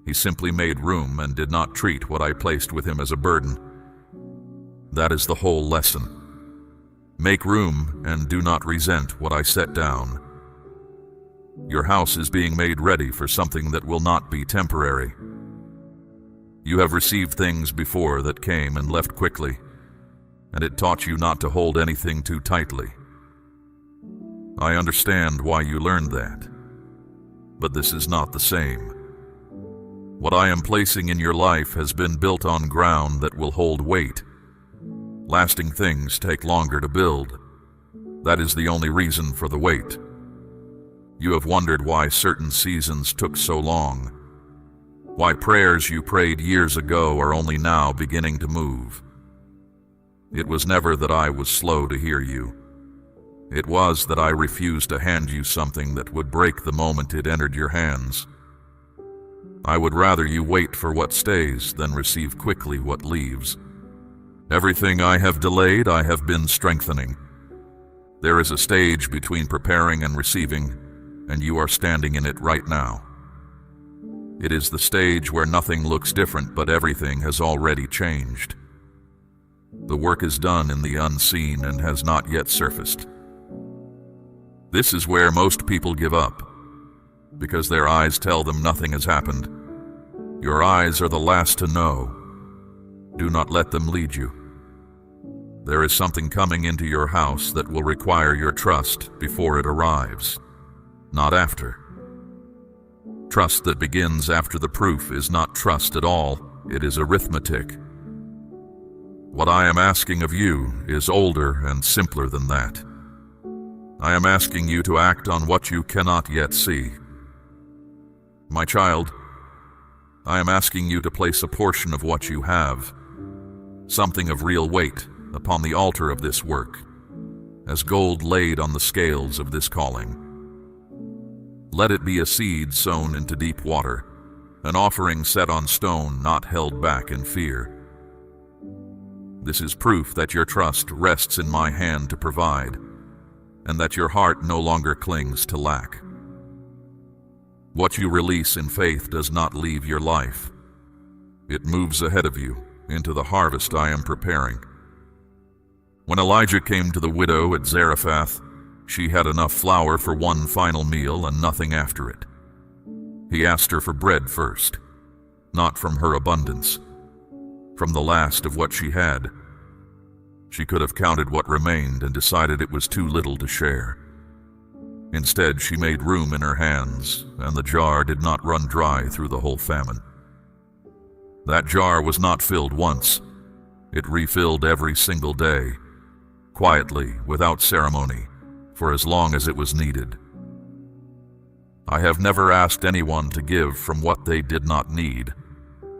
He simply made room and did not treat what I placed with him as a burden. That is the whole lesson. Make room and do not resent what I set down. Your house is being made ready for something that will not be temporary. You have received things before that came and left quickly, and it taught you not to hold anything too tightly. I understand why you learned that, but this is not the same. What I am placing in your life has been built on ground that will hold weight. Lasting things take longer to build. That is the only reason for the wait. You have wondered why certain seasons took so long, why prayers you prayed years ago are only now beginning to move. It was never that I was slow to hear you. It was that I refused to hand you something that would break the moment it entered your hands. I would rather you wait for what stays than receive quickly what leaves. Everything I have delayed, I have been strengthening. There is a stage between preparing and receiving, and you are standing in it right now. It is the stage where nothing looks different, but everything has already changed. The work is done in the unseen and has not yet surfaced. This is where most people give up, because their eyes tell them nothing has happened. Your eyes are the last to know. Do not let them lead you. There is something coming into your house that will require your trust before it arrives, not after. Trust that begins after the proof is not trust at all, it is arithmetic. What I am asking of you is older and simpler than that. I am asking you to act on what you cannot yet see. My child, I am asking you to place a portion of what you have, something of real weight, upon the altar of this work. as gold laid on the scales of this calling. Let it be a seed sown into deep water, an offering set on stone, not held back in fear. This is proof that your trust rests in my hand to provide, and that your heart no longer clings to lack. What you release in faith does not leave your life. It moves ahead of you into the harvest I am preparing. When Elijah came to the widow at Zarephath, she had enough flour for one final meal and nothing after it. He asked her for bread first, not from her abundance, from the last of what she had. She could have counted what remained and decided it was too little to share. Instead, she made room in her hands, and the jar did not run dry through the whole famine. That jar was not filled once. It refilled every single day, quietly, without ceremony, for as long as it was needed. I have never asked anyone to give from what they did not need.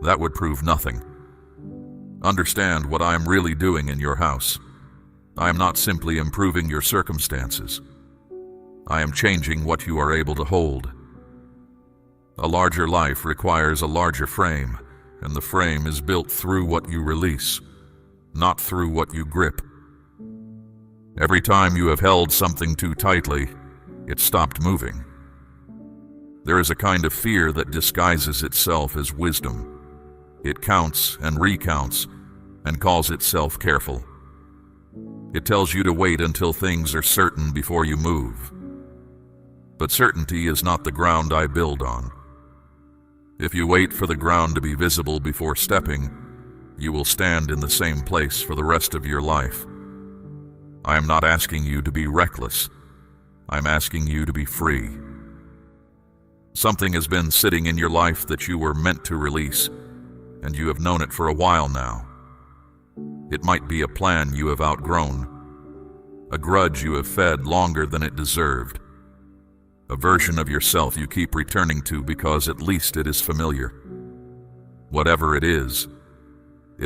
That would prove nothing. Understand what I am really doing in your house. I am not simply improving your circumstances. I am changing what you are able to hold. A larger life requires a larger frame, and the frame is built through what you release, not through what you grip. Every time you have held something too tightly, it stopped moving. There is a kind of fear that disguises itself as wisdom. It counts and recounts and calls itself careful. It tells you to wait until things are certain before you move. But certainty is not the ground I build on. If you wait for the ground to be visible before stepping, you will stand in the same place for the rest of your life. I am not asking you to be reckless. I am asking you to be free. Something has been sitting in your life that you were meant to release, and you have known it for a while now. It might be a plan you have outgrown, a grudge you have fed longer than it deserved, a version of yourself you keep returning to because at least it is familiar. Whatever it is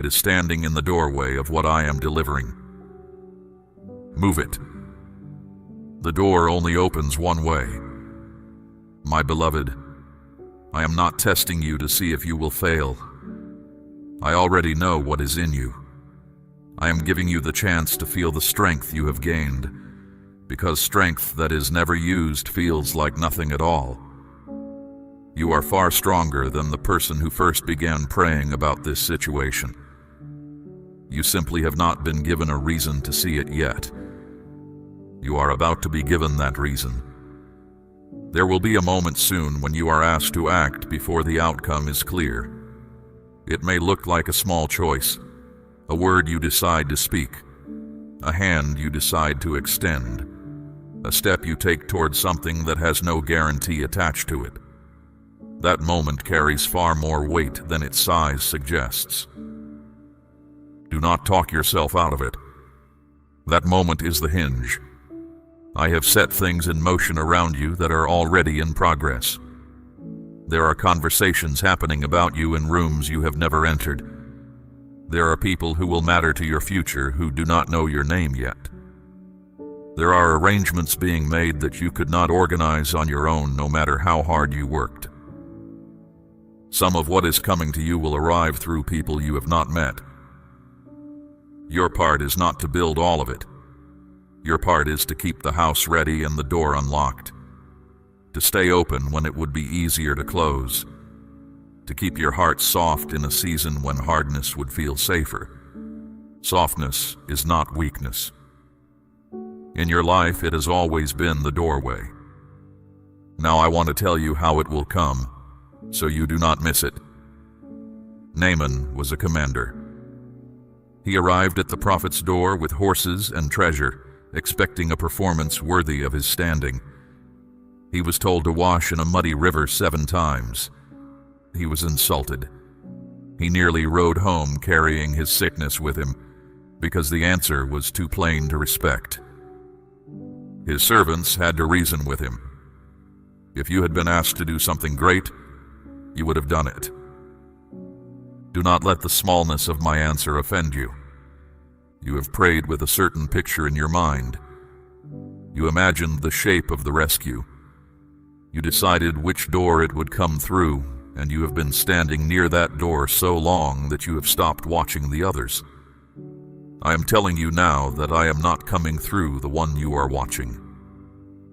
standing in the doorway of what I am delivering. Move it. The door only opens one way. My beloved, I am not testing you to see if you will fail. I already know what is in you. I am giving you the chance to feel the strength you have gained, because strength that is never used feels like nothing at all. You are far stronger than the person who first began praying about this situation. You simply have not been given a reason to see it yet. You are about to be given that reason. There will be a moment soon when you are asked to act before the outcome is clear. It may look like a small choice, a word you decide to speak, a hand you decide to extend, a step you take towards something that has no guarantee attached to it. That moment carries far more weight than its size suggests. Do not talk yourself out of it. That moment is the hinge. I have set things in motion around you that are already in progress. There are conversations happening about you in rooms you have never entered. There are people who will matter to your future who do not know your name yet. There are arrangements being made that you could not organize on your own, no matter how hard you worked. Some of what is coming to you will arrive through people you have not met. Your part is not to build all of it. Your part is to keep the house ready and the door unlocked, to stay open when it would be easier to close, to keep your heart soft in a season when hardness would feel safer. Softness is not weakness. In your life, it has always been the doorway. Now I want to tell you how it will come, so you do not miss it. Naaman was a commander. He arrived at the prophet's door with horses and treasure, expecting a performance worthy of his standing. He was told to wash in a muddy river 7 times. He was insulted. He nearly rode home carrying his sickness with him, because the answer was too plain to respect. His servants had to reason with him. If you had been asked to do something great, you would have done it. Do not let the smallness of my answer offend you. You have prayed with a certain picture in your mind, You imagined the shape of the rescue. You decided which door it would come through, and you have been standing near that door so long that you have stopped watching the others. I am telling you now that I am not coming through the one you are watching.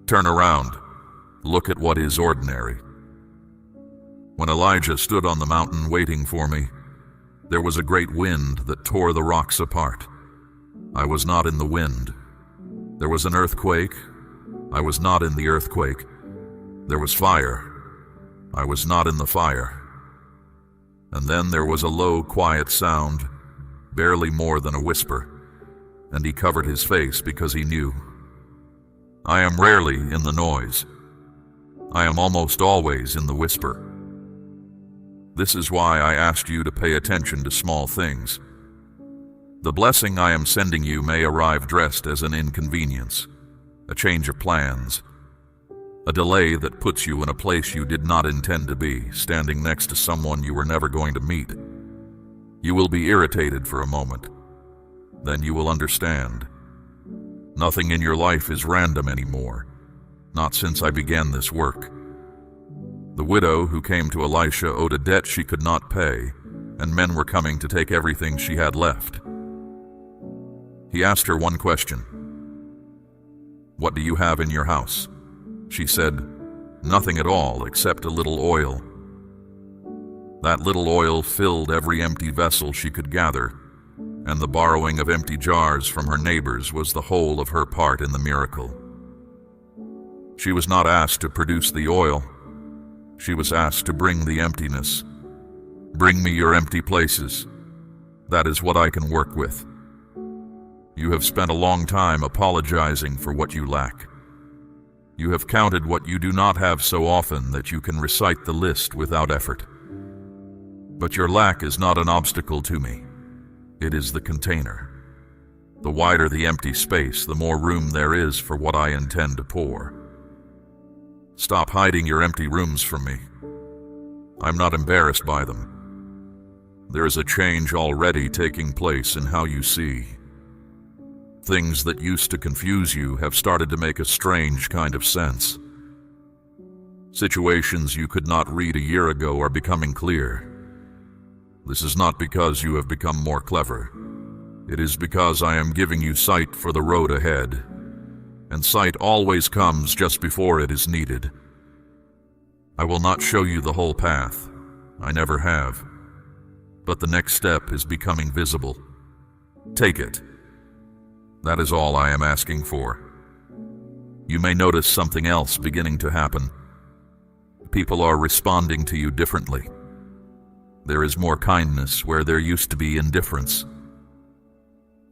Turn around. Look at what is ordinary. When Elijah stood on the mountain waiting for me, there was a great wind that tore the rocks apart. I was not in the wind. There was an earthquake. I was not in the earthquake. There was fire. I was not in the fire. And then there was a low, quiet sound, barely more than a whisper, and he covered his face because he knew. I am rarely in the noise. I am almost always in the whisper. This is why I asked you to pay attention to small things. The blessing I am sending you may arrive dressed as an inconvenience, a change of plans, a delay that puts you in a place you did not intend to be, standing next to someone you were never going to meet. You will be irritated for a moment. Then you will understand. Nothing in your life is random anymore, not since I began this work. The widow who came to Elisha owed a debt she could not pay, and men were coming to take everything she had left. He asked her one question. "What do you have in your house?" She said, "Nothing at all except a little oil." That little oil filled every empty vessel she could gather, and the borrowing of empty jars from her neighbors was the whole of her part in the miracle. She was not asked to produce the oil. She was asked to bring the emptiness. Bring me your empty places. That is what I can work with. You have spent a long time apologizing for what you lack. You have counted what you do not have so often that you can recite the list without effort. But your lack is not an obstacle to me. It is the container. The wider the empty space, the more room there is for what I intend to pour. Stop hiding your empty rooms from me. I'm not embarrassed by them. There is a change already taking place in how you see. Things that used to confuse you have started to make a strange kind of sense. Situations you could not read a year ago are becoming clear. This is not because you have become more clever. It is because I am giving you sight for the road ahead, and sight always comes just before it is needed. I will not show you the whole path. I never have. But the next step is becoming visible. Take it. That is all I am asking for. You may notice something else beginning to happen. People are responding to you differently. There is more kindness where there used to be indifference.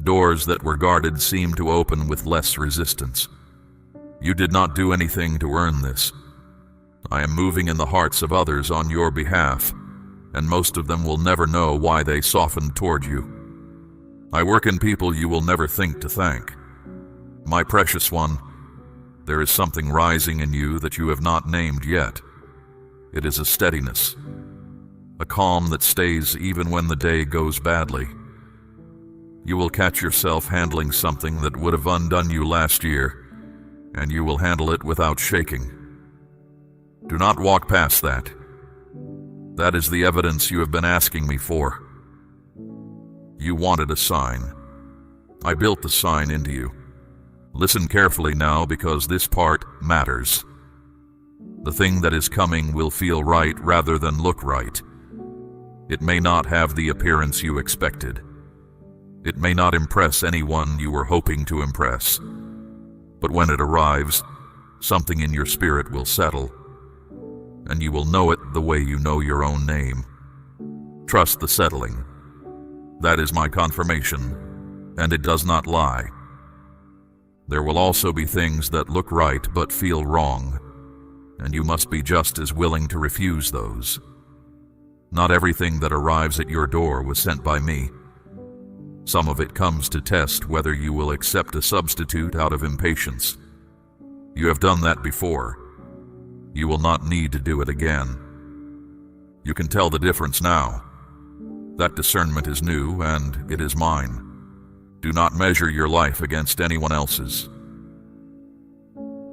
Doors that were guarded seem to open with less resistance. You did not do anything to earn this. I am moving in the hearts of others on your behalf, and most of them will never know why they softened toward you. I work in people you will never think to thank. My precious one, there is something rising in you that you have not named yet. It is a steadiness, a calm that stays even when the day goes badly. You will catch yourself handling something that would have undone you last year, and you will handle it without shaking. Do not walk past that. That is the evidence you have been asking me for. You wanted a sign. I built the sign into you. Listen carefully now, because this part matters. The thing that is coming will feel right rather than look right. It may not have the appearance you expected. It may not impress anyone you were hoping to impress. But when it arrives, something in your spirit will settle, and you will know it the way you know your own name. Trust the settling. That is my confirmation, and it does not lie. There will also be things that look right but feel wrong, and you must be just as willing to refuse those. Not everything that arrives at your door was sent by me. Some of it comes to test whether you will accept a substitute out of impatience. You have done that before. You will not need to do it again. You can tell the difference now. That discernment is new, and it is mine. Do not measure your life against anyone else's.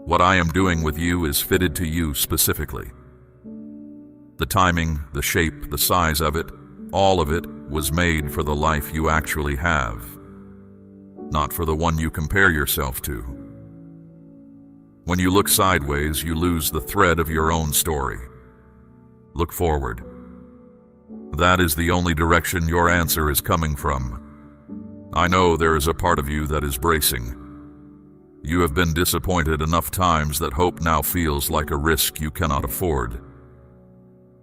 What I am doing with you is fitted to you specifically. The timing, the shape, the size of it, all of it was made for the life you actually have, not for the one you compare yourself to. When you look sideways, you lose the thread of your own story. Look forward. That is the only direction your answer is coming from. I know there is a part of you that is bracing. You have been disappointed enough times that hope now feels like a risk you cannot afford.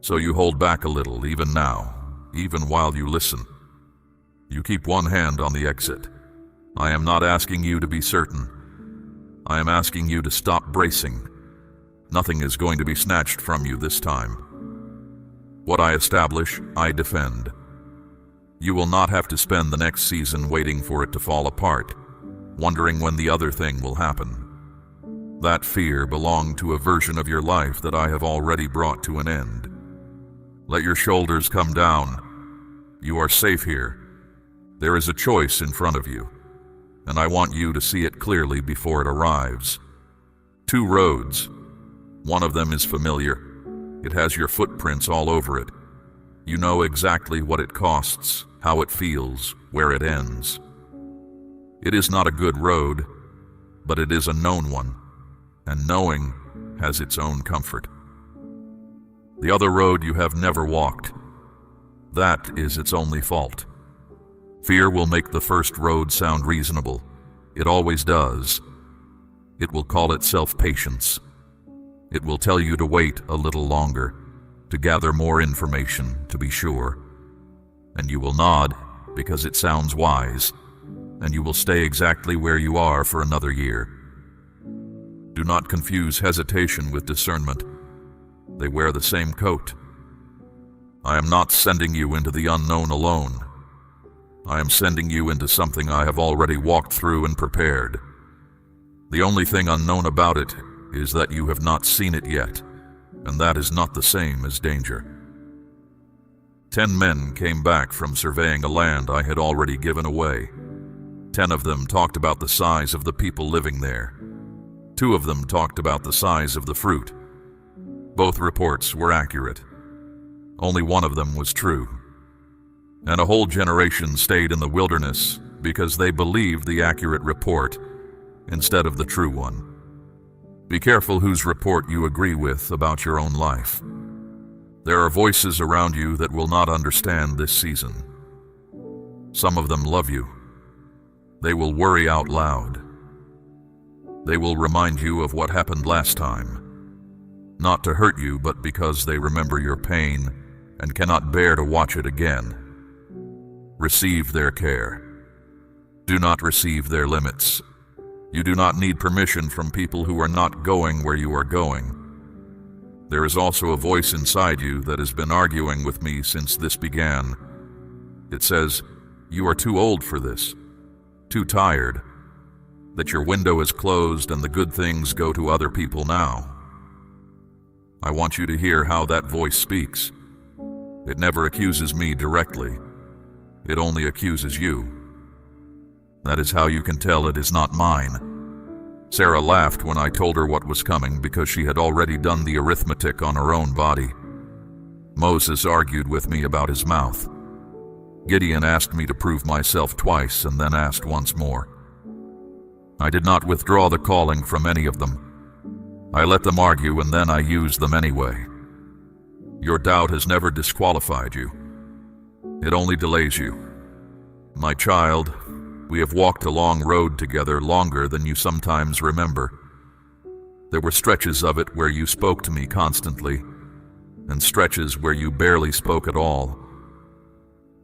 So you hold back a little, even now, even while you listen. You keep one hand on the exit. I am not asking you to be certain. I am asking you to stop bracing. Nothing is going to be snatched from you this time. What I establish, I defend. You will not have to spend the next season waiting for it to fall apart, wondering when the other thing will happen. That fear belonged to a version of your life that I have already brought to an end. Let your shoulders come down. You are safe here. There is a choice in front of you, and I want you to see it clearly before it arrives. 2 roads. One of them is familiar. It has your footprints all over it. You know exactly what it costs, how it feels, where it ends. It is not a good road, but it is a known one, and knowing has its own comfort. The other road you have never walked. That is its only fault. Fear will make the first road sound reasonable. It always does. It will call itself patience. It will tell you to wait a little longer, to gather more information, to be sure. And you will nod because it sounds wise, and you will stay exactly where you are for another year. Do not confuse hesitation with discernment. They wear the same coat. I am not sending you into the unknown alone. I am sending you into something I have already walked through and prepared. The only thing unknown about it is that you have not seen it yet, and that is not the same as danger. 10 men came back from surveying a land I had already given away. 10 of them talked about the size of the people living there. 2 of them talked about the size of the fruit. Both reports were accurate. Only one of them was true. And a whole generation stayed in the wilderness because they believed the accurate report instead of the true one. Be careful whose report you agree with about your own life. There are voices around you that will not understand this season. Some of them love you. They will worry out loud. They will remind you of what happened last time. Not to hurt you, but because they remember your pain and cannot bear to watch it again. Receive their care. Do not receive their limits. You do not need permission from people who are not going where you are going. There is also a voice inside you that has been arguing with me since this began. It says, you are too old for this, too tired, that your window is closed and the good things go to other people now. I want you to hear how that voice speaks. It never accuses me directly. It only accuses you. That is how you can tell it is not mine. Sarah laughed when I told her what was coming because she had already done the arithmetic on her own body. Moses argued with me about his mouth. Gideon asked me to prove myself twice and then asked once more. I did not withdraw the calling from any of them. I let them argue and then I used them anyway. Your doubt has never disqualified you. It only delays you. My child, we have walked a long road together, longer than you sometimes remember. There were stretches of it where you spoke to me constantly, and stretches where you barely spoke at all.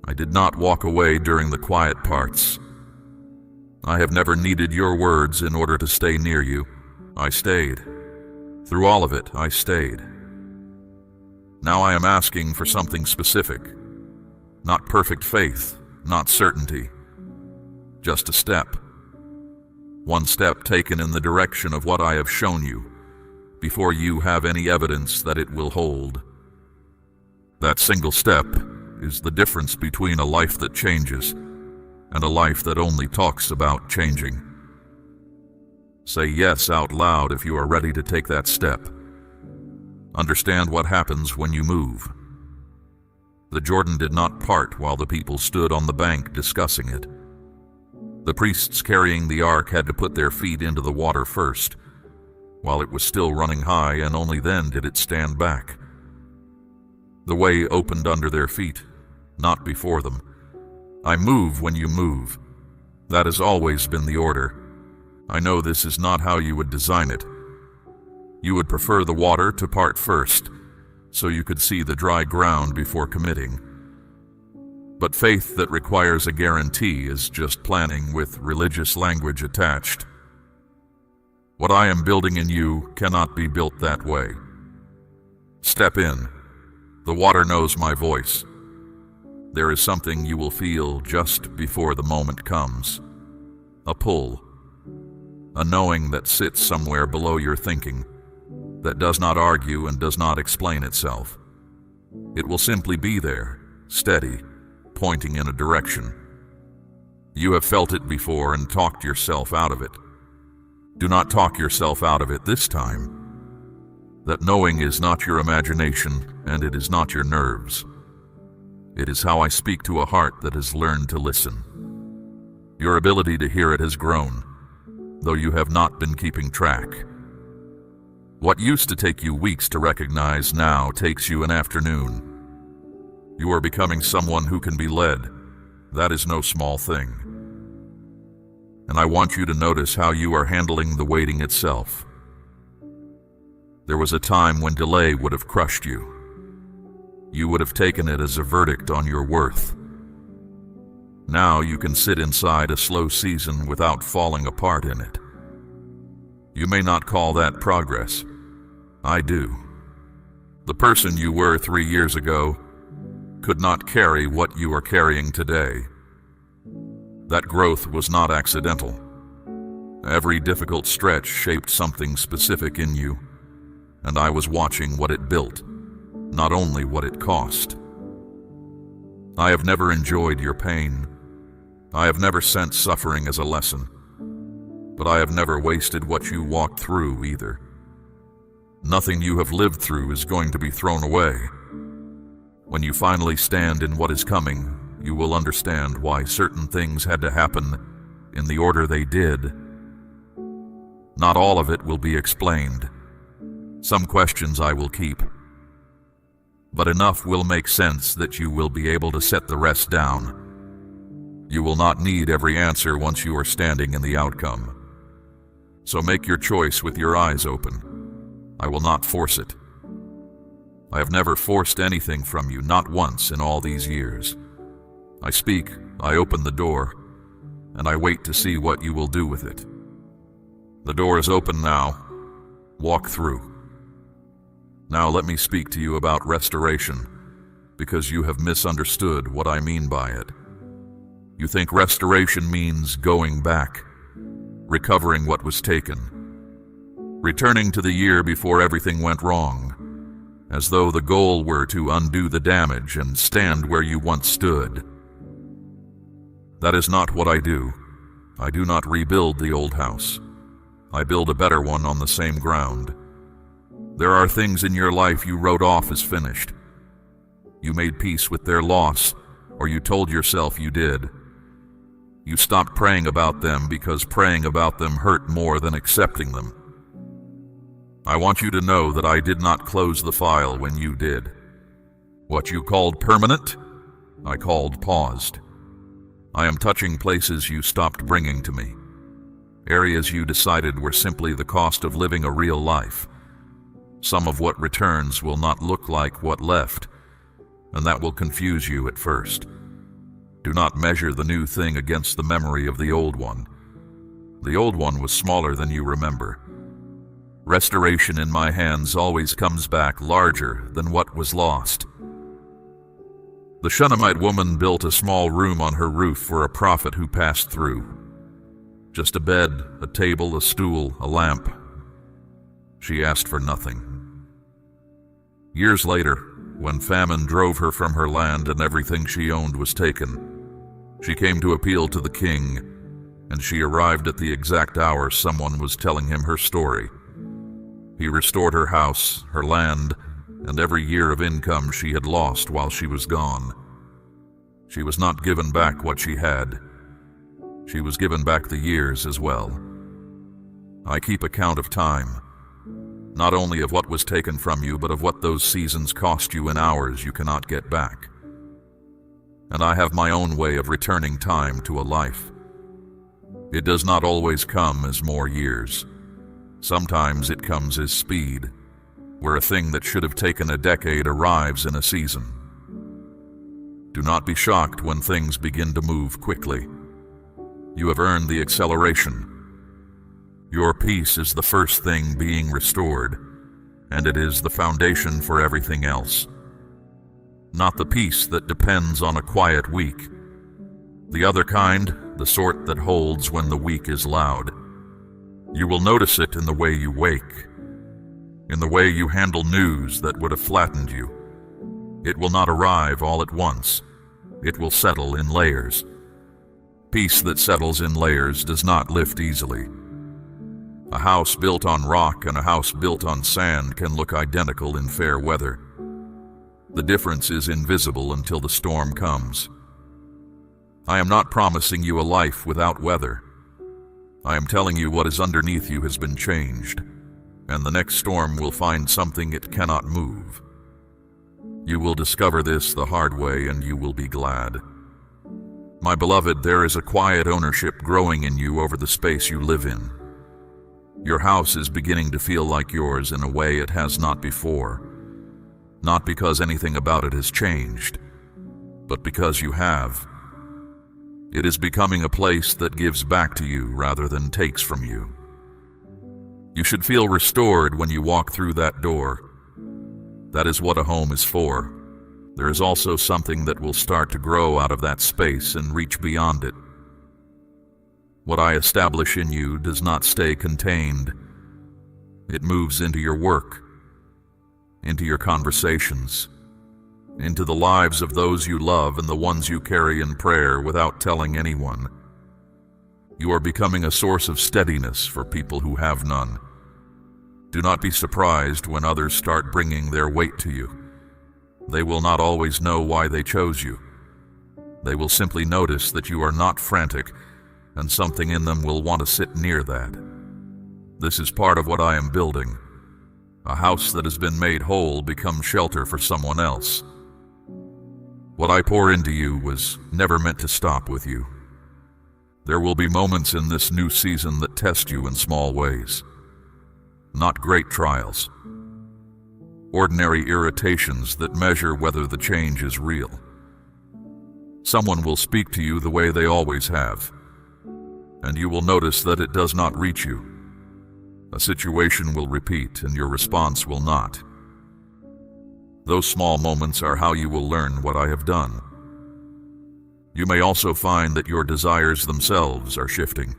I did not walk away during the quiet parts. I have never needed your words in order to stay near you. I stayed. Through all of it, I stayed. Now I am asking for something specific. Not perfect faith, not certainty. Just a step. One step taken in the direction of what I have shown you, before you have any evidence that it will hold. That single step is the difference between a life that changes and a life that only talks about changing. Say yes out loud if you are ready to take that step. Understand what happens when you move. The Jordan did not part while the people stood on the bank discussing it. The priests carrying the ark had to put their feet into the water first, while it was still running high, and only then did it stand back. The way opened under their feet, not before them. I move when you move. That has always been the order. I know this is not how you would design it. You would prefer the water to part first, so you could see the dry ground before committing. But faith that requires a guarantee is just planning with religious language attached. What I am building in you cannot be built that way. Step in. The water knows my voice. There is something you will feel just before the moment comes. A pull. A knowing that sits somewhere below your thinking, that does not argue and does not explain itself. It will simply be there, steady, pointing in a direction. You have felt it before and talked yourself out of it. Do not talk yourself out of it this time. That knowing is not your imagination, and it is not your nerves. It is how I speak to a heart that has learned to listen. Your ability to hear it has grown, though you have not been keeping track. What used to take you weeks to recognize now takes you an afternoon. You are becoming someone who can be led. That is no small thing. And I want you to notice how you are handling the waiting itself. There was a time when delay would have crushed you. You would have taken it as a verdict on your worth. Now you can sit inside a slow season without falling apart in it. You may not call that progress. I do. The person you were 3 years ago could not carry what you are carrying today. That growth was not accidental. Every difficult stretch shaped something specific in you, and I was watching what it built, not only what it cost. I have never enjoyed your pain. I have never sent suffering as a lesson, but I have never wasted what you walked through either. Nothing you have lived through is going to be thrown away. When you finally stand in what is coming, you will understand why certain things had to happen in the order they did. Not all of it will be explained. Some questions I will keep, but enough will make sense that you will be able to set the rest down. You will not need every answer once you are standing in the outcome. So make your choice with your eyes open. I will not force it. I have never forced anything from you, not once in all these years. I speak, I open the door, and I wait to see what you will do with it. The door is open now. Walk through. Now let me speak to you about restoration, because you have misunderstood what I mean by it. You think restoration means going back, recovering what was taken, returning to the year before everything went wrong, as though the goal were to undo the damage and stand where you once stood. That is not what I do. I do not rebuild the old house. I build a better one on the same ground. There are things in your life you wrote off as finished. You made peace with their loss, or you told yourself you did. You stopped praying about them because praying about them hurt more than accepting them. I want you to know that I did not close the file when you did. What you called permanent, I called paused. I am touching places you stopped bringing to me. Areas you decided were simply the cost of living a real life. Some of what returns will not look like what left, and that will confuse you at first. Do not measure the new thing against the memory of the old one. The old one was smaller than you remember. Restoration in my hands always comes back larger than what was lost. The Shunammite woman built a small room on her roof for a prophet who passed through. Just a bed, a table, a stool, a lamp. She asked for nothing. Years later, when famine drove her from her land and everything she owned was taken, she came to appeal to the king, and she arrived at the exact hour someone was telling him her story. He restored her house, her land, and every year of income she had lost while she was gone. She was not given back what she had. She was given back the years as well. I keep account of time, not only of what was taken from you, but of what those seasons cost you in hours you cannot get back. And I have my own way of returning time to a life. It does not always come as more years. Sometimes it comes as speed, where a thing that should have taken a decade arrives in a season. Do not be shocked when things begin to move quickly. You have earned the acceleration. Your peace is the first thing being restored, and it is the foundation for everything else. Not the peace that depends on a quiet week. The other kind, the sort that holds when the week is loud. You will notice it in the way you wake, in the way you handle news that would have flattened you. It will not arrive all at once. It will settle in layers. Peace that settles in layers does not lift easily. A house built on rock and a house built on sand can look identical in fair weather. The difference is invisible until the storm comes. I am not promising you a life without weather. I am telling you what is underneath you has been changed, and the next storm will find something it cannot move. You will discover this the hard way, and you will be glad. My beloved, there is a quiet ownership growing in you over the space you live in. Your house is beginning to feel like yours in a way it has not before. Not because anything about it has changed, but because you have. It is becoming a place that gives back to you rather than takes from you. You should feel restored when you walk through that door. That is what a home is for. There is also something that will start to grow out of that space and reach beyond it. What I establish in you does not stay contained. It moves into your work, into your conversations, into the lives of those you love and the ones you carry in prayer without telling anyone. You are becoming a source of steadiness for people who have none. Do not be surprised when others start bringing their weight to you. They will not always know why they chose you. They will simply notice that you are not frantic, and something in them will want to sit near that. This is part of what I am building. A house that has been made whole becomes shelter for someone else. What I pour into you was never meant to stop with you. There will be moments in this new season that test you in small ways. Not great trials. Ordinary irritations that measure whether the change is real. Someone will speak to you the way they always have, and you will notice that it does not reach you. A situation will repeat, and your response will not. Those small moments are how you will learn what I have done. You may also find that your desires themselves are shifting.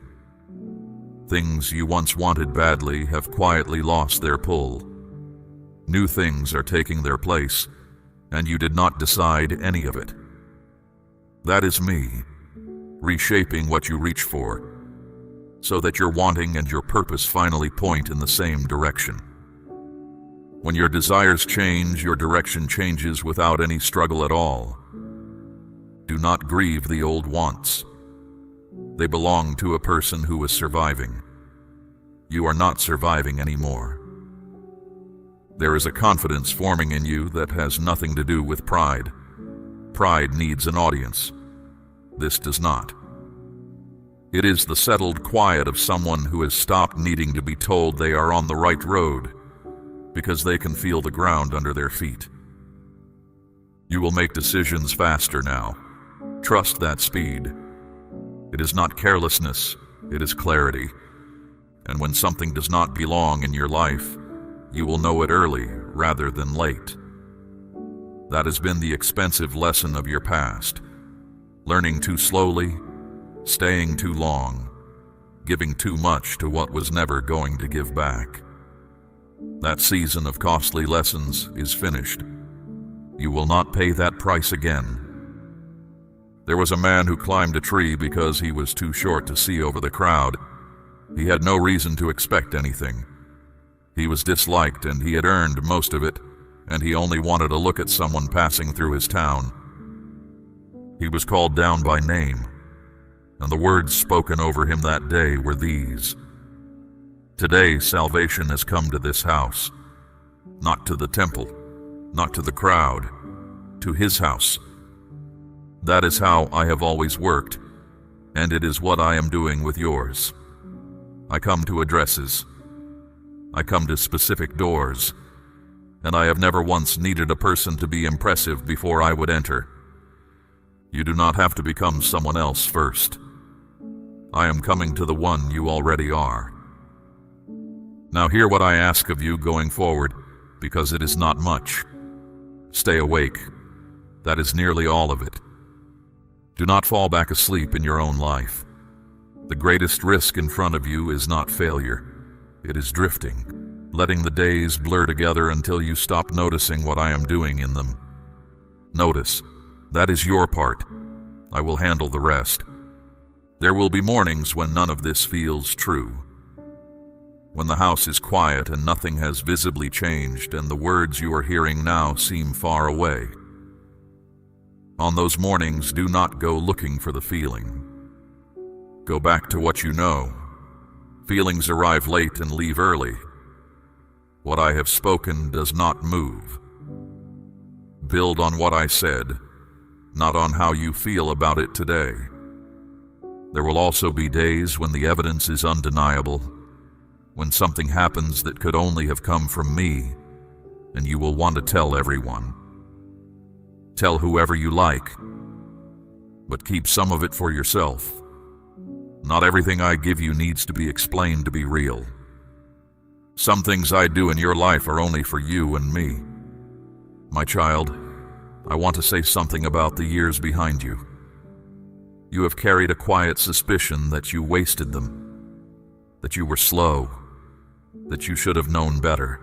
Things you once wanted badly have quietly lost their pull. New things are taking their place, and you did not decide any of it. That is me, reshaping what you reach for, so that your wanting and your purpose finally point in the same direction. When your desires change, your direction changes without any struggle at all. Do not grieve the old wants. They belong to a person who is surviving. You are not surviving anymore. There is a confidence forming in you that has nothing to do with pride. Pride needs an audience. This does not. It is the settled quiet of someone who has stopped needing to be told they are on the right road, because they can feel the ground under their feet. You will make decisions faster now. Trust that speed. It is not carelessness, it is clarity. And when something does not belong in your life, you will know it early rather than late. That has been the expensive lesson of your past. Learning too slowly, staying too long, giving too much to what was never going to give back. That season of costly lessons is finished. You will not pay that price again. There was a man who climbed a tree because he was too short to see over the crowd. He had no reason to expect anything. He was disliked, and he had earned most of it, and he only wanted a look at someone passing through his town. He was called down by name, and the words spoken over him that day were these: "Today salvation has come to this house, not to the temple, not to the crowd, to his house." That is how I have always worked, and it is what I am doing with yours. I come to addresses. I come to specific doors, and I have never once needed a person to be impressive before I would enter. You do not have to become someone else first. I am coming to the one you already are. Now hear what I ask of you going forward, because it is not much. Stay awake. That is nearly all of it. Do not fall back asleep in your own life. The greatest risk in front of you is not failure. It is drifting, letting the days blur together until you stop noticing what I am doing in them. Notice, that is your part. I will handle the rest. There will be mornings when none of this feels true. When the house is quiet and nothing has visibly changed and the words you are hearing now seem far away. On those mornings, do not go looking for the feeling. Go back to what you know. Feelings arrive late and leave early. What I have spoken does not move. Build on what I said, not on how you feel about it today. There will also be days when the evidence is undeniable, when something happens that could only have come from me, and you will want to tell everyone. Tell whoever you like, but keep some of it for yourself. Not everything I give you needs to be explained to be real. Some things I do in your life are only for you and me. My child, I want to say something about the years behind you. You have carried a quiet suspicion that you wasted them, that you were slow, that you should have known better,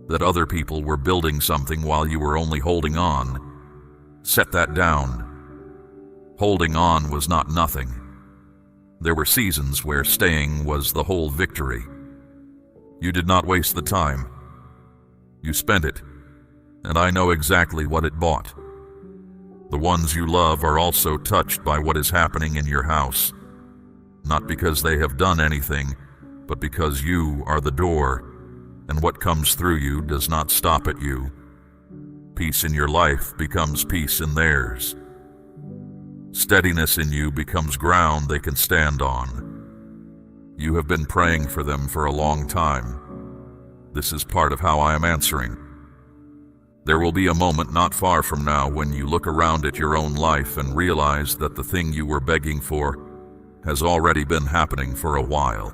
that other people were building something while you were only holding on. Set that down. Holding on was not nothing. There were seasons where staying was the whole victory. You did not waste the time. You spent it, and I know exactly what it bought. The ones you love are also touched by what is happening in your house, not because they have done anything, but because you are the door, and what comes through you does not stop at you. Peace in your life becomes peace in theirs. Steadiness in you becomes ground they can stand on. You have been praying for them for a long time. This is part of how I am answering. There will be a moment not far from now when you look around at your own life and realize that the thing you were begging for has already been happening for a while.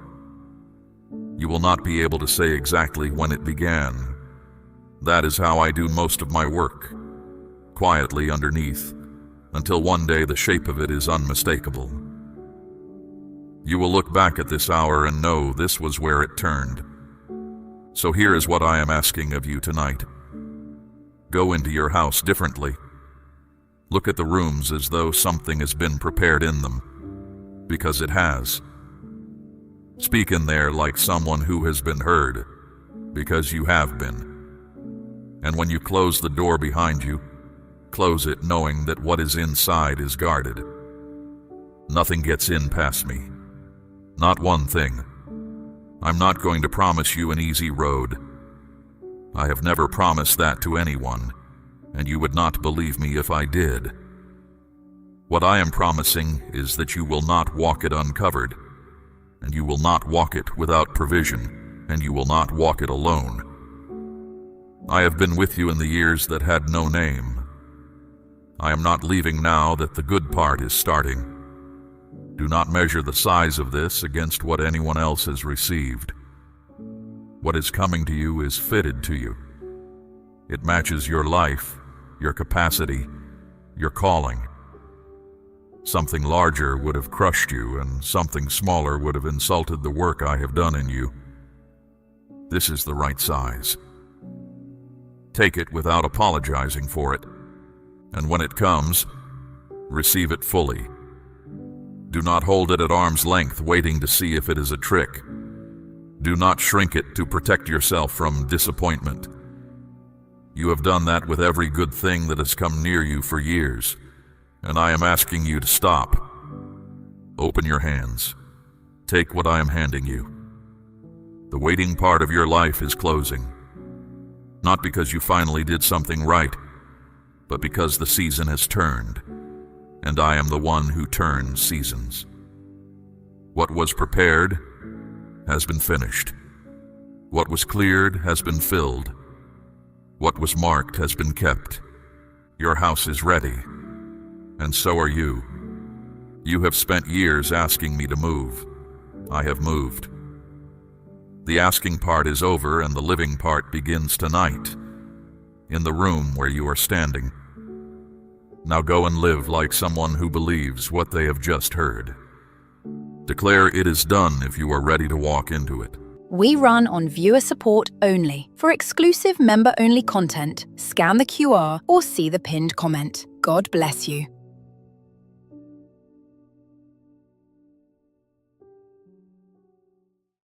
You will not be able to say exactly when it began. That is how I do most of my work, quietly underneath, until one day the shape of it is unmistakable. You will look back at this hour and know this was where it turned. So here is what I am asking of you tonight. Go into your house differently. Look at the rooms as though something has been prepared in them, because it has. Speak in there like someone who has been heard, because you have been. And when you close the door behind you, close it knowing that what is inside is guarded. Nothing gets in past me. Not one thing. I'm not going to promise you an easy road. I have never promised that to anyone, and you would not believe me if I did. What I am promising is that you will not walk it uncovered, and you will not walk it without provision, and you will not walk it alone. I have been with you in the years that had no name. I am not leaving now that the good part is starting. Do not measure the size of this against what anyone else has received. What is coming to you is fitted to you. It matches your life, your capacity, your calling. Something larger would have crushed you, and something smaller would have insulted the work I have done in you. This is the right size. Take it without apologizing for it, and when it comes, Receive it fully. Do not hold it at arm's length, waiting to see if it is a trick. Do not shrink it to protect yourself from disappointment. You have done that with every good thing that has come near you for years, and I am asking you to stop. Open your hands. Take what I am handing you. The waiting part of your life is closing. Not because you finally did something right, but because the season has turned, and I am the one who turns seasons. What was prepared has been finished. What was cleared has been filled. What was marked has been kept. Your house is ready, and so are you. You have spent years asking me to move. I have moved. The asking part is over, and the living part begins tonight, in the room where you are standing. Now go and live like someone who believes what they have just heard. Declare it is done if you are ready to walk into it. We run on viewer support only. For exclusive member-only content, scan the QR or see the pinned comment. God bless you.